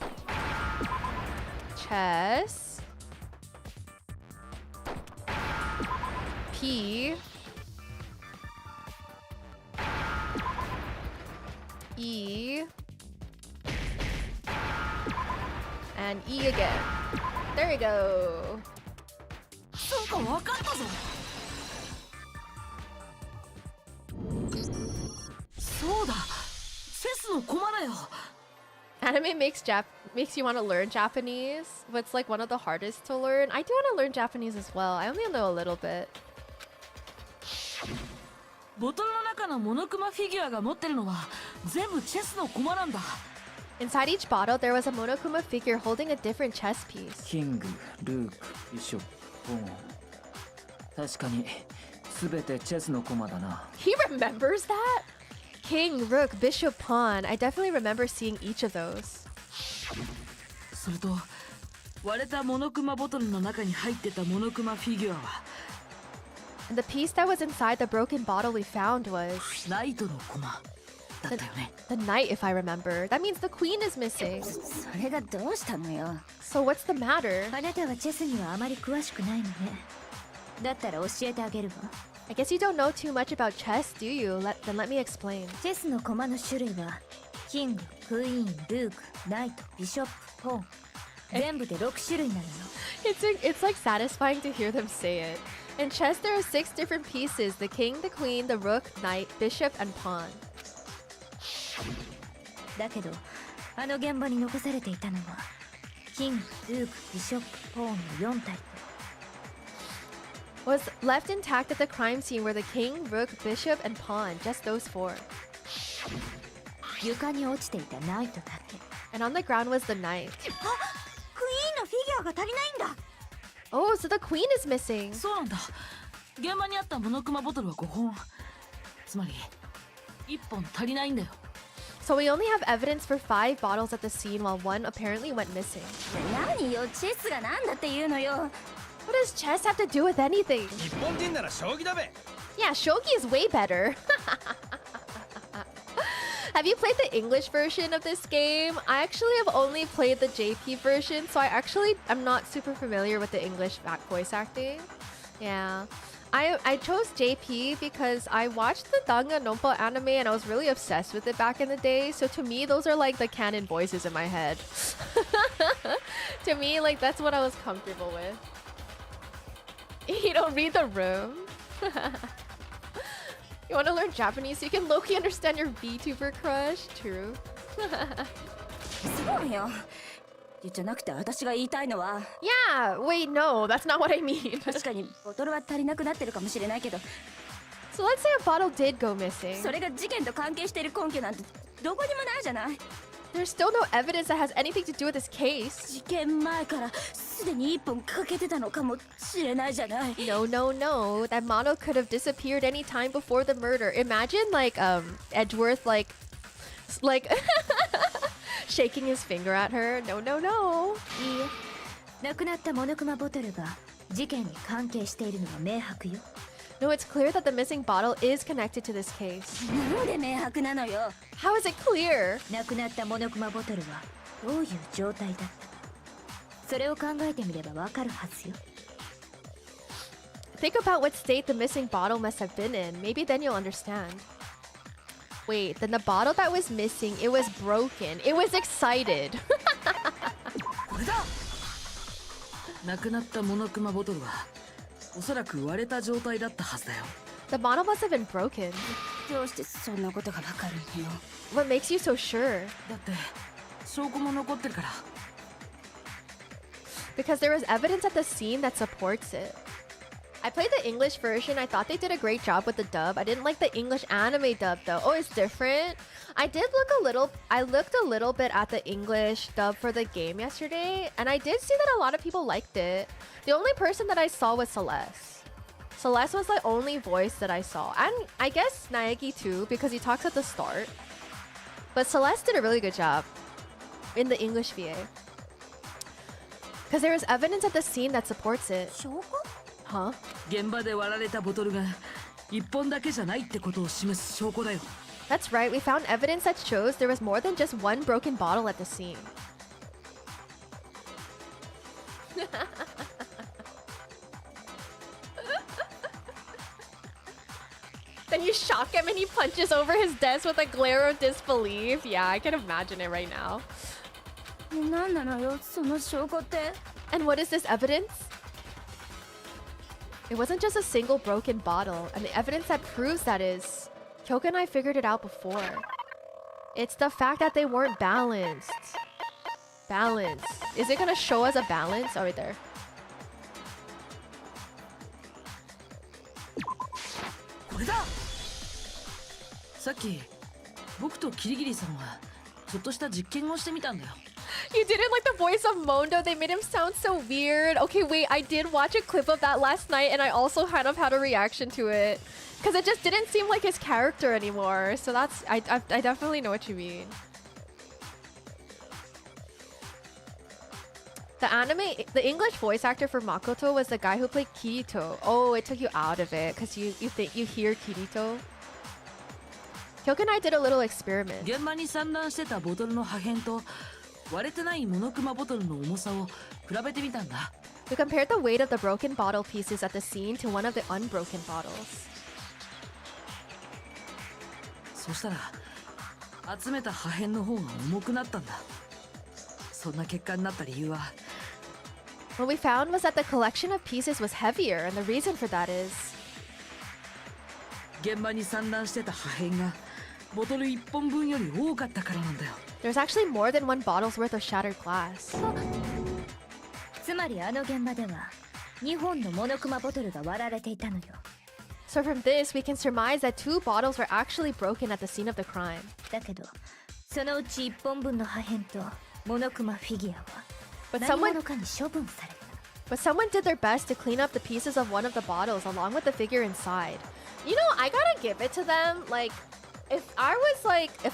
[SPEAKER 1] Chess. P. E. And E again. There we go.
[SPEAKER 5] そうか、わかったぞ。そうだ、チェスの駒だよ。
[SPEAKER 1] Anime makes you want to learn Japanese, but it's like one of the hardest to learn. I do want to learn Japanese as well. I only know a little bit.
[SPEAKER 5] ボトルの中のモノクマフィギュアが持ってるのは全部チェスの駒なんだ。
[SPEAKER 1] Inside each bottle, there was a Monokuma figure holding a different chess piece.
[SPEAKER 3] キング、ルーク、ビショップ、ポーン。確かに全てチェスの駒だな。
[SPEAKER 1] He remembers that? King, Rook, Bishop, Pawn. I definitely remember seeing each of those.
[SPEAKER 5] それと割れたモノクマボトルの中に入ってたモノクマフィギュアは
[SPEAKER 1] And the piece that was inside the broken bottle we found was
[SPEAKER 5] ナイトの駒だったよね。
[SPEAKER 1] the knight, if I remember. That means the queen is missing.
[SPEAKER 7] それがどうしたのよ。
[SPEAKER 1] So what's the matter?
[SPEAKER 7] あなたはチェスにはあまり詳しくないのね。だったら教えてあげるわ。
[SPEAKER 1] I guess you don't know too much about chess, do you? Then let me explain.
[SPEAKER 7] チェスの駒の種類はキング、クイーン、ルーク、ナイト、ビショップ、ポーン。全部で6種類なのよ。
[SPEAKER 1] It's like satisfying to hear them say it. In chess, there are 6 different pieces: the king, the queen, the rook, knight, bishop, and pawn.
[SPEAKER 7] だけどあの現場に残されていたのはキング、ルーク、ビショップ、ポーンの4タイプ。
[SPEAKER 1] Was left intact at the crime scene were the king, rook, bishop, and pawn. Just those 4.
[SPEAKER 7] 床に落ちていたナイトだけ。
[SPEAKER 1] And on the ground was the knight.
[SPEAKER 7] クイーンのフィギュアが足りないんだ。
[SPEAKER 1] Oh, so the queen is missing.
[SPEAKER 5] そうなんだ。現場にあったモノクマボトルは5本。つまり1本足りないんだよ。
[SPEAKER 1] So we only have evidence for 5 bottles at the scene while 1 apparently went missing.
[SPEAKER 7] 何よ、チェスがなんだっていうのよ。
[SPEAKER 1] What does chess have to do with anything?
[SPEAKER 6] 日本人なら将棋だべ。
[SPEAKER 1] Yeah, shogi is way better. Have you played the English version of this game? I actually have only played the JP version, so I'm not super familiar with the English voice acting. Yeah. I chose JP because I watched the Danganronpa anime and I was really obsessed with it back in the day. So to me, those are like the canon voices in my head. To me, like that's what I was comfortable with. You don't read the room? You want to learn Japanese so you can low-key understand your VTuber crush? True.
[SPEAKER 7] そうよ。じゃなくて私が言いたいのは
[SPEAKER 1] Yeah, wait, no, that's not what I mean.
[SPEAKER 7] 確かにボトルは足りなくなってるかもしれないけど
[SPEAKER 1] So let's say a bottle did go missing.
[SPEAKER 7] それが事件と関係している根拠なんてどこにもないじゃない。
[SPEAKER 1] There's still no evidence that has anything to do with this case.
[SPEAKER 7] 事件前からすでに1本かけてたのかもしれないじゃない。
[SPEAKER 1] No, no, no. That model could have disappeared any time before the murder. Imagine like Edgeworth like shaking his finger at her. No, no, no.
[SPEAKER 7] いいえ、なくなったモノクマボトルが事件に関係しているのは明白よ。
[SPEAKER 1] No, it's clear that the missing bottle is connected to this case.
[SPEAKER 7] なんで明白なのよ。
[SPEAKER 1] How is it clear?
[SPEAKER 7] なくなったモノクマボトルはどういう状態だったか、それを考えてみればわかるはずよ。
[SPEAKER 1] Think about what state the missing bottle must have been in. Maybe then you'll understand. Wait, then the bottle that was missing, it was broken. It was excited.
[SPEAKER 5] これだ。なくなったモノクマボトルはおそらく割れた状態だったはずだよ。
[SPEAKER 1] The bottle must have been broken.
[SPEAKER 7] どうしてそんなことがわかるのよ。
[SPEAKER 1] What makes you so sure?
[SPEAKER 5] だって証拠も残ってるから。
[SPEAKER 1] Because there was evidence at the scene that supports it. I played the English version. I thought they did a great job with the dub. I didn't like the English anime dub though. Oh, it's different. I looked a little bit at the English dub for the game yesterday, and I did see that a lot of people liked it. The only person that I saw was Celeste. Celeste was the only voice that I saw. And I guess Naegi too, because he talks at the start. But Celeste did a really good job in the English VA. Because there is evidence at the scene that supports it.
[SPEAKER 7] 証拠？
[SPEAKER 1] Huh?
[SPEAKER 5] 現場で割られたボトルが一本だけじゃないってことを示す証拠だよ。
[SPEAKER 1] That's right, we found evidence that shows there was more than just one broken bottle at the scene. Then you shock him and he punches over his desk with a glare of disbelief. Yeah, I can imagine it right now.
[SPEAKER 7] なんなのよ、その証拠って。
[SPEAKER 1] And what is this evidence? It wasn't just a single broken bottle, and the evidence that proves that is... Kyoka and I figured it out before. It's the fact that they weren't balanced. Balance. Is it gonna show us a balance? Oh, right there.
[SPEAKER 5] これだ。さっき僕とキリギリさんはちょっとした実験をしてみたんだよ。
[SPEAKER 1] You didn't like the voice of Mondo. They made him sound so weird. Okay, wait. I did watch a clip of that last night, and I also kind of had a reaction to it. Because it just didn't seem like his character anymore. So that's... I definitely know what you mean. The English voice actor for Makoto was the guy who played Kirito. Oh, it took you out of it because you hear Kirito. Kyoka and I did a little experiment.
[SPEAKER 5] 現場に散乱してたボトルの破片と割れてないモノクマボトルの重さを比べてみたんだ。
[SPEAKER 1] We compared the weight of the broken bottle pieces at the scene to one of the unbroken bottles.
[SPEAKER 5] そしたら集めた破片の方が重くなったんだ。そんな結果になった理由は
[SPEAKER 1] What we found was that the collection of pieces was heavier, and the reason for that is...
[SPEAKER 5] 現場に散乱してた破片がボトル1本分より多かったからなんだよ。
[SPEAKER 1] There's actually more than one bottle's worth of shattered glass.
[SPEAKER 7] つまりあの現場では2本のモノクマボトルが割られていたのよ。
[SPEAKER 1] So from this, we can surmise that 2 bottles were actually broken at the scene of the crime.
[SPEAKER 7] だけどそのうち1本分の破片とモノクマフィギュアは
[SPEAKER 1] But
[SPEAKER 7] 何
[SPEAKER 1] someone,
[SPEAKER 7] 者かに処分された。
[SPEAKER 1] but someone did their best to clean up the pieces of one of the bottles along with the figure inside. You know, I gotta give it to them. Like, if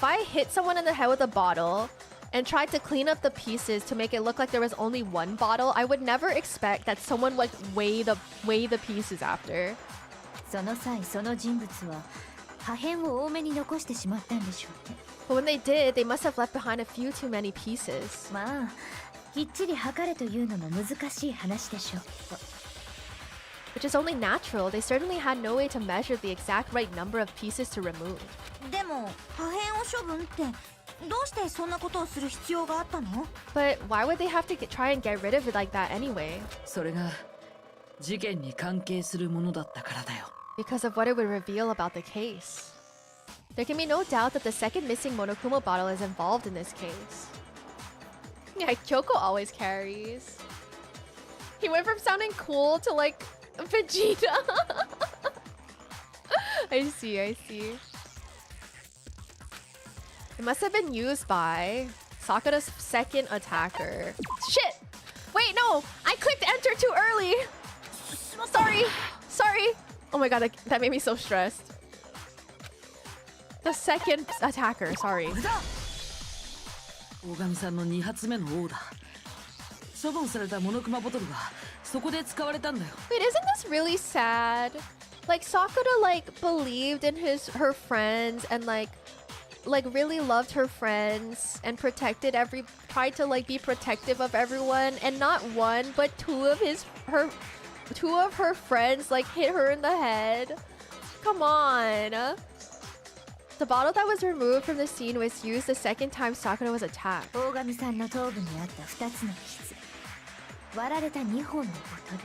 [SPEAKER 1] I hit someone in the head with a bottle and tried to clean up the pieces to make it look like there was only one bottle, I would never expect that someone would weigh the pieces after.
[SPEAKER 7] その際その人物は破片を多めに残してしまったんでしょうね。
[SPEAKER 1] But when they did, they must have left behind a few too many pieces.
[SPEAKER 7] まあきっちり測れというのも難しい話でしょうけど。
[SPEAKER 1] Which is only natural. They certainly had no way to measure the exact right number of pieces to remove.
[SPEAKER 8] でも破片を処分ってどうしてそんなことをする必要があったの？
[SPEAKER 1] But why would they have to try and get rid of it like that anyway?
[SPEAKER 5] それが事件に関係するものだったからだよ。
[SPEAKER 1] Because of what it would reveal about the case. There can be no doubt that the second missing Monokuma bottle is involved in this case. Yeah, Kyoko always carries. He went from sounding cool to like Vegeta. I see. It must have been used by Sakura's second attacker. Shit! Wait, no! I clicked enter too early! Sorry! Oh my god, that made me so stressed. The second attacker, sorry.
[SPEAKER 5] これだ。大神さんの2発目のオーダー。処分されたモノクマボトルがそこで使われたんだよ。
[SPEAKER 1] Wait, isn't this really sad? Like Sakura like believed in her friends and like really loved her friends and tried to like be protective of everyone, and not one but two of her friends like hit her in the head. Come on. The bottle that was removed from the scene was used the second time Sakura was attacked.
[SPEAKER 7] 大神さんの頭部にあった2つの傷、割られた2本のボトル、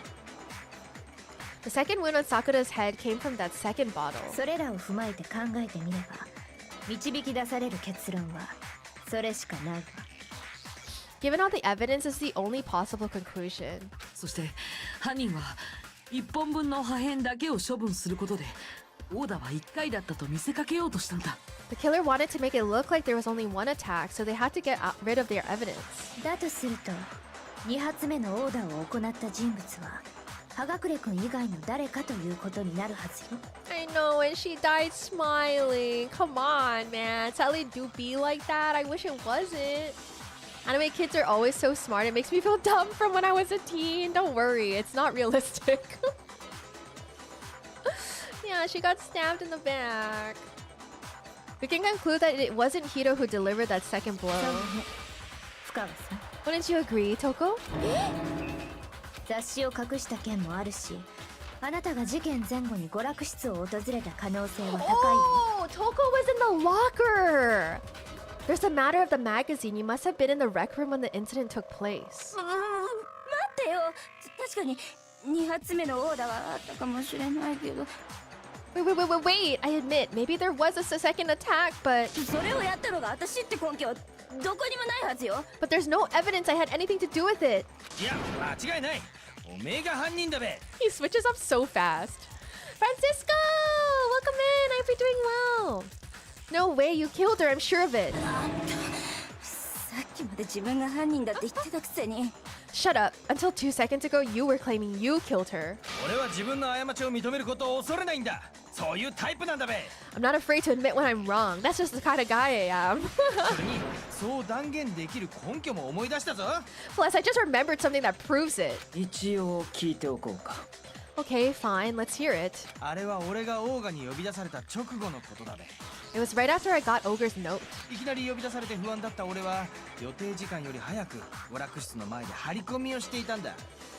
[SPEAKER 1] The second wound on Sakura's head came from that second bottle.
[SPEAKER 7] それらを踏まえて考えてみれば導き出される結論はそれしかないわ。
[SPEAKER 1] Given all the evidence, is the only possible conclusion.
[SPEAKER 5] そして犯人は1本分の破片だけを処分することでオーダーは1回だったと見せかけようとしたんだ。
[SPEAKER 1] The killer wanted to make it look like there was only one attack, so they had to get rid of their evidence.
[SPEAKER 7] だとすると2発目のオーダーを行った人物は葉隠君以外の誰かということになるはずよ。
[SPEAKER 1] I know, and she died smiling. Come on, man. Sally do be like that. I wish it wasn't. Anime kids are always so smart. It makes me feel dumb from when I was a teen. Don't worry, it's not realistic. Yeah, she got stabbed in the back. We can conclude that it wasn't Hiro who delivered that second blow.
[SPEAKER 7] そうね、深川さん。
[SPEAKER 1] Wouldn't you agree, Toko?
[SPEAKER 7] 雑誌を隠した件もあるし、あなたが事件前後に娯楽室を訪れた可能性は高いわ。
[SPEAKER 1] Oh, Toko was in the locker. There's a matter of the magazine. You must have been in the rec room when the incident took place.
[SPEAKER 8] 待ってよ、確かに2発目のオーダーはあったかもしれないけど、
[SPEAKER 1] Wait. I admit, maybe there was a second attack, but
[SPEAKER 8] それをやったのが私って根拠どこにもないはずよ。
[SPEAKER 1] there's no evidence I had anything to do with it.
[SPEAKER 6] いや間違いない。おめえが犯人だべ。
[SPEAKER 1] He switches up so fast. Francisco! Welcome in! I hope you're doing well. No way, you killed her, I'm sure of it.
[SPEAKER 8] さっきまで自分が犯人だって言ってたくせに。
[SPEAKER 1] Shut up. Until 2 seconds ago, you were claiming you killed her.
[SPEAKER 6] 俺は自分の過ちを認めることを恐れないんだ。そういうタイプなんだべ。
[SPEAKER 1] I'm not afraid to admit when I'm wrong. That's just the kind of guy I am.
[SPEAKER 6] それにそう断言できる根拠も思い出したぞ。
[SPEAKER 1] Plus, I just remembered something that proves it.
[SPEAKER 3] 一応聞いておこうか。
[SPEAKER 1] Okay, fine, let's hear it.
[SPEAKER 6] あれは俺がオーガに呼び出された直後のことだべ。
[SPEAKER 1] It was right after I got Ogre's note.
[SPEAKER 6] いきなり呼び出されて不安だった俺は予定時間より早く娯楽室の前で張り込みをしていたんだ。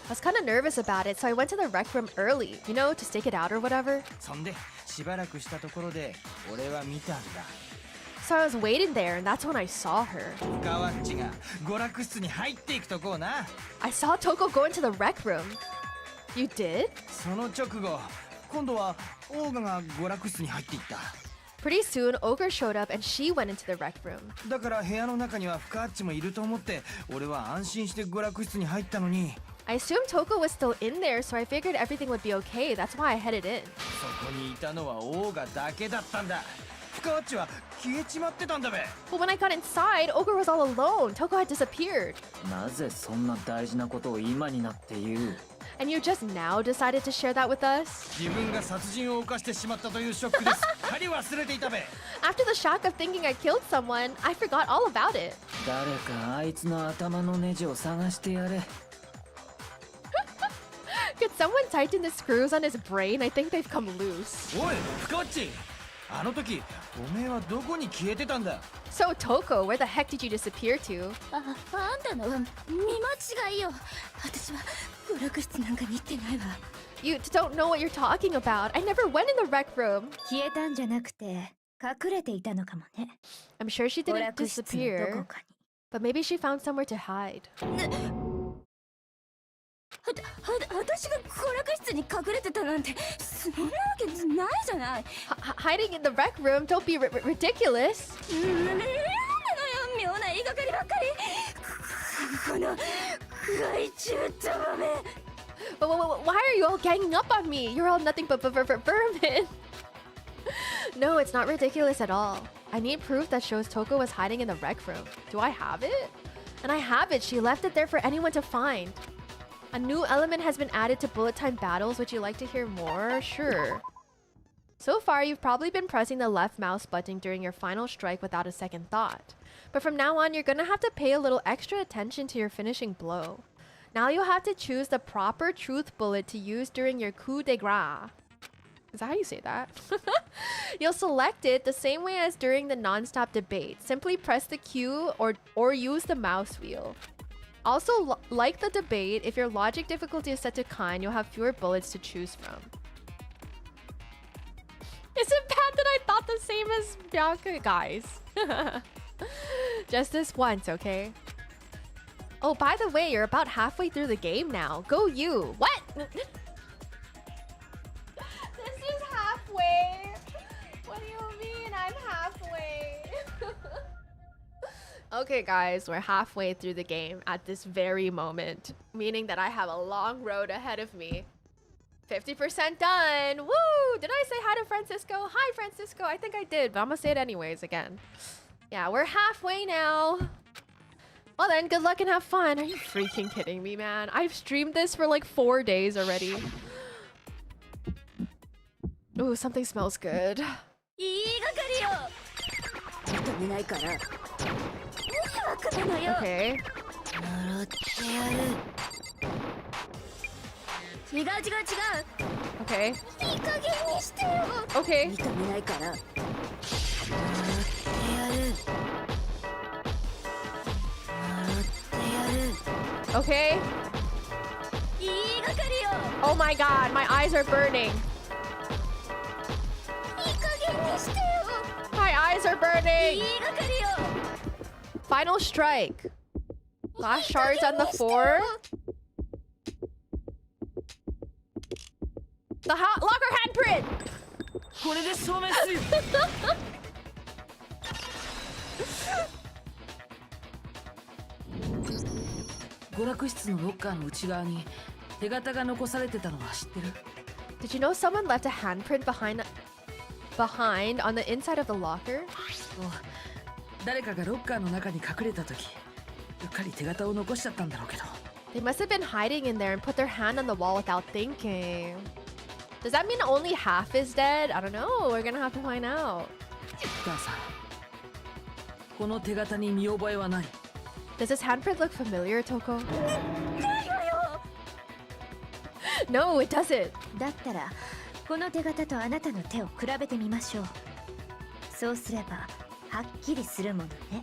[SPEAKER 1] I was kind of nervous about it, so I went to the rec room early, you know, to stake it out or whatever.
[SPEAKER 6] そんでしばらくしたところで俺は見たんだ。
[SPEAKER 1] So I was waiting there, and that's when I saw her.
[SPEAKER 6] 深ワッチが娯楽室に入っていくとこをな。
[SPEAKER 1] I saw Toko go into the rec room. You did?
[SPEAKER 6] その直後今度はオーガが娯楽室に入っていった。
[SPEAKER 1] Pretty soon, Ogre showed up and she went into the rec room.
[SPEAKER 6] だから部屋の中には深ワッチもいると思って俺は安心して娯楽室に入ったのに。
[SPEAKER 1] I assumed Toko was still in there, so I figured everything would be okay. That's why I headed in.
[SPEAKER 6] そこにいたのはオーガだけだったんだ。深ワッチは消えちまってたんだべ。
[SPEAKER 1] But when I got inside, Ogre was all alone. Toko had disappeared.
[SPEAKER 3] なぜそんな大事なことを今になって言う？
[SPEAKER 1] And you just now decided to share that with us?
[SPEAKER 6] 自分が殺人を犯してしまったというショックです。すっかり忘れていたべ。
[SPEAKER 1] After the shock of thinking I killed someone, I forgot all about it.
[SPEAKER 3] 誰かあいつの頭のネジを探してやれ。
[SPEAKER 1] Could someone tighten the screws on his brain? I think they've come loose.
[SPEAKER 6] おい深ワッチ、あの時おめえはどこに消えてたんだ。
[SPEAKER 1] So, Toko, where the heck did you disappear to?
[SPEAKER 8] あんたのは見間違いよ。私は娯楽室なんかに行ってないわ。
[SPEAKER 1] You don't know what you're talking about. I never went in the rec room.
[SPEAKER 7] 消えたんじゃなくて隠れていたのかもね。
[SPEAKER 1] I'm sure she
[SPEAKER 7] 娯
[SPEAKER 1] didn't
[SPEAKER 7] 楽室のど
[SPEAKER 1] disappear,
[SPEAKER 7] こかに。
[SPEAKER 1] but maybe she found somewhere to hide.
[SPEAKER 8] 私が娯楽室に隠れてたなんてそんなわけないじゃない。
[SPEAKER 1] Hiding in the rec room? Don't be ridiculous.
[SPEAKER 8] なんなのよ、妙な言いがかりばっかり。この害虫たまめ。
[SPEAKER 1] Why are you all ganging up on me? You're all nothing but vermin. No, it's not ridiculous at all. I need proof that shows Toko was hiding in the rec room. Do I have it? And I have it. She left it there for anyone to find. A new element has been added to bullet time battles. Would you like to hear more? Sure. So far, you've probably been pressing the left mouse button during your final strike without a second thought. But from now on, you're gonna have to pay a little extra attention to your finishing blow. Now you have to choose the proper truth bullet to use during your coup de grace. Is that how you say that? You'll select it the same way as during the non-stop debate. Simply press the Q or use the mouse wheel. Also, like the debate, if your logic difficulty is set to kind, you'll have fewer bullets to choose from. Is it bad that I thought the same as Bianca, guys? Just this once, okay? Oh, by the way, you're about halfway through the game now. Go you. What? This is halfway. What do you mean I'm halfway? Okay, guys, we're halfway through the game at this very moment, meaning that I have a long road ahead of me. 50% done. Woo! Did I say hi to Francisco? Hi, Francisco. I think I did, but I'm gonna say it anyways again. Yeah, we're halfway now. Well then, good luck and have fun. Are you freaking kidding me, man? I've streamed this for like 4 days already. Ooh, something smells good. Okay. Okay. Okay. Okay. Oh my god, my eyes are burning. My eyes are burning. Final strike. Last shards on the 4. The locker handprint.
[SPEAKER 5] これで証明するよ。娯楽室のロッカーの内側に手形が残されてたのは知ってる？
[SPEAKER 1] Did you know someone left a handprint behind on the inside of the locker?
[SPEAKER 5] 誰かがロッカーの中に隠れた時、うっかり手形を残しちゃったんだろうけど。
[SPEAKER 1] They must have been hiding in there and put their hand on the wall without thinking. Does that mean only half is dead? I don't know. We're gonna have to find out.
[SPEAKER 5] お母さん、この手形に見覚えはない？
[SPEAKER 1] Does this handprint look familiar, Toko? No, it doesn't.
[SPEAKER 7] だったらこの手形とあなたの手を比べてみましょう。そうすればはっきりするものね。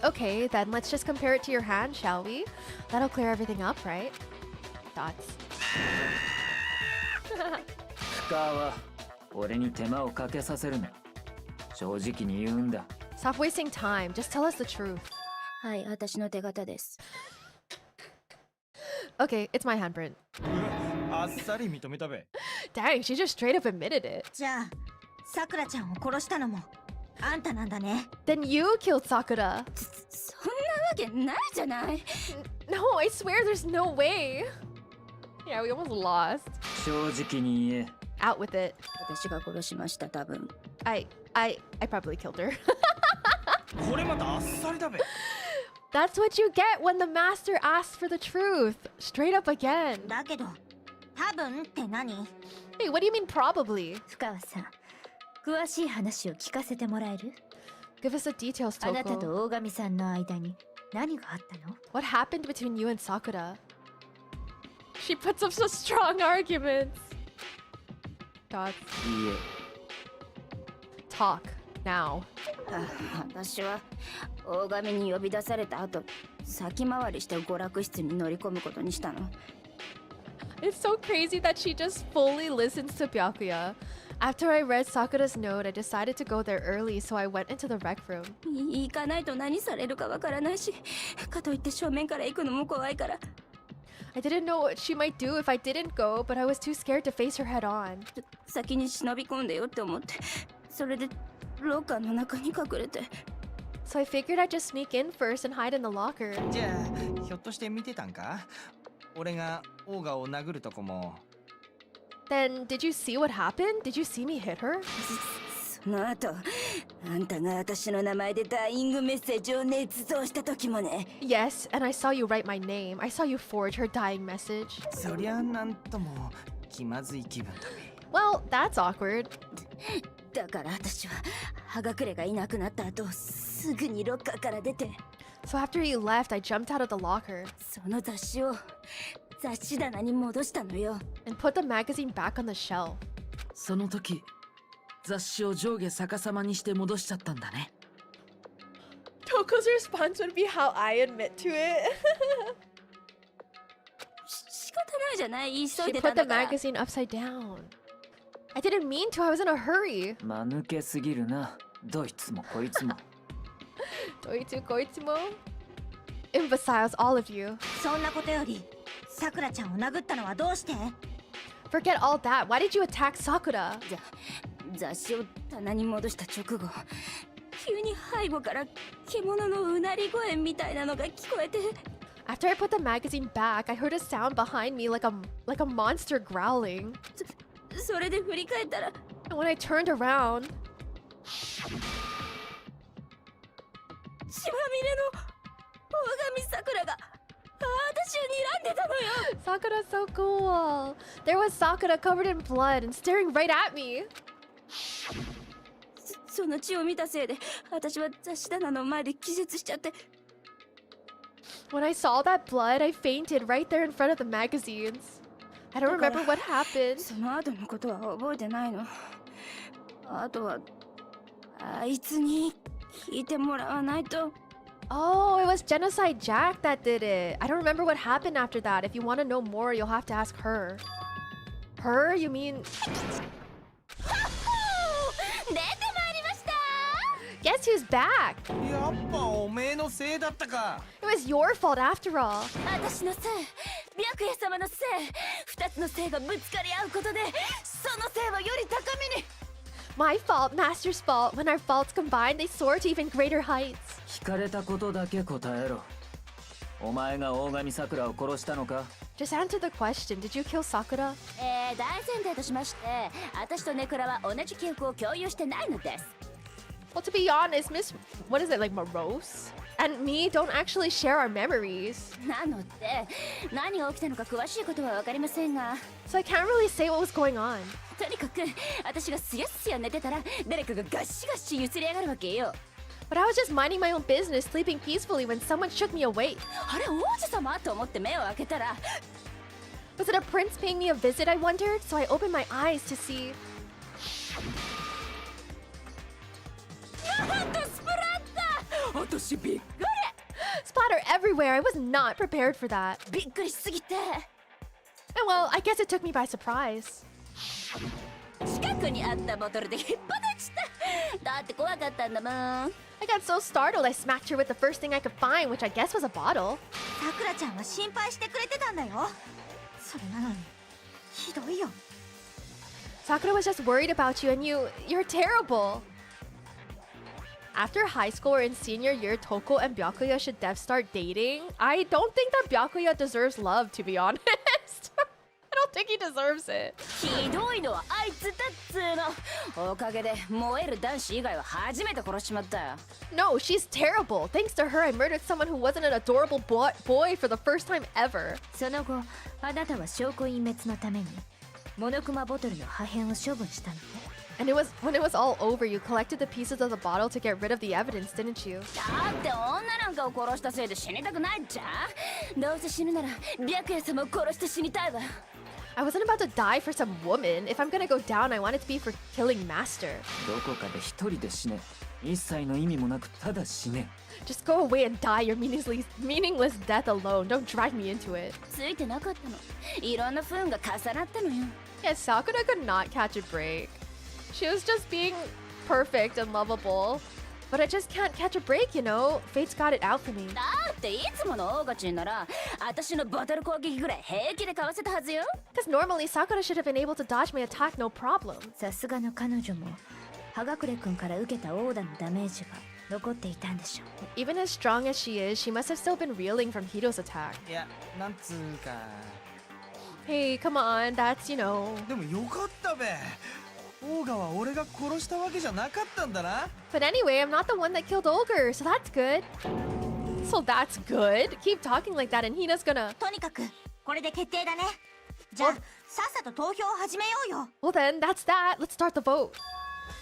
[SPEAKER 1] Okay, then let's just compare it to your hand, shall we? That'll clear everything up, right? Dots.
[SPEAKER 3] 深は俺に手間をかけさせるな。正直に言うんだ。
[SPEAKER 1] Stop wasting time. Just tell us the truth.
[SPEAKER 8] はい、私の手形です。
[SPEAKER 1] Okay, it's my handprint.
[SPEAKER 6] あっさり認めたべ。
[SPEAKER 1] Dang, she just straight up admitted it.
[SPEAKER 8] じゃあ、さくらちゃんを殺したのもあんたなんだね。
[SPEAKER 1] Then you killed Sakura.
[SPEAKER 8] そんなわけないじゃない。
[SPEAKER 1] No, I swear there's no way. Yeah, we almost lost.
[SPEAKER 3] 正直に言え。
[SPEAKER 1] Out with it.
[SPEAKER 8] 私が殺しました、多分。
[SPEAKER 1] I probably killed her.
[SPEAKER 6] これまたあっさりだべ。
[SPEAKER 1] That's what you get when the master asks for the truth. Straight up again.
[SPEAKER 8] だけど、多分って何？
[SPEAKER 1] Hey, what do you mean probably?
[SPEAKER 7] 深川さん、詳しい話を聞かせてもらえる？
[SPEAKER 1] Give us the details,
[SPEAKER 7] あなた
[SPEAKER 1] Toko.
[SPEAKER 7] と大神さんの間に何があったの？
[SPEAKER 1] What happened between you and Sakura? She puts up so strong arguments. Dots.
[SPEAKER 3] いいえ。
[SPEAKER 1] Talk now.
[SPEAKER 8] 私は大神に呼び出された後、先回りして娯楽室に乗り込むことにしたの。
[SPEAKER 1] It's so crazy that she just fully listens to Byakuya. After I read Sakura's note, I decided to go there early, so I went into the rec room.
[SPEAKER 8] 行かないと何されるかわからないし、かといって正面から行くのも怖いから。
[SPEAKER 1] I didn't know what she might do if I didn't go, but I was too scared to face her head on.
[SPEAKER 8] 先に忍び込んでよって思って、それでロッカーの中に隠れて。
[SPEAKER 1] So I figured I'd just sneak in first and hide in the locker.
[SPEAKER 6] じゃあひょっとして見てたんか？俺がオーガを殴るとこも。
[SPEAKER 1] Then, did you see what happened? Did you see me hit her?
[SPEAKER 8] その後、あんたが私の名前でダイイングメッセージを捏造した時もね。
[SPEAKER 1] Yes, and I saw you write my name. I saw you forge her dying message.
[SPEAKER 6] そりゃなんとも気まずい気分だべ。
[SPEAKER 1] Well, that's awkward.
[SPEAKER 8] だから私は葉隠れがいなくなった後、すぐにロッカーから出て。
[SPEAKER 1] So after he left, I jumped out of the locker
[SPEAKER 8] その雑誌を雑誌棚に戻したのよ。
[SPEAKER 1] and put the magazine back on the shelf.
[SPEAKER 5] その時雑誌を上下逆さまにして戻しちゃったんだね。
[SPEAKER 1] Toko's response would be how I admit to it.
[SPEAKER 8] 仕方ないじゃない、急
[SPEAKER 1] She
[SPEAKER 8] いでた
[SPEAKER 1] put
[SPEAKER 8] んだ
[SPEAKER 1] the
[SPEAKER 8] から。
[SPEAKER 1] magazine upside down. I didn't mean to, I was in a hurry.
[SPEAKER 3] 間抜けすぎるな、どいつもこいつも。
[SPEAKER 1] Imbeciles, all of you.
[SPEAKER 7] そんなことよりさくらちゃんを殴ったのはどうして？
[SPEAKER 1] Forget all that. Why did you attack Sakura?
[SPEAKER 8] 雑誌を棚に戻した直後、急に背後から獣のうなり声みたいなのが聞こえて。
[SPEAKER 1] After I put the magazine back, I heard a sound behind me like a monster growling.
[SPEAKER 8] それで振り返ったら、
[SPEAKER 1] And when I turned around,
[SPEAKER 8] 血まみれの大神さくらが私を睨んでたのよ。
[SPEAKER 1] Sakura's so cool. There was Sakura covered in blood and staring right at me.
[SPEAKER 8] その血を見たせいで私は雑誌棚の前で気絶しちゃって。
[SPEAKER 1] When I saw that blood, I fainted right there in front of the magazines. I don't remember what happened.
[SPEAKER 8] その後のことは覚えてないの。あとはあいつに聞いてもらわないと。
[SPEAKER 1] Oh, it was Genocide Jack that did it. I don't remember what happened after that. If you want to know more, you'll have to ask her. Her? You mean...
[SPEAKER 8] 出てまいりました。
[SPEAKER 1] Guess who's back?
[SPEAKER 6] やっぱおめえのせいだったか。
[SPEAKER 1] It was your fault after all.
[SPEAKER 8] 私のせい、白夜様のせい、二つのせいがぶつかり合うことで、そのせいはより高みに。
[SPEAKER 1] My fault, Master's fault. When our faults combine, they soar to even greater heights.
[SPEAKER 3] 聞かれたことだけ答えろ。お前が大神桜を殺したのか？
[SPEAKER 1] Just answer the question. Did you kill Sakura?
[SPEAKER 8] 大前提としまして、私とネクラは同じ記憶を共有してないのです。
[SPEAKER 1] Well, to be honest, Miss... What is it, like Morose? And me don't actually share our memories.
[SPEAKER 8] なので、何が起きたのか詳しいことはわかりませんが、
[SPEAKER 1] So I can't really say what was going on.
[SPEAKER 8] とにかく私がすやすや寝てたら誰かがガッシガシ揺すりやがるわけよ。
[SPEAKER 1] But I was just minding my own business, sleeping peacefully when someone shook me awake.
[SPEAKER 8] あれ王子様と思って目を開けたら、
[SPEAKER 1] Was it a prince paying me a visit, I wondered? So I opened my eyes to see...
[SPEAKER 8] なんとスプラッター。私びっく
[SPEAKER 1] Splatter everywhere. I was not prepared for that.
[SPEAKER 8] り。びっくりしすぎて。
[SPEAKER 1] And well, I guess it took me by surprise.
[SPEAKER 8] 近くにあったボトルで引っ張たちた。だって怖かったんだもん。
[SPEAKER 1] I got so startled, I smacked her with the first thing I could find, which I guess was a bottle.
[SPEAKER 7] さくらちゃんは心配してくれてたんだよ。それなのにひどいよ。
[SPEAKER 1] Sakura was just worried about you, and you're terrible. After high school or in senior year, Toko and Byakuya should start dating. I don't think that Byakuya deserves love, to be honest. I don't think he deserves it.
[SPEAKER 8] ひどいのはあいつだっつーの。おかげで燃える男子以外は初めて殺しちまったよ。
[SPEAKER 1] No, she's terrible. Thanks to her, I murdered someone who wasn't an adorable boy for the first time ever.
[SPEAKER 7] その後あなたは証拠隠滅のためにモノクマボトルの破片を処分したのね。
[SPEAKER 1] And when it was all over, you collected the pieces of the bottle to get rid of the evidence, didn't you?
[SPEAKER 8] だって女なんかを殺したせいで死にたくないじゃん。どうせ死ぬなら白夜様を殺して死にたいわ。
[SPEAKER 1] I wasn't about to die for some woman. If I'm gonna go down, I want it to be for killing Master.
[SPEAKER 3] どこかで一人で死ね。一切の意味もなくただ死ね。
[SPEAKER 1] Just go away and die your meaningless death alone. Don't drag me into it.
[SPEAKER 8] ついてなかったの。いろんな不運が重なったのよ。
[SPEAKER 1] Yeah, Sakura could not catch a break. She was just being perfect and lovable. But I just can't catch a break, you know? Fate's got it out for me.
[SPEAKER 8] だっていつものオーガチンなら私のボトル攻撃ぐらい平気でかわせたはずよ。
[SPEAKER 1] Because normally Sakura should have been able to dodge my attack no problem.
[SPEAKER 7] さすがの彼女も葉隠君から受けたオーダのダメージが残っていたんでしょう。
[SPEAKER 1] Even as strong as she is, she must have still been reeling from Hito's attack.
[SPEAKER 6] いや、なんつうか。
[SPEAKER 1] Hey, come on, that's, you know.
[SPEAKER 6] でもよかったべ。オーガは俺が殺したわけじゃなかったんだな。
[SPEAKER 1] But anyway, I'm not the one that killed Ogre, so that's good. So that's good. Keep talking like that and Hina's gonna...
[SPEAKER 7] とにかくこれで決定だね。じゃあさっさと投票を始めようよ。
[SPEAKER 1] Well then, that's that. Let's start the vote.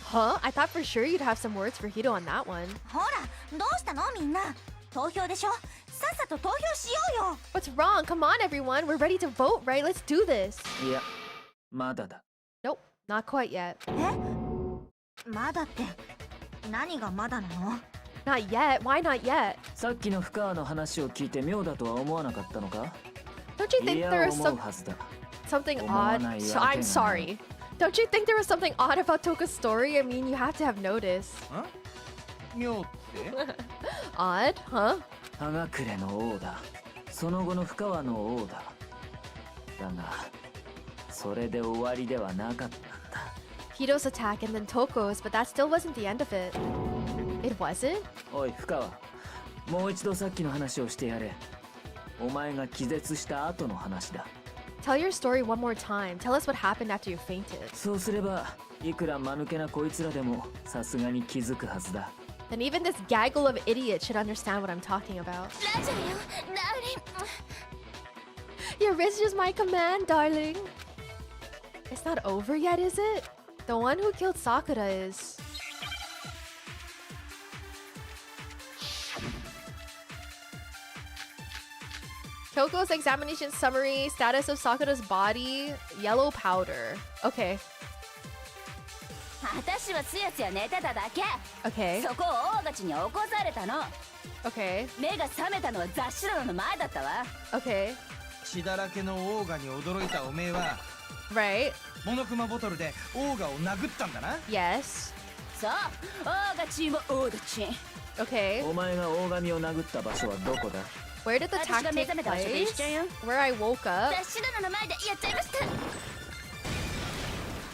[SPEAKER 1] Huh? I thought for sure you'd have some words for Hito on that one.
[SPEAKER 7] ほらどうしたのみんな。
[SPEAKER 8] 投票でしょ。さっさと投票しようよ。
[SPEAKER 1] What's wrong? Come on, everyone. We're ready to vote, right? Let's do this.
[SPEAKER 3] いやまだだ。
[SPEAKER 1] Nope, not quite yet.
[SPEAKER 8] まだって何がまだなの？
[SPEAKER 1] Not yet. Why not yet?
[SPEAKER 3] さっきの深川の話を聞いて妙だとは思わなかったのか？
[SPEAKER 1] Don't you
[SPEAKER 3] い
[SPEAKER 1] think
[SPEAKER 3] や
[SPEAKER 1] there was
[SPEAKER 3] 思うはずだ。
[SPEAKER 1] something
[SPEAKER 3] 思わ
[SPEAKER 1] odd?
[SPEAKER 3] ない
[SPEAKER 1] So
[SPEAKER 3] わけ
[SPEAKER 1] I'm
[SPEAKER 3] がない。
[SPEAKER 1] sorry. Don't you think there was something odd about Toka's story? I mean, you have to have noticed.
[SPEAKER 6] 妙って
[SPEAKER 1] Odd, huh?
[SPEAKER 3] 葉隠れの王だ。その後の深川の王だ。だがそれで終わりではなかったんだ。
[SPEAKER 1] Hito's attack and then Toko's, but that still wasn't the end of it. It wasn't?
[SPEAKER 3] おい深川、もう一度さっきの話をしてやれ。お前が気絶した後の話だ。
[SPEAKER 1] Tell your story one more time. Tell us what happened after you fainted.
[SPEAKER 3] そうすればいくら間抜けなこいつらでもさすがに気づくはずだ。
[SPEAKER 1] Then even this gaggle of idiots should understand what I'm talking about.
[SPEAKER 8] ラジャーよ、ダーリン。
[SPEAKER 1] Your wrist is my command, darling. It's not over yet, is it? The one who killed Sakura is... Kyoko's examination summary, status of Sakura's body, yellow powder. Okay,
[SPEAKER 8] 私はつやつや寝てただけ。
[SPEAKER 1] okay,
[SPEAKER 8] そこを大勝ちに起こされたの。
[SPEAKER 1] okay,
[SPEAKER 8] 目が覚めたのは雑誌棚の前だったわ。
[SPEAKER 1] okay.
[SPEAKER 6] 血だらけのオーガに驚いたおめえは
[SPEAKER 1] Right,
[SPEAKER 6] モノクマボトルでオーガを殴ったんだな。
[SPEAKER 1] yes,
[SPEAKER 8] そう、大勝ちも大勝ち。
[SPEAKER 1] okay.
[SPEAKER 3] お前が大神を殴った場所はどこだ？
[SPEAKER 1] Where did the
[SPEAKER 8] 私
[SPEAKER 1] attack
[SPEAKER 8] が目
[SPEAKER 1] take
[SPEAKER 8] 覚めた場所と
[SPEAKER 1] place?
[SPEAKER 8] 一緒よ。
[SPEAKER 1] Where I woke up.
[SPEAKER 8] 雑誌棚の前でやっちゃいまし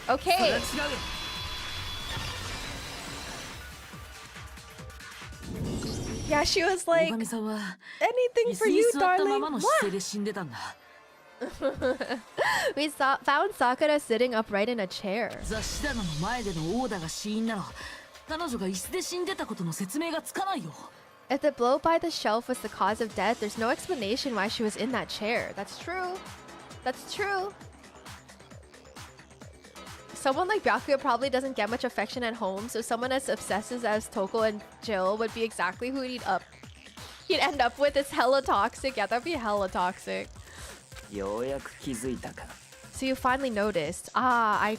[SPEAKER 8] た。
[SPEAKER 1] Okay.
[SPEAKER 6] それは違う。
[SPEAKER 1] Yeah, she was
[SPEAKER 5] 大
[SPEAKER 1] like,
[SPEAKER 5] 神さんは
[SPEAKER 1] anything
[SPEAKER 5] 椅
[SPEAKER 1] for
[SPEAKER 5] 子に
[SPEAKER 1] you,
[SPEAKER 5] 座ったま
[SPEAKER 1] darling.
[SPEAKER 5] まの
[SPEAKER 1] What?
[SPEAKER 5] 姿勢で死んでたんだ。
[SPEAKER 1] We found Sakura sitting upright in a chair.
[SPEAKER 5] 雑誌棚の前でのオーダーが死因なら彼女が椅子で死んでたことの説明がつかないよ。
[SPEAKER 1] If the blow by the shelf was the cause of death, there's no explanation why she was in that chair. That's true. That's true. Someone like Byakuya probably doesn't get much affection at home, so someone as obsessive as Toko and Jill would be exactly who he'd end up with. It's hella toxic. Yeah, that'd be hella toxic.
[SPEAKER 3] ようやく気づいたか。
[SPEAKER 1] So you finally noticed. Ah, I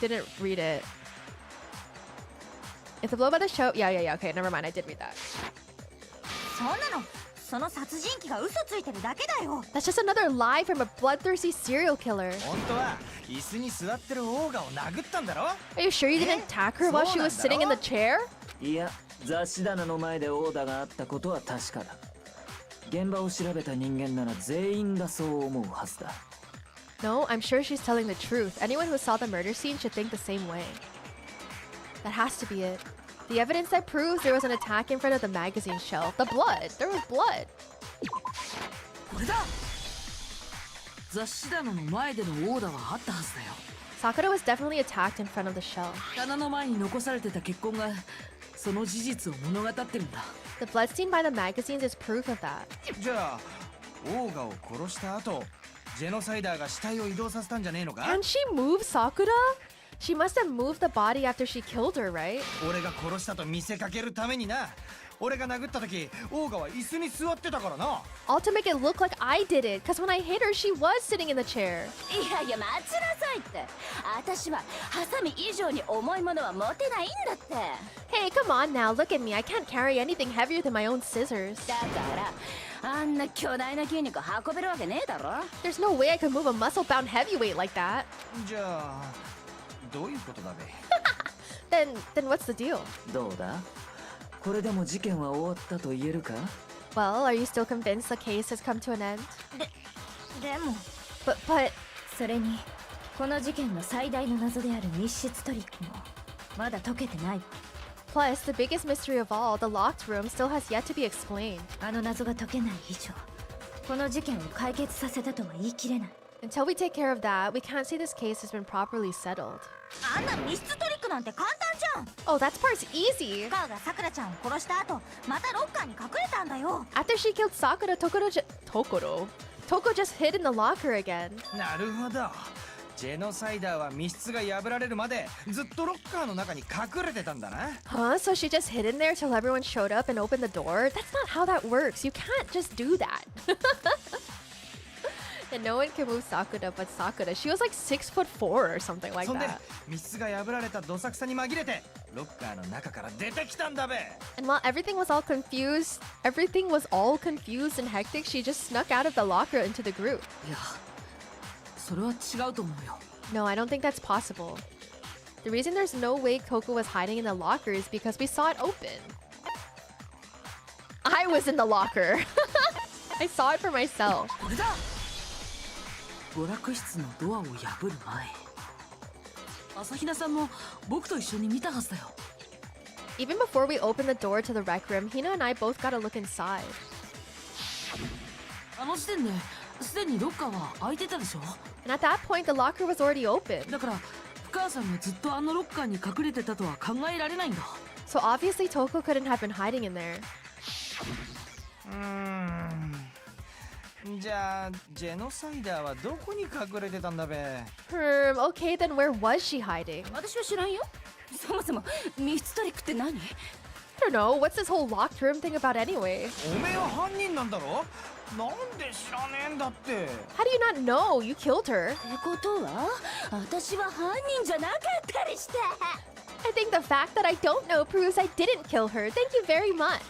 [SPEAKER 1] didn't read it. If the blow by the shelf... Yeah, okay, never mind. I did read that.
[SPEAKER 8] そんなの、その殺人鬼が嘘ついてるだけだよ。
[SPEAKER 1] That's just another lie from a bloodthirsty serial killer.
[SPEAKER 6] 本当は椅子に座ってるオーガを殴ったんだろ。
[SPEAKER 1] Are you sure you didn't attack her while she was sitting in the chair?
[SPEAKER 3] いや雑誌棚の前でオーダーがあったことは確かだ。現場を調べた人間なら全員がそう思うはずだ。
[SPEAKER 1] No, I'm sure she's telling the truth. Anyone who saw the murder scene should think the same way. That has to be it. The evidence that proves there was an attack in front of the magazine shelf. The blood. There was blood.
[SPEAKER 5] これだ。雑誌棚の前でのオーダーはあったはずだよ。
[SPEAKER 1] Sakura was definitely attacked in front of the shelf.
[SPEAKER 5] 棚の前に残されてた血痕がその事実を物語ってるんだ。
[SPEAKER 1] The blood stain by the magazines is proof of that.
[SPEAKER 6] じゃあオーガを殺した後ジェノサイダーが死体を移動させたんじゃねえのか。
[SPEAKER 1] Can she move Sakura? She must have moved the body after she killed her, right?
[SPEAKER 6] 俺が殺したと見せかけるためにな。俺が殴った時オーガは椅子に座ってたからな。
[SPEAKER 1] All to make it look like I did it, because when I hit her, she was sitting in the chair.
[SPEAKER 8] いやいや、待ちなさいって。私はハサミ以上に重いものは持てないんだって。
[SPEAKER 1] Hey, come on now, look at me. I can't carry anything heavier than my own scissors.
[SPEAKER 8] だからあんな巨大な筋肉運べるわけねえだろ。
[SPEAKER 1] There's no way I could move a muscle-bound heavyweight like that.
[SPEAKER 6] じゃあどういうことだべ。
[SPEAKER 1] Then what's the deal?
[SPEAKER 3] どうだ？これでも事件は終わったと言えるか？
[SPEAKER 1] Well, are you still convinced the case has come to an end?
[SPEAKER 8] でも
[SPEAKER 1] But
[SPEAKER 7] それにこの事件の最大の謎である密室トリックもまだ解けてない。
[SPEAKER 1] plus, the biggest mystery of all, the locked room still has yet to be explained.
[SPEAKER 7] あの謎が解けない以上この事件を解決させたとは言い切れない。
[SPEAKER 1] Until we take care of that, we can't say this case has been properly settled.
[SPEAKER 8] あんな密室トリックなんて簡単じゃん。
[SPEAKER 1] Oh, that part's easy.
[SPEAKER 8] カーがさくらちゃんを殺した後またロッカーに隠れたんだよ。
[SPEAKER 1] After she killed Sakura, Toko just hid in the locker again.
[SPEAKER 6] なるほど。ジェノサイダーは密室が破られるまでずっとロッカーの中に隠れてたんだな。
[SPEAKER 1] Huh? So she just hid in there till everyone showed up and opened the door? That's not how that works. You can't just do that. And no one can move Sakura but Sakura. She was like 6'4" or something like
[SPEAKER 6] そんで
[SPEAKER 1] that.
[SPEAKER 6] 密室が破られたどさくさに紛れてロッカーの中から出てきたんだべ。
[SPEAKER 1] And while everything was all confused and hectic, she just snuck out of the locker into the group.
[SPEAKER 5] いや、それは違うと思うよ。
[SPEAKER 1] No, I don't think that's possible. The reason there's no way Coco was hiding in the locker is because we saw it open. I was in the locker. I saw it for myself.
[SPEAKER 5] これだ。娯楽室のドアを破る前、朝比奈さんも僕と一緒に見たはずだよ。
[SPEAKER 1] Even before we opened the door to the rec room, Hina and I both got a look inside.
[SPEAKER 5] あの時点ですでにロッカーは開いてたでしょ。
[SPEAKER 1] And at that point, the locker was already open.
[SPEAKER 5] だから深川さんがずっとあのロッカーに隠れてたとは考えられないんだ。
[SPEAKER 1] So obviously Toko couldn't have been hiding in there.
[SPEAKER 6] じゃあジェノサイダーはどこに隠れてたんだべ。
[SPEAKER 1] Okay, then where was she hiding?
[SPEAKER 8] 私は知らんよ。そもそも密室トリックって何？
[SPEAKER 1] I don't know. What's this whole locked room thing about anyway?
[SPEAKER 6] おめえは犯人なんだろ。なんで知らねえんだって。
[SPEAKER 1] How do you not know? You killed her.
[SPEAKER 8] ってことは私は犯人じゃなかったりして。
[SPEAKER 1] I think the fact that I don't know proves I didn't kill her. Thank you very much.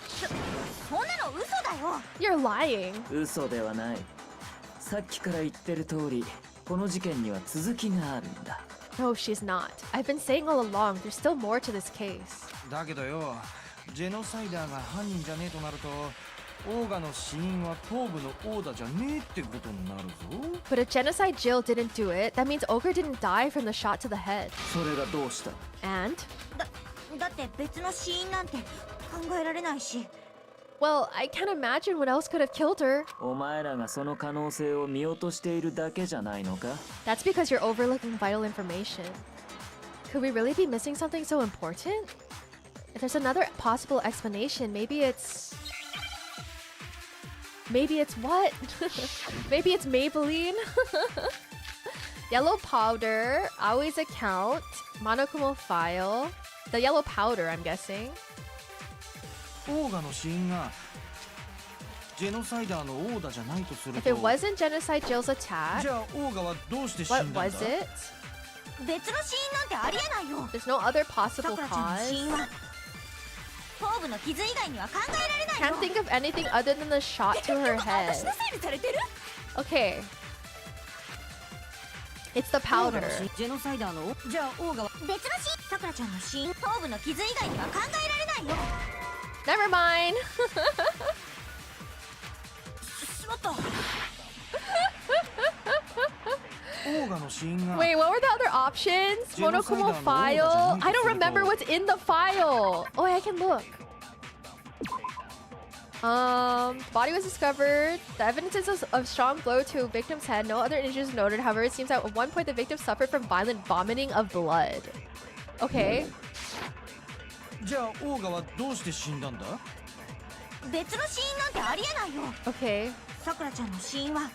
[SPEAKER 8] そんなの嘘だよ。
[SPEAKER 1] You're lying.
[SPEAKER 3] 嘘ではない。さっきから言ってる通り、この事件には続きがあるんだ。
[SPEAKER 1] No, she's not. I've been saying all along, there's still more to this case.
[SPEAKER 6] だけどよ、ジェノサイダーが犯人じゃねえとなるとオーガの死因は頭部の殴打じゃねえってことになるぞ。
[SPEAKER 1] But if Genocide Jill didn't do it, that means Ogre didn't die from the shot to the head.
[SPEAKER 3] それがどうした？
[SPEAKER 1] And?
[SPEAKER 2] だって別の死因なんて考えられないし。
[SPEAKER 1] Well, I can't imagine what else could have killed her.
[SPEAKER 3] お前らがその可能性を見落としているだけじゃないのか？
[SPEAKER 1] That's because you're overlooking vital information. Could we really be missing something so important? If there's another possible explanation, maybe it's... Maybe it's what? Maybe it's Maybelline? Yellow powder, Aoi's account, Monokumo file. The yellow powder, I'm guessing.
[SPEAKER 6] オーガの死因がジェノサイダーの殴打じゃないとする
[SPEAKER 1] If
[SPEAKER 6] と
[SPEAKER 1] it wasn't Genocide Jill's
[SPEAKER 6] じ
[SPEAKER 1] attack,
[SPEAKER 6] ゃあオーガはどうして死ん
[SPEAKER 1] what
[SPEAKER 6] だんだ？
[SPEAKER 1] was it?
[SPEAKER 2] 別の死因なんてありえないよ。
[SPEAKER 1] There's no other
[SPEAKER 2] さ
[SPEAKER 1] possible
[SPEAKER 2] くらちゃんの死
[SPEAKER 1] cause.
[SPEAKER 2] 因は頭部の傷以外には考えられないよ。
[SPEAKER 1] Can't think of anything other than the shot to her
[SPEAKER 2] 私
[SPEAKER 1] head.
[SPEAKER 2] のせいにされてる？
[SPEAKER 1] Okay. It's the
[SPEAKER 2] オー
[SPEAKER 1] powder.
[SPEAKER 2] ガの死因ジェノサイダーのじゃあオーガは別の死因さくらちゃんの死因頭部の傷以外には考えられないよ。
[SPEAKER 1] Never mind.
[SPEAKER 2] しまった。
[SPEAKER 6] オーガの死因が
[SPEAKER 1] Wait, what were the other options?
[SPEAKER 6] Genocide
[SPEAKER 1] Monokumo
[SPEAKER 6] on
[SPEAKER 1] file?
[SPEAKER 6] Odaじゃないとすると。
[SPEAKER 1] I don't remember what's in the file. Oh, I can look. Body was discovered. The evidence is of strong blow to a victim's head. No other injuries noted. However, it seems that at one point the victim suffered from violent vomiting of blood. Okay.
[SPEAKER 6] じゃあオーガはどうして死んだんだ？
[SPEAKER 2] 別の死因なんてありえないよ。
[SPEAKER 1] Okay.
[SPEAKER 2] さくらちゃんの死因は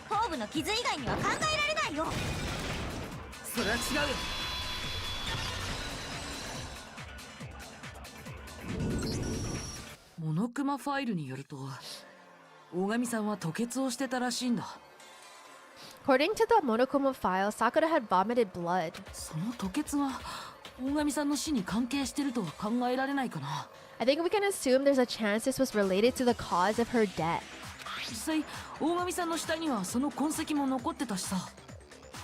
[SPEAKER 2] 頭部の傷以外には考えられないよ。
[SPEAKER 5] それは違うよ。モノクマファイルによると大神さんは吐血をしてたらしいんだ。
[SPEAKER 1] According to the Monokumo file, Sakura had vomited blood.
[SPEAKER 5] その吐血が大神さんの死に関係してるとは考えられないかな。
[SPEAKER 1] I think we can assume there's a chance this was related to the cause of her death.
[SPEAKER 5] 実際大神さんの死体にはその痕跡も残ってたしさ。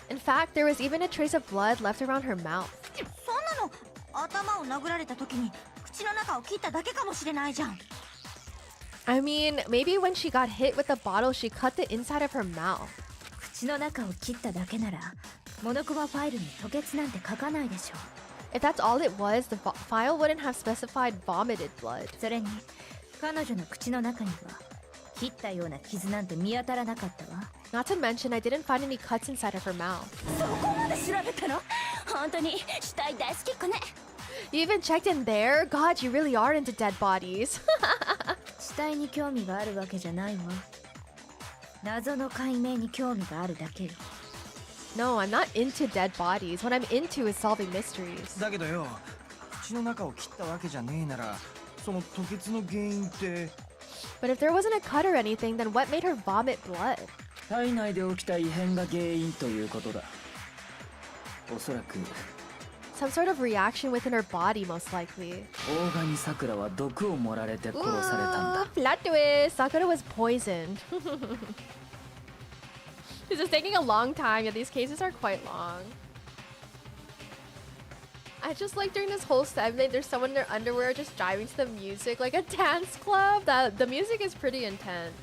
[SPEAKER 1] In fact, there was even a trace of blood left around her mouth.
[SPEAKER 2] そんなの頭を殴られた時に口の中を切っただけかもしれないじゃん。
[SPEAKER 1] I mean, maybe when she got hit with the bottle, she cut the inside of her mouth.
[SPEAKER 7] 口の中を切っただけならモノクマファイルに吐血なんて書かないでしょ。
[SPEAKER 1] If that's all it was, the file wouldn't have specified vomited blood.
[SPEAKER 7] それに彼女の口の中には切ったような傷なんて見当たらなかったわ。
[SPEAKER 1] Not to mention, I didn't find any cuts inside of her mouth.
[SPEAKER 8] そこまで調べたの？本当に死体大好きっ子ね。
[SPEAKER 1] You even checked in there? God, you really are into dead bodies.
[SPEAKER 7] 死体に興味があるわけじゃないわ。謎の解明に興味があるだけよ。
[SPEAKER 1] No, I'm not into dead bodies. What I'm into is solving mysteries.
[SPEAKER 6] だけどよ、口の中を切ったわけじゃねえなら、その吐血の原因って。
[SPEAKER 1] But if there wasn't a cut or anything, then what made her vomit blood?
[SPEAKER 3] 体内で起きた異変が原因ということだ。おそらく
[SPEAKER 1] Some sort of reaction within her body, most likely.
[SPEAKER 3] 大神桜は毒を盛られて殺されたんだ。
[SPEAKER 1] Plot twist! Sakura was poisoned. This is taking a long time. Yeah, these cases are quite long. I just like during this whole segment, there's someone in their underwear just driving to the music, like a dance club. The music is pretty intense.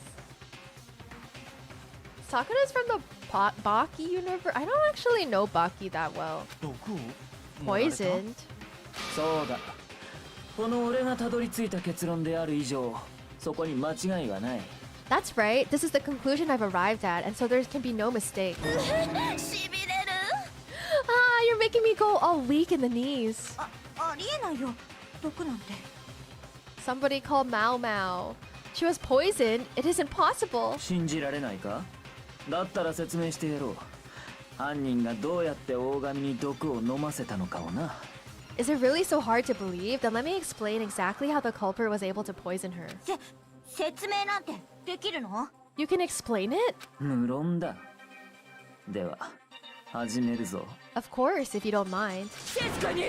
[SPEAKER 1] Sakura's from the Baki universe. I don't actually know Baki that well.
[SPEAKER 6] 毒を
[SPEAKER 1] Poisoned.
[SPEAKER 3] そうだ。この俺がたどり着いた結論である以上、そこに間違いはない。
[SPEAKER 1] That's right. This is the conclusion I've arrived at, and so there can be no mistake.
[SPEAKER 8] しびれる。
[SPEAKER 1] Ah, you're making me go all weak in the knees.
[SPEAKER 8] ありえないよ。毒なんて。
[SPEAKER 1] Somebody call Mao Mao. She was poisoned. It isn't possible.
[SPEAKER 3] 信じられないか？だったら説明してやろう。犯人がどうやって大神に毒を飲ませたのかをな。
[SPEAKER 1] Is it really so hard to believe? Then let me explain exactly how the culprit was able to poison her.
[SPEAKER 8] 説明なんてできるの？
[SPEAKER 1] You can explain it?
[SPEAKER 3] 無論だ。では、始めるぞ。
[SPEAKER 1] Of course, if you don't mind.
[SPEAKER 5] 静かに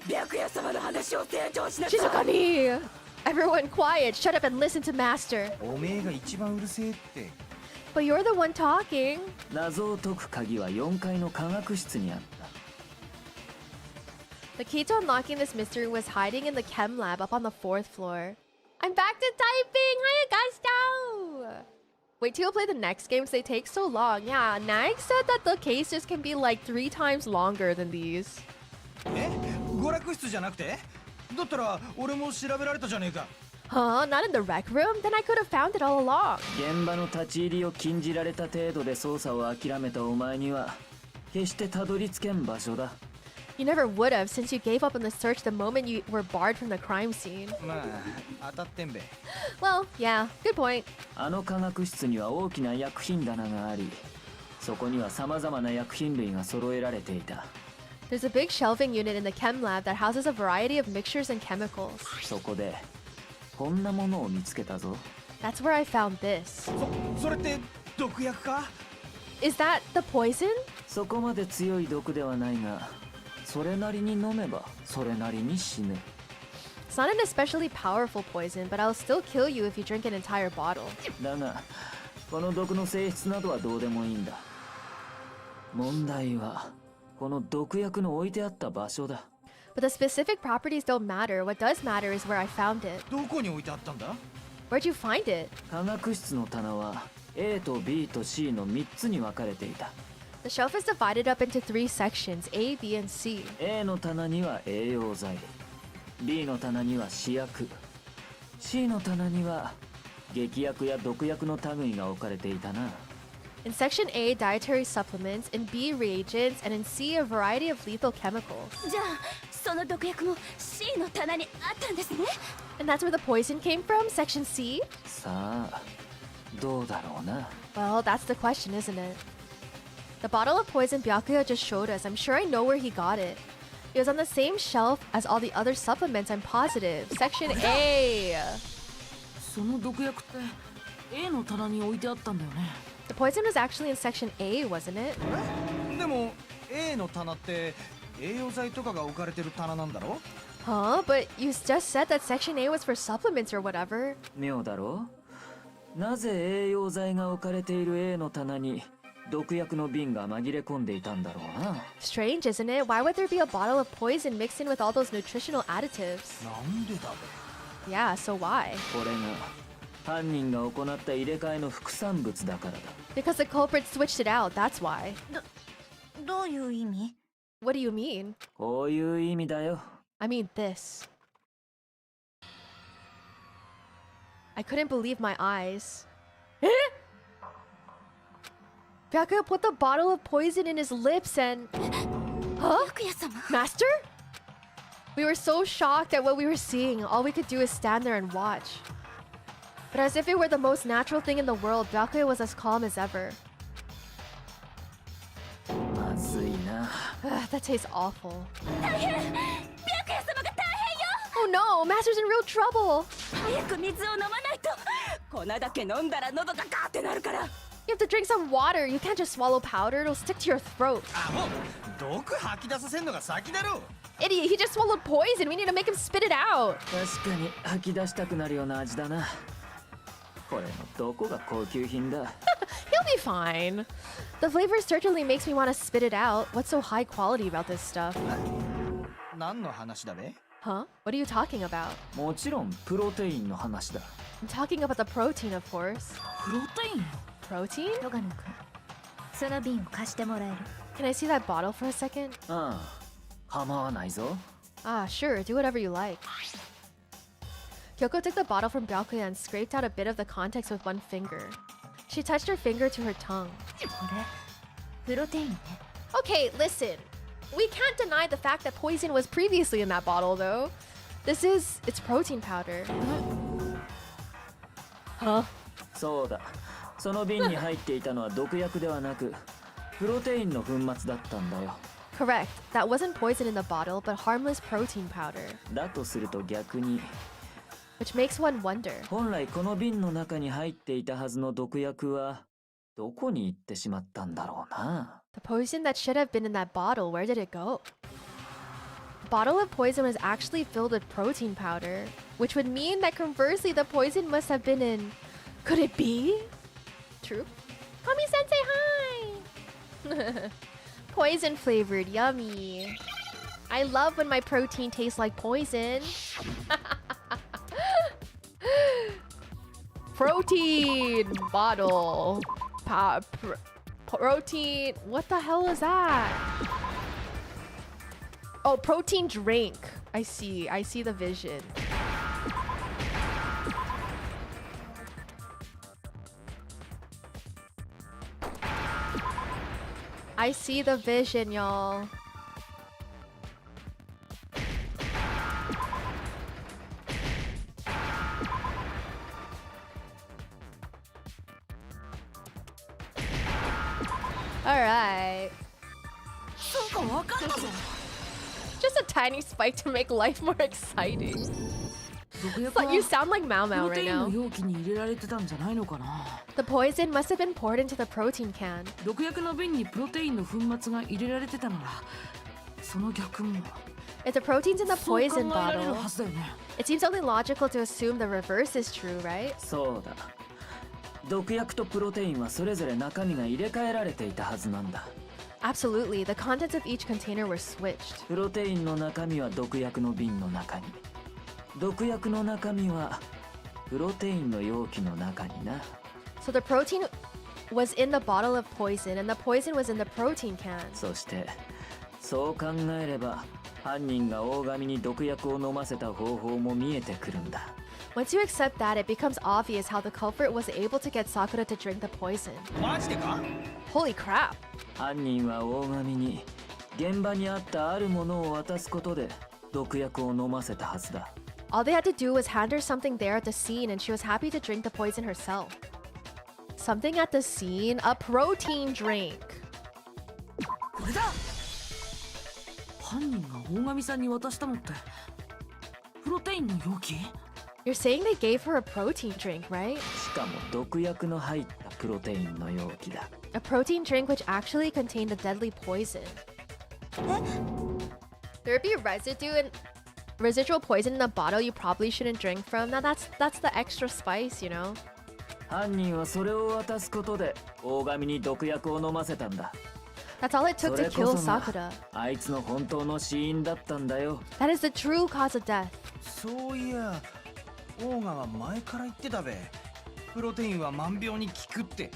[SPEAKER 5] 白夜様の話を正当しなさい。
[SPEAKER 1] Shizukani! Everyone quiet. Shut up and listen to Master.
[SPEAKER 6] おめえが一番うるせえって。
[SPEAKER 1] But you're the one talking.
[SPEAKER 3] 謎を解く鍵は4階の科学室にあった。
[SPEAKER 1] The key to unlocking this mystery was hiding in the chem lab up on the 4th floor. I'm back to typing! Hi, Augusto! Wait till you play the next games, they take so long. Yeah, Nag said that the cases can be like 3 times longer than these.
[SPEAKER 6] え？娯楽室じゃなくて？だったら俺も調べられたじゃねえか。
[SPEAKER 1] Huh? Not in the rec room? Then I could have found it all along.
[SPEAKER 3] 現場の立ち入りを禁じられた程度で捜査を諦めたお前には決してたどり着けん場所だ。
[SPEAKER 1] You never would have since you gave up on the search the moment you were barred from the crime scene.
[SPEAKER 6] まあ当たってんべ。
[SPEAKER 1] Well, yeah, good point.
[SPEAKER 3] あの科学室には大きな薬品棚があり、そこには様々な薬品類が揃えられていた。
[SPEAKER 1] There's a big shelving unit in the chem lab that houses a variety of mixtures and chemicals.
[SPEAKER 3] そこでこんなものを見つけたぞ。
[SPEAKER 1] That's where I found this.
[SPEAKER 6] それって毒薬か？
[SPEAKER 1] Is that the poison?
[SPEAKER 3] そこまで強い毒ではないが、それなりに飲めばそれなりに死ぬ。
[SPEAKER 1] It's not an especially powerful poison, but I'll still kill you if you drink an entire bottle.
[SPEAKER 3] だが、この毒の性質などはどうでもいいんだ。問題はこの毒薬の置いてあった場所だ。
[SPEAKER 1] But the specific properties don't matter. What does matter is where I found it.
[SPEAKER 6] どこに置いてあったんだ？
[SPEAKER 1] Where'd you find it?
[SPEAKER 3] 科学室の棚は A と B と C の3つに分かれていた。
[SPEAKER 1] The shelf is divided up into 3 sections, A, B, and C.
[SPEAKER 3] A の棚には栄養剤、B の棚には試薬、C の棚には劇薬や毒薬の類が置かれていたな。
[SPEAKER 1] In section A, dietary supplements. In B, reagents. And in C, a variety of lethal chemicals.
[SPEAKER 8] じゃあその毒薬も C の棚にあったんですね。
[SPEAKER 1] And that's where the poison came from? Section C?
[SPEAKER 3] さあ、どうだろうな。
[SPEAKER 1] Well, that's the question, isn't it? The bottle of poison Byakuya just showed us. I'm sure I know where he got it. It was on the same shelf as all the other supplements, I'm positive. Section A!
[SPEAKER 5] その毒薬って A の棚に置いてあったんだよね。
[SPEAKER 1] The poison was actually in section A, wasn't it?
[SPEAKER 6] でも A の棚って栄養剤とかが置かれてる棚なんだろ？
[SPEAKER 1] Huh? But you just said that section A was for supplements or whatever.
[SPEAKER 3] 妙だろう？なぜ栄養剤が置かれている A の棚に毒薬の瓶が紛れ込んでいたんだろうな。
[SPEAKER 1] Strange, isn't it? Why would there be a bottle of poison mixed in with all those nutritional additives?
[SPEAKER 6] なんでだべ？
[SPEAKER 1] Yeah, so why?
[SPEAKER 3] これが犯人が行った入れ替えの副産物だからだ。
[SPEAKER 1] Because the culprit switched it out, that's why.
[SPEAKER 8] どういう意味？
[SPEAKER 1] What do you mean?
[SPEAKER 3] こういう意味だよ。
[SPEAKER 1] I mean this. I couldn't believe my eyes. Eh? Byakuya put the bottle of poison in his lips and... Huh?
[SPEAKER 8] 白夜様。
[SPEAKER 1] Master? We were so shocked at what we were seeing. All we could do is stand there and watch. But as if it were the most natural thing in the world, Byakuya was as calm as ever.
[SPEAKER 3] な。
[SPEAKER 1] That tastes awful.
[SPEAKER 8] 大変！白夜様が大変よ！
[SPEAKER 1] Oh no, Master's in real trouble.
[SPEAKER 8] 早く水を飲まないと粉だけ飲んだら喉がガーってなるから。
[SPEAKER 1] You have to drink some water. You can't just swallow powder. It'll stick to your throat.
[SPEAKER 6] あ、もう毒吐き出させんのが先だろ。
[SPEAKER 1] Idiot, he just swallowed poison. We need to make him spit it out.
[SPEAKER 3] 確かに吐き出したくなるような味だな。これのどこが高級品だ。
[SPEAKER 1] He'll be fine. The flavor certainly makes me want to spit it out. What's so high quality about this stuff?
[SPEAKER 6] 何の話だべ？
[SPEAKER 1] Huh? What are you talking about?
[SPEAKER 3] もちろんプロテインの話だ。
[SPEAKER 1] I'm talking about the protein, of course.
[SPEAKER 5] プロテイン？
[SPEAKER 1] Protein?
[SPEAKER 7] 戸上君その瓶を貸してもらえる？
[SPEAKER 1] Can I see that bottle for a second?
[SPEAKER 3] ああ、構わないぞ。
[SPEAKER 1] Ah, sure. Do whatever you like. Kyoko took the bottle from Byakuya and scraped out a bit of the contents with one finger. She touched her finger to her tongue.
[SPEAKER 7] これプロテインね。
[SPEAKER 1] Okay, listen. We can't deny the fact that poison was previously in that bottle, though. It's protein powder. Huh?
[SPEAKER 3] そうだ。その瓶に入っていたのは毒薬ではなく、プロテインの粉末だったんだよ。
[SPEAKER 1] Correct. That wasn't poison in the bottle, but harmless protein powder.
[SPEAKER 3] だとすると逆に、
[SPEAKER 1] Which makes one wonder.
[SPEAKER 3] 本来この瓶の中に入っていたはずの毒薬はどこに行ってしまったんだろうな。
[SPEAKER 1] The poison that should have been in that bottle, where did it go? The bottle of poison was actually filled with protein powder, which would mean that conversely the poison must have been in... Could it be? True. Kami-sensei, hi! Poison flavored, yummy. I love when my protein tastes like poison. Protein bottle. Protein. What the hell is that? Oh, protein drink. I see the vision. I see the vision, y'all. Alright. Just a tiny spike to make life more exciting. It's like you sound like Mao
[SPEAKER 5] プ
[SPEAKER 1] Mao
[SPEAKER 5] ロテ
[SPEAKER 1] right
[SPEAKER 5] インの
[SPEAKER 1] now.
[SPEAKER 5] 容器に入れられてたんじゃないのかな。
[SPEAKER 1] The poison must have been poured into the protein can.
[SPEAKER 5] 毒薬の瓶にプロテインの粉末が入れられてたなら、その逆も
[SPEAKER 1] If the protein's in the
[SPEAKER 5] そう考え
[SPEAKER 1] poison
[SPEAKER 5] られる
[SPEAKER 1] bottle,
[SPEAKER 5] はずだよね。
[SPEAKER 1] it seems only logical to assume the reverse is true, right?
[SPEAKER 3] そうだ。毒薬とプロテインはそれぞれ中身が入れ替えられていたはずなんだ。
[SPEAKER 1] Absolutely, the contents of each container were switched.
[SPEAKER 3] プロテインの中身は毒薬の瓶の中に、毒薬の中身はプロテインの容器の中にな。
[SPEAKER 1] So the protein was in the bottle of poison, and the poison was in the protein can.
[SPEAKER 3] そしてそう考えれば犯人が大神に毒薬を飲ませた方法も見えてくるんだ。
[SPEAKER 1] Once you accept that, it becomes obvious how the culprit was able to get Sakura to drink the poison.
[SPEAKER 6] マジでか？
[SPEAKER 1] Holy crap!
[SPEAKER 3] 犯人は大神に現場にあったあるものを渡すことで毒薬を飲ませたはずだ。
[SPEAKER 1] All they had to do was hand her something there at the scene, and she was happy to drink the poison herself. Something at the scene? A protein drink.
[SPEAKER 5] これだ。犯人が大神さんに渡したのってプロテインの容器？
[SPEAKER 1] You're saying they gave her a protein drink, right?
[SPEAKER 3] しかも毒薬の入ったプロテインの容器だ。
[SPEAKER 1] A protein drink which actually contained a deadly poison. There would be residual poison in the bottle you probably shouldn't drink from. Now that's the extra spice, you know?
[SPEAKER 3] 犯人はそれを渡すことで大神に毒薬を飲ませたんだ。
[SPEAKER 1] That's all it took
[SPEAKER 3] そ
[SPEAKER 1] to
[SPEAKER 3] れ
[SPEAKER 1] kill
[SPEAKER 3] こそが
[SPEAKER 1] Sakura.
[SPEAKER 3] あいつの本当の死因だったんだよ。
[SPEAKER 1] That is the true cause of death.
[SPEAKER 6] そういや、オーガは前から言ってたべ。プロテインは万病に効くって。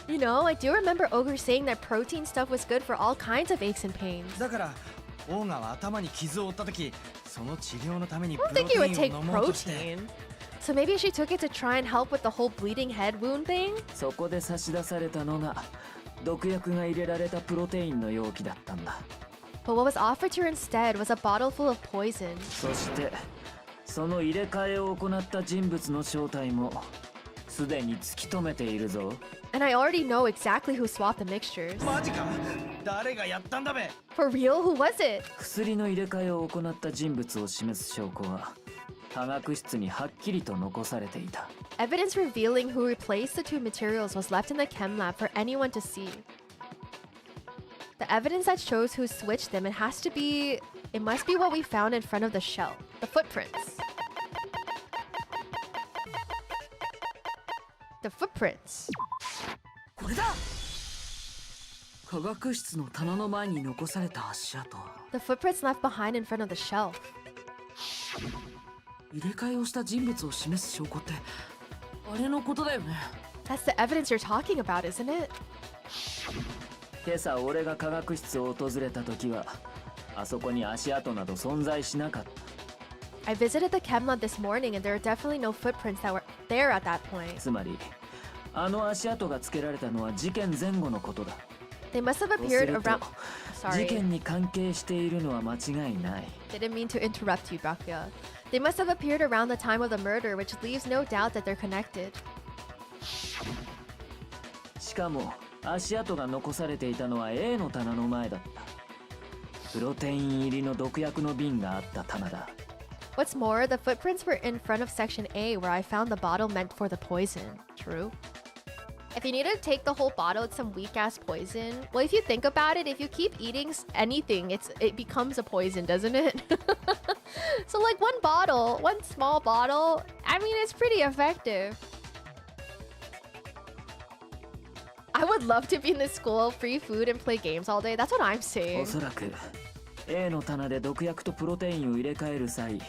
[SPEAKER 1] You know, I do remember Ogre saying that protein stuff was good for all kinds of aches and pains.
[SPEAKER 6] だからオーガは頭に傷を負った時、その治療のために
[SPEAKER 1] I
[SPEAKER 6] プ
[SPEAKER 1] don't
[SPEAKER 6] ロ
[SPEAKER 1] think you
[SPEAKER 6] テ
[SPEAKER 1] would
[SPEAKER 6] イ
[SPEAKER 1] take
[SPEAKER 6] ンを飲もうとして。
[SPEAKER 1] protein. So maybe she took it to try and help with the whole bleeding head wound thing?
[SPEAKER 3] そこで差し出されたのが毒薬が入れられたプロテインの容器だったんだ。
[SPEAKER 1] But what was offered to her instead was a bottle full of poison.
[SPEAKER 3] そしてその入れ替えを行った人物の正体もすでに突き止めているぞ。
[SPEAKER 1] And I already know exactly who swapped the mixtures.
[SPEAKER 6] マジか。誰がやったんだべ。
[SPEAKER 1] For real? Who was it?
[SPEAKER 3] 薬の入れ替えを行った人物を示す証拠は科学室にはっきりと残されていた。
[SPEAKER 1] Evidence revealing who replaced the two materials was left in the chem lab for anyone to see. The evidence that shows who switched them, it must be what we found in front of the shell. The footprints. The footprints.
[SPEAKER 5] これだ。科学室の棚の前に残された足跡。
[SPEAKER 1] The footprints left behind in front of the shelf.
[SPEAKER 5] 入れ替えをした人物を示す証拠ってあれのことだよね。
[SPEAKER 1] That's the evidence you're talking about, isn't it?
[SPEAKER 3] 今朝俺が科学室を訪れた時はあそこに足跡など存在しなかった。
[SPEAKER 1] I visited the chem lab this morning and there are definitely no footprints that were there at that point.
[SPEAKER 3] つまりあの足跡がつけられたのは事件前後のことだ。
[SPEAKER 1] They must have
[SPEAKER 3] と
[SPEAKER 1] appeared
[SPEAKER 3] すると
[SPEAKER 1] around...
[SPEAKER 3] 事
[SPEAKER 1] Sorry.
[SPEAKER 3] 件に関係しているのは間違いない。
[SPEAKER 1] Didn't mean to interrupt you, Byakuya. They must have appeared around the time of the murder, which leaves no doubt that they're connected.
[SPEAKER 3] しかも足跡が残されていたのは A の棚の前だった。プロテイン入りの毒薬の瓶があった棚だ。
[SPEAKER 1] What's more, the footprints were in front of section A where I found the bottle meant for the poison. True. If you need to take the whole bottle, it's some weak-ass poison. Well, if you think about it, if you keep eating anything, it becomes a poison, doesn't it? So like one bottle, one small bottle, I mean, it's pretty effective. I would love to be in this school, free food and play games all day. That's what I'm
[SPEAKER 3] お
[SPEAKER 1] saying.
[SPEAKER 3] そらく A の棚で毒薬とプロテインを入れ替える際、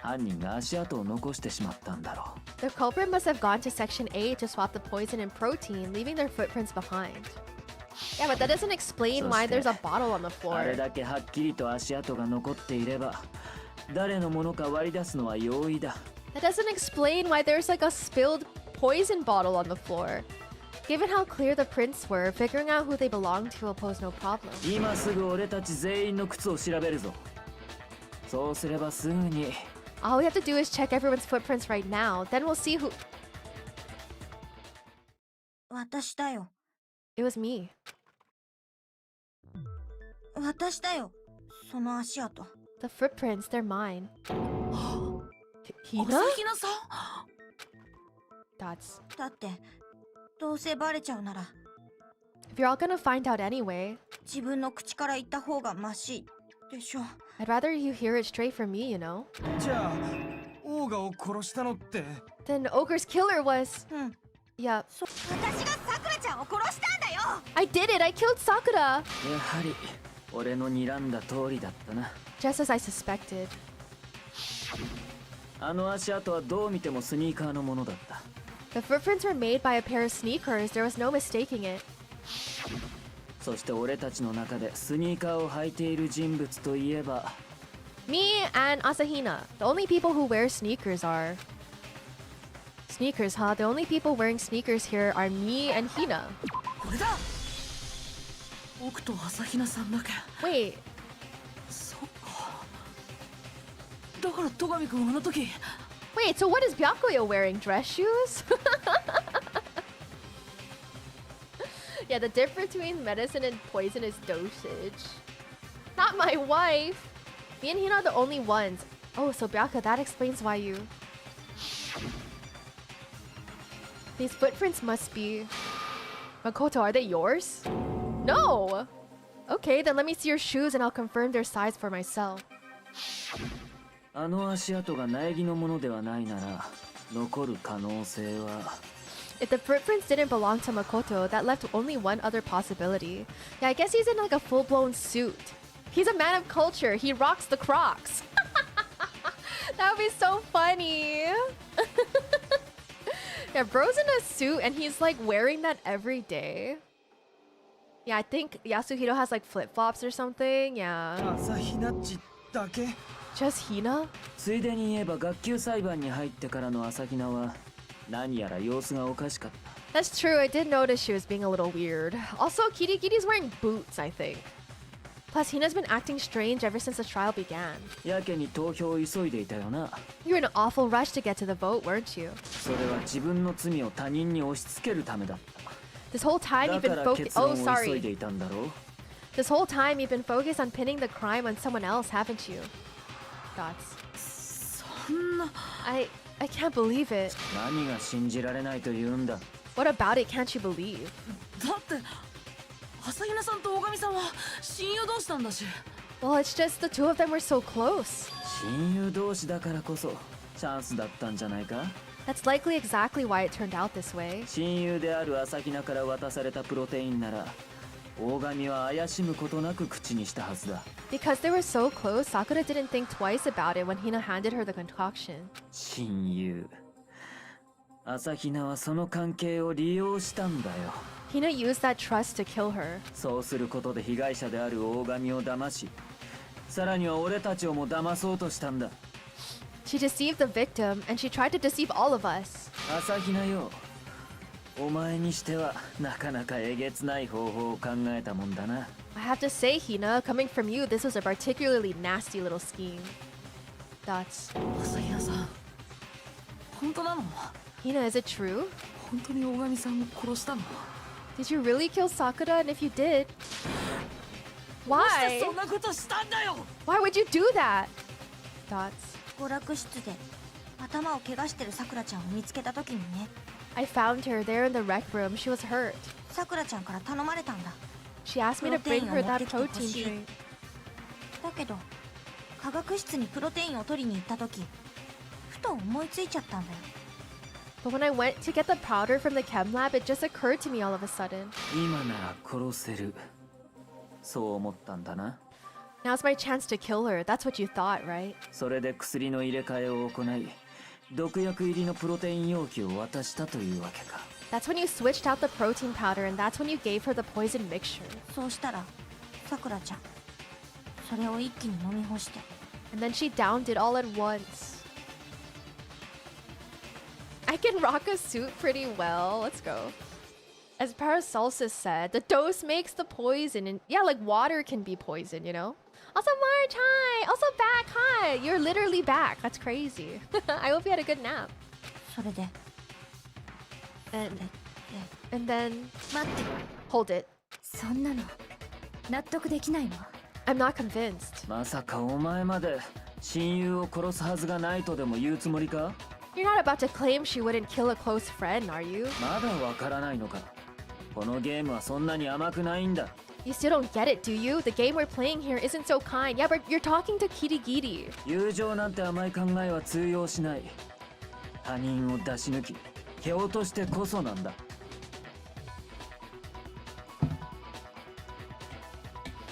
[SPEAKER 3] 犯人が足跡を残してしまったんだろう。
[SPEAKER 1] The culprit must have gone to section A to swap the poison and protein, leaving their footprints behind. Yeah, but that doesn't explain why there's a bottle on the
[SPEAKER 3] あれ
[SPEAKER 1] floor.
[SPEAKER 3] だけはっきりと足跡が残っていれば、誰のものか割り出すのは容易だ。
[SPEAKER 1] That doesn't explain why there's like a spilled poison bottle on the floor. Given how clear the prints were, figuring out who they belong to will pose no problem.
[SPEAKER 3] 今すぐ俺たち全員の靴を調べるぞ。そうすればすぐに。
[SPEAKER 1] All we have to do is check everyone's footprints right now. Then we'll see who...
[SPEAKER 8] 私だよ。
[SPEAKER 1] It was me.
[SPEAKER 8] 私だよ。その足跡。
[SPEAKER 1] The footprints, they're mine.
[SPEAKER 5] 朝
[SPEAKER 1] Hina?
[SPEAKER 5] 比奈さん。
[SPEAKER 1] That's...
[SPEAKER 8] だってどうせバレちゃうなら
[SPEAKER 1] If you're all gonna find out anyway,
[SPEAKER 8] 自分の口から言った方がマシでしょ。
[SPEAKER 1] I'd rather you hear it straight from me, you know?
[SPEAKER 6] じゃあオーガを殺したのって。
[SPEAKER 1] Then Ogre's killer was...
[SPEAKER 8] うん。
[SPEAKER 1] Yeah.
[SPEAKER 8] 私がさくらちゃんを殺したんだよ。
[SPEAKER 1] I did it! I killed Sakura!
[SPEAKER 3] やはり俺の睨んだ通りだったな。
[SPEAKER 1] Just as I suspected.
[SPEAKER 3] あの足跡はどう見てもスニーカーのものだった。
[SPEAKER 1] The footprints were made by a pair of sneakers. There was no mistaking it.
[SPEAKER 3] そして俺たちの中でスニーカーを履いている人物といえば
[SPEAKER 1] Me and Asahina. The only people who wear sneakers are... Sneakers, huh? The only people wearing sneakers here are me and Hina.
[SPEAKER 5] これだ。僕と朝比奈さんだけ。
[SPEAKER 1] Wait,
[SPEAKER 5] そっか。だから戸上君はあの時。
[SPEAKER 1] wait, so what is Byakuya wearing? Dress shoes? Yeah, the difference between medicine and poison is dosage. Not my wife! Me and Hina are the only ones. Oh, so Byakuya, that explains why you... These footprints must be... Makoto, are they yours? No! Okay, then let me see your shoes and I'll confirm their size for myself.
[SPEAKER 3] あの足跡が苗木のものではないなら残る可能性は
[SPEAKER 1] If the footprints didn't belong to Makoto, that left only one other possibility. Yeah, I guess he's in like a full-blown suit. He's a man of culture. He rocks the Crocs. That would be so funny. Yeah, bro's in a suit and he's like wearing that every day. Yeah, I think Yasuhiro has like flip-flops or something. Yeah.
[SPEAKER 6] 朝比奈っちだけ。
[SPEAKER 1] Just Hina?
[SPEAKER 3] ついでに言えば学級裁判に入ってからの朝比奈は何やら様子がおかしかった。
[SPEAKER 1] That's true. I did notice she was being a little weird. Also, Kirigiri's wearing boots, I think. Plus, Hina's been acting strange ever since the trial began.
[SPEAKER 3] やけに投票を急いでいたよな。
[SPEAKER 1] You were in an awful rush to get to the vote, weren't you?
[SPEAKER 3] それは自分の罪を他人に押し付けるためだった。
[SPEAKER 1] This whole time you've
[SPEAKER 3] だ
[SPEAKER 1] been
[SPEAKER 3] から
[SPEAKER 1] focused.
[SPEAKER 3] 結
[SPEAKER 1] Oh,
[SPEAKER 3] 論を急い
[SPEAKER 1] sorry.
[SPEAKER 3] でいたんだろう。
[SPEAKER 1] This whole time you've been focused on pinning the crime on someone else, haven't you? Thoughts?
[SPEAKER 5] そんな。
[SPEAKER 1] I can't believe it.
[SPEAKER 3] 何が信じられないと言うんだ。
[SPEAKER 1] What about it can't you believe?
[SPEAKER 5] だって朝比奈さんと大神さんは親友同士なんだし。
[SPEAKER 1] Well, it's just the two of them were so close.
[SPEAKER 3] 親友同士だからこそチャンスだったんじゃないか。
[SPEAKER 1] That's likely exactly why it turned out this way.
[SPEAKER 3] 親友である朝比奈から渡されたプロテインなら大神は怪しむことなく口にしたはずだ。
[SPEAKER 1] Because they were so close, Sakura didn't think twice about it when Hina handed her the concoction.
[SPEAKER 3] 親友。朝比奈はその関係を利用したんだよ。
[SPEAKER 1] Hina used that trust to kill her.
[SPEAKER 3] そうすることで被害者である大神を騙し、さらには俺たちをも騙そうとしたんだ。
[SPEAKER 1] She deceived the victim, and she tried to deceive all of us.
[SPEAKER 3] 朝比奈よ、お前にしてはなかなかえげつない方法を考えたもんだな。
[SPEAKER 1] I have to say, Hina, coming from you, this was a particularly nasty little scheme. Thoughts?
[SPEAKER 5] 朝比奈さん本当なの？
[SPEAKER 1] Hina, is it true?
[SPEAKER 5] 本当に大神さんを殺したの？
[SPEAKER 1] Did you really kill Sakura? And if you did,
[SPEAKER 5] どうして
[SPEAKER 1] why?
[SPEAKER 5] そんなことしたんだよ。
[SPEAKER 1] Why would you do that? Thoughts?
[SPEAKER 9] 娯楽室で頭を怪我してるさくらちゃんを見つけた時にね、
[SPEAKER 1] I found her there in the rec room. She was hurt.
[SPEAKER 9] さくらちゃんから頼まれたんだ。
[SPEAKER 1] She asked me to bring her that protein drink.
[SPEAKER 9] だけど科学室にプロテインを取りに行った時、ふと思いついちゃったんだよ。
[SPEAKER 1] But when I went to get the powder from the chem lab, it just occurred to me all of a sudden.
[SPEAKER 3] 今なら殺せる。そう思ったんだな。
[SPEAKER 1] Now's my chance to kill her. That's what you thought, right?
[SPEAKER 3] それで薬の入れ替えを行い、毒薬入りのプロテイン容器を渡したというわけか。
[SPEAKER 1] That's when you switched out the protein powder, and that's when you gave her the poison mixture.
[SPEAKER 9] そうしたらさくらちゃんそれを一気に飲み干して、
[SPEAKER 1] And then she downed it all at once. I can rock a suit pretty well. Let's go. As Paracelsus said, the dose makes the poison. And yeah, like water can be poison, you know? Also, March, hi! Also back, hi! You're literally back. That's crazy. I hope you had a good nap.
[SPEAKER 9] それで
[SPEAKER 1] And then...
[SPEAKER 9] 待って、
[SPEAKER 1] Hold it.
[SPEAKER 7] そんなの納得できないわ。
[SPEAKER 1] I'm not convinced.
[SPEAKER 3] まさかお前まで親友を殺すはずがないとでも言うつもりか？
[SPEAKER 1] You're not about to claim she wouldn't kill a close friend, are you?
[SPEAKER 3] まだわからないのか。このゲームはそんなに甘くないんだ。
[SPEAKER 1] You still don't get it, do you? The game we're playing here isn't so kind. Yeah, but you're talking to Kirigiri.
[SPEAKER 3] 友情なんて甘い考えは通用しない。他人を出し抜き、蹴落としてこそなんだ。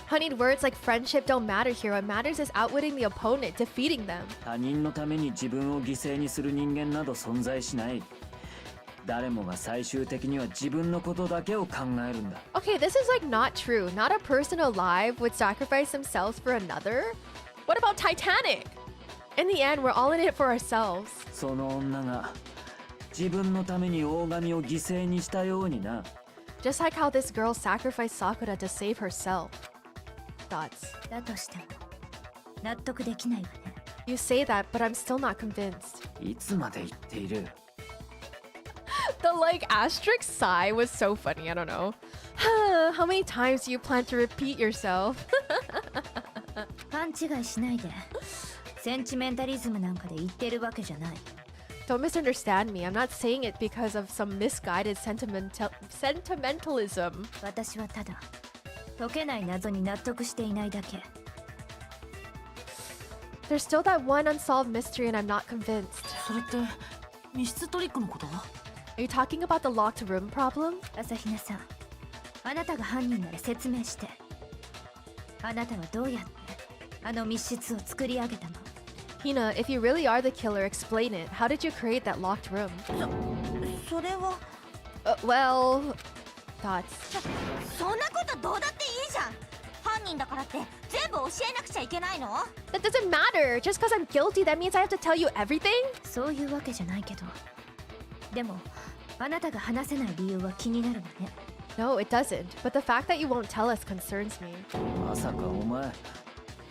[SPEAKER 1] Honeyed words like friendship don't matter here. What matters is outwitting the opponent, defeating them.
[SPEAKER 3] 他人のために自分を犠牲にする人間など存在しない。誰もが最終的には自分のことだけを考えるんだ。
[SPEAKER 1] Okay, this is like not true. Not a person alive would sacrifice themselves for another. What about Titanic? In the end, we're all in it for ourselves.
[SPEAKER 3] その女が自分のために大神を犠牲にしたようにな。
[SPEAKER 1] Just like how this girl sacrificed Sakura to save herself. Thoughts?
[SPEAKER 7] だとしても納得できないわね。
[SPEAKER 1] You say that, but I'm still not convinced.
[SPEAKER 3] いつまで言っている？
[SPEAKER 1] The like asterisk sigh was so funny. I don't know. How many times do you plan to repeat yourself?
[SPEAKER 7] 勘違いしないで。センチメンタリズムなんかで言ってるわけじゃない。
[SPEAKER 1] Don't misunderstand me. I'm not saying it because of some misguided sentimentalism.
[SPEAKER 7] 私はただ解けない謎に納得していないだけ。
[SPEAKER 1] There's still that one unsolved mystery and I'm not convinced.
[SPEAKER 5] それって密室トリックのこと？
[SPEAKER 1] Are you talking about the locked room problem?
[SPEAKER 7] 朝比奈さん、あなたが犯人なら説明して。あなたはどうやってあの密室を作り上げたの？
[SPEAKER 1] Hina, if you really are the killer, explain it. How did you create that locked room?
[SPEAKER 9] それは
[SPEAKER 1] Well... Thoughts?
[SPEAKER 9] そんなことどうだっていいじゃん。犯人だからって全部教えなくちゃいけないの？
[SPEAKER 1] That doesn't matter. Just because I'm guilty, that means I have to tell you everything?
[SPEAKER 7] そういうわけじゃないけど。でも、あなたが話せない理由は気になるわね。
[SPEAKER 1] No, it doesn't. But the fact that you won't tell us concerns me.
[SPEAKER 3] まさかお前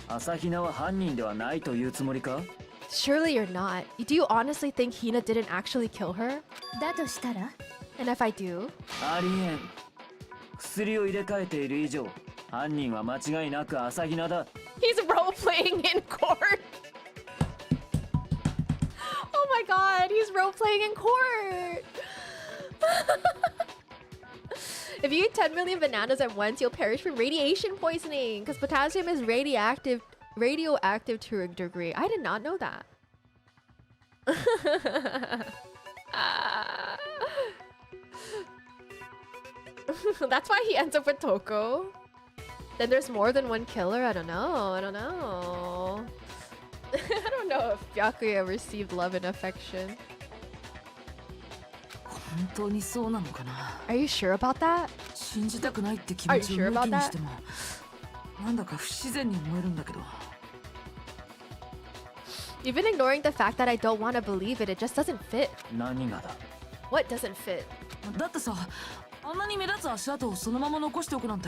[SPEAKER 3] 朝比奈は犯人ではないというつもりか？
[SPEAKER 1] Surely you're not. Do you honestly think Hina didn't actually kill her?
[SPEAKER 7] だとしたら
[SPEAKER 1] And if I do?
[SPEAKER 3] ありえん。薬を入れ替えている以上犯人は間違いなく朝比奈だ。
[SPEAKER 1] He's role-playing in court! Oh my god, he's role-playing in court! If you eat 10 million bananas at once, you'll perish from radiation poisoning because potassium is radioactive to a degree. I did not know that. That's why he ends up with Toko. Then there's more than one killer? I don't know. I don't know. I don't know if Byakuya received love and affection.
[SPEAKER 5] 本当にそうなのかな。
[SPEAKER 1] Are you sure about that?
[SPEAKER 5] 信じたくないって気持ちを
[SPEAKER 1] Are you sure
[SPEAKER 5] 抜
[SPEAKER 1] about
[SPEAKER 5] きにしても、なんだか不自然に思えるんだけど。
[SPEAKER 1] You've been ignoring the fact that I don't want to believe it. It just doesn't fit.
[SPEAKER 3] 何がだ？
[SPEAKER 1] What doesn't fit?
[SPEAKER 5] だってさ、あんなに目立つ足跡をそのまま残しておくなんて。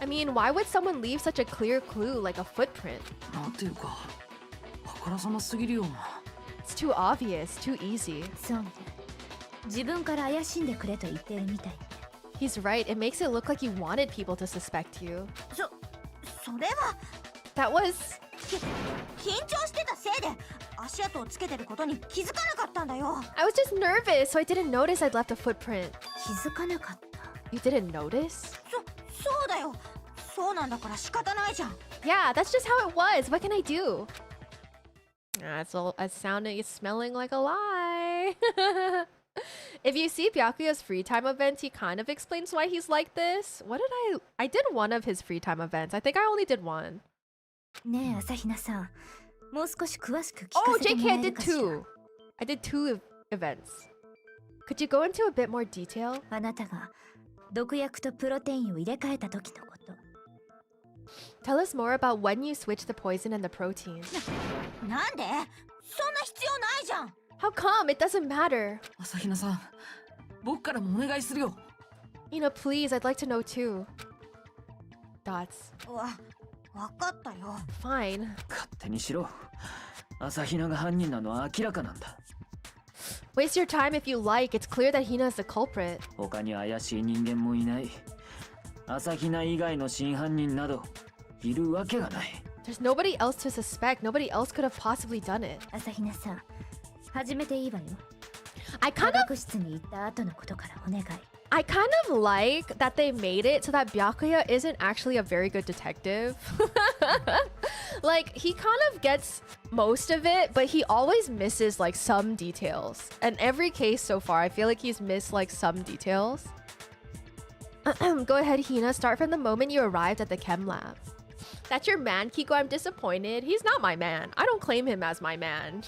[SPEAKER 1] I mean, why would someone leave such a clear clue like a footprint?
[SPEAKER 5] なんていうか、あからさますぎるような。
[SPEAKER 1] It's too obvious, too easy.
[SPEAKER 7] そうね。自分から怪しんでくれと言ってるみたいね。
[SPEAKER 1] He's right. It makes it look like you wanted people to suspect you.
[SPEAKER 9] それは
[SPEAKER 1] That was...
[SPEAKER 9] 緊張してたせいで足跡をつけてることに気づかなかったんだよ。
[SPEAKER 1] I was just nervous, so I didn't notice I'd left a footprint.
[SPEAKER 7] 気づかなかった。
[SPEAKER 1] You didn't notice?
[SPEAKER 9] そうだよ。そうなんだから仕方ないじゃん。
[SPEAKER 1] Yeah, that's just how it was. What can I do? It's smelling like a lie. If you see Byakuya's free time events, he kind of explains why he's like this. What did I did one of his free time events. I think I only did one.
[SPEAKER 7] ねえ、朝比奈さん。もう少し詳しく聞か
[SPEAKER 1] Oh,
[SPEAKER 7] せても
[SPEAKER 1] JK,
[SPEAKER 7] ら
[SPEAKER 1] I
[SPEAKER 7] える
[SPEAKER 1] did
[SPEAKER 7] かしら。
[SPEAKER 1] two. I did two events. Could you go into a bit more detail?
[SPEAKER 7] あなたが毒薬とプロテインを入れ替えた時のこと。
[SPEAKER 1] Tell us more about when you switched the poison and the protein.
[SPEAKER 9] なんで？そんな必要ないじゃん。
[SPEAKER 1] How come? It doesn't matter.
[SPEAKER 5] 朝比奈さん、僕からもお願いするよ。
[SPEAKER 1] You know, please, I'd like to know too. Dots.
[SPEAKER 9] わかったよ。
[SPEAKER 1] Fine.
[SPEAKER 3] 勝手にしろ。朝比奈が犯人なのは明らかなんだ。
[SPEAKER 1] Waste your time if you like. It's clear that Hina is the culprit.
[SPEAKER 3] 他に怪しい人間もいない。朝比奈以外の真犯人などいるわけがない。
[SPEAKER 1] There's nobody else to suspect. Nobody else could have possibly done it.
[SPEAKER 7] 朝比奈さん、始めていいわよ。
[SPEAKER 1] I
[SPEAKER 7] 科
[SPEAKER 1] kind
[SPEAKER 7] 学室に行った後のことからお願い。
[SPEAKER 1] of like that they made it so that Byakuya isn't actually a very good detective. Like, he kind of gets most of it, but he always misses like some details. And every case so far, I feel like he's missed like some details. Go ahead, Hina. Start from the moment you arrived at the chem lab. That's your man, Kiko. I'm disappointed. He's not my man. I don't claim him as my man.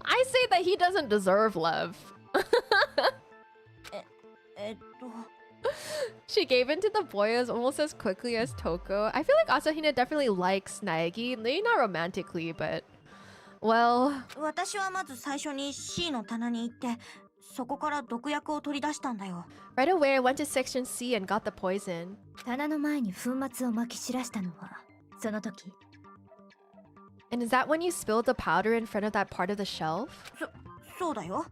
[SPEAKER 1] I say that he doesn't deserve love. She gave in to the boys almost as quickly as Toko. I feel like Asahina definitely likes Naegi. Maybe not romantically, but... Well...
[SPEAKER 9] 私はまず最初に C の棚に行って、そこから毒薬を取り出したんだよ。
[SPEAKER 1] Right away, I went to section C and got the poison.
[SPEAKER 7] 棚の前に粉末をまき散らしたのは、その時。
[SPEAKER 1] And is that when you spilled the powder in front of that part of the shelf?
[SPEAKER 9] そうだよ。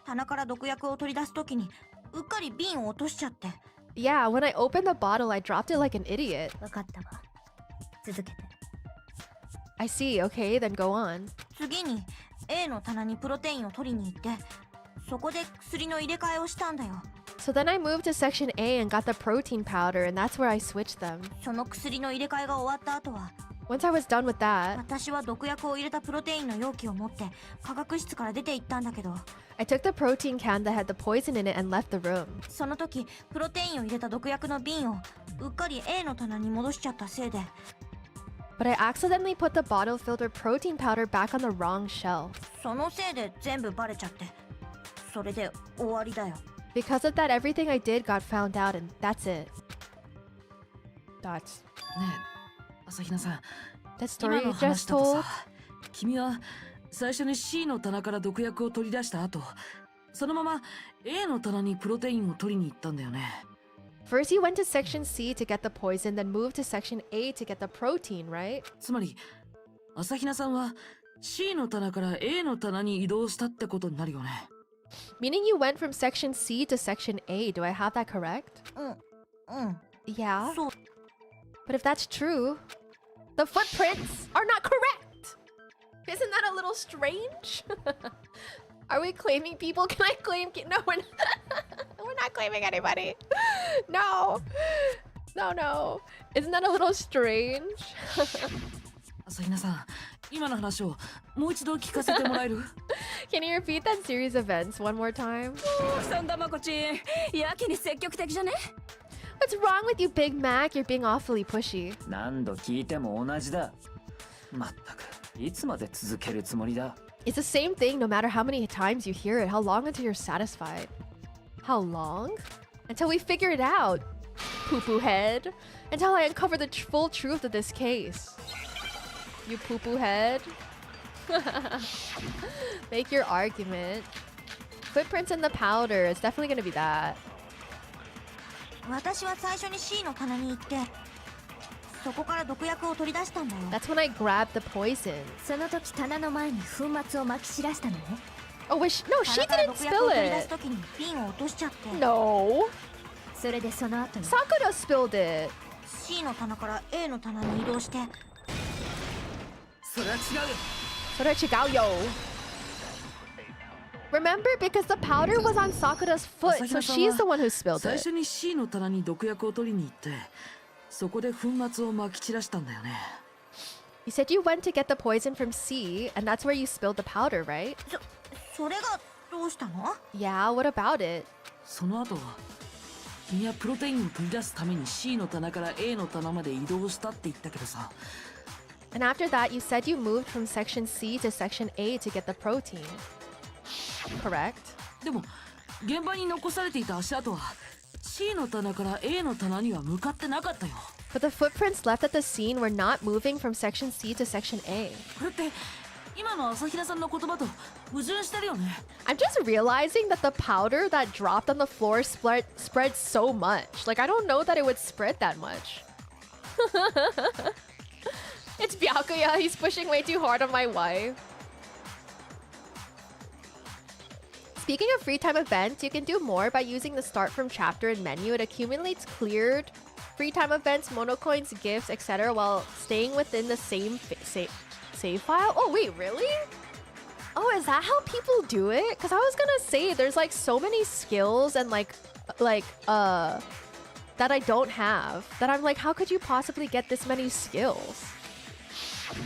[SPEAKER 9] 棚から毒薬を取り出す時に、うっかり瓶を落としちゃって。
[SPEAKER 1] Yeah, when I opened the bottle, I dropped it like an idiot.
[SPEAKER 7] わかったわ。続けて。
[SPEAKER 1] I see. Okay, then go on.
[SPEAKER 9] 次に A の棚にプロテインを取りに行って、そこで薬の入れ替えをしたんだよ。
[SPEAKER 1] So then I moved to section A and got the protein powder, and that's where I switched them.
[SPEAKER 9] その薬の入れ替えが終わった後は、
[SPEAKER 1] Once I was done with that,
[SPEAKER 9] 私は毒薬を入れたプロテインの容器を持って科学室から出て行ったんだけど、
[SPEAKER 1] I took the protein can that had the poison in it and left the room.
[SPEAKER 9] その時プロテインを入れた毒薬の瓶をうっかり A の棚に戻しちゃったせいで、
[SPEAKER 1] But I accidentally put the bottle filled with protein powder back on the wrong shelf.
[SPEAKER 9] そのせいで全部バレちゃって、それで終わりだよ。
[SPEAKER 1] Because of that, everything I did got found out, and that's it. Dots.
[SPEAKER 5] ねえ、朝比奈さん。
[SPEAKER 1] That
[SPEAKER 5] 今
[SPEAKER 1] story
[SPEAKER 5] の
[SPEAKER 1] you
[SPEAKER 5] 話
[SPEAKER 1] just
[SPEAKER 5] だと
[SPEAKER 1] told?
[SPEAKER 5] さ、君は最初に C の棚から毒薬を取り出した後、そのまま A の棚にプロテインを取りに行ったんだよね。
[SPEAKER 1] First, you went to section C to get the poison, then moved to section A to get the protein, right?
[SPEAKER 5] つまり朝比奈さんは C の棚から A の棚に移動したってことになるよね。
[SPEAKER 1] Meaning you went from section C to section A. Do I have that correct?
[SPEAKER 9] うん。
[SPEAKER 1] Yeah.
[SPEAKER 9] そう。
[SPEAKER 1] But if that's true, the footprints are not correct. Isn't that a little strange? Are we claiming people? Can I claim? No, we're not claiming anybody. No. No. Isn't that a little strange?
[SPEAKER 5] 朝比奈さん、今の話をもう一度聞かせてもらえる？
[SPEAKER 1] Can you repeat that series of events one more time?
[SPEAKER 8] そんなまこちん、やけに積極的じゃね？
[SPEAKER 1] What's wrong with you, Big Mac? You're being awfully pushy.
[SPEAKER 3] 何度聞いても同じだ。まったくいつまで続けるつもりだ。
[SPEAKER 1] It's the same thing no matter how many times you hear it. How long until you're satisfied? How long? Until we figure it out, poo-poo head. Until I uncover the full truth of this case. You poo-poo head. Make your argument. Footprints in the powder. It's definitely gonna be that.
[SPEAKER 9] 私は最初に C の棚に行って、そこから毒薬を取り出したんだよ。
[SPEAKER 1] That's when I grabbed the poison.
[SPEAKER 7] その時棚の前に粉末をまき散らしたのね。
[SPEAKER 1] Oh, no, she
[SPEAKER 9] 棚から
[SPEAKER 1] didn't
[SPEAKER 9] 毒薬を
[SPEAKER 1] spill
[SPEAKER 9] 取り出す
[SPEAKER 1] it.
[SPEAKER 9] 時に瓶を落としちゃって、
[SPEAKER 1] No.
[SPEAKER 7] それでその後に
[SPEAKER 1] Sakura spilled it.
[SPEAKER 9] C の棚から A の棚に移動して、
[SPEAKER 5] それは違う。
[SPEAKER 1] それ違うよ. Remember, because the powder was on Sakura's foot, so she's the one who spilled
[SPEAKER 5] 最
[SPEAKER 1] it.
[SPEAKER 5] 初に C の棚に毒薬を取りに行って、そこで粉末をまき散らしたんだよね。
[SPEAKER 1] You said you went to get the poison from C, and that's where you spilled the powder, right?
[SPEAKER 9] それがどうしたの？
[SPEAKER 1] Yeah, what about it?
[SPEAKER 5] その後君はプロテインを取り出すために C の棚から A の棚まで移動したって言ったけどさ。
[SPEAKER 1] And after that, you said you moved from section C to section A to get the protein. Correct?
[SPEAKER 5] でも現場に残されていた足跡は C の棚から A の棚には向かってなかったよ。
[SPEAKER 1] But the footprints left at the scene were not moving from section C to section A.
[SPEAKER 5] これって今の朝比奈さんの言葉と矛盾してるよね。
[SPEAKER 1] I'm just realizing that the powder that dropped on the floor spread so much. Like, I don't know that it would spread that much. It's Byakuya. He's pushing way too hard on my wife. Speaking of free time events, you can do more by using the start from chapter and menu. It accumulates cleared free time events, monocoins, gifts, etc. while staying within the same save file. Oh, wait, really? Oh, is that how people do it? Because I was gonna say there's like so many skills and that I don't have. That I'm like, how could you possibly get this many skills?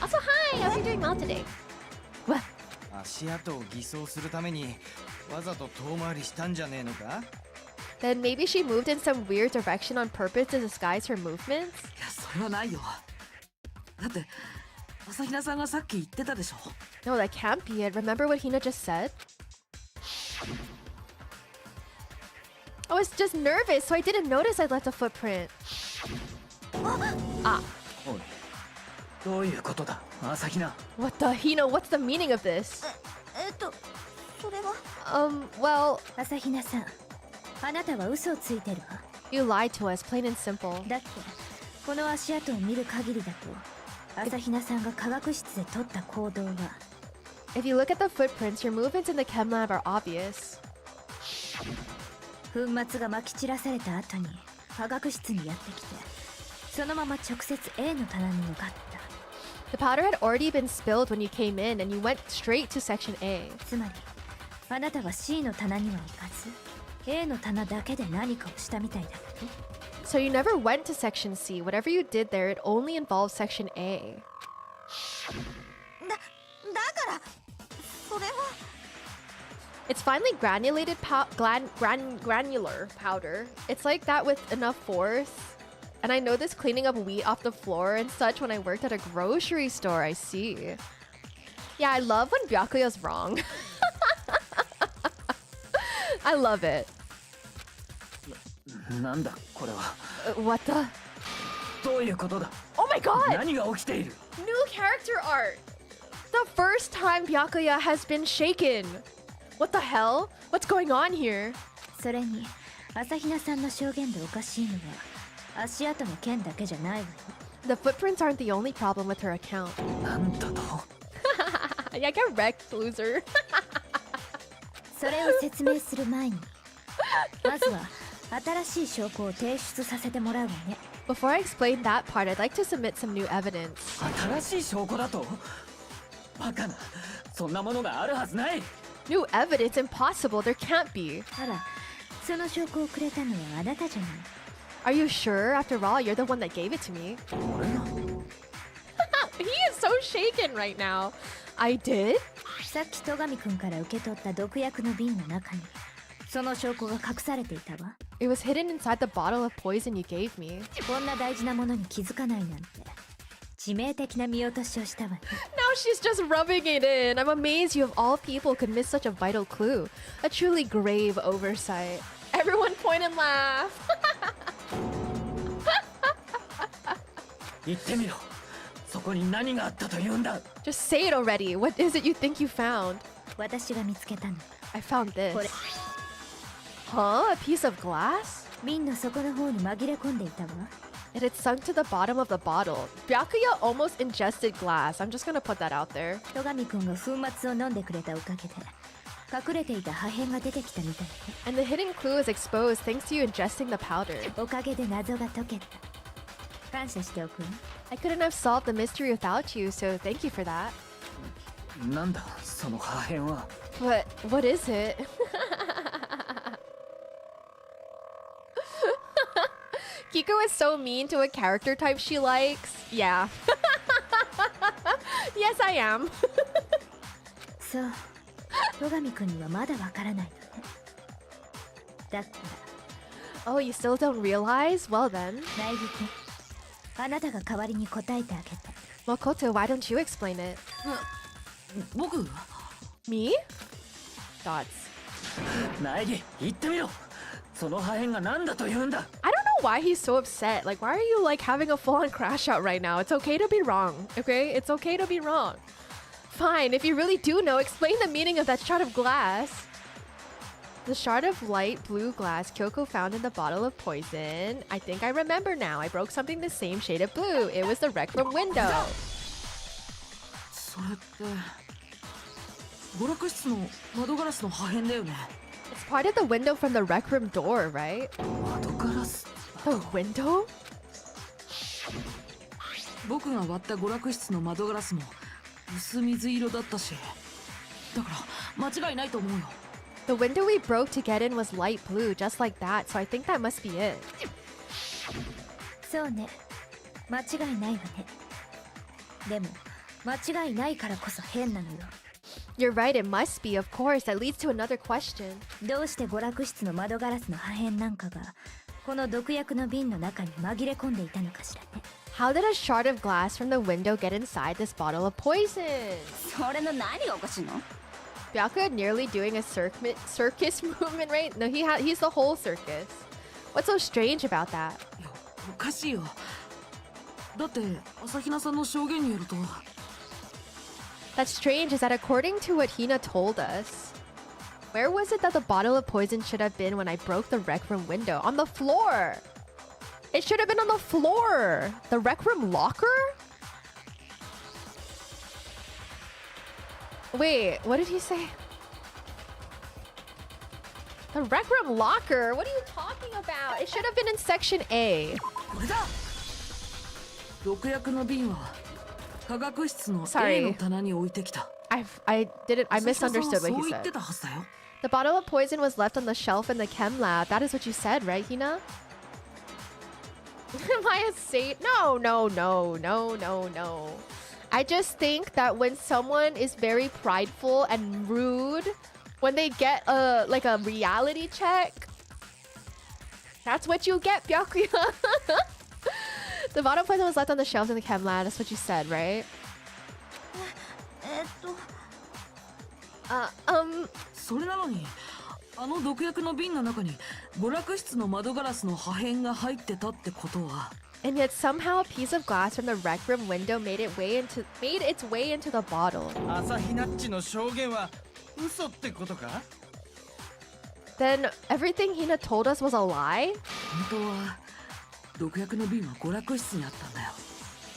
[SPEAKER 1] Also, hi! How are you doing well today? What?
[SPEAKER 6] 足跡を偽装するためにわざと遠回りしたんじゃねえのか？
[SPEAKER 1] Then maybe she moved in some weird direction on purpose to disguise her movements?
[SPEAKER 5] いやそれはないよ。だって朝比奈さんがさっき言ってたでしょ。
[SPEAKER 1] No, that can't be it. Remember what Hina just said? I was just nervous, so I didn't notice I left a footprint. Ah.
[SPEAKER 3] おいどういうことだ朝比奈。
[SPEAKER 1] What the Hina? What's the meaning of this?
[SPEAKER 9] それは
[SPEAKER 1] Well,
[SPEAKER 7] 朝比奈さん、あなたは嘘をついてるわ。
[SPEAKER 1] you lied to us, plain and simple.
[SPEAKER 7] だってこの足跡を見る限りだと朝比奈さんが科学室で取った行動は
[SPEAKER 1] If you look at the footprints, your movements in the chem lab are obvious.
[SPEAKER 7] 粉末がまき散らされた後に科学室にやってきてそのまま直接 A の棚に向かった。
[SPEAKER 1] The powder had already been spilled when you came in, and you went straight to section A.
[SPEAKER 7] つまりあなたは C の棚には行かず A の棚だけで何かをしたみたいだけど
[SPEAKER 1] So you never went to section C. Whatever you did there, it only involved section A.
[SPEAKER 9] だからそれは
[SPEAKER 1] It's finely granulated granular powder. It's like that with enough force. And I know this cleaning up wheat off the floor and such when I worked at a grocery store. I see. Yeah, I love when Byakuya's wrong. I love it.
[SPEAKER 3] なんだこれは。
[SPEAKER 1] What the?
[SPEAKER 3] どういうことだ。
[SPEAKER 1] Oh my god!
[SPEAKER 3] 何が起きている。
[SPEAKER 1] New character art! The first time Byakuya has been shaken. What the hell? What's going on here?
[SPEAKER 7] それに朝比奈さんの証言でおかしいのは足跡の件だけじゃないわよ。
[SPEAKER 1] The footprints aren't the only problem with her account.
[SPEAKER 3] なんだと
[SPEAKER 1] Yeah, get wrecked, loser.
[SPEAKER 7] それを説明する前にまずは新しい証拠を提出させてもらうわね。
[SPEAKER 1] Before I explain that part, I'd like to submit some new evidence.
[SPEAKER 3] 新しい証拠だとバカなそんなものがあるはずない
[SPEAKER 1] New evidence? Impossible. There can't be.
[SPEAKER 7] あら、その証拠をくれたのはあなたじゃない。
[SPEAKER 1] Are you sure? After all, you're the one that gave it to me.
[SPEAKER 3] 俺が
[SPEAKER 1] He is so shaken right now. I did?
[SPEAKER 7] さっき戸上くんから受け取った毒薬の瓶の中にその証拠が隠されていたわ。
[SPEAKER 1] It was hidden inside the bottle of poison you gave me.
[SPEAKER 7] こんな大事なものに気づかないなんて致命的な見落としをしたわね。
[SPEAKER 1] Now she's just rubbing it in. I'm amazed you of all people could miss such a vital clue. A truly grave oversight. Everyone point and laugh.
[SPEAKER 3] 言ってみろそこに何があったと言うんだ
[SPEAKER 1] Just say it already. What is it you think you found?
[SPEAKER 7] 私が見つけたの。
[SPEAKER 1] I found this.
[SPEAKER 7] これ
[SPEAKER 1] Huh? A piece of glass?
[SPEAKER 7] 瓶の底の方に紛れ込んでいたわ。
[SPEAKER 1] It had sunk to the bottom of the bottle. Byakuya almost ingested glass. I'm just gonna put that out there.
[SPEAKER 7] 戸上くんが粉末を飲んでくれたおかげで隠れていた破片が出てきたみたいね。
[SPEAKER 1] And the hidden clue is exposed thanks to you ingesting the powder.
[SPEAKER 7] おかげで謎が解けた。感謝しておくわ。
[SPEAKER 1] I couldn't have solved the mystery without you, so thank you for that.
[SPEAKER 3] なんだその破片は
[SPEAKER 1] But what is it? Kiko is so mean to a character type she likes. Yeah. Yes, I am.
[SPEAKER 7] そう戸上くんにはまだわからないのね。だから
[SPEAKER 1] Oh, you still don't realize? Well then.
[SPEAKER 7] 苗木くんあなたが代わりに答えてあげて。
[SPEAKER 1] Makoto, why don't you explain it?
[SPEAKER 5] 僕
[SPEAKER 1] Me? Dots.
[SPEAKER 3] 苗木言ってみろその破片が何だと言うんだ
[SPEAKER 1] I don't know why he's so upset. Like, why are you like having a full-on crash out right now? It's okay to be wrong, okay? It's okay to be wrong. Fine, if you really do know, explain the meaning of that shard of glass. The shard of light blue glass Kyoko found in the bottle of poison. I think I remember now. I broke something the same shade of blue. It was the rec room window.
[SPEAKER 5] それって娯楽室の窓ガラスの破片だよね。
[SPEAKER 1] It's part of the window from the rec room door, right?
[SPEAKER 3] 窓ガラス
[SPEAKER 1] The window?
[SPEAKER 5] 僕が割った娯楽室の窓ガラスも薄水色だったし、だから間違いないと思うよ。
[SPEAKER 1] The window we broke to get in was light blue, just like that, so I think that must be it.
[SPEAKER 7] そうね間違いないわね。でも間違いないからこそ変なのよ。
[SPEAKER 1] You're right, it must be, of course. That leads to another question.
[SPEAKER 7] どうして娯楽室の窓ガラスの破片なんかがこの毒薬の瓶の中に紛れ込んでいたのかしらね。
[SPEAKER 1] How did a shard of glass from the window get inside this bottle of poison?
[SPEAKER 8] それの何がおかしいの？
[SPEAKER 1] Byakuya nearly doing a circus movement, right? No, he's the whole circus. What's so strange about that?
[SPEAKER 5] いやおかしいよ。だって朝比奈さんの証言によると
[SPEAKER 1] That's strange is that according to what Hina told us, where was it that the bottle of poison should have been when I broke the rec room window? On the floor! It should have been on the floor! The rec room locker? Wait, what did he say? The rec room locker? What are you talking about? It should have been in section A.
[SPEAKER 5] これだ。毒薬の瓶は科学室の
[SPEAKER 1] Sorry.
[SPEAKER 5] A の棚に置いてきた。
[SPEAKER 1] I misunderstood what
[SPEAKER 5] そう
[SPEAKER 1] he
[SPEAKER 5] 言って
[SPEAKER 1] said.
[SPEAKER 5] たはずだよ。
[SPEAKER 1] The bottle of poison was left on the shelf in the chem lab. That is what you said, right, Hina? Am I a saint? No. I just think that when someone is very prideful and rude, when they get a reality check, that's what you get, Byakuya. The bottle of poison was left on the shelves in the chem lab. That's what you said, right?
[SPEAKER 5] それなのにあの毒薬の瓶の中に娯楽室の窓ガラスの破片が入ってたってことは
[SPEAKER 1] And yet somehow a piece of glass from the rec room window made its way into the bottle.
[SPEAKER 6] 朝日ナッチの証言は嘘ってことか？
[SPEAKER 1] Then everything Hina told us was a lie?
[SPEAKER 5] 本当は毒薬の瓶は娯楽室にあったんだよ。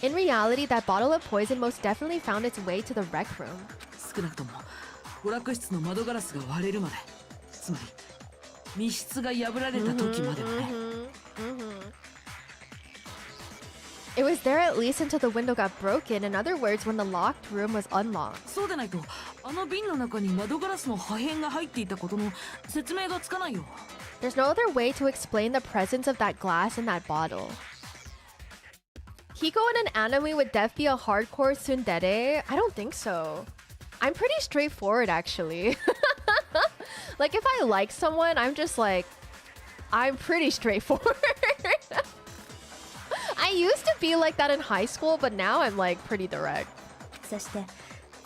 [SPEAKER 1] In reality, that bottle of poison most definitely found its way to the rec room.
[SPEAKER 5] 少なくとも娯楽室の窓ガラスが割れるまで、つまり密室が破られた時まではね。
[SPEAKER 1] It was there at least until the window got broken. In other words, when the locked room was unlocked.
[SPEAKER 5] そうでないとあの瓶の中に窓ガラスの破片が入っていたことの説明がつかないよ。
[SPEAKER 1] There's no other way to explain the presence of that glass in that bottle. Kiko in an anime would def be a hardcore tsundere? I don't think so. I'm pretty straightforward actually. Like if I like someone, I'm just like, I'm pretty straightforward. I used to be like that in high school, but now I'm like pretty direct.
[SPEAKER 7] そして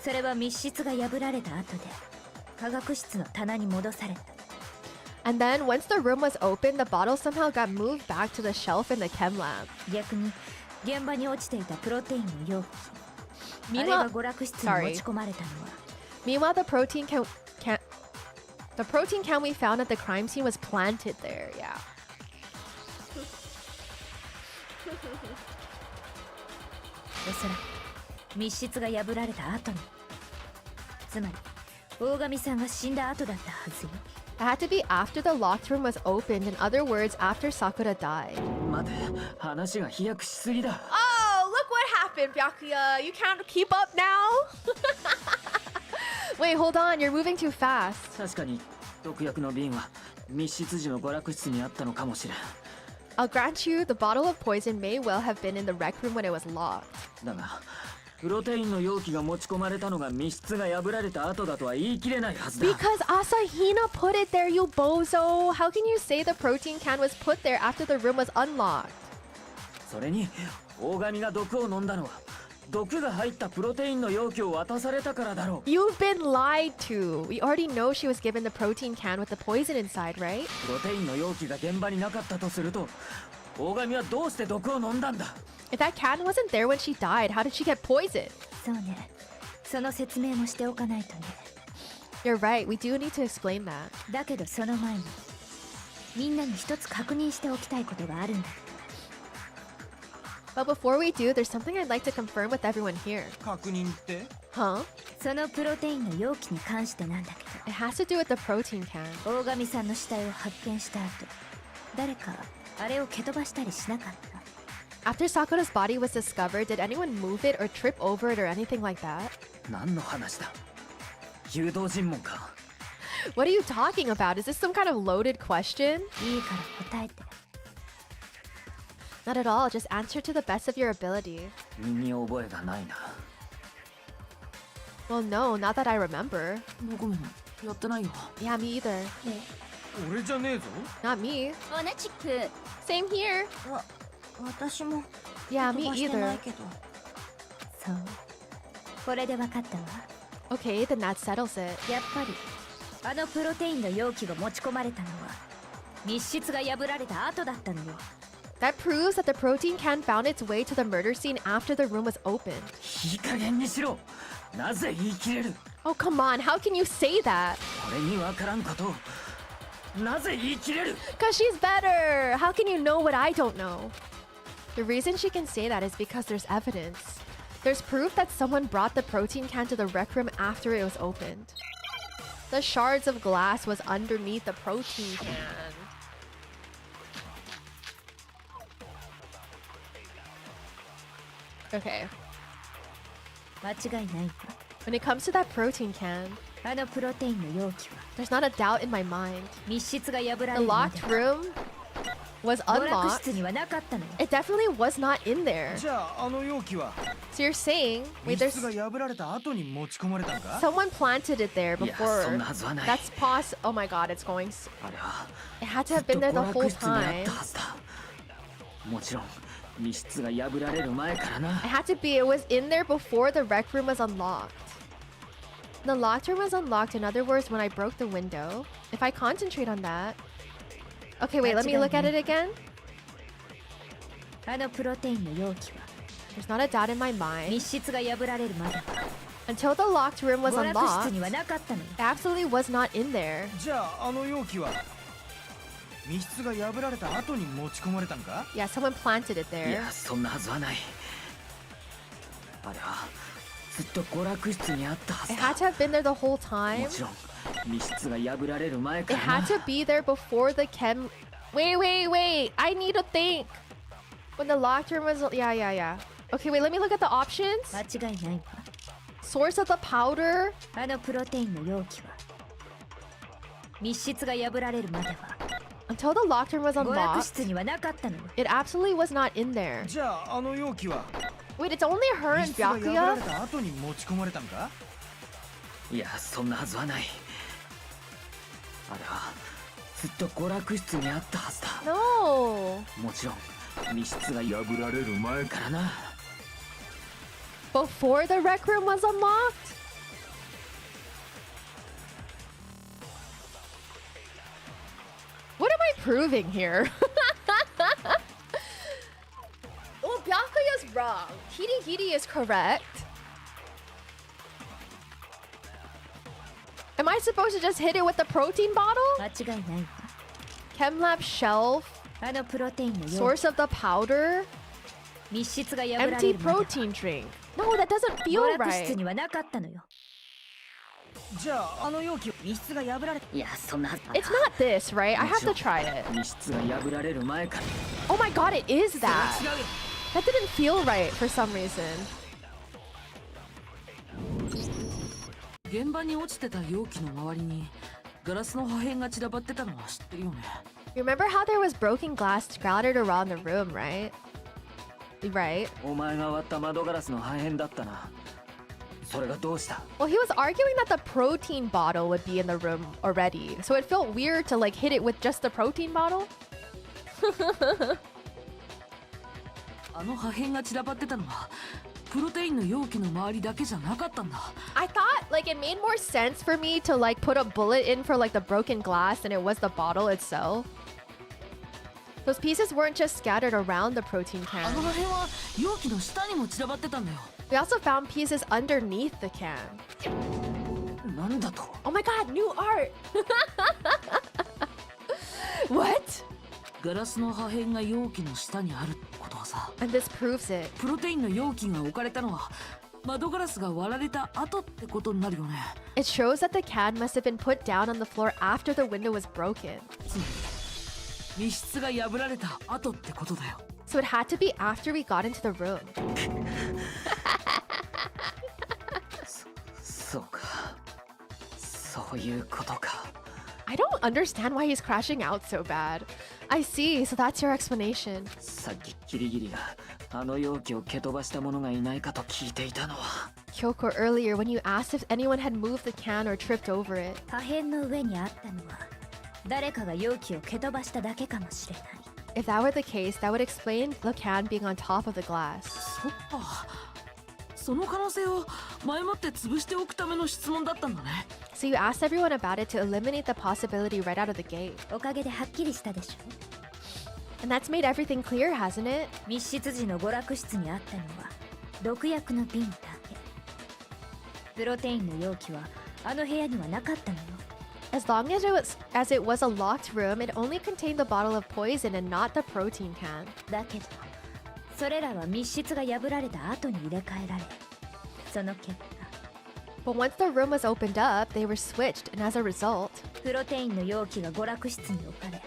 [SPEAKER 7] それは密室が破られた後で科学室の棚に戻された。
[SPEAKER 1] And then once the room was open, the bottle somehow got moved back to the shelf in the chem lab.
[SPEAKER 7] 逆に現場に落ちていたプロテインの容器、あれが娯楽室に持ち込まれたのは。
[SPEAKER 1] Meanwhile, the protein can we found at the crime scene was planted there. Yeah.
[SPEAKER 7] おそらく密室が破られた後に、つまり大神さんが死んだ後だったはずよ。
[SPEAKER 1] It had to be after the locked room was opened. In other words, after Sakura died.
[SPEAKER 3] 待て、話が飛躍しすぎだ。
[SPEAKER 1] Oh, look what happened, Byakuya. You can't keep up now? Wait, hold on. You're moving too fast.
[SPEAKER 3] 確かに毒薬の瓶は密室時の娯楽室にあったのかもしれん。
[SPEAKER 1] I'll grant you, the bottle of poison may well have been in the rec room when it was locked.
[SPEAKER 3] だがプロテインの容器が持ち込まれたのが密室が破られた後だとは言い切れないはずだ。
[SPEAKER 1] Because Asahina put it there, you bozo. How can you say the protein can was put there after the room was unlocked?
[SPEAKER 3] それに大神が毒を飲んだのは毒が入ったプロテインの容器を渡されたからだろう。
[SPEAKER 1] You've been lied to. We already know she was given the protein can with the poison inside, right?
[SPEAKER 3] プロテインの容器が現場になかったとすると大神はどうして毒を飲んだんだ？
[SPEAKER 1] If that can wasn't there when she died, how did she get poisoned?
[SPEAKER 7] そうね、その説明もしておかないとね。
[SPEAKER 1] You're right, we do need to explain that.
[SPEAKER 7] だけどその前にみんなに一つ確認しておきたいことがあるんだ。
[SPEAKER 1] But before we do, there's something I'd like to confirm with everyone here.
[SPEAKER 6] 確認って？
[SPEAKER 1] Huh?
[SPEAKER 7] そのプロテインの容器に関してなんだけ
[SPEAKER 1] It has to do with the protein can.
[SPEAKER 7] ど、大神さんの死体を発見した後、誰かあれを蹴飛ばしたりしなかった？
[SPEAKER 1] After Sakura's body was discovered, did anyone move it or trip over it or anything like that?
[SPEAKER 3] 何の話だ？誘導尋問か？
[SPEAKER 1] What are you talking about? Is this some kind of loaded question?
[SPEAKER 7] いいから答えて。
[SPEAKER 1] Not at all, just answer to the best of your ability.
[SPEAKER 3] 身に覚えがないな。
[SPEAKER 1] Well, no, not that I remember.
[SPEAKER 5] ごめん、やってないよ。
[SPEAKER 1] Yeah, me either.
[SPEAKER 6] 俺じゃねえぞ。
[SPEAKER 1] Not me.
[SPEAKER 8] 同じく
[SPEAKER 1] Same here.
[SPEAKER 9] 私も
[SPEAKER 1] Yeah,
[SPEAKER 9] 飛
[SPEAKER 1] me
[SPEAKER 9] ばしてな
[SPEAKER 1] either.
[SPEAKER 9] いけど。
[SPEAKER 7] そう。これで分かったわ。
[SPEAKER 1] Okay, then that settles it.
[SPEAKER 7] やっぱりあのプロテインの容器が持ち込まれたのは密室が破られた後だったのよ。
[SPEAKER 1] That proves that the protein can found its way to the murder scene after the room was opened.
[SPEAKER 3] いい加減にしろ。なぜ言い切れる？
[SPEAKER 1] Oh, come on, how can you say that?
[SPEAKER 3] 俺にわからんことをなぜ言い切れる？
[SPEAKER 1] Because she's better! How can you know what I don't know? The reason she can say that is because there's evidence. There's proof that someone brought the protein can to the rec room after it was opened. The shards of glass was underneath the protein can. Okay.
[SPEAKER 7] 間違いないわ。
[SPEAKER 1] When it comes to that protein can,
[SPEAKER 7] あのプロテインの容器は
[SPEAKER 1] there's not a doubt in my mind.
[SPEAKER 7] 密室が破られ
[SPEAKER 1] The
[SPEAKER 7] るまで
[SPEAKER 1] locked room was
[SPEAKER 7] 娯楽
[SPEAKER 1] unlocked.
[SPEAKER 7] 室にはなかったのよ。
[SPEAKER 1] It definitely was not in there.
[SPEAKER 6] じゃああの容器は
[SPEAKER 1] So you're saying, wait,
[SPEAKER 6] 密
[SPEAKER 1] there's
[SPEAKER 6] 室が破られた後に持ち込まれたんか？
[SPEAKER 1] someone planted it there
[SPEAKER 3] いや、
[SPEAKER 1] before.
[SPEAKER 3] そんなはずはない。
[SPEAKER 1] That's oh my god, it's going.
[SPEAKER 3] あれは
[SPEAKER 1] It had to
[SPEAKER 3] ずっ
[SPEAKER 1] have
[SPEAKER 3] と
[SPEAKER 1] been there the
[SPEAKER 3] 娯
[SPEAKER 1] whole
[SPEAKER 3] 楽室にあっ
[SPEAKER 1] time.
[SPEAKER 3] たはずだ。もちろん密室が破られる前からな。
[SPEAKER 1] It had to be. It was in there before the rec room was unlocked. The locked room was unlocked. In other words, when I broke the window. If I concentrate on that. Okay, wait. Let me look at it again.
[SPEAKER 7] あのプロテインの容器は
[SPEAKER 1] There's not a doubt in my mind.
[SPEAKER 7] 密室が破られるまで
[SPEAKER 1] And Until the locked room was
[SPEAKER 7] 娯楽室
[SPEAKER 1] unlocked,
[SPEAKER 7] にはなかったのよ
[SPEAKER 1] it absolutely was not in there.
[SPEAKER 6] じゃああの容器は密室が破られた後に持ち込まれたんか？
[SPEAKER 1] Yeah, someone planted it
[SPEAKER 3] い
[SPEAKER 1] there.
[SPEAKER 3] やそんなはずはない。あれはずっと娯楽室にあったはず
[SPEAKER 1] It
[SPEAKER 3] だ。
[SPEAKER 1] had to have been there the whole time.
[SPEAKER 3] もちろん密室が破られる前か
[SPEAKER 1] It
[SPEAKER 3] ら
[SPEAKER 1] had
[SPEAKER 3] な。
[SPEAKER 1] to be there before the chem. Wait. I need to think. When the locked room was. Yeah. Okay, wait, let me look at the options.
[SPEAKER 7] 間違いないわ
[SPEAKER 1] Source of the powder.
[SPEAKER 7] あのプロテインの容器は密室が破られるまでは
[SPEAKER 1] Until the locked room was
[SPEAKER 7] 娯楽
[SPEAKER 1] unlocked,
[SPEAKER 7] 室にはなかったのよ
[SPEAKER 1] it absolutely was not in there.
[SPEAKER 6] じゃああの容器は
[SPEAKER 1] Wait, it's only her
[SPEAKER 6] 密
[SPEAKER 1] and
[SPEAKER 6] 室が破ら
[SPEAKER 1] Byakuya?
[SPEAKER 6] れた後に持ち込まれたんか？
[SPEAKER 3] いやそんなはずはない。あれはずっと娯楽室にあったはずだ。
[SPEAKER 1] No.
[SPEAKER 3] もちろん密室が破られる前からな。
[SPEAKER 1] Before the rec room was unlocked? What am I proving here? Oh, Byakuya's wrong. Hirigiri is correct. Am I supposed to just hit it with the protein bottle?
[SPEAKER 7] 間違いないわ
[SPEAKER 1] Chem lab shelf,
[SPEAKER 7] あのプロテインの容器
[SPEAKER 1] source of the powder,
[SPEAKER 7] 密室が破られ
[SPEAKER 1] empty
[SPEAKER 7] るまでは
[SPEAKER 1] protein drink. No, that doesn't
[SPEAKER 7] 娯
[SPEAKER 1] feel
[SPEAKER 7] 楽室
[SPEAKER 1] right.
[SPEAKER 7] にはなかったのよ
[SPEAKER 6] じゃああの容器密室が破られた。
[SPEAKER 3] いやそんなはず。
[SPEAKER 1] It's not this, right? I have to try it.
[SPEAKER 3] 密室が破られる前から。
[SPEAKER 1] Oh my god, it is that. That didn't feel right for some reason.
[SPEAKER 5] 現場に落ちてた容器の周りにガラスの破片が散らばってたのは知ってるよね
[SPEAKER 1] Remember how there was broken glass scattered around the room, right? Right.
[SPEAKER 3] お前が割った窓ガラスの破片だったな。それがどうした？
[SPEAKER 1] Well, he was arguing that the protein bottle would be in the room already. So it felt weird to like hit it with just the protein bottle.
[SPEAKER 5] あの破片が散らばってたのはプロテインの容器の周りだけじゃなかったんだ
[SPEAKER 1] I thought like it made more sense for me to like put a bullet in for like the broken glass and it was the bottle itself. Those pieces weren't just scattered around the protein
[SPEAKER 5] あの
[SPEAKER 1] can.
[SPEAKER 5] 破片は容器の下にも散らばってたんだよ
[SPEAKER 1] We also found pieces underneath the can.
[SPEAKER 3] なんだと？
[SPEAKER 1] Oh my god, new art! What?
[SPEAKER 5] ガラスの破片が容器の下にあるってことはさ
[SPEAKER 1] And this proves it.
[SPEAKER 5] プロテインの容器が置かれたのは窓ガラスが割られた後ってことになるよね
[SPEAKER 1] It shows that the can must have been put down on the floor after the window was broken.
[SPEAKER 5] つまり密室が破られた後ってことだよ
[SPEAKER 1] So it had to be after we got into the room.
[SPEAKER 3] そうか。そういうことか。
[SPEAKER 1] I don't understand why he's crashing out so bad. I see, so that's your explanation.
[SPEAKER 3] さっきキリギリがあの容器を蹴飛ばした者がいないかと聞いていたのは。
[SPEAKER 1] Kyoko, earlier when you asked if anyone had moved the can or tripped over it.
[SPEAKER 7] 破片の上にあったのは誰かが容器を蹴飛ばしただけかもしれない
[SPEAKER 1] If that were the case, that would explain the can being on top of the glass.
[SPEAKER 5] そっかその可能性を前もって潰しておくための質問だったんだね
[SPEAKER 1] So you asked everyone about it to eliminate the possibility right out of the gate.
[SPEAKER 7] おかげではっきりしたでしょ
[SPEAKER 1] And that's made everything clear, hasn't it?
[SPEAKER 7] 密室時の娯楽室にあったのは毒薬の瓶だけプロテインの容器はあの部屋にはなかったのよ
[SPEAKER 1] As long as it was a locked room, it only contained the bottle of poison and not the protein can.
[SPEAKER 7] だけどそれらは密室が破られた後に入れ替えられその結果
[SPEAKER 1] But once the room was opened up, they were switched, and as a result,
[SPEAKER 7] プロテインの容器が娯楽室に置かれ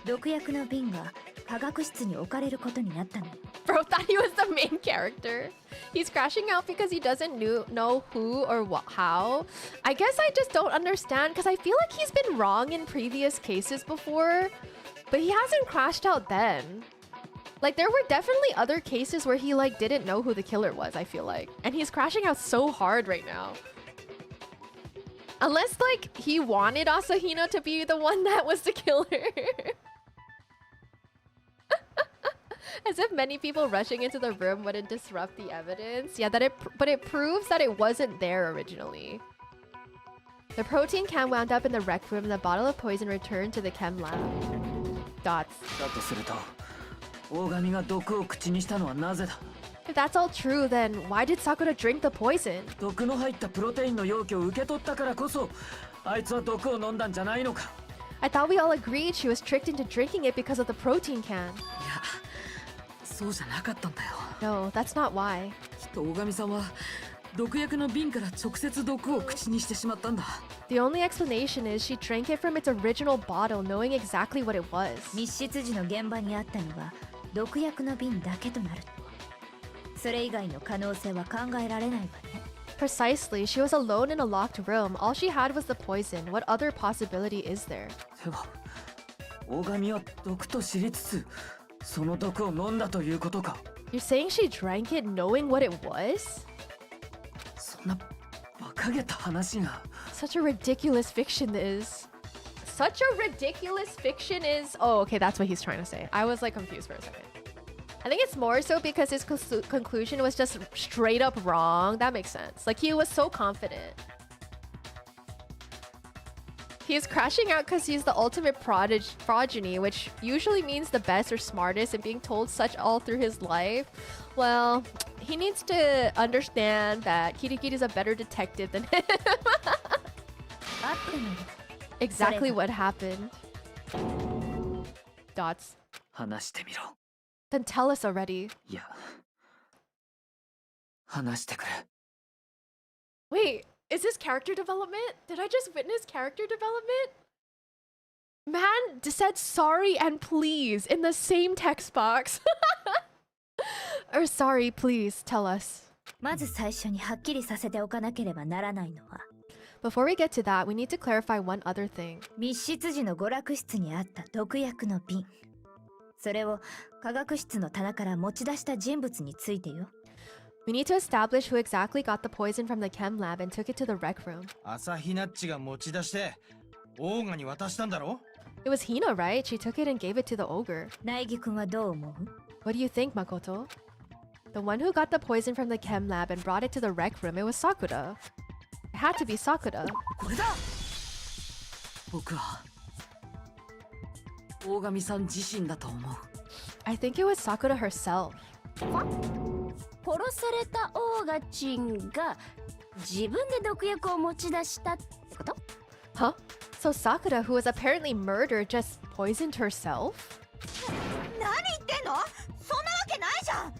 [SPEAKER 7] 毒薬の瓶が科学室に置かれることになったのよ
[SPEAKER 1] bro thought he was the main character. He's crashing out because he doesn't know who or how. I guess I just don't understand because I feel like he's been wrong in previous cases before, but he hasn't crashed out then. Like there were definitely other cases where he like didn't know who the killer was, I feel like. And he's crashing out so hard right now. Unless like he wanted Asahina to be the one that was the killer. As if many people rushing into the room wouldn't disrupt the evidence. Yeah, but it proves that it wasn't there originally. The protein can wound up in the rec room and the bottle of poison returned to the chem lab. Dots.
[SPEAKER 3] だとすると大神が毒を口にしたのはなぜだ？
[SPEAKER 1] If that's all true, then why did Sakura drink the poison?
[SPEAKER 3] 毒の入ったプロテインの容器を受け取ったからこそあいつは毒を飲んだんじゃないのか。
[SPEAKER 1] I thought we all agreed she was tricked into drinking it because of the protein can.
[SPEAKER 5] いやそうじゃなかったんだよ。
[SPEAKER 1] No, that's not why.
[SPEAKER 5] きっと大神さんは毒薬の瓶から直接毒を口にしてしまったんだ。
[SPEAKER 1] The only explanation is she drank it from its original bottle, knowing exactly what it was.
[SPEAKER 7] 密室時の現場にあったのは毒薬の瓶だけとなる。それ以外の可能性は考えられないわね。
[SPEAKER 1] Precisely, she was alone in a locked room. All she had was the poison. What other possibility is there?
[SPEAKER 3] では大神は毒と知りつつその毒を飲んだということか。
[SPEAKER 1] You're saying she drank it knowing what it was?
[SPEAKER 3] そんな馬鹿げた話が。
[SPEAKER 1] Such a ridiculous fiction is. Such a ridiculous fiction is. Oh, okay, that's what he's trying to say. I was like confused for a second. I think it's more so because his conclusion was just straight up wrong. That makes sense. Like he was so confident. He is crashing out because he's the ultimate progeny, which usually means the best or smartest, and being told such all through his life. Well, he needs to understand that Kirigiri is a better detective than him. Exactly what happened. Dots.
[SPEAKER 3] 話してみろ。
[SPEAKER 1] Then tell us already.
[SPEAKER 3] いや話してくれ。
[SPEAKER 1] Wait, is this character development? Did I just witness character development? Man said sorry and please in the same text box. Or sorry, please tell us.
[SPEAKER 7] まず最初にはっきりさせておかなければならないのは、
[SPEAKER 1] Before we get to that, we need to clarify one other thing.
[SPEAKER 7] 密室時の娯楽室にあった毒薬の瓶。それを科学室の棚から持ち出した人物についてよ。
[SPEAKER 1] We need to establish who exactly got the poison from the chem lab and took it to the rec room.
[SPEAKER 6] 朝日ナッチが持ち出してオーガに渡したんだろ。
[SPEAKER 1] It was Hina, right? She took it and gave it to the ogre.
[SPEAKER 7] 苗木くんはどう思う？
[SPEAKER 1] What do you think, Makoto? The one who got the poison from the chem lab and brought it to the rec room, it was Sakura. It had to be Sakura.
[SPEAKER 5] これだ。僕は大神さん自身だと思う。
[SPEAKER 1] I think it was Sakura herself.
[SPEAKER 8] 殺されたオーガチンが自分で毒薬を持ち出したってこと？
[SPEAKER 1] Huh? So Sakura, who was apparently murdered, just poisoned herself?
[SPEAKER 9] 何言ってんの？そんなわけないじゃん。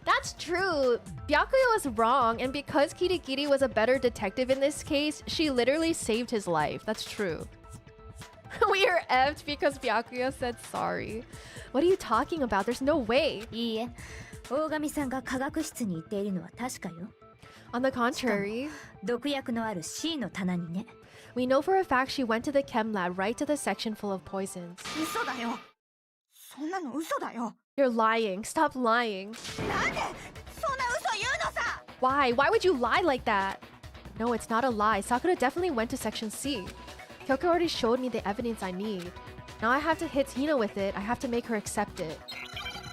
[SPEAKER 1] That's true. Byakuya was wrong, and because Kirigiri was a better detective in this case, she literally saved his life. That's true. We are effed because Byakuya said sorry. What are you talking about? There's no way.
[SPEAKER 7] いいえ、大神さんが科学室に行っているのは確かよ。
[SPEAKER 1] On the contrary,
[SPEAKER 7] 毒薬のある C の棚にね。
[SPEAKER 1] we know for a fact she went to the chem lab right to the section full of poisons.
[SPEAKER 9] 嘘だよ。そんなの嘘だよ。
[SPEAKER 1] You're lying. Stop lying.
[SPEAKER 9] なんでそんな嘘言うのさ。
[SPEAKER 1] Why? Why would you lie like that? No, it's not a lie. Sakura definitely went to section C. Kyoko already showed me the evidence I need. Now I have to hit Hina with it. I have to make her accept it.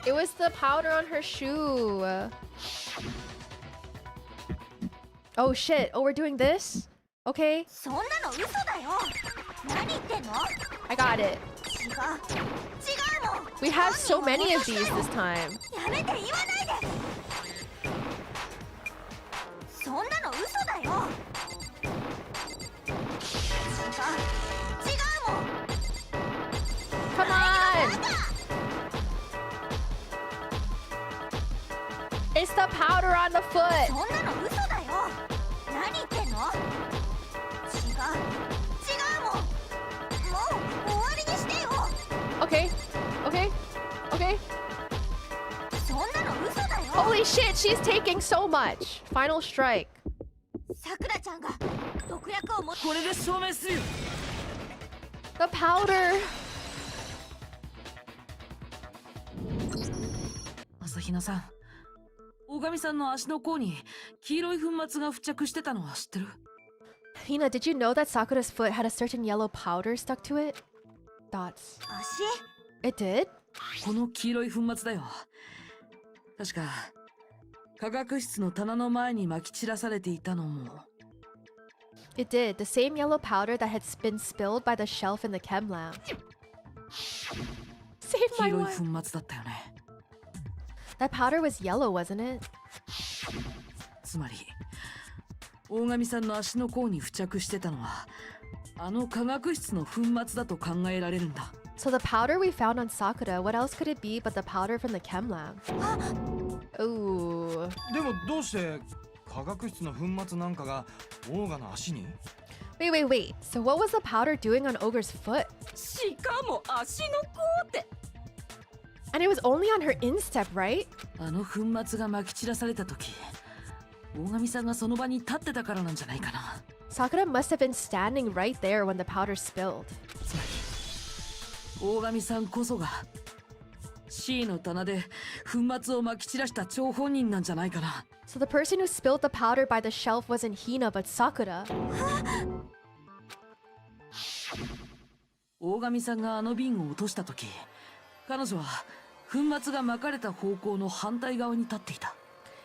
[SPEAKER 1] It was the powder on her shoe. Oh shit. Oh, we're doing this? Okay.
[SPEAKER 9] そんなの嘘だよ。何言ってんの？
[SPEAKER 1] I got it.
[SPEAKER 9] 違う。違うもん。
[SPEAKER 1] We have so many of these this time.
[SPEAKER 9] やめて言わないで。そんなの嘘だよ。違うもん。
[SPEAKER 1] Come on! It's the powder on the foot.
[SPEAKER 9] そんなの嘘だよ。何言ってんの？違うもん。もう終わりにしてよ。
[SPEAKER 1] Okay. Okay. Okay.
[SPEAKER 9] そんなの嘘だよ。
[SPEAKER 1] Holy shit, she's taking so much. Final strike.
[SPEAKER 9] さくらちゃんが毒薬を持って。
[SPEAKER 5] これで証明するよ。
[SPEAKER 1] The powder.
[SPEAKER 5] 朝比奈さん、大神さんの足の甲に黄色い粉末が付着してたのは知ってる？
[SPEAKER 1] Hina, did you know that Sakura's foot had a certain yellow powder stuck to it? Dots.
[SPEAKER 9] 足？
[SPEAKER 1] It did?
[SPEAKER 5] この黄色い粉末だよ。確か科学室の棚の前に撒き散らされていたのも。
[SPEAKER 1] It did. The same yellow powder that had been spilled by the shelf in the chem lab. Save
[SPEAKER 5] 黄
[SPEAKER 1] my
[SPEAKER 5] 色い
[SPEAKER 1] life.
[SPEAKER 5] 粉末だったよね。
[SPEAKER 1] That powder was yellow, wasn't it?
[SPEAKER 5] つまり大神さんの足の甲に付着してたのはあの化学室の粉末だと考えられるんだ。
[SPEAKER 1] So the powder we found on Sakura, what else could it be but the powder from the chem lab? Ooh.
[SPEAKER 6] でもどうして化学室の粉末なんかがオーガの足に？
[SPEAKER 1] Wait. So what was the powder doing on Ogre's foot?
[SPEAKER 5] しかも足の甲って。
[SPEAKER 1] And it was only on her instep, right?
[SPEAKER 5] あの粉末がまき散らされた時、大神さんがその場に立ってたからなんじゃないかな。
[SPEAKER 1] Sakura must have been standing right there when the powder spilled.
[SPEAKER 5] つまり大神さんこそが C の棚で粉末をまき散らした張本人なんじゃないかな。
[SPEAKER 1] So the person who spilled the powder by the shelf wasn't Hina but Sakura.
[SPEAKER 5] 大神さんがあの瓶を落とした時、彼女は粉末がまかれた方向の反対側に立っていた。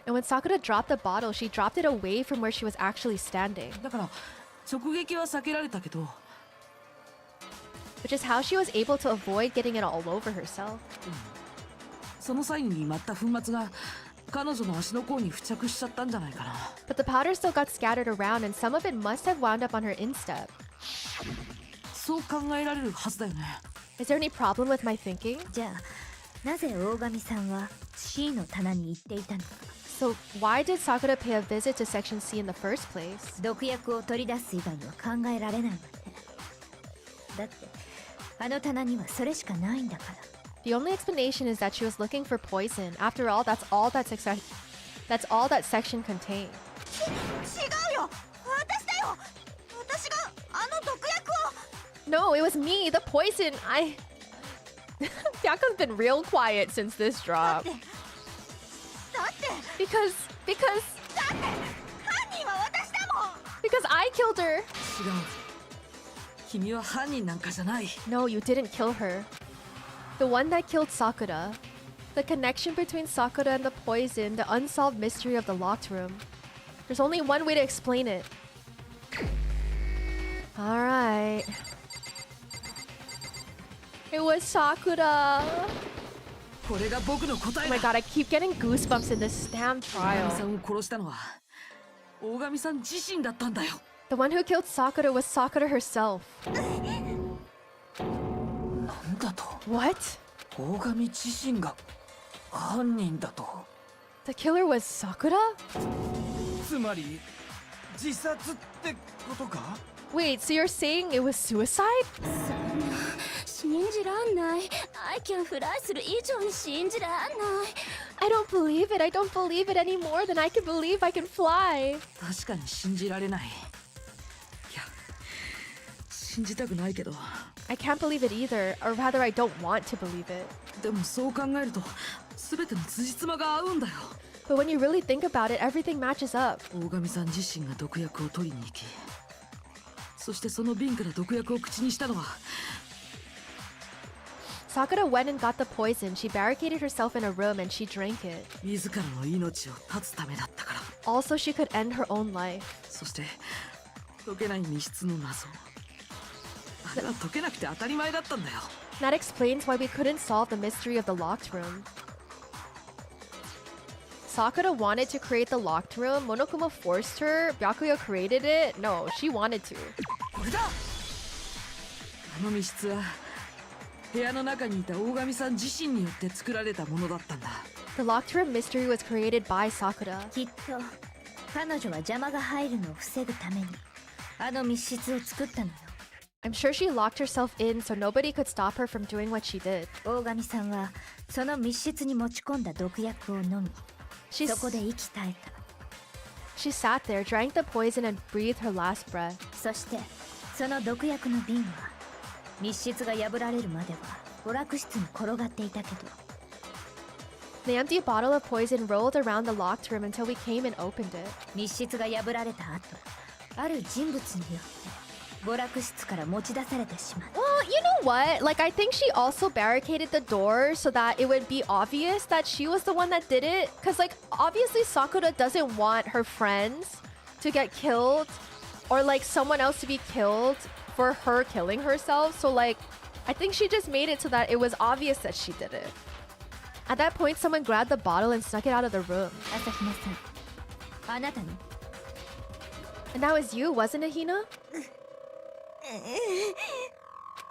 [SPEAKER 1] And when Sakura dropped the bottle, she dropped it away from where she was actually standing,
[SPEAKER 5] だから直撃は避けられたけど、
[SPEAKER 1] which is how she was able to avoid getting it all over herself.
[SPEAKER 5] その際に舞った粉末が彼女の足の甲に付着しちゃったんじゃないかな。
[SPEAKER 1] But the powder still got scattered around and some of it must have wound up on her instep.
[SPEAKER 5] そう考えられるはずだよね。
[SPEAKER 1] Is there any problem with my thinking?
[SPEAKER 7] じゃあなぜ大神さんは C の棚に行っていたのか。
[SPEAKER 1] So why did Sakura pay a visit to Section C in the first place?
[SPEAKER 7] 毒薬を取り出す以外は考えられないわね。だってあの棚にはそれしかないんだから。
[SPEAKER 1] The only explanation is that she was looking for poison. After all, that's all that section contained.
[SPEAKER 9] 違うよ、私だよ。私があの毒薬を。
[SPEAKER 1] No, it was me, the poison. Byaka's been real quiet since this
[SPEAKER 9] だっ
[SPEAKER 1] drop.
[SPEAKER 9] て
[SPEAKER 1] Because
[SPEAKER 9] だって犯人は私だもん。
[SPEAKER 1] I killed her.
[SPEAKER 5] 違う。君は犯人なんかじゃない。
[SPEAKER 1] No, you didn't kill her. The one that killed Sakura. The connection between Sakura and the poison, the unsolved mystery of the locked room. There's only one way to explain it. Alright. It was Sakura.
[SPEAKER 5] これが僕の答
[SPEAKER 1] Oh
[SPEAKER 5] え
[SPEAKER 1] my
[SPEAKER 5] だ。
[SPEAKER 1] god, I keep getting goosebumps in this damn
[SPEAKER 5] 大神さ
[SPEAKER 1] trial.
[SPEAKER 5] んを殺したのは大神さん自身だったんだよ。
[SPEAKER 1] The one who killed Sakura was Sakura herself.
[SPEAKER 3] なんだと？
[SPEAKER 1] What?
[SPEAKER 3] 大神自身が犯人だと？
[SPEAKER 1] The killer was Sakura?
[SPEAKER 6] つまり自殺ってことか？
[SPEAKER 1] Wait, so you're saying it was suicide?
[SPEAKER 8] 信じらんない。I can fly する以上に信じらんない。
[SPEAKER 1] I don't believe it. I don't believe it any more than I can believe I can fly.
[SPEAKER 5] 確かに信じられない。いや、信じたくないけど。
[SPEAKER 1] I can't believe it either, or rather I don't want to believe it.
[SPEAKER 5] でもそう考えると全ての辻褄が合うんだよ。
[SPEAKER 1] But when you really think about it, everything matches up.
[SPEAKER 5] 大神さん自身が毒薬を取りに行き、そしてその瓶から毒薬を口にしたのは
[SPEAKER 1] Sakura went and got the poison. She barricaded herself in a room and she drank it.
[SPEAKER 5] 自らの命を絶つためだったから。
[SPEAKER 1] Also, she could end her own life.
[SPEAKER 5] そして解けない密室の謎、あれは解けなくて当たり前だったんだよ。
[SPEAKER 1] That explains why we couldn't solve the mystery of the locked room. Sakura wanted to create the locked room. Monokuma forced her. Byakuya created it. No, she wanted to.
[SPEAKER 5] これだ。あの密室は部屋の中にいた大神さん自身によって作られたものだったんだ。
[SPEAKER 1] The locked room mystery was created by Sakura.
[SPEAKER 7] きっと彼女は邪魔が入るのを防ぐためにあの密室を作ったのよ。
[SPEAKER 1] I'm sure she locked herself in so nobody could stop her from doing what she did.
[SPEAKER 7] 大神さんはその密室に持ち込んだ毒薬を飲み、
[SPEAKER 1] She
[SPEAKER 7] そこで息絶えた。
[SPEAKER 1] She sat there, drank the poison, and breathed her last breath.
[SPEAKER 7] そしてその毒薬の瓶は密室が破られるまでは娯楽室に転がっていたけど、
[SPEAKER 1] The empty bottle of poison rolled around the locked room until we came and opened it.
[SPEAKER 7] 密室が破られた後、ある人物によって娯楽室から持ち出されてしまった。
[SPEAKER 1] Well, you know what? Like, I think she also barricaded the door so that it would be obvious that she was the one that did it. Because, like, obviously Sakura doesn't want her friends to get killed or, like, someone else to be killed for her killing herself. So, like, I think she just made it so that it was obvious that she did it. At that point, someone grabbed the bottle and snuck it out of the room.
[SPEAKER 7] 朝比奈さん、あなたに
[SPEAKER 1] And that was you, wasn't it, Hina?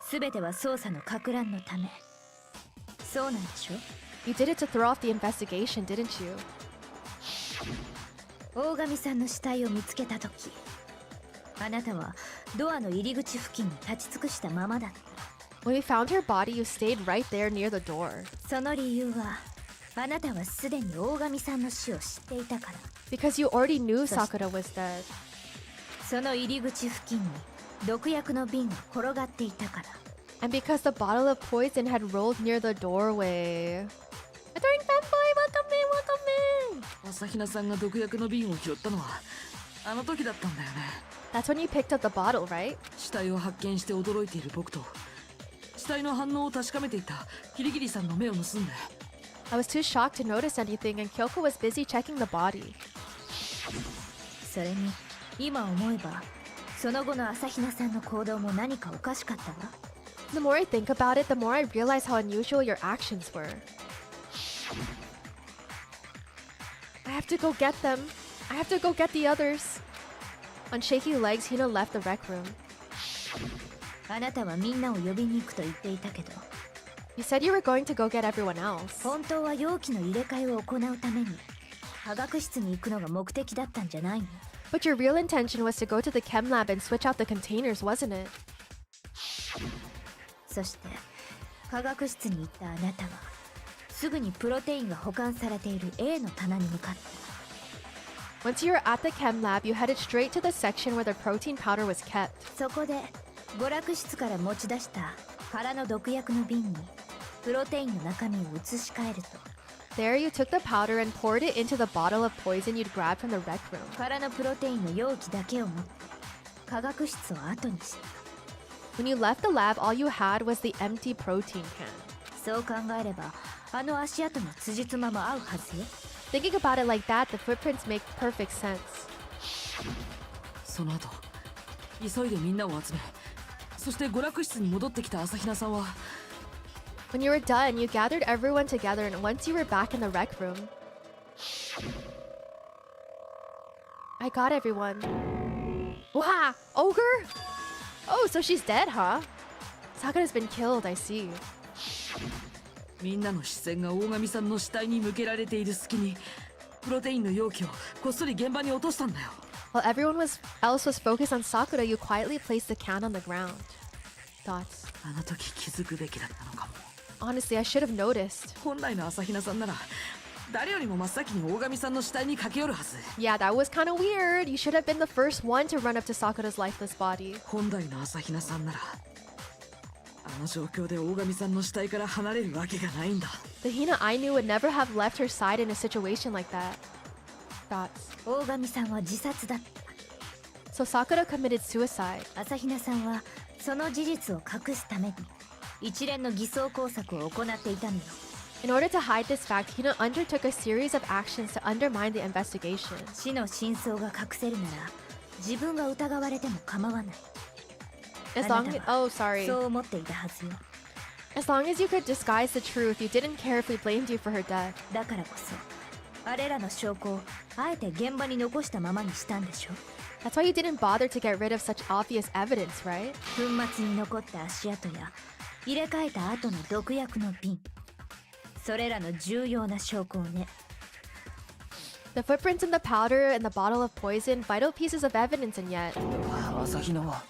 [SPEAKER 7] 全ては捜査のか乱のため。そうなんでしょ？
[SPEAKER 1] You did it to throw off the investigation, didn't you?
[SPEAKER 7] 大神さんの死体を見つけたとき、あなたはドアの入り口付近に立ち尽くしたままだった。
[SPEAKER 1] When we found her body, you stayed right there near the door.
[SPEAKER 7] その理由は、あなたはすでに大神さんの死を知っていたから。
[SPEAKER 1] Because you already knew Sakura was dead.
[SPEAKER 7] その入り口付近に毒薬の瓶が転がっていたから。
[SPEAKER 1] And because the bottle of poison had rolled near the doorway. Adoring fanboy, welcome in, welcome in!
[SPEAKER 5] 朝比奈さんが毒薬の瓶を拾ったのはあの時だったんだよね。
[SPEAKER 1] That's when you picked up the bottle, right?
[SPEAKER 5] 死体を発見して驚いている僕と死体の反応を確かめていたキリギリさんの目を盗んで。
[SPEAKER 1] I was too shocked to notice anything, and Kyoko was busy checking the body.
[SPEAKER 7] それに今思えばその後の朝比奈さんの行動も何かおかしかったわ。
[SPEAKER 1] The more I think about it, the more I realize how unusual your actions were. I have to go get them. I have to go get the others. On shaky legs, Hina left the rec room.
[SPEAKER 7] あなたはみんなを呼びに行くと言っていたけど、
[SPEAKER 1] You said you were going to go get everyone else.
[SPEAKER 7] 本当は容器の入れ替えを行うために化学室に行くのが目的だったんじゃないの？
[SPEAKER 1] But your real intention was to go to the chem lab and switch out the containers, wasn't it?
[SPEAKER 7] そして化学室に行ったあなたはすぐにプロテインが保管されている A の棚に向かった。
[SPEAKER 1] Once you were at the chem lab, you headed straight to the section where the protein powder was kept.
[SPEAKER 7] そこで娯楽室から持ち出した空の毒薬の瓶にプロテインの中身を移し替えると、
[SPEAKER 1] There, you took the powder and poured it into the bottle of poison you'd grabbed from the rec room.
[SPEAKER 7] 空のプロテインの容器だけを持って化学室を後にした。
[SPEAKER 1] When you left the lab, all you had was the empty protein can.
[SPEAKER 7] そう考えればあの足跡の辻褄も合うはずよ。
[SPEAKER 1] Thinking about it like that, the footprints make perfect sense.
[SPEAKER 5] その後急いでみんなを集め、そして娯楽室に戻ってきた朝比奈さんは
[SPEAKER 1] When you were done, you gathered everyone together, and once you were back in the rec room, I got everyone. Wow, ogre? Oh, so she's dead, huh? Sakura's been killed, I see.
[SPEAKER 5] みんなの視線が大神さんの死体に向けられている隙にプロテインの容器をこっそり現場に落としたんだよ。
[SPEAKER 1] While everyone else was focused on Sakura, you quietly placed the can on the ground. Thoughts?
[SPEAKER 5] あの時気づくべきだったのかも。
[SPEAKER 1] Honestly, I should have noticed.
[SPEAKER 5] 本来の朝比奈さんなら誰よりも真っ先に大神さんの死体に駆け寄るはず。
[SPEAKER 1] Yeah, that was kind of weird. You should have been the first one to run up to Sakura's lifeless body.
[SPEAKER 5] 本来の朝比奈さんならあの状況で大神さんの死体から離れるわけがないんだ。
[SPEAKER 1] The Hina I knew would never have left her side in a situation like that. Thoughts?
[SPEAKER 7] 大神さんは自殺だった。
[SPEAKER 1] So Sakura committed suicide.
[SPEAKER 7] 朝比奈さんはその事実を隠すために一連の偽装工作を行っていたのよ。
[SPEAKER 1] In order to hide this fact, Hina undertook a series of actions to undermine the investigation.
[SPEAKER 7] 死の真相が隠せるなら自分が疑われても構わない。
[SPEAKER 1] As long as, oh, sorry.
[SPEAKER 7] そう思っていたはずよ。
[SPEAKER 1] As long as you could disguise the truth, you didn't care if we blamed you for her death.
[SPEAKER 7] だからこそあれらの証拠をあえて現場に残したままにしたんでしょ。
[SPEAKER 1] That's why you didn't bother to get rid of such obvious evidence, right?
[SPEAKER 7] 粉末に残った足跡や入れ替えた後の毒薬の瓶、それらの重要な証拠をね。
[SPEAKER 1] The footprints in the powder and the bottle of poison, vital pieces of evidence, and yet...
[SPEAKER 3] 朝比奈は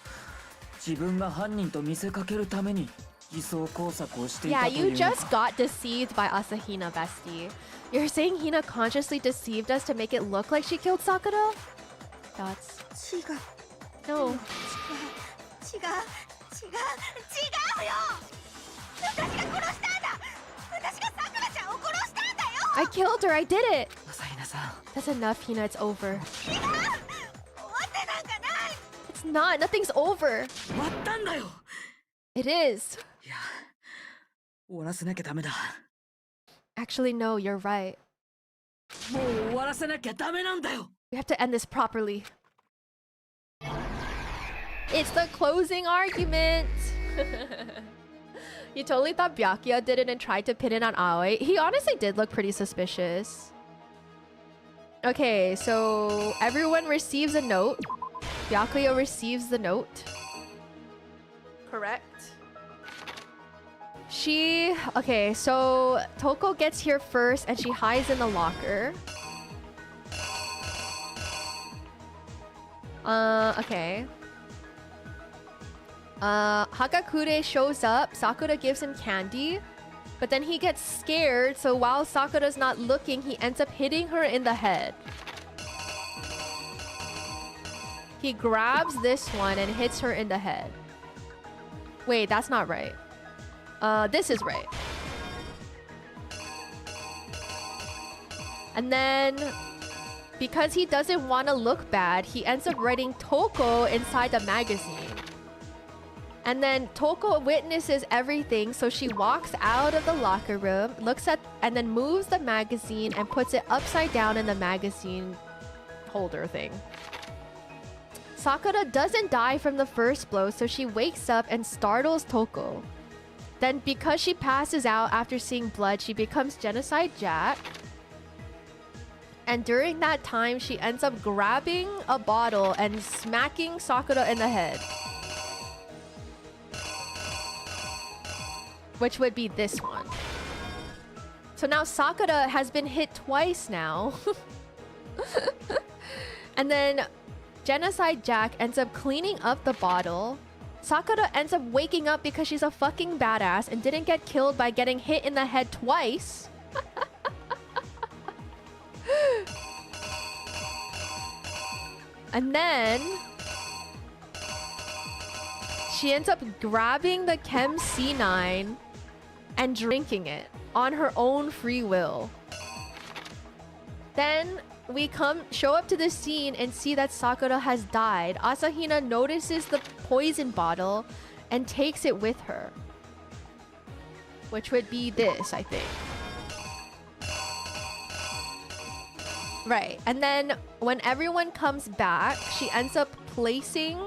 [SPEAKER 3] 自分が犯人と見せかけるために偽装工作をしていた
[SPEAKER 1] Yeah,
[SPEAKER 3] とい
[SPEAKER 1] you
[SPEAKER 3] うの
[SPEAKER 1] just
[SPEAKER 3] か。
[SPEAKER 1] got deceived by Asahina, bestie. You're saying Hina consciously deceived us to make it look like she killed Sakura? Thoughts?
[SPEAKER 4] 違う
[SPEAKER 1] No.
[SPEAKER 4] 違うよ。私が殺したんだ。私がさくらちゃんを殺したんだよ。
[SPEAKER 1] I killed her, I did it!
[SPEAKER 3] 朝比奈さん、
[SPEAKER 1] That's enough, Hina, it's over.
[SPEAKER 4] 違う。終わってなんかない。
[SPEAKER 1] It's not, nothing's over.
[SPEAKER 5] 終わったんだよ。
[SPEAKER 1] It is.
[SPEAKER 5] いや、終わらせなきゃダメだ。
[SPEAKER 1] Actually, no, you're right.
[SPEAKER 5] もう終わらせなきゃダメなんだよ。
[SPEAKER 1] We have to end this properly. It's the closing argument! You totally thought Byakuya did it and tried to pin it on Aoi. He honestly did look pretty suspicious. Okay, so everyone receives a note. Byakuya receives the note. Correct. Okay, so Toko gets here first and she hides in the locker. Okay. Hakakure shows up. Sakura gives him candy. But then he gets scared, so while Sakura's not looking, he ends up hitting her in the head. He grabs this one and hits her in the head. Wait, that's not right. This is right. And then, because he doesn't want to look bad, he ends up writing Toko inside the magazine. And then Toko witnesses everything, so she walks out of the locker room, looks at, and then moves the magazine and puts it upside down in the magazine holder thing. Sakura doesn't die from the first blow, so she wakes up and startles Toko. Then, because she passes out after seeing blood, she becomes Genocide Jack. And during that time, she ends up grabbing a bottle and smacking Sakura in the head. Which would be this one. So now Sakura has been hit twice now. And then Genocide Jack ends up cleaning up the bottle. Sakura ends up waking up because she's a fucking badass and didn't get killed by getting hit in the head twice. And then she ends up grabbing the Chem C9 and drinking it on her own free will. Then we show up to the scene and see that Sakura has died. Asahina notices the poison bottle and takes it with her. Which would be this, I think. Right. And then when everyone comes back, she ends up placing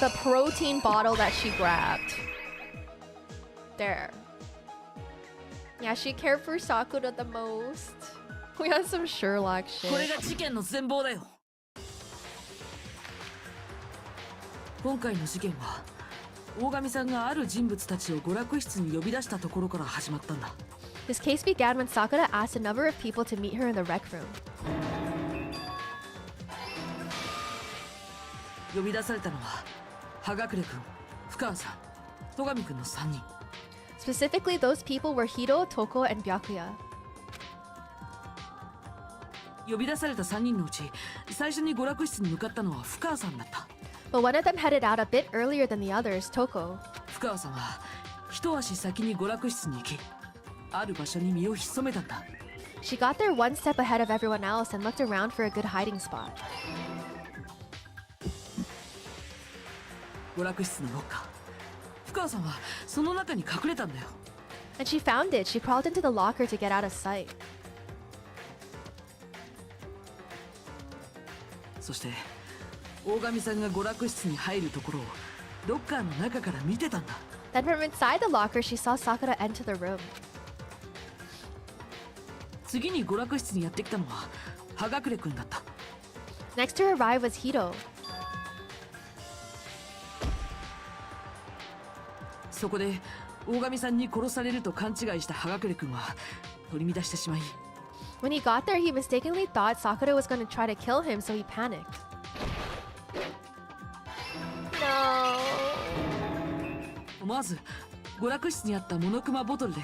[SPEAKER 1] the protein bottle that she grabbed. There. Yeah, she cared for Sakura the most. We had some Sherlock shit.
[SPEAKER 5] これが事件の全貌だよ。今回の事件は大神さんがある人物たちを娯楽室に呼び出したところから始まったんだ。
[SPEAKER 1] This case began when Sakura asked a number of people to meet her in the rec room.
[SPEAKER 5] 呼び出されたのは葉隠君、深川さん、戸上君の3人。
[SPEAKER 1] Specifically, those people were Hiro, Toko, and Byakuya.
[SPEAKER 5] 呼び出された3人のうち最初に娯楽室に向かったのは深川さんだった。
[SPEAKER 1] But one of them headed out a bit earlier than the others, Toko.
[SPEAKER 5] 深川さんは一足先に娯楽室に行き、ある場所に身を潜めたんだ。
[SPEAKER 1] She got there one step ahead of everyone else and looked around for a good hiding spot.
[SPEAKER 5] 娯楽室のロッカー。深川さんはその中に隠れたんだよ。
[SPEAKER 1] And she found it. She crawled into the locker to get out of sight.
[SPEAKER 5] そして大神さんが娯楽室に入るところをロッカーの中から見てたんだ。
[SPEAKER 1] Then from inside the locker, she saw Sakura enter the room.
[SPEAKER 5] 次に娯楽室にやってきたのは葉隠君だった。
[SPEAKER 1] Next to arrive was Hiro.
[SPEAKER 5] そこで大神さんに殺されると勘違いした葉隠君は取り乱してしまい。
[SPEAKER 1] When he got there, he mistakenly thought Sakura was going to try to kill him, so he panicked. No.
[SPEAKER 5] 思わず娯楽室にあったモノクマボトルで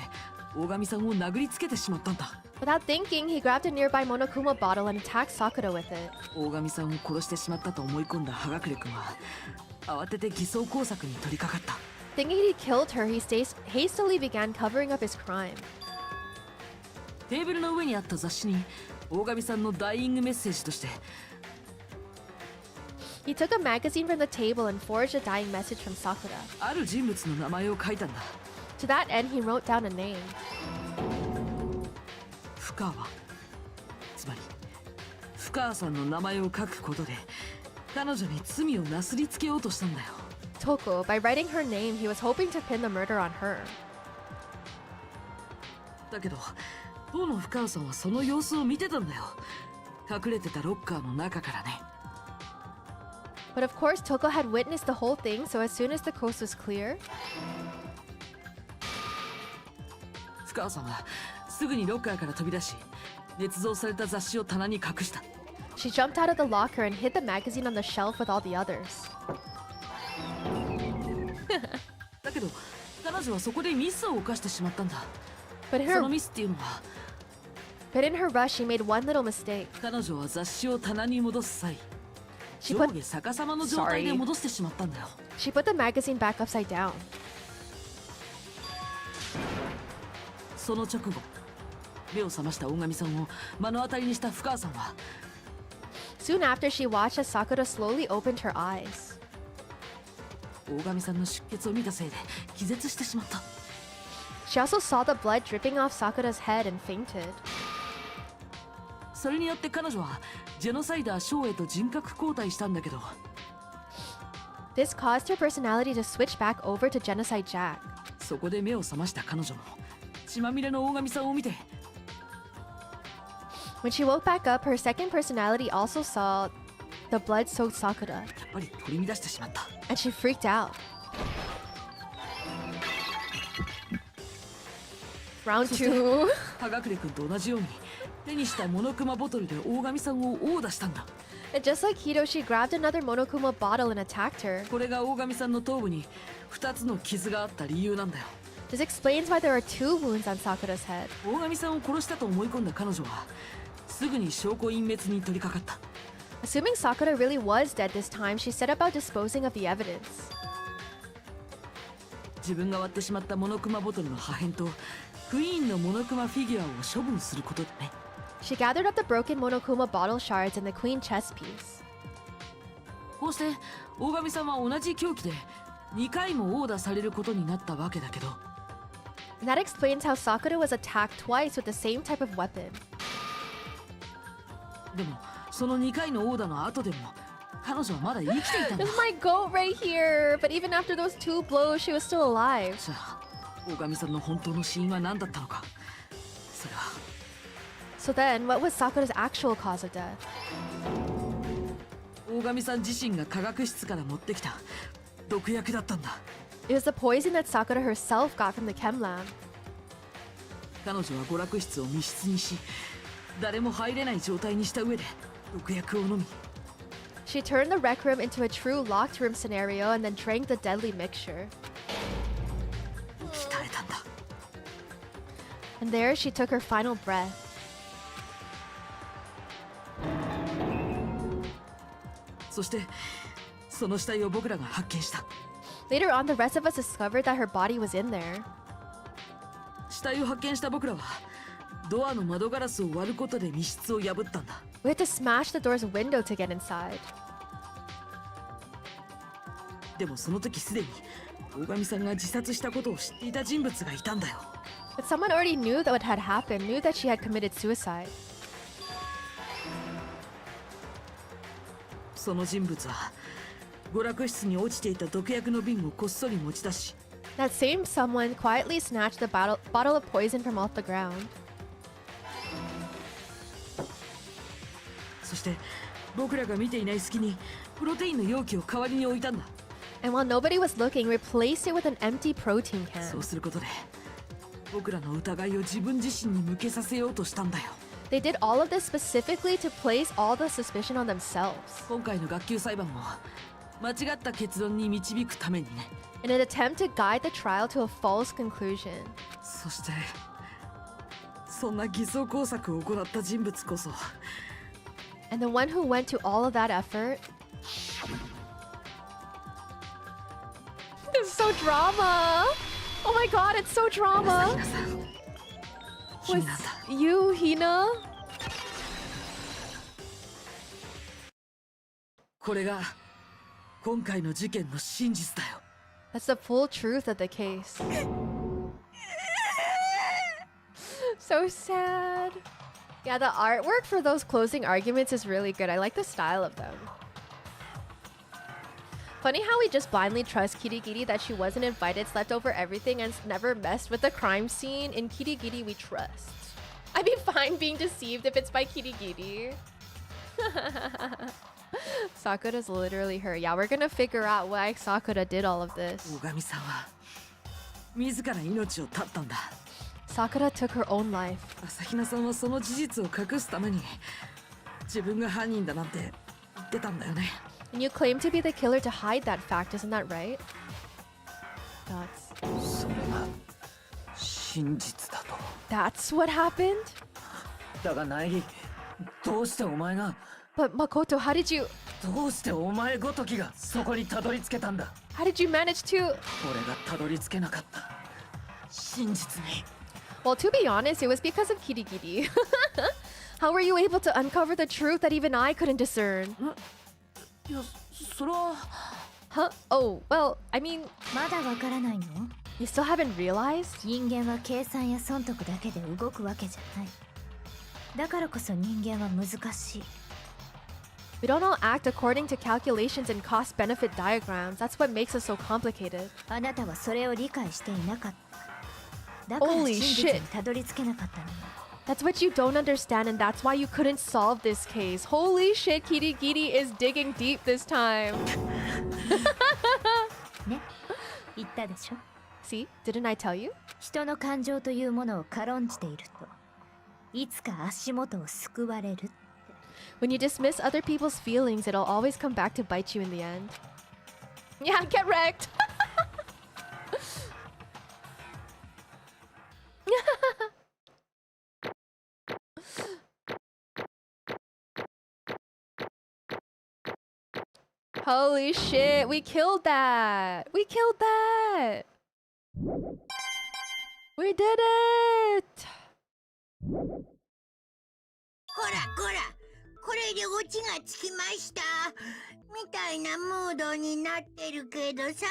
[SPEAKER 5] 大神さんを殴りつけてしまったんだ。
[SPEAKER 1] Without thinking, he grabbed a nearby Monokuma bottle and attacked Sakura with it.
[SPEAKER 5] 大神さんを殺してしまったと思い込んだ葉隠君は慌てて偽装工作に取り掛かった。
[SPEAKER 1] Thinking he killed her, he hastily began covering up his crime.
[SPEAKER 5] テーブルの上にあった雑誌に大神さんのダイイングメッセージとして
[SPEAKER 1] He took a magazine from the table and forged a dying message from Sakura.
[SPEAKER 5] ある人物の名前を書いたんだ。
[SPEAKER 1] To that end, he wrote down a name.
[SPEAKER 5] 深川。つまり深川さんの名前を書くことで彼女に罪をなすりつけようとしたんだよ。
[SPEAKER 1] Toko. By writing her name, he was hoping to pin the murder on her.
[SPEAKER 5] だけど当の深尾さんはその様子を見てたんだよ。隠れてたロッカーの中からね。
[SPEAKER 1] But of course, Toko had witnessed the whole thing, so as soon as the coast was clear,
[SPEAKER 5] 深尾さんはすぐにロッカーから飛び出し、捏造された雑誌を棚に隠した。
[SPEAKER 1] she jumped out of the locker and hid the magazine on the shelf with all the others.
[SPEAKER 5] だけど彼女はそこでミスを犯してしまったんだ。
[SPEAKER 1] But in
[SPEAKER 5] そ
[SPEAKER 1] her,
[SPEAKER 5] のミスっていうのは、
[SPEAKER 1] but in her rush, she made one little mistake.
[SPEAKER 5] 彼女は雑誌を棚に戻す際、
[SPEAKER 1] She
[SPEAKER 5] 上
[SPEAKER 1] put,
[SPEAKER 5] 下逆さまの状態で
[SPEAKER 1] Sorry.
[SPEAKER 5] 戻してしまったんだよ。
[SPEAKER 1] she put the magazine back upside down.
[SPEAKER 5] その直後、目を覚ました大神さんを目の当たりにした深川さんは、
[SPEAKER 1] Soon after, she watched as Sakura slowly opened her eyes.
[SPEAKER 5] 大神さんの出血を見たせいで気絶してしまった。
[SPEAKER 1] She also saw the blood dripping off Sakura's head and fainted.
[SPEAKER 5] それによって彼女はジェノサイダーショーへと人格交代したんだけど、
[SPEAKER 1] This caused her personality to switch back over to Genocide Jack.
[SPEAKER 5] そこで目を覚ました彼女も血まみれの大神さんを見て、
[SPEAKER 1] When she woke back up, her second personality also saw the blood-soaked Sakura,
[SPEAKER 5] やっぱり取り乱してしまった。
[SPEAKER 1] and she freaked out. Round 2.
[SPEAKER 5] 葉隠君と同じように手にしたモノクマボトルで大神さんを殴打したんだ。
[SPEAKER 1] And just like Hito, she grabbed another Monokuma bottle and attacked her.
[SPEAKER 5] これが大神さんの頭部に2つの傷があった理由なんだよ。
[SPEAKER 1] This explains why there are 2 wounds on Sakura's head.
[SPEAKER 5] 大神さんを殺したと思い込んだ彼女はすぐに証拠隠滅に取り掛かった。
[SPEAKER 1] Assuming Sakura really was dead this time, she set about disposing of the evidence.
[SPEAKER 5] 自分が割ってしまったモノクマボトルの破片とクイーンのモノクマフィギュアを処分することでね。
[SPEAKER 1] She gathered up the broken Monokuma bottle shards and the queen chess piece.
[SPEAKER 5] こうして大神さんは同じ凶器で2回も殴打されることになったわけだけど、
[SPEAKER 1] And that explains how Sakura was attacked twice with the same type of weapon.
[SPEAKER 5] でもその2回の殴打の後でも彼女はまだ生きていたんだ。
[SPEAKER 1] This is my goat right here! But even after those 2 blows, she was still alive.
[SPEAKER 5] じゃあ大神さんの本当の死因は何だったのか。それは
[SPEAKER 1] So then, what was Sakura's actual cause of death?
[SPEAKER 5] 大神さん自身が科学室から持ってきた毒薬だったんだ。
[SPEAKER 1] It was the poison that Sakura herself got from the chem lab.
[SPEAKER 5] 彼女は娯楽室を密室にし、誰も入れない状態にした上で毒薬を飲み、
[SPEAKER 1] She turned the rec room into a true locked room scenario and then drank the deadly mixture.
[SPEAKER 5] 息絶えたんだ。
[SPEAKER 1] And there she took her final breath.
[SPEAKER 5] そしてその死体を僕らが発見した。
[SPEAKER 1] Later on, the rest of us discovered that her body was in there.
[SPEAKER 5] 死体を発見した僕らはドアの窓ガラスを割ることで密室を破ったんだ。
[SPEAKER 1] We had to smash the door's window to get inside.
[SPEAKER 5] でもその時すでに大神さんが自殺したことを知っていた人物がいたんだよ。
[SPEAKER 1] But someone already knew that what had happened, knew that she had committed suicide.
[SPEAKER 5] その人物は娯楽室に落ちていた毒薬の瓶をこっそり持ち出し、
[SPEAKER 1] That same someone quietly snatched the bottle of poison from off the ground.
[SPEAKER 5] そして僕らが見ていない隙にプロテインの容器を代わりに置いたんだ。
[SPEAKER 1] And while nobody was looking, replaced it with an empty protein
[SPEAKER 5] そう
[SPEAKER 1] can.
[SPEAKER 5] することで僕らの疑いを自分自身に向けさせようとしたんだよ。
[SPEAKER 1] They did all of this specifically to place all the suspicion on themselves.
[SPEAKER 5] 今回の学級裁判も間違った結論に導くためにね。
[SPEAKER 1] In an attempt to guide the trial to a false conclusion.
[SPEAKER 5] そしてそんな偽装工作を行った人物こそ
[SPEAKER 1] And the one who went to all of that effort. This is so drama! Oh my god, it's so
[SPEAKER 5] 朝
[SPEAKER 1] drama!
[SPEAKER 5] 比奈さん、君
[SPEAKER 1] Was
[SPEAKER 5] なんだ。
[SPEAKER 1] you, Hina?
[SPEAKER 5] これが今回の事件の真実だよ。
[SPEAKER 1] That's the full truth of the case. So sad. Yeah, the artwork for those closing arguments is really good. I like the style of them. Funny how we just blindly trust Kirigiri that she wasn't invited, slept over everything, and never messed with the crime scene. In Kirigiri, we trust. I'd be fine being deceived if it's by Kirigiri. Sakura's literally her. Yeah, we're gonna figure out why Sakura did all of this.
[SPEAKER 5] 大神さんは自ら命を絶ったんだ。
[SPEAKER 1] Sakura took her own life.
[SPEAKER 5] 朝比奈さんはその事実を隠すために自分が犯人だなんて言ってたんだよね。
[SPEAKER 1] And you claim to be the killer to hide that fact, isn't that right? That's what happened?
[SPEAKER 3] だがナエギ、どうしてお前が
[SPEAKER 1] But Makoto, how did you
[SPEAKER 3] どうしてお前ごときがそこにたどり着けたんだ。
[SPEAKER 1] how did you manage to
[SPEAKER 3] 俺がたどり着けなかった真実に。
[SPEAKER 1] Well, to be honest, it was because of Kirigiri. How were you able to uncover the truth that even I couldn't discern?
[SPEAKER 5] いや、それは
[SPEAKER 1] Huh? Oh, well, I mean,
[SPEAKER 7] まだわからないの？
[SPEAKER 1] you still haven't realized?
[SPEAKER 7] 人間は計算や損得だけで動くわけじゃない。だからこそ人間は難しい。
[SPEAKER 1] We don't all act according to calculations and cost-benefit diagrams. That's what makes us so complicated.
[SPEAKER 7] あなたはそれを理解していなかった。だから
[SPEAKER 1] Holy
[SPEAKER 7] 真実
[SPEAKER 1] shit.
[SPEAKER 7] にたどり着けなかったのよ。
[SPEAKER 1] That's what you don't understand, and that's why you couldn't solve this case. Holy shit, Kirigiri is digging deep this time.
[SPEAKER 7] ね、言ったでしょ。
[SPEAKER 1] See? Didn't I tell you?
[SPEAKER 7] 人の感情というものを軽んじていると、いつか足元を救われる。
[SPEAKER 1] When you dismiss other people's feelings, it'll always come back to bite you in the end. Yeah, get wrecked! Holy shit, we killed that! We killed that! We did it!
[SPEAKER 4] こらこら、これでオチがつきましたみたいなムードになってるけどさ。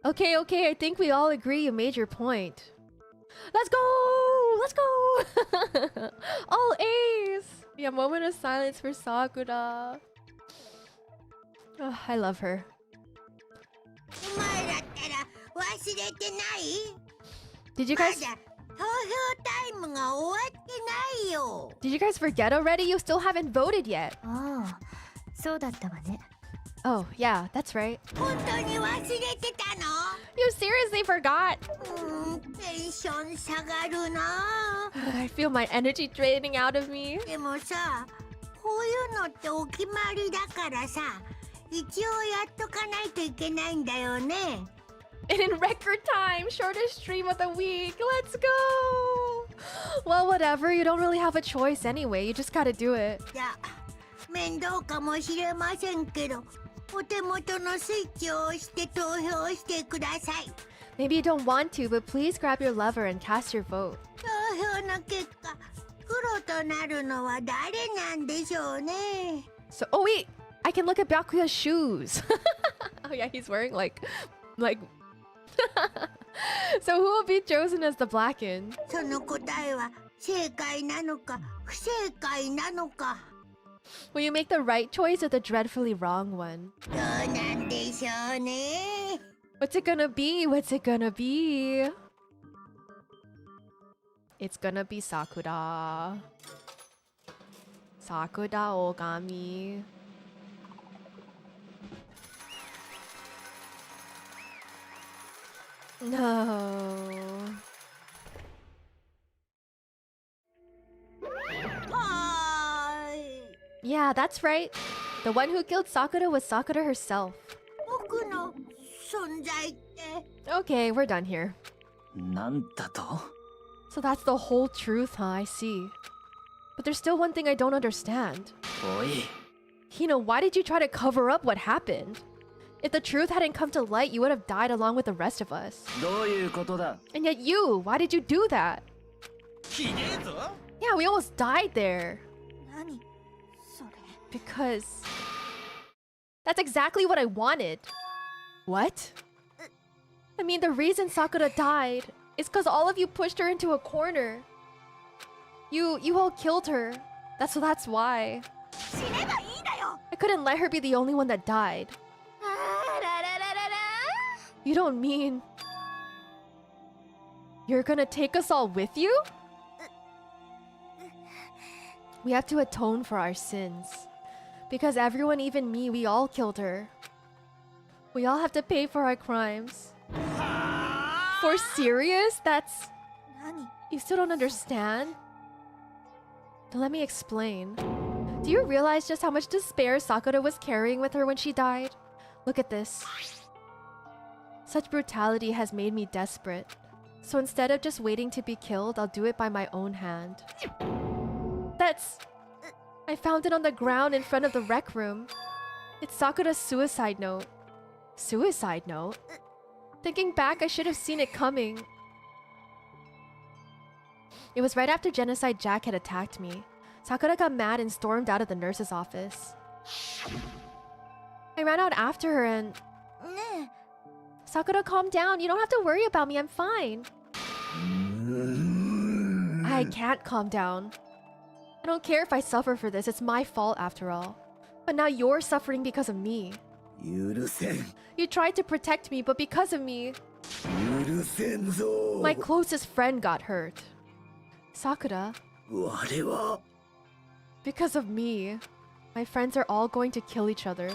[SPEAKER 1] Okay, okay, I think we all agree you made your point. Let's go! Let's go! All A's! Yeah, moment of silence for Sakura. Oh, I love her.
[SPEAKER 4] お前らったら忘れてない？
[SPEAKER 1] Did you
[SPEAKER 4] ま
[SPEAKER 1] guys
[SPEAKER 4] だ投票タイムが終わってないよ。
[SPEAKER 1] Did you guys forget already? You still haven't voted yet.
[SPEAKER 7] ああ、そうだったわね。
[SPEAKER 1] Oh, yeah, that's right.
[SPEAKER 4] 本当に忘れてたの？
[SPEAKER 1] You seriously forgot!
[SPEAKER 4] テンション下がるな。
[SPEAKER 1] I feel my energy draining out of me.
[SPEAKER 4] でもさ、こういうのってお決まりだからさ、一応やっとかないといけないんだよね。
[SPEAKER 1] And in record time, shortest stream of the week. Let's go! Well, whatever. You don't really have a choice anyway. You just gotta do it.
[SPEAKER 4] じゃあ、面倒かもしれませんけど、お手元のスイッチを押して投票してください。
[SPEAKER 1] Maybe you don't want to, but please grab your lever and cast your vote.
[SPEAKER 4] 投票の結果、黒となるのは誰なんでしょうね。
[SPEAKER 1] So, oh wait! I can look at Byakuya's shoes. Oh yeah, he's wearing like... So who will be chosen as the Blackened?
[SPEAKER 4] その答えは正解なのか不正解なのか。
[SPEAKER 1] Will you make the right choice or the dreadfully wrong one?
[SPEAKER 4] どうなんでしょうね。
[SPEAKER 1] What's it gonna be? What's it gonna be? It's gonna be Sakura. Sakura Ogami. No. Yeah, that's right. The one who killed Sakura was Sakura herself.
[SPEAKER 4] 僕の存在って。
[SPEAKER 1] Okay, we're done here.
[SPEAKER 3] なんだと？
[SPEAKER 1] So that's the whole truth, huh? I see. But there's still one thing I don't understand.
[SPEAKER 3] おい、
[SPEAKER 1] Hino, why did you try to cover up what happened? If the truth hadn't come to light, you would have died along with the rest of us.
[SPEAKER 3] どういうことだ？
[SPEAKER 1] And yet you, why did you do that?
[SPEAKER 6] ひねえぞ。
[SPEAKER 1] Yeah, we almost died there.
[SPEAKER 9] 何それ？
[SPEAKER 1] Because... That's exactly what I wanted. What? I mean, the reason Sakura died is because all of you pushed her into a corner. You all killed her. That's why.
[SPEAKER 9] 死ねばいいんだよ。
[SPEAKER 1] I couldn't let her be the only one that died.
[SPEAKER 9] あらら
[SPEAKER 1] You don't mean... You're gonna take us all with you? We have to atone for our sins. Because everyone, even me, we all killed her. We all have to pay for our crimes. For serious? That's...
[SPEAKER 9] 何
[SPEAKER 1] You still don't understand? Then let me explain. Do you realize just how much despair Sakura was carrying with her when she died? Look at this. Such brutality has made me desperate. So instead of just waiting to be killed, I'll do it by my own hand. That's... I found it on the ground in front of the rec room. It's Sakura's suicide note. Suicide note? Thinking back, I should have seen it coming. It was right after Genocide Jack had attacked me. Sakura got mad and stormed out of the nurse's office. I ran out after her and...
[SPEAKER 9] ね
[SPEAKER 1] Sakura, calm down. You don't have to worry about me. I'm fine. I can't calm down. I don't care if I suffer for this. It's my fault after all. But now you're suffering because of me. You tried to protect me, but because of me, my closest friend got hurt. Sakura, because of me, my friends are all going to kill each other.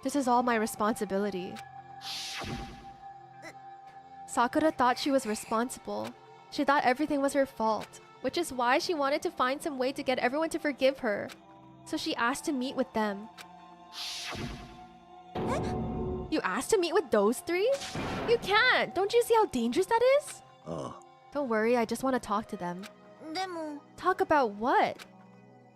[SPEAKER 1] This is all my responsibility. Sakura thought she was responsible. She thought everything was her fault, which is why she wanted to find some way to get everyone to forgive her. So she asked to meet with them. You asked to meet with those three? You can't! Don't you see how dangerous that is? Don't worry, I just want to talk to them.
[SPEAKER 9] でも
[SPEAKER 1] Talk about what?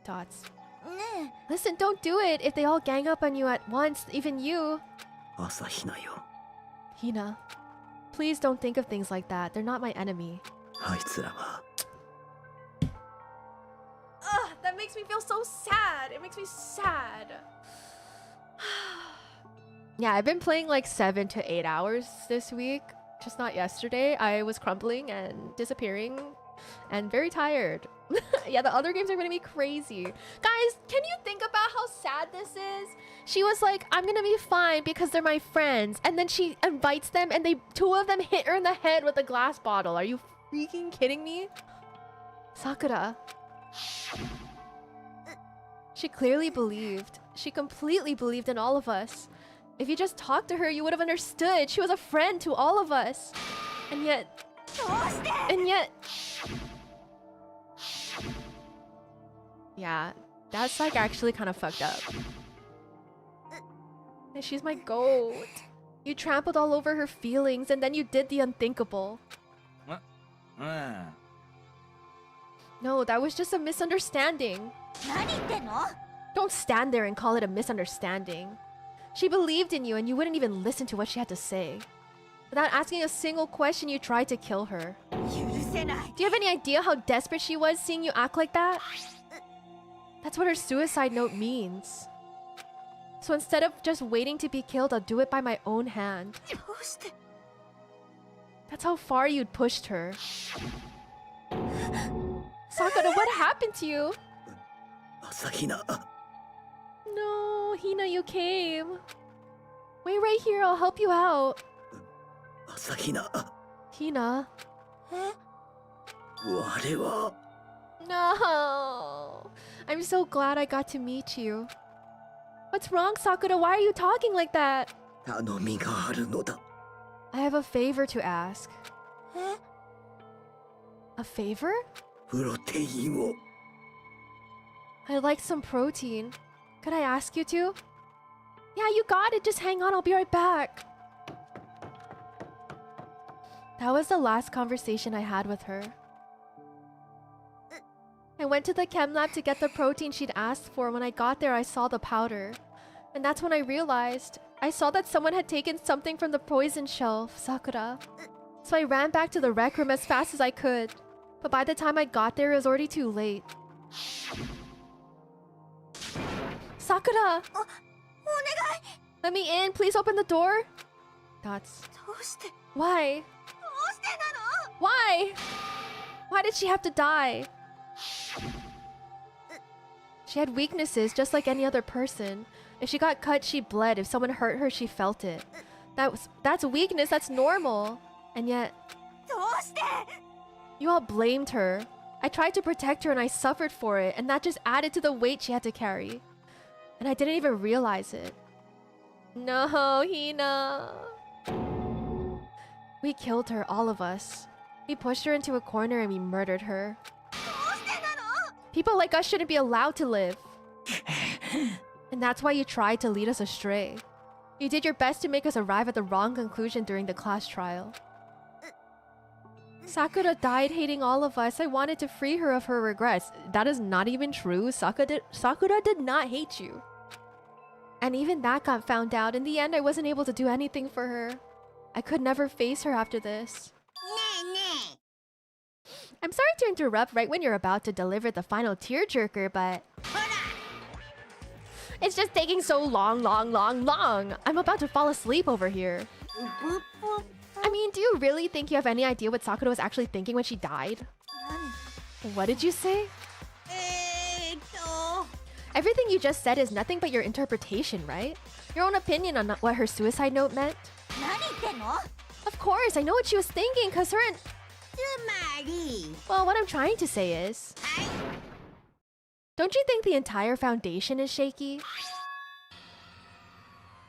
[SPEAKER 1] Dots.
[SPEAKER 9] ね
[SPEAKER 1] Listen, don't do it if they all gang up on you at once, even you. Hina. Please don't think of things like that. They're not my enemy. Ugh, that makes me feel so sad. It makes me sad. Yeah, I've been playing like 7 to 8 hours this week. Just not yesterday. I was crumbling and disappearing and very tired. Yeah, the other games are gonna be crazy. Guys, can you think about how sad this is? She was like, I'm gonna be fine because they're my friends. And then she invites them and two of them hit her in the head with a glass bottle. Are you freaking kidding me? Sakura. She clearly believed. She completely believed in all of us. If you just talked to her, you would have understood. She was a friend to all of us. And yet... Yeah, that's like actually kind of fucked up. And she's my goat. You trampled all over her feelings and then you did the unthinkable. No, that was just a misunderstanding.
[SPEAKER 9] 何言ってんの
[SPEAKER 1] Don't stand there and call it a misunderstanding. She believed in you and you wouldn't even listen to what she had to say. Without asking a single question, you tried to kill her.
[SPEAKER 9] 許せない
[SPEAKER 1] Do you have any idea how desperate she was seeing you act like that? That's what her suicide note means. So instead of just waiting to be killed, I'll do it by my own hand.
[SPEAKER 9] どうして
[SPEAKER 1] That's how far you'd pushed her. Sakura, what happened to you? No, Hina, you came. Wait right here, I'll help you out. Hina.
[SPEAKER 9] え
[SPEAKER 1] No. I'm so glad I got to meet you. What's wrong, Sakura? Why are you talking like that? I have a favor to ask.
[SPEAKER 9] え
[SPEAKER 1] A favor? I'd like some protein. Could I ask you to? Yeah, you got it. Just hang on. I'll be right back. That was the last conversation I had with her. I went to the chem lab to get the protein she'd asked for. When I got there, I saw the powder. And that's when I realized. I saw that someone had taken something from the poison shelf, Sakura. So I ran back to the rec room as fast as I could. But by the time I got there, it was already too late. Sakura!
[SPEAKER 9] お願い
[SPEAKER 1] Let me in. Please open the door. Dots.
[SPEAKER 9] どうして
[SPEAKER 1] Why?
[SPEAKER 9] どうしてなの
[SPEAKER 1] Why? Why did she have to die? She had weaknesses just like any other person. If she got cut, she bled. If someone hurt her, she felt it. That's weakness, that's normal. And yet,
[SPEAKER 9] どうして
[SPEAKER 1] you all blamed her. I tried to protect her and I suffered for it, and that just added to the weight she had to carry. And I didn't even realize it. No, Hina. We killed her, all of us. We pushed her into a corner and we murdered her.
[SPEAKER 9] どうしてなの
[SPEAKER 1] People like us shouldn't be allowed to live. And that's why you tried to lead us astray. You did your best to make us arrive at the wrong conclusion during the class trial. Sakura died hating all of us. I wanted to free her of her regrets. That is not even true. Sakura did not hate you. And even that got found out. In the end, I wasn't able to do anything for her. I could never face her after this.
[SPEAKER 4] ねえね
[SPEAKER 1] I'm sorry to interrupt right when you're about to deliver the final tearjerker, but
[SPEAKER 4] えほら
[SPEAKER 1] it's just taking so long. I'm about to fall asleep over here.
[SPEAKER 4] ぷっぷ
[SPEAKER 1] I mean, do you really think you have any idea what Sakura was actually thinking when she died? What did you say? Everything you just said is nothing but your interpretation, right? Your own opinion on what her suicide note meant?
[SPEAKER 9] 何言ってんの
[SPEAKER 1] Of course, I know what she was thinking, cause her and...
[SPEAKER 4] つまり
[SPEAKER 1] Well, what I'm trying to say is...
[SPEAKER 4] はい
[SPEAKER 1] Don't you think the entire foundation is shaky?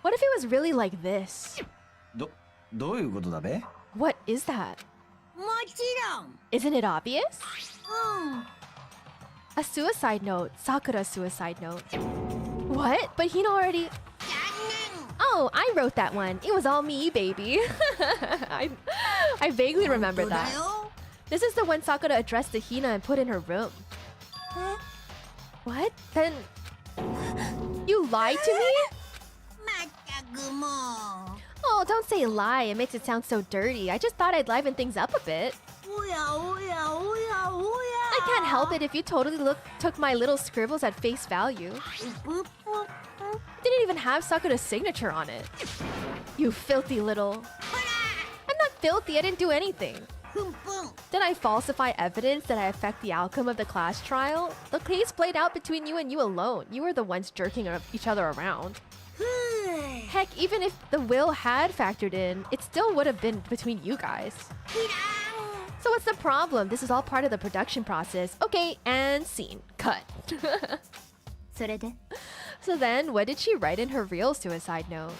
[SPEAKER 1] What if it was really like this?
[SPEAKER 6] どういうことだべ
[SPEAKER 1] What is that?
[SPEAKER 4] もちろん
[SPEAKER 1] Isn't it obvious?
[SPEAKER 4] うん
[SPEAKER 1] A suicide note. Sakura's suicide note. What? But Hina already...
[SPEAKER 4] 残念
[SPEAKER 1] Oh, I wrote that one. It was all me, baby. I vaguely remember
[SPEAKER 4] 本当だ
[SPEAKER 1] that.
[SPEAKER 4] よ
[SPEAKER 1] This is the one Sakura addressed to Hina and put in her room. What? Then... You lied to me?
[SPEAKER 4] まったくもう
[SPEAKER 1] Oh, don't say lie. It makes it sound so dirty. I just thought I'd liven things up a bit.
[SPEAKER 4] おやおやおやおや
[SPEAKER 1] I can't help it if you totally took my little scribbles at face value.
[SPEAKER 4] ぷっぷ
[SPEAKER 1] Didn't even have Sakura's signature on it. You filthy little...
[SPEAKER 4] ほら
[SPEAKER 1] I'm not filthy. I didn't do anything.
[SPEAKER 4] ふんふん
[SPEAKER 1] Did I falsify evidence? Did I affect the outcome of the class trial? The case played out between you and you alone. You were the ones jerking each other around.
[SPEAKER 4] ふぅ
[SPEAKER 1] Heck, even if the will had factored in, it still would have been between you guys.
[SPEAKER 4] いらん
[SPEAKER 1] So what's the problem? This is all part of the production process. Okay, and scene. Cut.
[SPEAKER 7] それで
[SPEAKER 1] So then, what did she write in her real suicide note?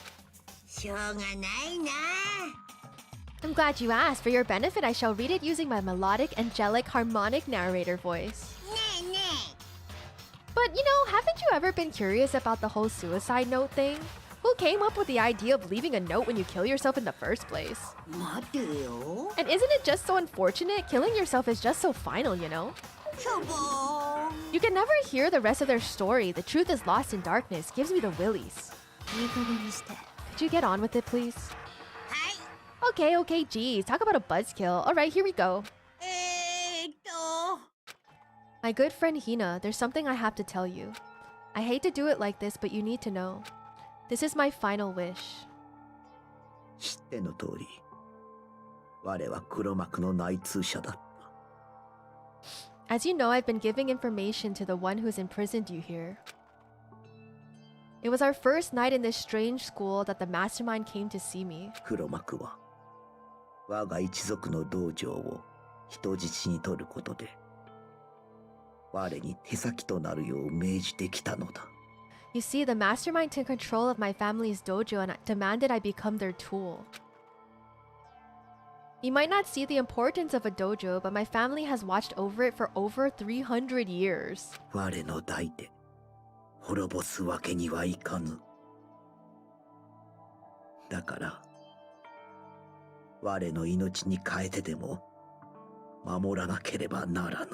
[SPEAKER 4] しょうがないな
[SPEAKER 1] I'm glad you asked. For your benefit, I shall read it using my melodic, angelic, harmonic narrator voice.
[SPEAKER 4] ねえね
[SPEAKER 1] But, you know, haven't you ever been curious about the whole suicide note thing? Who came up with the idea of leaving a note when you kill yourself in the first place?
[SPEAKER 4] え待てよ
[SPEAKER 1] And isn't it just so unfortunate? Killing yourself is just so final, you know?
[SPEAKER 4] しょぼーん
[SPEAKER 1] You can never hear the rest of their story. The truth is lost in darkness. Gives me the willies.
[SPEAKER 7] いい加減にして
[SPEAKER 1] Could you get on with it, please?
[SPEAKER 4] はい
[SPEAKER 1] Okay, geez. Talk about a buzzkill. Alright, here we go.
[SPEAKER 4] と
[SPEAKER 1] My good friend Hina, there's something I have to tell you. I hate to do it like this, but you need to know. This is my final wish.
[SPEAKER 10] 知っての通り、我は黒幕の内通者だった。
[SPEAKER 1] As you know, I've been giving information to the one who's imprisoned you here. It was our first night in this strange school that the mastermind came to see me.
[SPEAKER 10] 黒幕は我が一族の道場を人質に取ることで我に手先となるよう命じてきたのだ。
[SPEAKER 1] You see, the mastermind took control of my family's dojo and demanded I become their tool. You might not see the importance of a dojo, but my family has watched over it for over 300 years.
[SPEAKER 10] 我の代で滅ぼすわけにはいかぬ。だから我の命に代えてでも守らなければならぬ。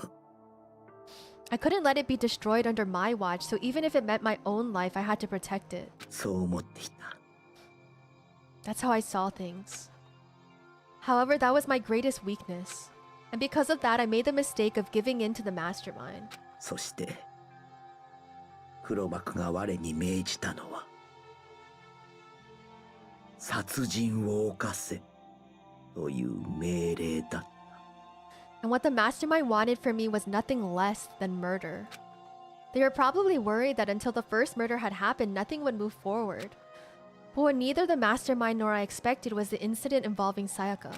[SPEAKER 1] I couldn't let it be destroyed under my watch, so even if it meant my own life, I had to protect it.
[SPEAKER 10] そう思っていた。
[SPEAKER 1] That's how I saw things. However, that was my greatest weakness. And because of that, I made the mistake of giving in to the mastermind.
[SPEAKER 10] そして黒幕が我に命じたのは殺人を犯せという命令だった。
[SPEAKER 1] And what the mastermind wanted from me was nothing less than murder. They were probably worried that until the first murder had happened, nothing would move forward. But what neither the mastermind nor I expected was the incident involving Sayaka.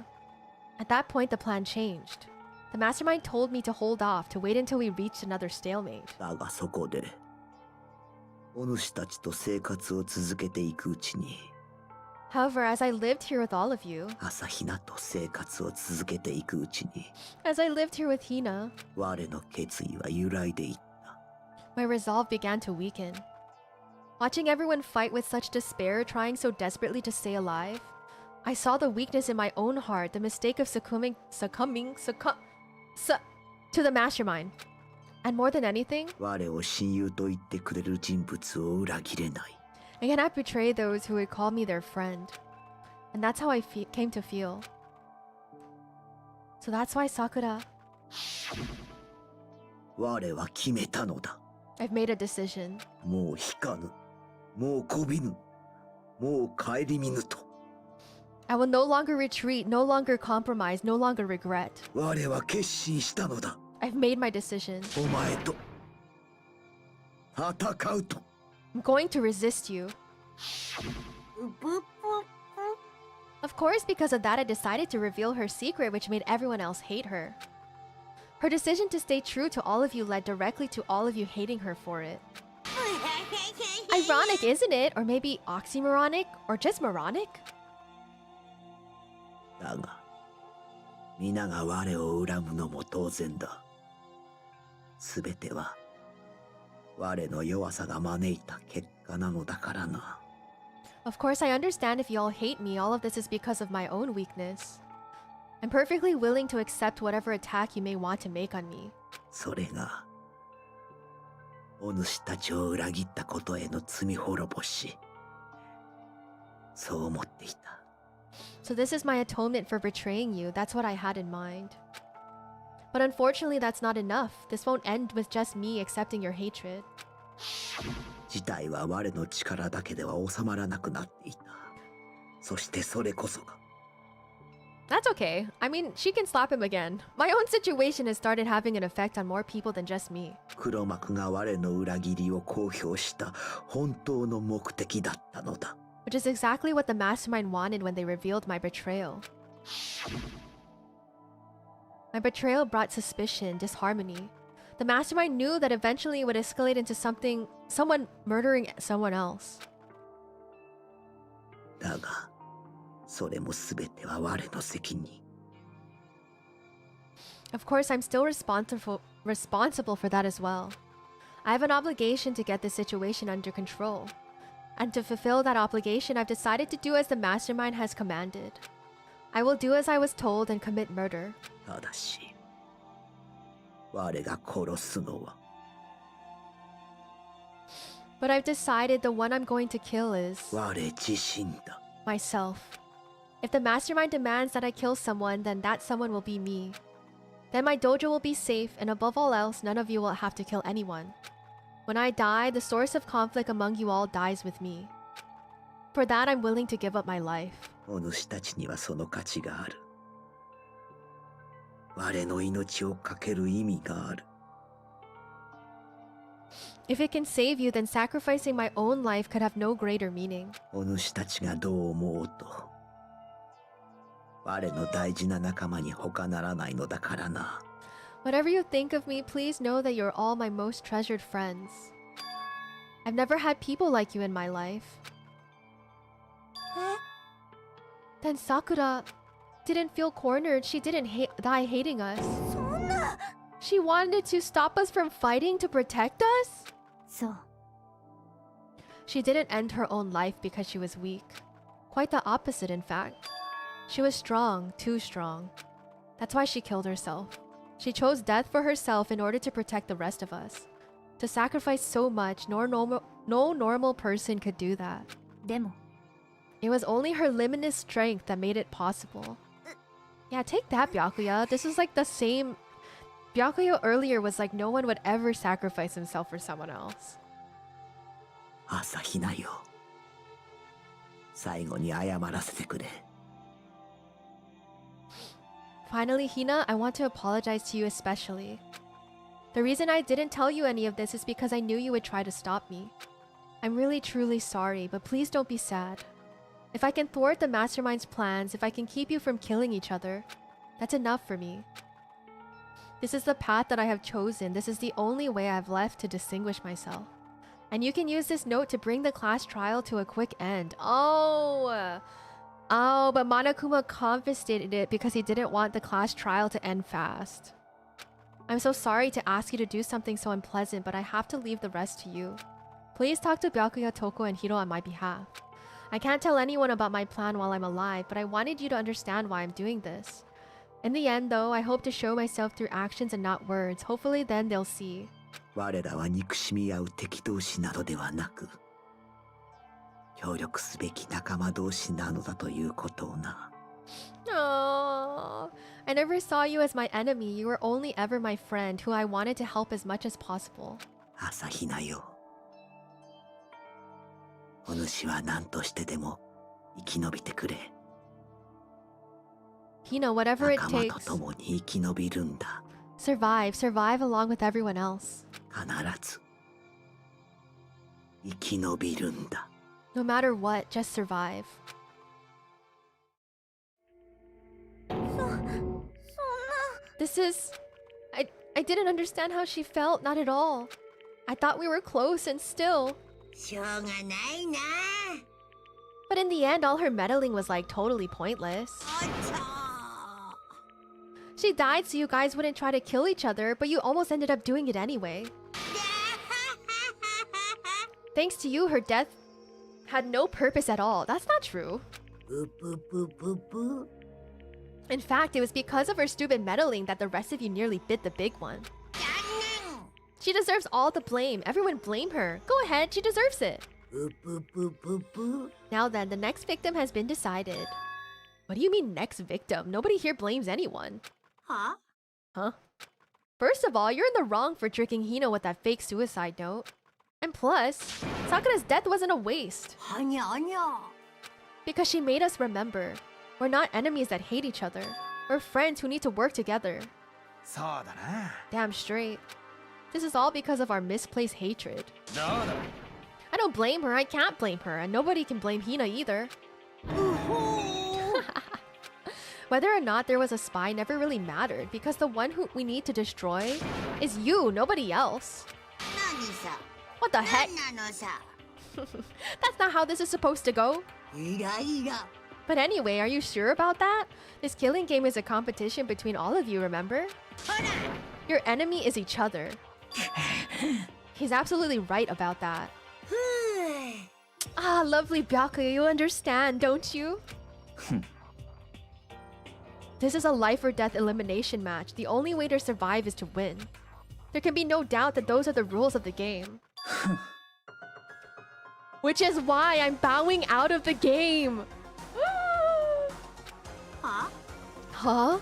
[SPEAKER 1] At that point, the plan changed. The mastermind told me to hold off, to wait until we reached another stalemate.
[SPEAKER 10] だがそこで、お主たちと生活を続けていくうちに、
[SPEAKER 1] However, as I lived here with all of you,
[SPEAKER 10] 朝比奈と生活を続けていくうちに、
[SPEAKER 1] as I lived here with Hina,
[SPEAKER 10] 我の決意は揺らいでいった。
[SPEAKER 1] my resolve began to weaken. Watching everyone fight with such despair, trying so desperately to stay alive, I saw the weakness in my own heart, the mistake of succumbing to the mastermind. And more than anything,
[SPEAKER 10] 我を親友と言ってくれる人物を裏切れない。
[SPEAKER 1] I cannot betray those who would call me their friend. And that's how I came to feel. So that's why Sakura,
[SPEAKER 10] 我は決めたのだ。
[SPEAKER 1] I've made a decision.
[SPEAKER 10] もう引かぬ。もうこびぬ。もう顧みぬと。
[SPEAKER 1] I will no longer retreat, no longer compromise, no longer regret.
[SPEAKER 10] 我は決心したのだ。
[SPEAKER 1] I've made my decision.
[SPEAKER 10] お前と戦うと。
[SPEAKER 1] I'm going to resist you. Of course, because of that, I decided to reveal her secret, which made everyone else hate her. Her decision to stay true to all of you led directly to all of you hating her for it. Ironic, isn't it? Or maybe oxymoronic? Or just moronic?
[SPEAKER 10] だが、皆が我を恨むのも当然だ。すべては、我の弱さが招いた結果なのだからな。
[SPEAKER 1] Of course, I understand if you all hate me, all of this is because of my own weakness. I'm perfectly willing to accept whatever attack you may want to make on me.
[SPEAKER 10] それが、お主たちを裏切ったことへの罪滅ぼし。そう思っていた。
[SPEAKER 1] So this is my atonement for betraying you. That's what I had in mind. But unfortunately, that's not enough. This won't end with just me accepting your hatred.
[SPEAKER 10] 事態は我の力だけでは収まらなくなっていた。そしてそれこそが。
[SPEAKER 1] That's okay. I mean, she can slap him again. My own situation has started having an effect on more people than just me.
[SPEAKER 10] 黒幕が我の裏切りを公表した本当の目的だったのだ。
[SPEAKER 1] Which is exactly what the mastermind wanted when they revealed my betrayal. My betrayal brought suspicion, disharmony. The mastermind knew that eventually it would escalate into someone murdering someone else.
[SPEAKER 10] だが、それも全ては我の責任。
[SPEAKER 1] Of course, I'm still responsible for that as well. I have an obligation to get the situation under control. And to fulfill that obligation, I've decided to do as the mastermind has commanded. I will do as I was told and commit murder.
[SPEAKER 10] ただし、我が殺すのは。
[SPEAKER 1] But I've decided the one I'm going to kill is
[SPEAKER 10] 我自身だ。
[SPEAKER 1] myself. If the mastermind demands that I kill someone, then that someone will be me. Then my dojo will be safe, and above all else, none of you will have to kill anyone. When I die, the source of conflict among you all dies with me. For that, I'm willing to give up my life.
[SPEAKER 10] お主たちにはその価値がある。我の命を懸ける意味がある。
[SPEAKER 1] If it can save you, then sacrificing my own life could have no greater meaning.
[SPEAKER 10] お主たちがどう思おうと、我の大事な仲間に他ならないのだからな。
[SPEAKER 1] Whatever you think of me, please know that you're all my most treasured friends. I've never had people like you in my life. Then Sakura didn't feel cornered. She didn't die hating us. She wanted to stop us from fighting to protect us?
[SPEAKER 7] そう。
[SPEAKER 1] She didn't end her own life because she was weak. Quite the opposite, in fact. She was strong, too strong. That's why she killed herself. She chose death for herself in order to protect the rest of us. To sacrifice so much, no normal person could do that.
[SPEAKER 7] でも、
[SPEAKER 1] It was only her limitless strength that made it possible. Yeah, take that, Byakuya. This is like the same... Byakuya earlier was like no one would ever sacrifice himself for someone else.
[SPEAKER 10] 朝比奈よ。最後に謝らせてくれ。
[SPEAKER 1] Finally, Hina, I want to apologize to you especially. The reason I didn't tell you any of this is because I knew you would try to stop me. I'm really truly sorry, but please don't be sad. If I can thwart the mastermind's plans, if I can keep you from killing each other, that's enough for me. This is the path that I have chosen. This is the only way I've left to distinguish myself. And you can use this note to bring the class trial to a quick end. Oh, but Monokuma confiscated it because he didn't want the class trial to end fast. I'm so sorry to ask you to do something so unpleasant, but I have to leave the rest to you. Please talk to Byakuya, Toko, and Hiro on my behalf. I can't tell anyone about my plan while I'm alive, but I wanted you to understand why I'm doing this. In the end, though, I hope to show myself through actions and not words. Hopefully then they'll see.
[SPEAKER 10] 我らは憎しみ合う敵同士などではなく、協力すべき仲間同士なのだということをな。
[SPEAKER 1] Oh, I never saw you as my enemy. You were only ever my friend, who I wanted to help as much as possible.
[SPEAKER 10] 朝比奈よ。お主は何としてでも生き延びてくれ。
[SPEAKER 1] Hina, whatever it
[SPEAKER 10] 仲間
[SPEAKER 1] takes.
[SPEAKER 10] と共に生き延びるんだ。
[SPEAKER 1] Survive along with everyone else.
[SPEAKER 10] 必ず生き延びるんだ。
[SPEAKER 1] No matter what, just survive.
[SPEAKER 9] そんな
[SPEAKER 1] This is... I didn't understand how she felt, not at all. I thought we were close and still.
[SPEAKER 4] しょうがないな。
[SPEAKER 1] But in the end, all her meddling was like totally pointless.
[SPEAKER 4] おっと。
[SPEAKER 1] She died so you guys wouldn't try to kill each other, but you almost ended up doing it anyway. Thanks to you, her death had no purpose at all. That's not true. In fact, it was because of her stupid meddling that the rest of you nearly bit the big one. She deserves all the blame. Everyone blame her. Go ahead, she deserves it. Now then, the next victim has been decided. What do you mean next victim? Nobody here blames anyone.
[SPEAKER 4] Huh?
[SPEAKER 1] Huh? First of all, you're in the wrong for tricking Hino with that fake suicide note. And plus, Sakura's death wasn't a waste. Because she made us remember. We're not enemies that hate each other. We're friends who need to work together.
[SPEAKER 6] そうだな。
[SPEAKER 1] Damn straight. This is all because of our misplaced hatred.
[SPEAKER 6] どうだ。
[SPEAKER 1] I don't blame her, I can't blame her, and nobody can blame Hina either. Whether or not there was a spy never really mattered, because the one who we need to destroy is you, nobody else.
[SPEAKER 4] 何さ。
[SPEAKER 1] What the heck?
[SPEAKER 4] 何なのさ。
[SPEAKER 1] That's not how this is supposed to go.
[SPEAKER 4] イライラ。
[SPEAKER 1] But anyway, are you sure about that? This killing game is a competition between all of you, remember?
[SPEAKER 4] ほら。
[SPEAKER 1] Your enemy is each other. He's absolutely right about that. Ah, lovely Byakuya, you understand, don't you? This is a life or death elimination match. The only way to survive is to win. There can be no doubt that those are the rules of the game. Which is why I'm bowing out of the game.
[SPEAKER 4] Huh?
[SPEAKER 1] Huh?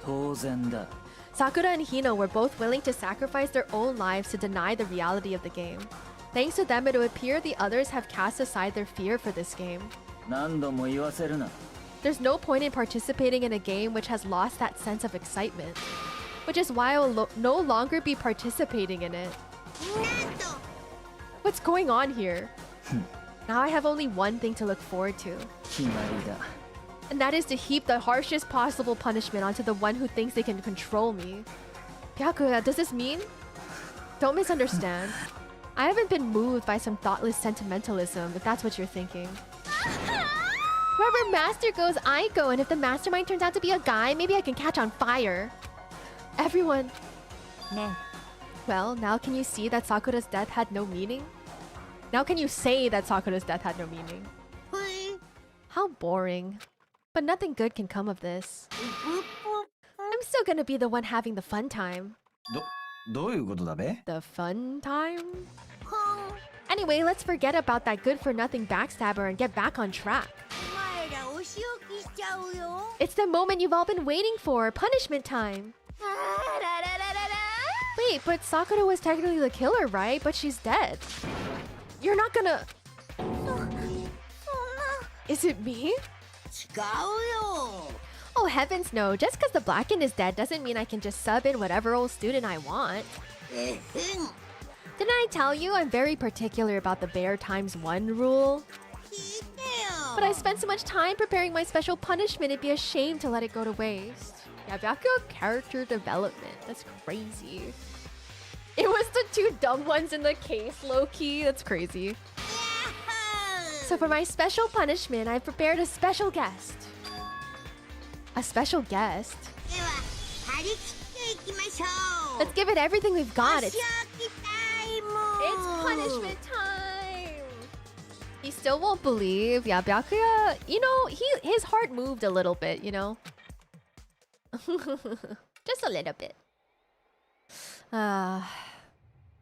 [SPEAKER 3] 当然だ。
[SPEAKER 1] Sakura and Hino were both willing to sacrifice their own lives to deny the reality of the game. Thanks to them, it would appear the others have cast aside their fear for this game.
[SPEAKER 3] 何度も言わせるな。
[SPEAKER 1] There's no point in participating in a game which has lost that sense of excitement. Which is why I will no longer be participating in it.
[SPEAKER 4] なんと。
[SPEAKER 1] What's going on here? Now I have only one thing to look forward to.
[SPEAKER 3] 決まりだ。
[SPEAKER 1] And that is to heap the harshest possible punishment onto the one who thinks they can control me. Byakuya, does this mean? Don't misunderstand. I haven't been moved by some thoughtless sentimentalism, if that's what you're thinking. Wherever master goes, I go, and if the mastermind turns out to be a guy, maybe I can catch on fire. Everyone.
[SPEAKER 7] Ne.
[SPEAKER 1] Well, now can you see that Sakura's death had no meaning? Now can you say that Sakura's death had no meaning? How boring. But nothing good can come of this. I'm still gonna be the one having the fun time.
[SPEAKER 6] どういうことだべ？
[SPEAKER 1] The fun time? Anyway, let's forget about that good-for-nothing backstabber and get back on track.
[SPEAKER 4] お前らお仕置きしちゃうよ。
[SPEAKER 1] It's the moment you've all been waiting for, punishment time. Wait, but Sakura was technically the killer, right? But she's dead. You're not gonna... Is it me?
[SPEAKER 4] 違うよ。
[SPEAKER 1] Oh, heavens no. Just because the Blackened is dead doesn't mean I can just sub in whatever old student I want.
[SPEAKER 4] えへん。
[SPEAKER 1] Didn't I tell you I'm very particular about the bear times 1 rule?
[SPEAKER 4] 聞いてよ。
[SPEAKER 1] But I spent so much time preparing my special punishment, it'd be a shame to let it go to waste. Yeah, Byakuya character development. That's crazy. It was the two dumb ones in the case, low-key. That's crazy. So for my special punishment, I've prepared a special guest. A special guest? Let's give it everything we've got. It's punishment time. He still won't believe. Yeah, Byakuya, you know, his heart moved a little bit, you know? Just a little bit.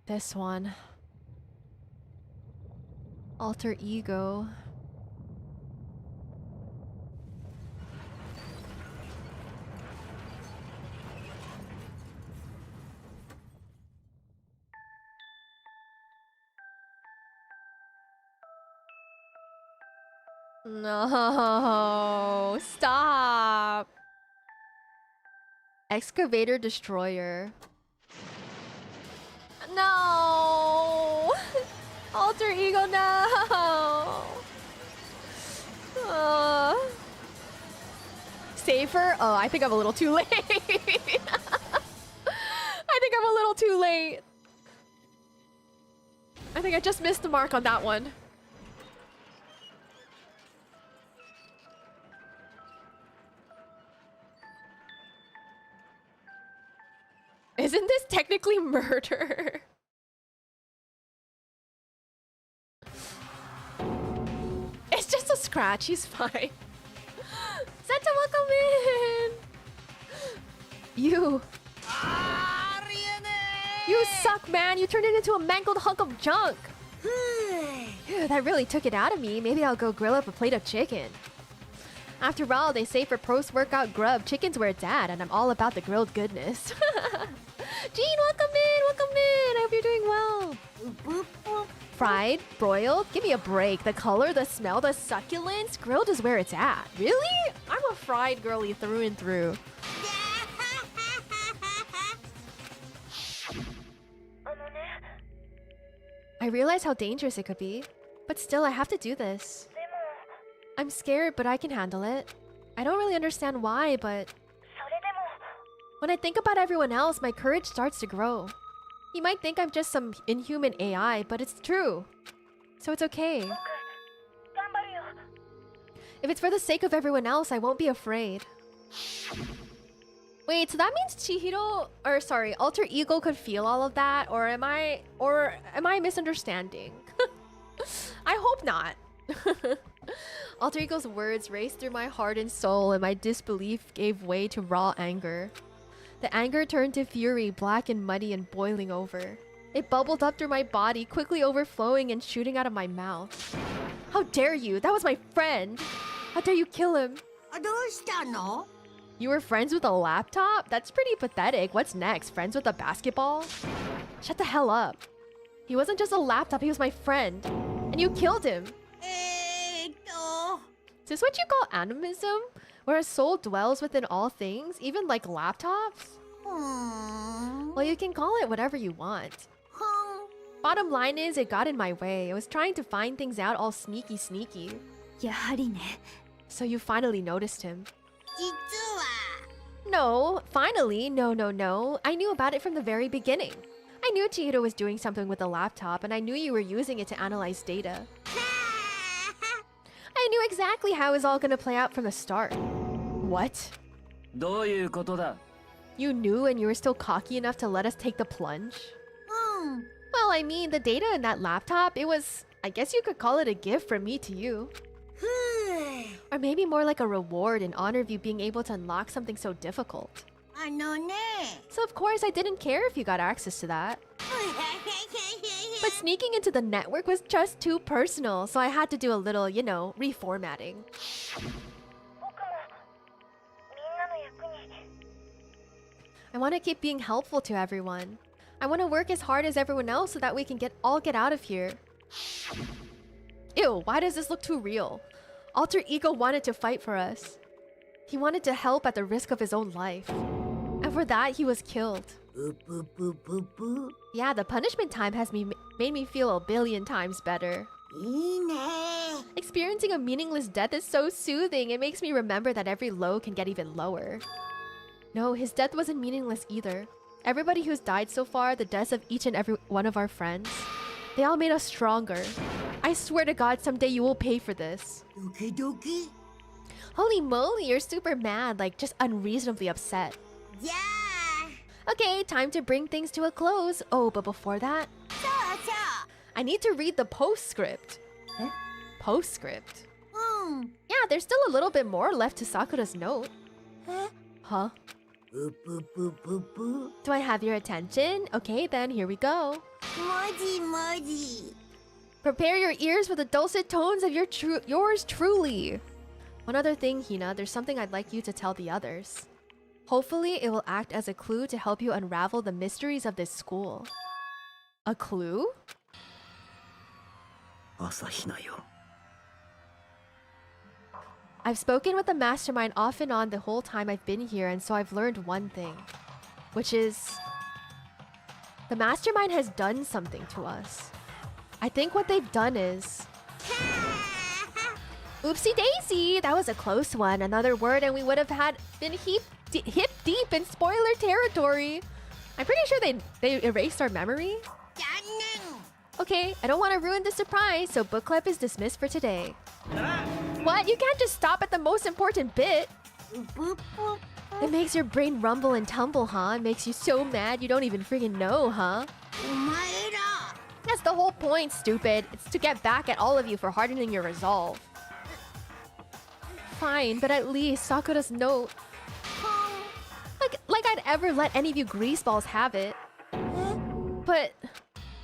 [SPEAKER 1] This one. Alter ego. No, stop. Excavator destroyer. No. Alter ego, no. Safer? Oh, I think I'm a little too late. I think I'm a little too late. I think I just missed the mark on that one. Isn't this technically murder? It's just a scratch, he's fine. Santa, welcome in! You suck, man! You turned it into a mangled hunk of junk! Phew, that really took it out of me. Maybe I'll go grill up a plate of chicken. After all, they say for post-workout grub, chicken's where it's at, and I'm all about the grilled goodness. Jean, welcome in! Welcome in! I hope you're doing well. Fried? Broiled? Give me a break. The color, the smell, the succulence. Grilled is where it's at. Really? I'm a fried girly through and through. I realize how dangerous it could be. But still, I have to do this. I'm scared, but I can handle it. I don't really understand why, but... when I think about everyone else, my courage starts to grow. You might think I'm just some inhuman AI, but it's true. So it's okay. If it's for the sake of everyone else, I won't be afraid. Wait, so that means Chihiro, or sorry, Alter Ego could feel all of that, or am I misunderstanding? I hope not. Alter Ego's words raced through my heart and soul, and my disbelief gave way to raw anger. The anger turned to fury, black and muddy and boiling over. It bubbled up through my body, quickly overflowing and shooting out of my mouth. How dare you? That was my friend! How dare you kill him? You were friends with a laptop? That's pretty pathetic. What's next? Friends with a basketball? Shut the hell up. He wasn't just a laptop, he was my friend. And you killed him. Is this what you call animism? Where a soul dwells within all things, even like laptops? Well, you can call it whatever you want. Bottom line is, it got in my way. I was trying to find things out all sneaky. So you finally noticed him. No, finally, no. I knew about it from the very beginning. I knew Chihiro was doing something with the laptop, and I knew you were using it to analyze data. I knew exactly how it was all gonna play out from the start. What? You knew and you were still cocky enough to let us take the plunge? Well, I mean, the data in that laptop, it was... I guess you could call it a gift from me to you. Or maybe more like a reward in honor of you being able to unlock something so difficult. So of course I didn't care if you got access to that. But sneaking into the network was just too personal, so I had to do a little, you know, reformatting. I want to keep being helpful to everyone. I want to work as hard as everyone else so that we can all get out of here. Ew, why does this look too real? Alter Ego wanted to fight for us. He wanted to help at the risk of his own life. And for that, he was killed. Yeah, the punishment time has made me feel a billion times better.
[SPEAKER 4] いいね。
[SPEAKER 1] Experiencing a meaningless death is so soothing. It makes me remember that every low can get even lower. No, his death wasn't meaningless either. Everybody who's died so far, the deaths of each and every one of our friends, they all made us stronger. I swear to God, someday you will pay for this.
[SPEAKER 4] ドキドキ。
[SPEAKER 1] Holy moly, you're super mad, like just unreasonably upset.
[SPEAKER 4] じゃあ。
[SPEAKER 1] Okay, time to bring things to a close. Oh, but before that,
[SPEAKER 4] そうそう。
[SPEAKER 1] I need to read the postscript.
[SPEAKER 7] Eh?
[SPEAKER 1] Postscript?
[SPEAKER 4] うん。
[SPEAKER 1] Yeah, there's still a little bit more left to Sakura's note.
[SPEAKER 4] え
[SPEAKER 1] Huh?
[SPEAKER 4] ぷぷぷぷぷ。
[SPEAKER 1] Do I have your attention? Okay, then here we go.
[SPEAKER 4] 文字文字。
[SPEAKER 1] Prepare your ears for the dulcet tones of yours truly. One other thing, Hina, there's something I'd like you to tell the others. Hopefully, it will act as a clue to help you unravel the mysteries of this school. A clue?
[SPEAKER 10] 朝比奈よ。
[SPEAKER 1] I've spoken with the mastermind off and on the whole time I've been here, and so I've learned one thing. Which is... the mastermind has done something to us. I think what they've done is... Oopsie daisy! That was a close one. Another word and we would have been hip deep in spoiler territory. I'm pretty sure they erased our memory.
[SPEAKER 4] 残念。
[SPEAKER 1] Okay, I don't want to ruin the surprise, so book club is dismissed for today. What? You can't just stop at the most important bit.
[SPEAKER 4] ぷぷぷ。
[SPEAKER 1] It makes your brain rumble and tumble, huh? It makes you so mad you don't even freaking know, huh?
[SPEAKER 4] お前ら。
[SPEAKER 1] That's the whole point, stupid. It's to get back at all of you for hardening your resolve. Fine, but at least Sakura's note. Like I'd ever let any of you greaseballs have it. But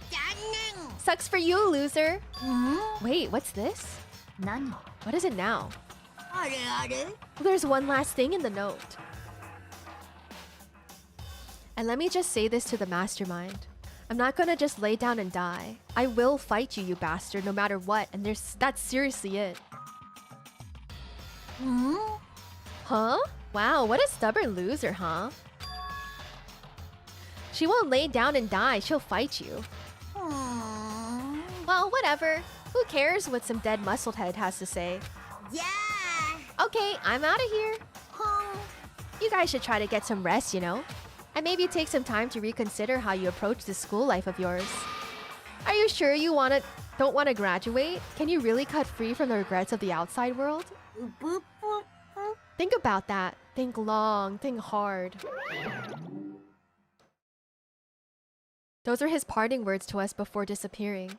[SPEAKER 4] 残念。
[SPEAKER 1] sucks for you, loser.
[SPEAKER 4] うん。
[SPEAKER 1] Wait, what's this?
[SPEAKER 7] 何？
[SPEAKER 1] What is it now?
[SPEAKER 4] あれあれ。
[SPEAKER 1] There's one last thing in the note. And let me just say this to the mastermind. I'm not gonna just lay down and die. I will fight you, you bastard, no matter what. And that's seriously it.
[SPEAKER 4] うん。
[SPEAKER 1] Huh? Wow, what a stubborn loser, huh? She won't lay down and die, she'll fight you.
[SPEAKER 4] うん。
[SPEAKER 1] Well, whatever. Who cares what some dead muscled head has to say?
[SPEAKER 4] じゃあ。
[SPEAKER 1] Okay, I'm out of here.
[SPEAKER 4] ほん。
[SPEAKER 1] You guys should try to get some rest, you know? And maybe take some time to reconsider how you approach the school life of yours. Are you sure you don't want to graduate? Can you really cut free from the regrets of the outside world?
[SPEAKER 4] ぷぷぷぷ。
[SPEAKER 1] Think about that. Think long, think hard. Those are his parting words to us before disappearing.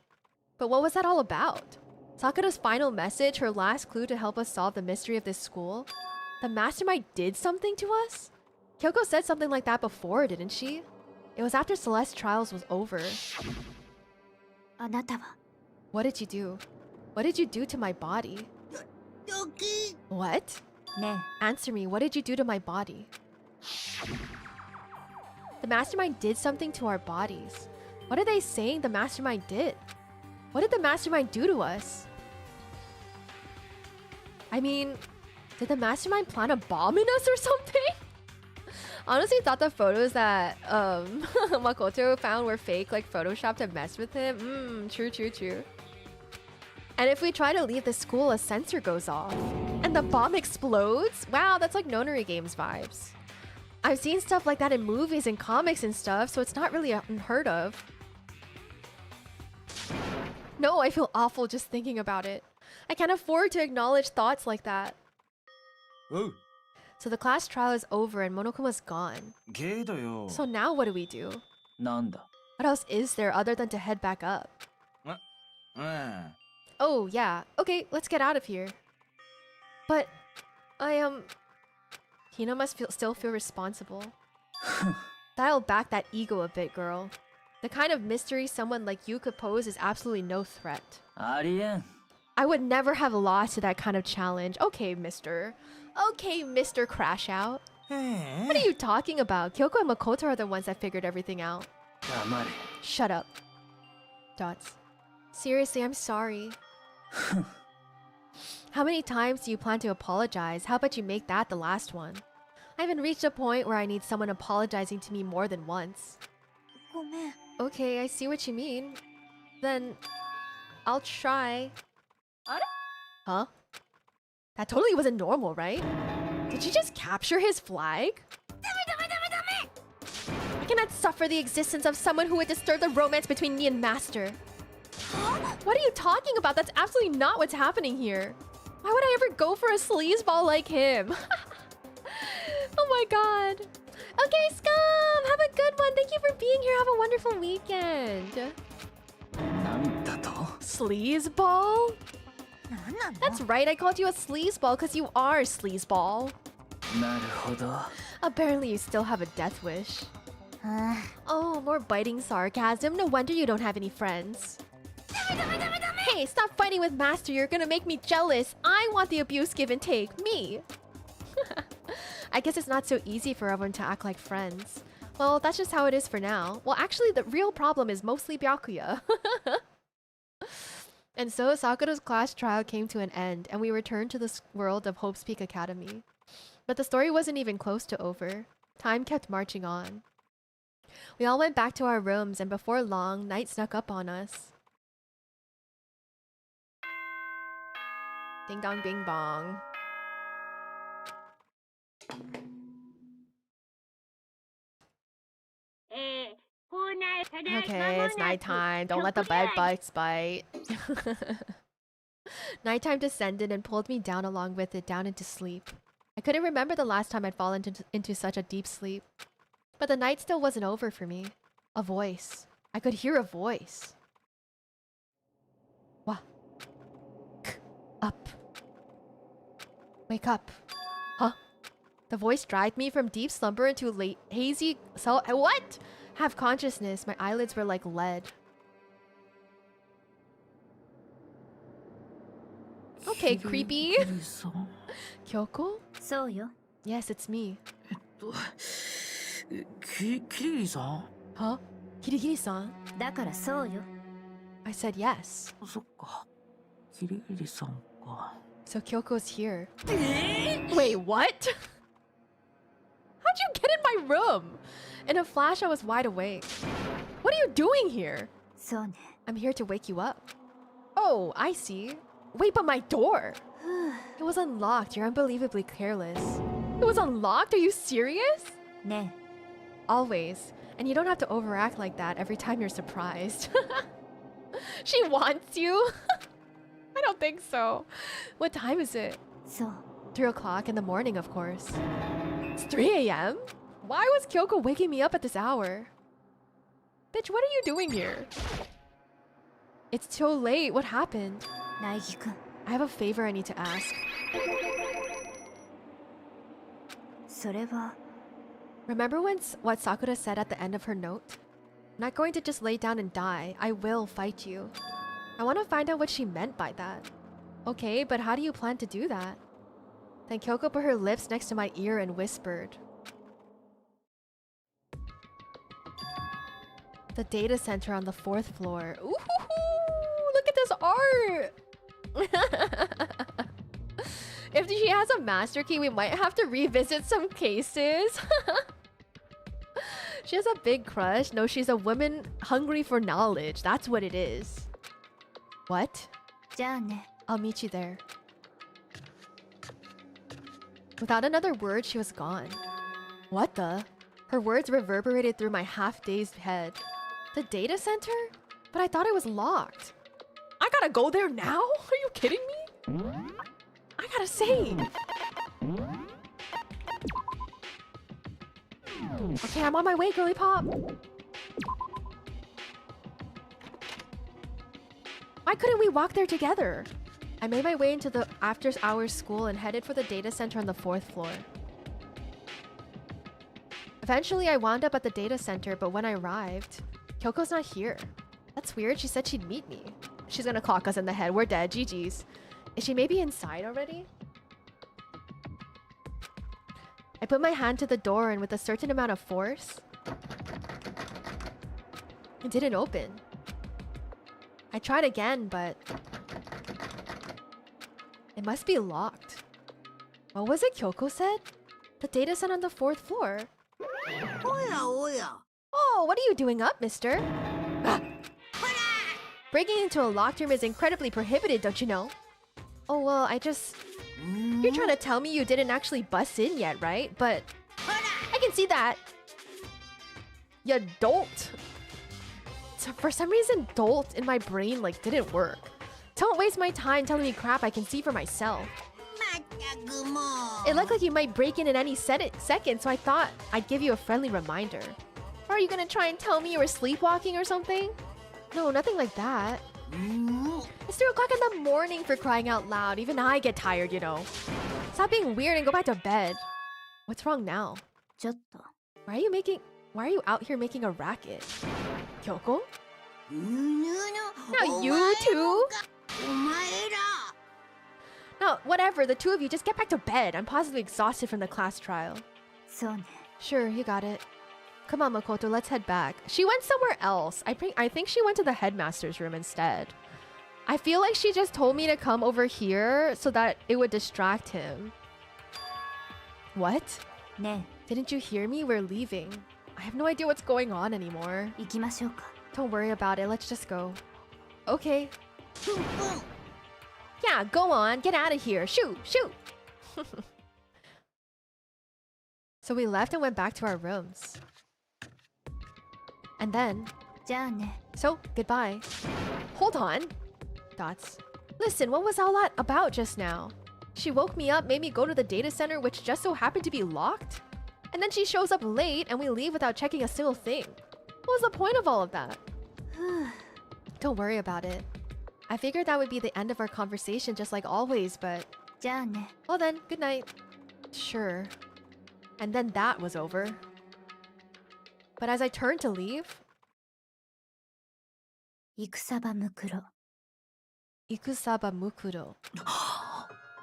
[SPEAKER 1] But what was that all about? Sakura's final message, her last clue to help us solve the mystery of this school? The mastermind did something to us? Kyoko said something like that before, didn't she? It was after Celeste's trials was over.
[SPEAKER 7] あなたは
[SPEAKER 1] What did you do? What did you do to my body?
[SPEAKER 4] ドキ。
[SPEAKER 1] What?
[SPEAKER 7] ね
[SPEAKER 1] Answer me, what did you do to my body? The mastermind did something to our bodies. What are they saying the mastermind did? What did the mastermind do to us? I mean, did the mastermind plan a bomb in us or something? Honestly thought the photos that Makoto found were fake, like photoshopped to mess with him. True. And if we try to leave the school, a sensor goes off. And the bomb explodes? Wow, that's like Nonary Games vibes. I've seen stuff like that in movies and comics and stuff, so it's not really unheard of. No, I feel awful just thinking about it. I can't afford to acknowledge thoughts like that.
[SPEAKER 6] おう。
[SPEAKER 1] So the class trial is over and Monokuma's gone.
[SPEAKER 6] けどよ。
[SPEAKER 1] So now what do we do?
[SPEAKER 3] なんだ
[SPEAKER 1] What else is there other than to head back up?
[SPEAKER 6] うん。
[SPEAKER 1] Oh, yeah. Okay, let's get out of here. But, Hina must still feel responsible. Dial back that ego a bit, girl. The kind of mystery someone like you could pose is absolutely no threat.
[SPEAKER 3] ありえん
[SPEAKER 1] I would never have lost to that kind of challenge. Okay, mister. Okay, Mr. Crash Out. What are you talking about? Kyoko and Makoto are the ones that figured everything out.
[SPEAKER 3] 黙れ
[SPEAKER 1] Shut up. Dots. Seriously, I'm sorry. How many times do you plan to apologize? How about you make that the last one? I haven't reached a point where I need someone apologizing to me more than once.
[SPEAKER 7] ごめん
[SPEAKER 1] Okay, I see what you mean. Then, I'll try. Huh? That totally wasn't normal, right? Did she just capture his flag? I cannot suffer the existence of someone who would disturb the romance between me and Master. What are you talking about? That's absolutely not what's happening here. Why would I ever go for a sleazeball like him? Oh my god. Okay, Scum! Have a good one. Thank you for being here. Have a wonderful weekend. Sleazeball? That's right, I called you a sleazeball because you are a sleazeball. Apparently you still have a death wish. Oh, more biting sarcasm. No wonder you don't have any friends. Hey, stop fighting with Master. You're gonna make me jealous. I want the abuse give and take. Me. I guess it's not so easy for everyone to act like friends. Well, that's just how it is for now. Well, actually, the real problem is mostly Byakuya. And so Sakura's class trial came to an end, and we returned to the world of Hope's Peak Academy. But the story wasn't even close to over. Time kept marching on. We all went back to our rooms, and before long, night snuck up on us. Ding dong bing bong. Okay, it's nighttime. Don't let the bed bugs bite. Nighttime descended and pulled me down along with it down into sleep. I couldn't remember the last time I'd fallen into such a deep sleep. But the night still wasn't over for me. A voice. I could hear a voice. What? Up. Wake up. Huh? The voice dragged me from deep slumber into late hazy what? Half consciousness. My eyelids were like lead. Okay, creepy. Kyoko?
[SPEAKER 7] So yo.
[SPEAKER 1] Yes, it's me.
[SPEAKER 5] Kiriri-san?
[SPEAKER 1] Huh? Kirigiri-san?
[SPEAKER 7] だからそうよ。
[SPEAKER 1] I said yes.
[SPEAKER 5] そっか。Kiriri-san か。
[SPEAKER 1] So Kyoko's here. Wait, what? How'd you get in my room? In a flash, I was wide awake. What are you doing here?
[SPEAKER 7] そうね。
[SPEAKER 1] I'm here to wake you up. Oh, I see. Wait, but my door. It was unlocked. You're unbelievably careless. It was unlocked? Are you serious?
[SPEAKER 7] ね
[SPEAKER 1] Always. And you don't have to overact like that every time you're surprised. She wants you? I don't think so. What time is it?
[SPEAKER 7] え。そう。
[SPEAKER 1] 3 o'clock in the morning, of course. It's 3 a.m.? Why was Kyoko waking me up at this hour? Bitch, what are you doing here? It's so late. What happened?
[SPEAKER 7] 苗木くん。
[SPEAKER 1] I have a favor I need to ask.
[SPEAKER 7] それは。
[SPEAKER 1] Remember what Sakura said at the end of her note? I'm not going to just lay down and die. I will fight you. I want to find out what she meant by that. Okay, but how do you plan to do that? Then Kyoko put her lips next to my ear and whispered. The data center on the 4th floor. Ooh, look at this art! If she has a master key, we might have to revisit some cases. She has a big crush. No, she's a woman hungry for knowledge. That's what it is. What?
[SPEAKER 7] じゃあね。
[SPEAKER 1] I'll meet you there. Without another word, she was gone. What the? Her words reverberated through my half-dazed head. The data center? But I thought it was locked. I gotta go there now? Are you kidding me? I gotta save. Okay, I'm on my way, girly pop. Why couldn't we walk there together? I made my way into the after-hours school and headed for the data center on the 4th floor. Eventually, I wound up at the data center, but when I arrived, Kyoko's not here. That's weird. She said she'd meet me. She's gonna clock us in the head. We're dead. GG's. Is she maybe inside already? I put my hand to the door and with a certain amount of force, it didn't open. I tried again, but it must be locked. What was it Kyoko said? The data center on the 4th floor.
[SPEAKER 4] Oya, oya.
[SPEAKER 1] Oh, what are you doing up, mister? Breaking into a locked room is incredibly prohibited, don't you know? Oh, well, You're trying to tell me you didn't actually bust in yet, right? But I can see that. You dolt. So for some reason, dolt in my brain, like, didn't work. Don't waste my time telling me crap I can see for myself. It looked like you might break in any second, so I thought I'd give you a friendly reminder. Or are you gonna try and tell me you were sleepwalking or something? No, nothing like that. It's 2 o'clock in the morning for crying out loud. Even I get tired, you know. Stop being weird and go back to bed. What's wrong now? Why are you out here making a racket? Kyoko? Now you too? No, whatever. The two of you just get back to bed. I'm positively exhausted from the class trial. Sure, you got it. Come on, Makoto, let's head back. She went somewhere else. I think she went to the headmaster's room instead. I feel like she just told me to come over here so that it would distract him. What? Didn't you hear me? We're leaving. I have no idea what's going on anymore. Don't worry about it. Let's just go. Okay. Yeah, go on. Get out of here. Shoot, shoot. So we left and went back to our rooms. And then... So, goodbye. Hold on. Dots. Listen, what was all that about just now? She woke me up, made me go to the data center, which just so happened to be locked. And then she shows up late and we leave without checking a single thing. What was the point of all of that? Don't worry about it. I figured that would be the end of our conversation just like always, but... Well then, good night. Sure. And then that was over. But as I turned to leave... Ikusaba Mukuro.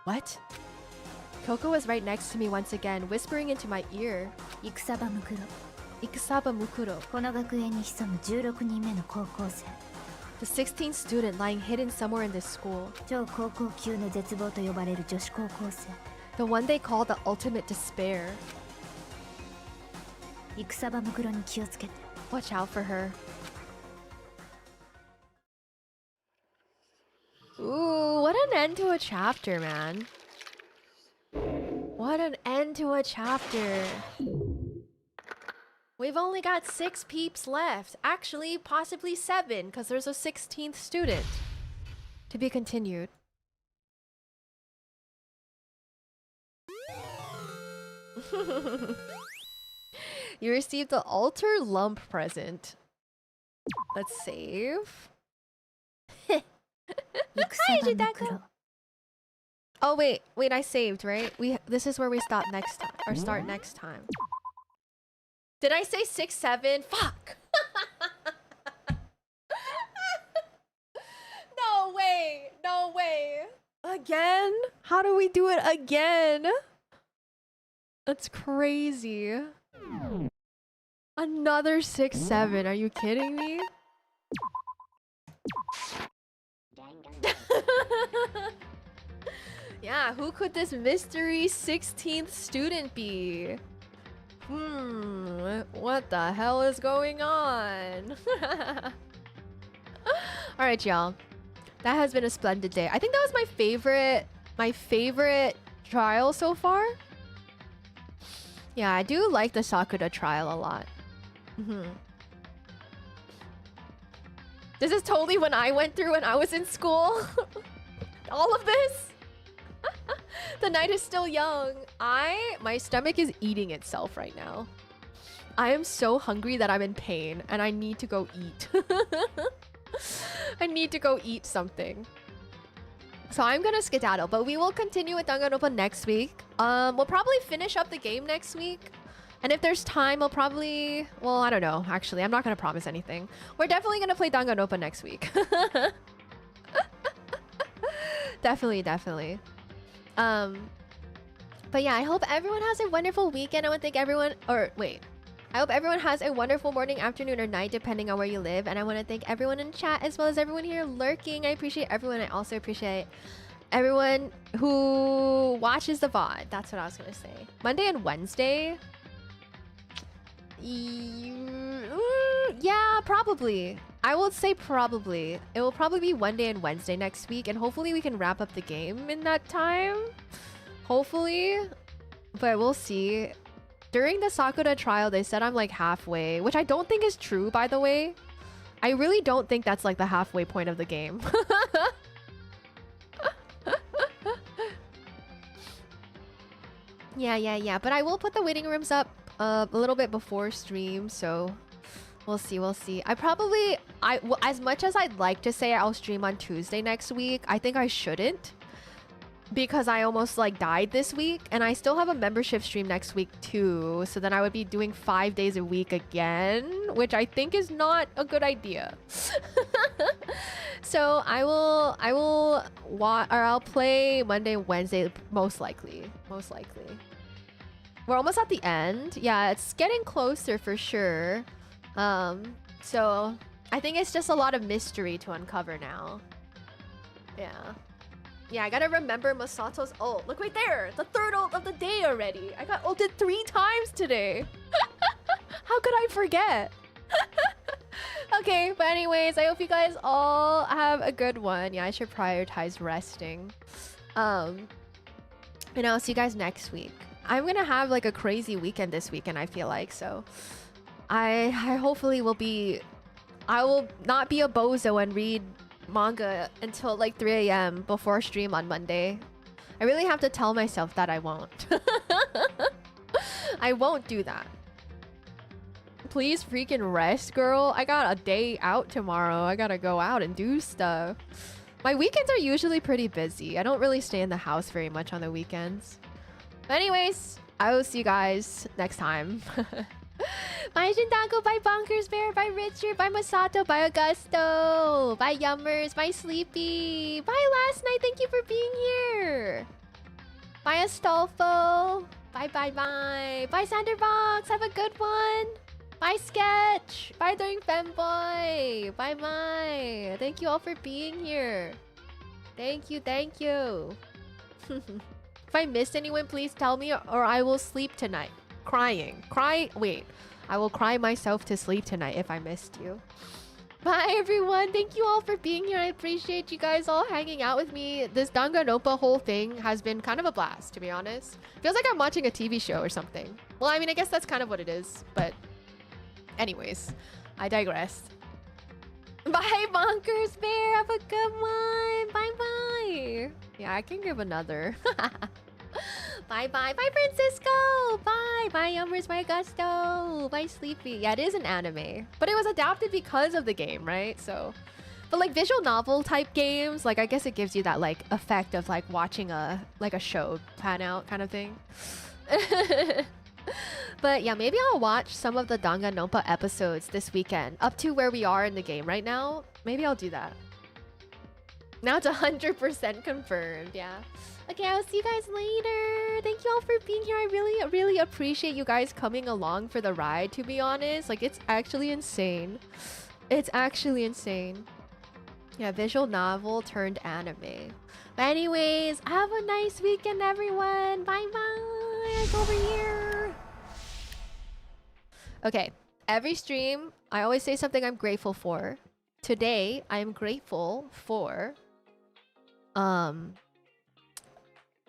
[SPEAKER 1] What? Kyoko was right next to me once again, whispering into my ear. Ikusaba Mukuro. The 16th student lying hidden somewhere in this school. The one they call the ultimate despair. Watch out for her. Ooh, what an end to a chapter, man. What an end to a chapter. We've only got 6 peeps left. Actually, possibly 7, because there's a 16th student. To be continued. You received the altar lump present. Let's save. Hi, Jidako. Oh wait, I saved, right? This is where we stop next time, or start next time. Did I say 6, 7? Fuck! No way! No way! Again? How do we do it again? That's crazy. Another 6, 7. Are you kidding me? Yeah, who could this mystery 16th student be? What the hell is going on? Alright, y'all. That has been a splendid day. I think that was my favorite trial so far. Yeah, I do like the Sakura trial a lot. This is totally when I went through when I was in school. All of this. The night is still young. My stomach is eating itself right now. I am so hungry that I'm in pain and I need to go eat. I need to go eat something. So I'm gonna skedaddle, but we will continue with Danganronpa next week. We'll probably finish up the game next week. And if there's time, we'll probably... Well, I don't know. Actually, I'm not gonna promise anything. We're definitely gonna play Danganronpa next week. Definitely. But yeah, I hope everyone has a wonderful weekend. I want to thank everyone... I hope everyone has a wonderful morning, afternoon, or night, depending on where you live. And I want to thank everyone in chat, as well as everyone here lurking. I appreciate everyone. I also appreciate everyone who watches the VOD. That's what I was going to say. Monday and Wednesday... Yeah, probably. I would say probably. It will probably be Monday and Wednesday next week, and hopefully we can wrap up the game in that time. Hopefully. But we'll see. During the Sakura trial, they said I'm like halfway, which I don't think is true, by the way. I really don't think that's like the halfway point of the game. Yeah. But I will put the waiting rooms up a little bit before stream, so we'll see. As much as I'd like to say I'll stream on Tuesday next week, I think I shouldn't. Because I almost like died this week, and I still have a membership stream next week too. So then I would be doing 5 days a week again, which I think is not a good idea. So I'll play Monday, Wednesday, most likely. We're almost at the end. Yeah, it's getting closer for sure. So I think it's just a lot of mystery to uncover now. Yeah, I gotta remember Masato's ult. Look right there! The third ult of the day already! I got ulted 3 times today! How could I forget? Okay, but anyways, I hope you guys all have a good one. Yeah, I should prioritize resting. And I'll see you guys next week. I'm gonna have like a crazy weekend this weekend, I feel like, so... I hopefully will be... I will not be a bozo and read manga until like 3 AM before stream on Monday. I really have to tell myself that I won't. I won't do that. Please freaking rest, girl. I got a day out tomorrow. I gotta go out and do stuff. My weekends are usually pretty busy. I don't really stay in the house very much on the weekends. But anyways, I will see you guys next time. Bye Shintanko, bye Bonkers Bear, bye Richard, bye Masato, bye Augusto, bye Yummers, bye Sleepy, bye Last Night, thank you for being here. Bye Astolfo, bye bye Sanderbox, have a good one. Bye Sketch, bye During Femboy, bye. Thank you all for being here. Thank you. If I missed anyone, please tell me or I will sleep tonight. Wait. I will cry myself to sleep tonight if I missed you. Bye everyone. Thank you all for being here. I appreciate you guys all hanging out with me. This Danganronpa whole thing has been kind of a blast, to be honest. Feels like I'm watching a TV show or something. Well, I mean, I guess that's kind of what it is. But anyways, I digress. Bye Bonkers Bear. Have a good one. Bye. Yeah, I can give another. Bye Francisco. Bye Yummers, bye Augusto, bye Sleepy. Yeah, it is an anime, but it was adapted because of the game, right? So, but like visual novel type games, like I guess it gives you that like effect of like watching a show pan out kind of thing. But yeah, maybe I'll watch some of the Danganronpa episodes this weekend up to where we are in the game right now. Maybe I'll do that. Now it's 100% confirmed. Yeah. Okay, I'll see you guys later. Thank you all for being here. I really appreciate you guys coming along for the ride, to be honest. Like, it's actually insane. Yeah, visual novel turned anime. But anyways, have a nice weekend, everyone. Bye. It's over here. Okay, every stream, I always say something I'm grateful for. Today, I am grateful for...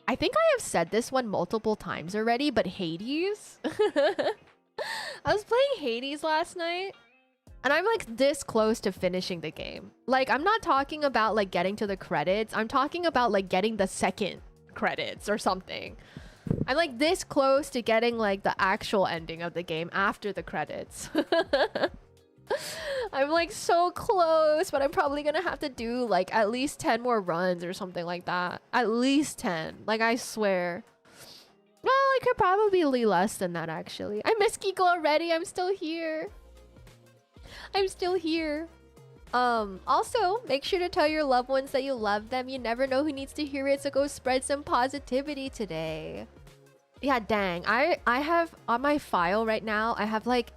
[SPEAKER 1] I think I have said this one multiple times already, but Hades. I was playing Hades last night, and I'm like this close to finishing the game. Like, I'm not talking about like getting to the credits. I'm talking about like getting the second credits or something. I'm like this close to getting like the actual ending of the game after the credits. I'm like so close, but I'm probably gonna have to do like at least 10 more runs or something like that. At least 10. Like, I swear. Well, I could probably be less than that, actually. I miss Kiko already. I'm still here. Also, make sure to tell your loved ones that you love them. You never know who needs to hear it, so go spread some positivity today. Yeah, dang. I have on my file right now, I have like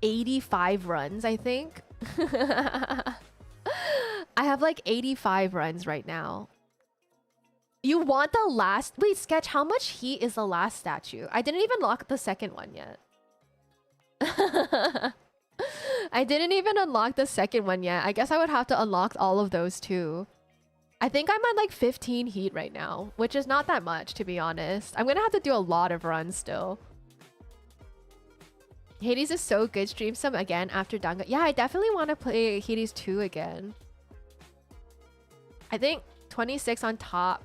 [SPEAKER 1] 85 runs, I think. I have like 85 runs right now. You want the last... Wait, Sketch, how much heat is the last statue? I didn't even lock the second one yet. I didn't even unlock the second one yet. I guess I would have to unlock all of those too. I think I'm at like 15 heat right now, which is not that much to be honest. I'm gonna have to do a lot of runs still. Hades is so good. Stream some again after Dangan. Yeah, I definitely want to play Hades 2 again. I think 26 on top.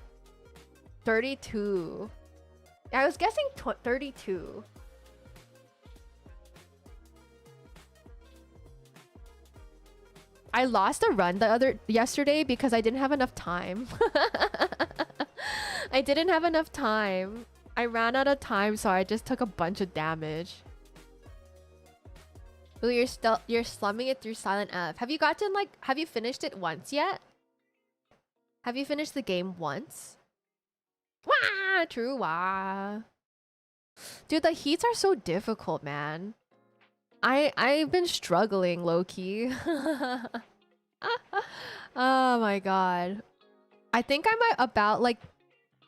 [SPEAKER 1] 32. Yeah, I was guessing 32. I lost a run yesterday because I didn't have enough time. I didn't have enough time. I ran out of time, so I just took a bunch of damage. Ooh, you're slumming it through Silent F. Have you finished it once yet? Have you finished the game once? Wah! True, wah. Dude, the heats are so difficult, man. I've been struggling low-key. Oh my god. I think I'm at about like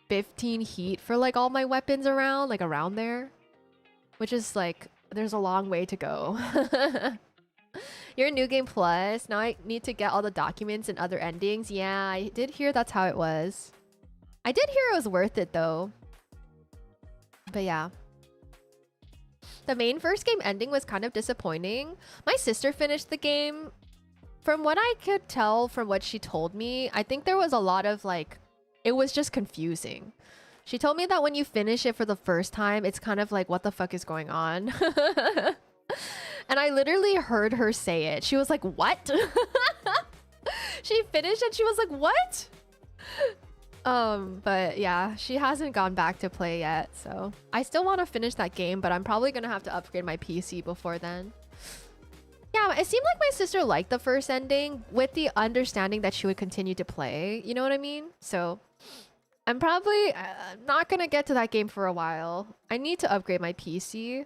[SPEAKER 1] 15 heat for like all my weapons around, like around there. Which is like, there's a long way to go. You're New Game Plus. Now I need to get all the documents and other endings. Yeah, I did hear that's how it was. I did hear it was worth it though. But yeah. The main first game ending was kind of disappointing. My sister finished the game. From what I could tell from what she told me, I think there was a lot of like, it was just confusing. She told me that when you finish it for the first time, it's kind of like, what the fuck is going on? And I literally heard her say it. She was like, what? She finished and she was like, what? But yeah, she hasn't gone back to play yet, so I still want to finish that game, but I'm probably gonna have to upgrade my PC before then. Yeah, it seemed like my sister liked the first ending with the understanding that she would continue to play, you know what I mean? So I'm probably not gonna get to that game for a while. I need to upgrade my PC.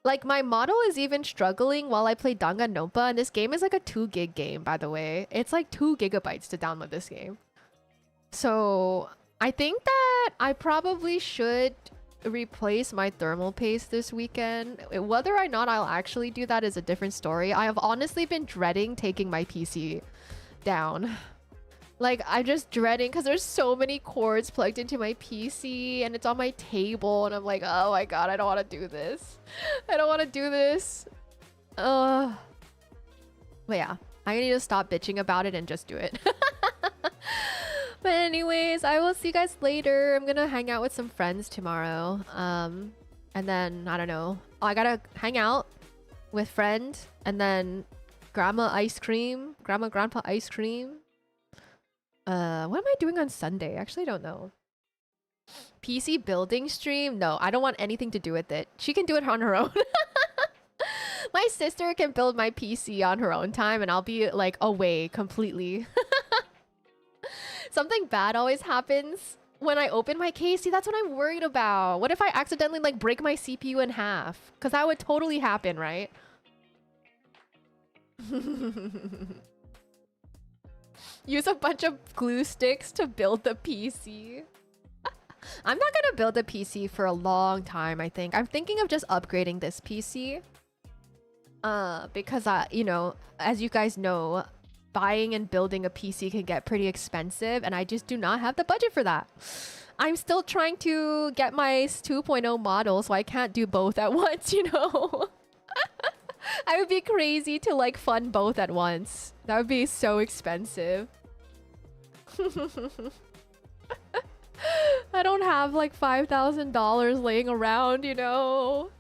[SPEAKER 1] Like, my model is even struggling while I play Danganronpa, and this game is like a 2 gig game, by the way. It's like 2 gigabytes to download this game. So I think that I probably should replace my thermal paste this weekend. Whether or not I'll actually do that is a different story. I have honestly been dreading taking my PC down. Like, I'm just dreading because there's so many cords plugged into my PC and it's on my table and I'm like, oh my god, I don't want to do this. I don't want to do this. But yeah, I need to stop bitching about it and just do it. But anyways, I will see you guys later. I'm gonna hang out with some friends tomorrow. And then, I don't know. Oh, I gotta hang out with friend and then grandma grandpa ice cream. What am I doing on Sunday? Actually, I don't know. PC building stream? No, I don't want anything to do with it. She can do it on her own. My sister can build my PC on her own time and I'll be like away completely. Something bad always happens when I open my case. See, that's what I'm worried about. What if I accidentally like break my CPU in half? Because that would totally happen, right? Use a bunch of glue sticks to build the PC. I'm not gonna build a PC for a long time, I think. I'm thinking of just upgrading this PC. Because, you know, as you guys know, buying and building a PC can get pretty expensive, and I just do not have the budget for that. I'm still trying to get my 2.0 model, so I can't do both at once, you know? I would be crazy to like fund both at once. That would be so expensive. I don't have like $5,000 laying around, you know?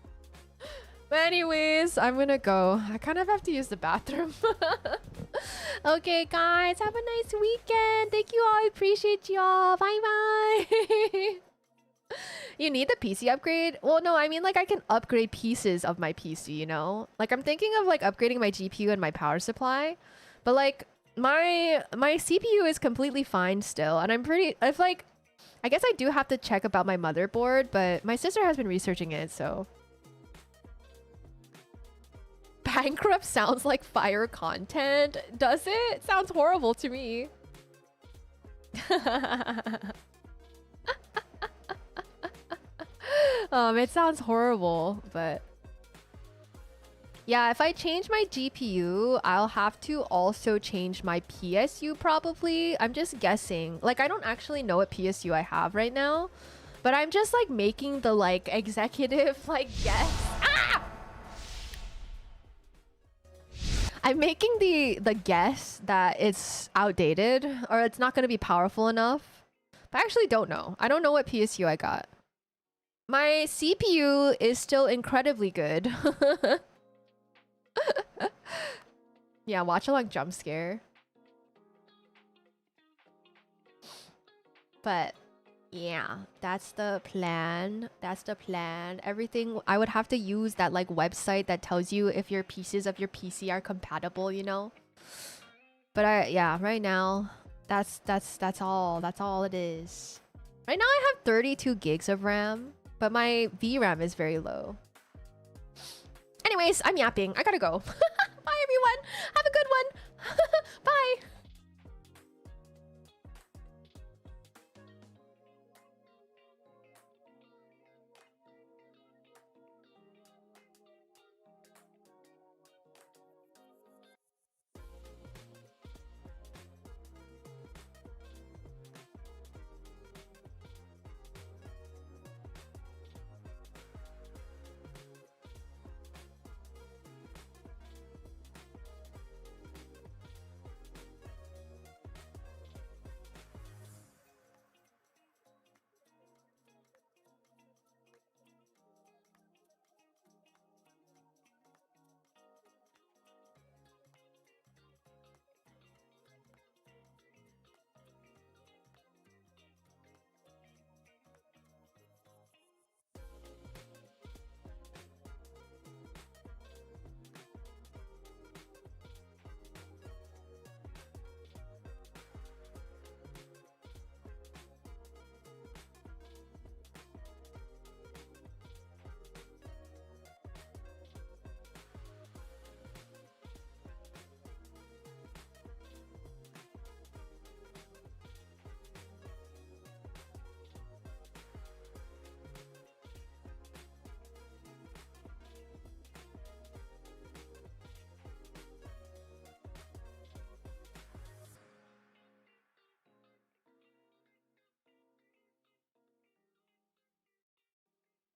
[SPEAKER 1] But anyways, I'm gonna go. I kind of have to use the bathroom. Okay, guys, have a nice weekend. Thank you all. I appreciate y'all. Bye-bye. You need the PC upgrade? Well, no, I mean, like, I can upgrade pieces of my PC, you know? Like, I'm thinking of, like, upgrading my GPU and my power supply. But, like, my CPU is completely fine still. And I'm pretty... I guess I do have to check about my motherboard, but my sister has been researching it, so... Bankrupt sounds like fire content. Does it? Sounds horrible to me. It sounds horrible, but Yeah, if I change my GPU, I'll have to also change my PSU probably. I'm just guessing. Like, I don't actually know what PSU I have right now, but I'm just like making the like executive like guess. Ah! I'm making the guess that it's outdated or it's not going to be powerful enough. But I actually don't know. I don't know what PSU I got. My CPU is still incredibly good. Yeah, watch along jump scare. But yeah, that's the plan. That's the plan. Everything, I would have to use that like website that tells you if your pieces of your PC are compatible, you know? But yeah, right now, that's all it is. Right now I have 32 gigs of RAM, but my VRAM is very low. Anyways, I'm yapping. I gotta go. Bye everyone. Have a good one.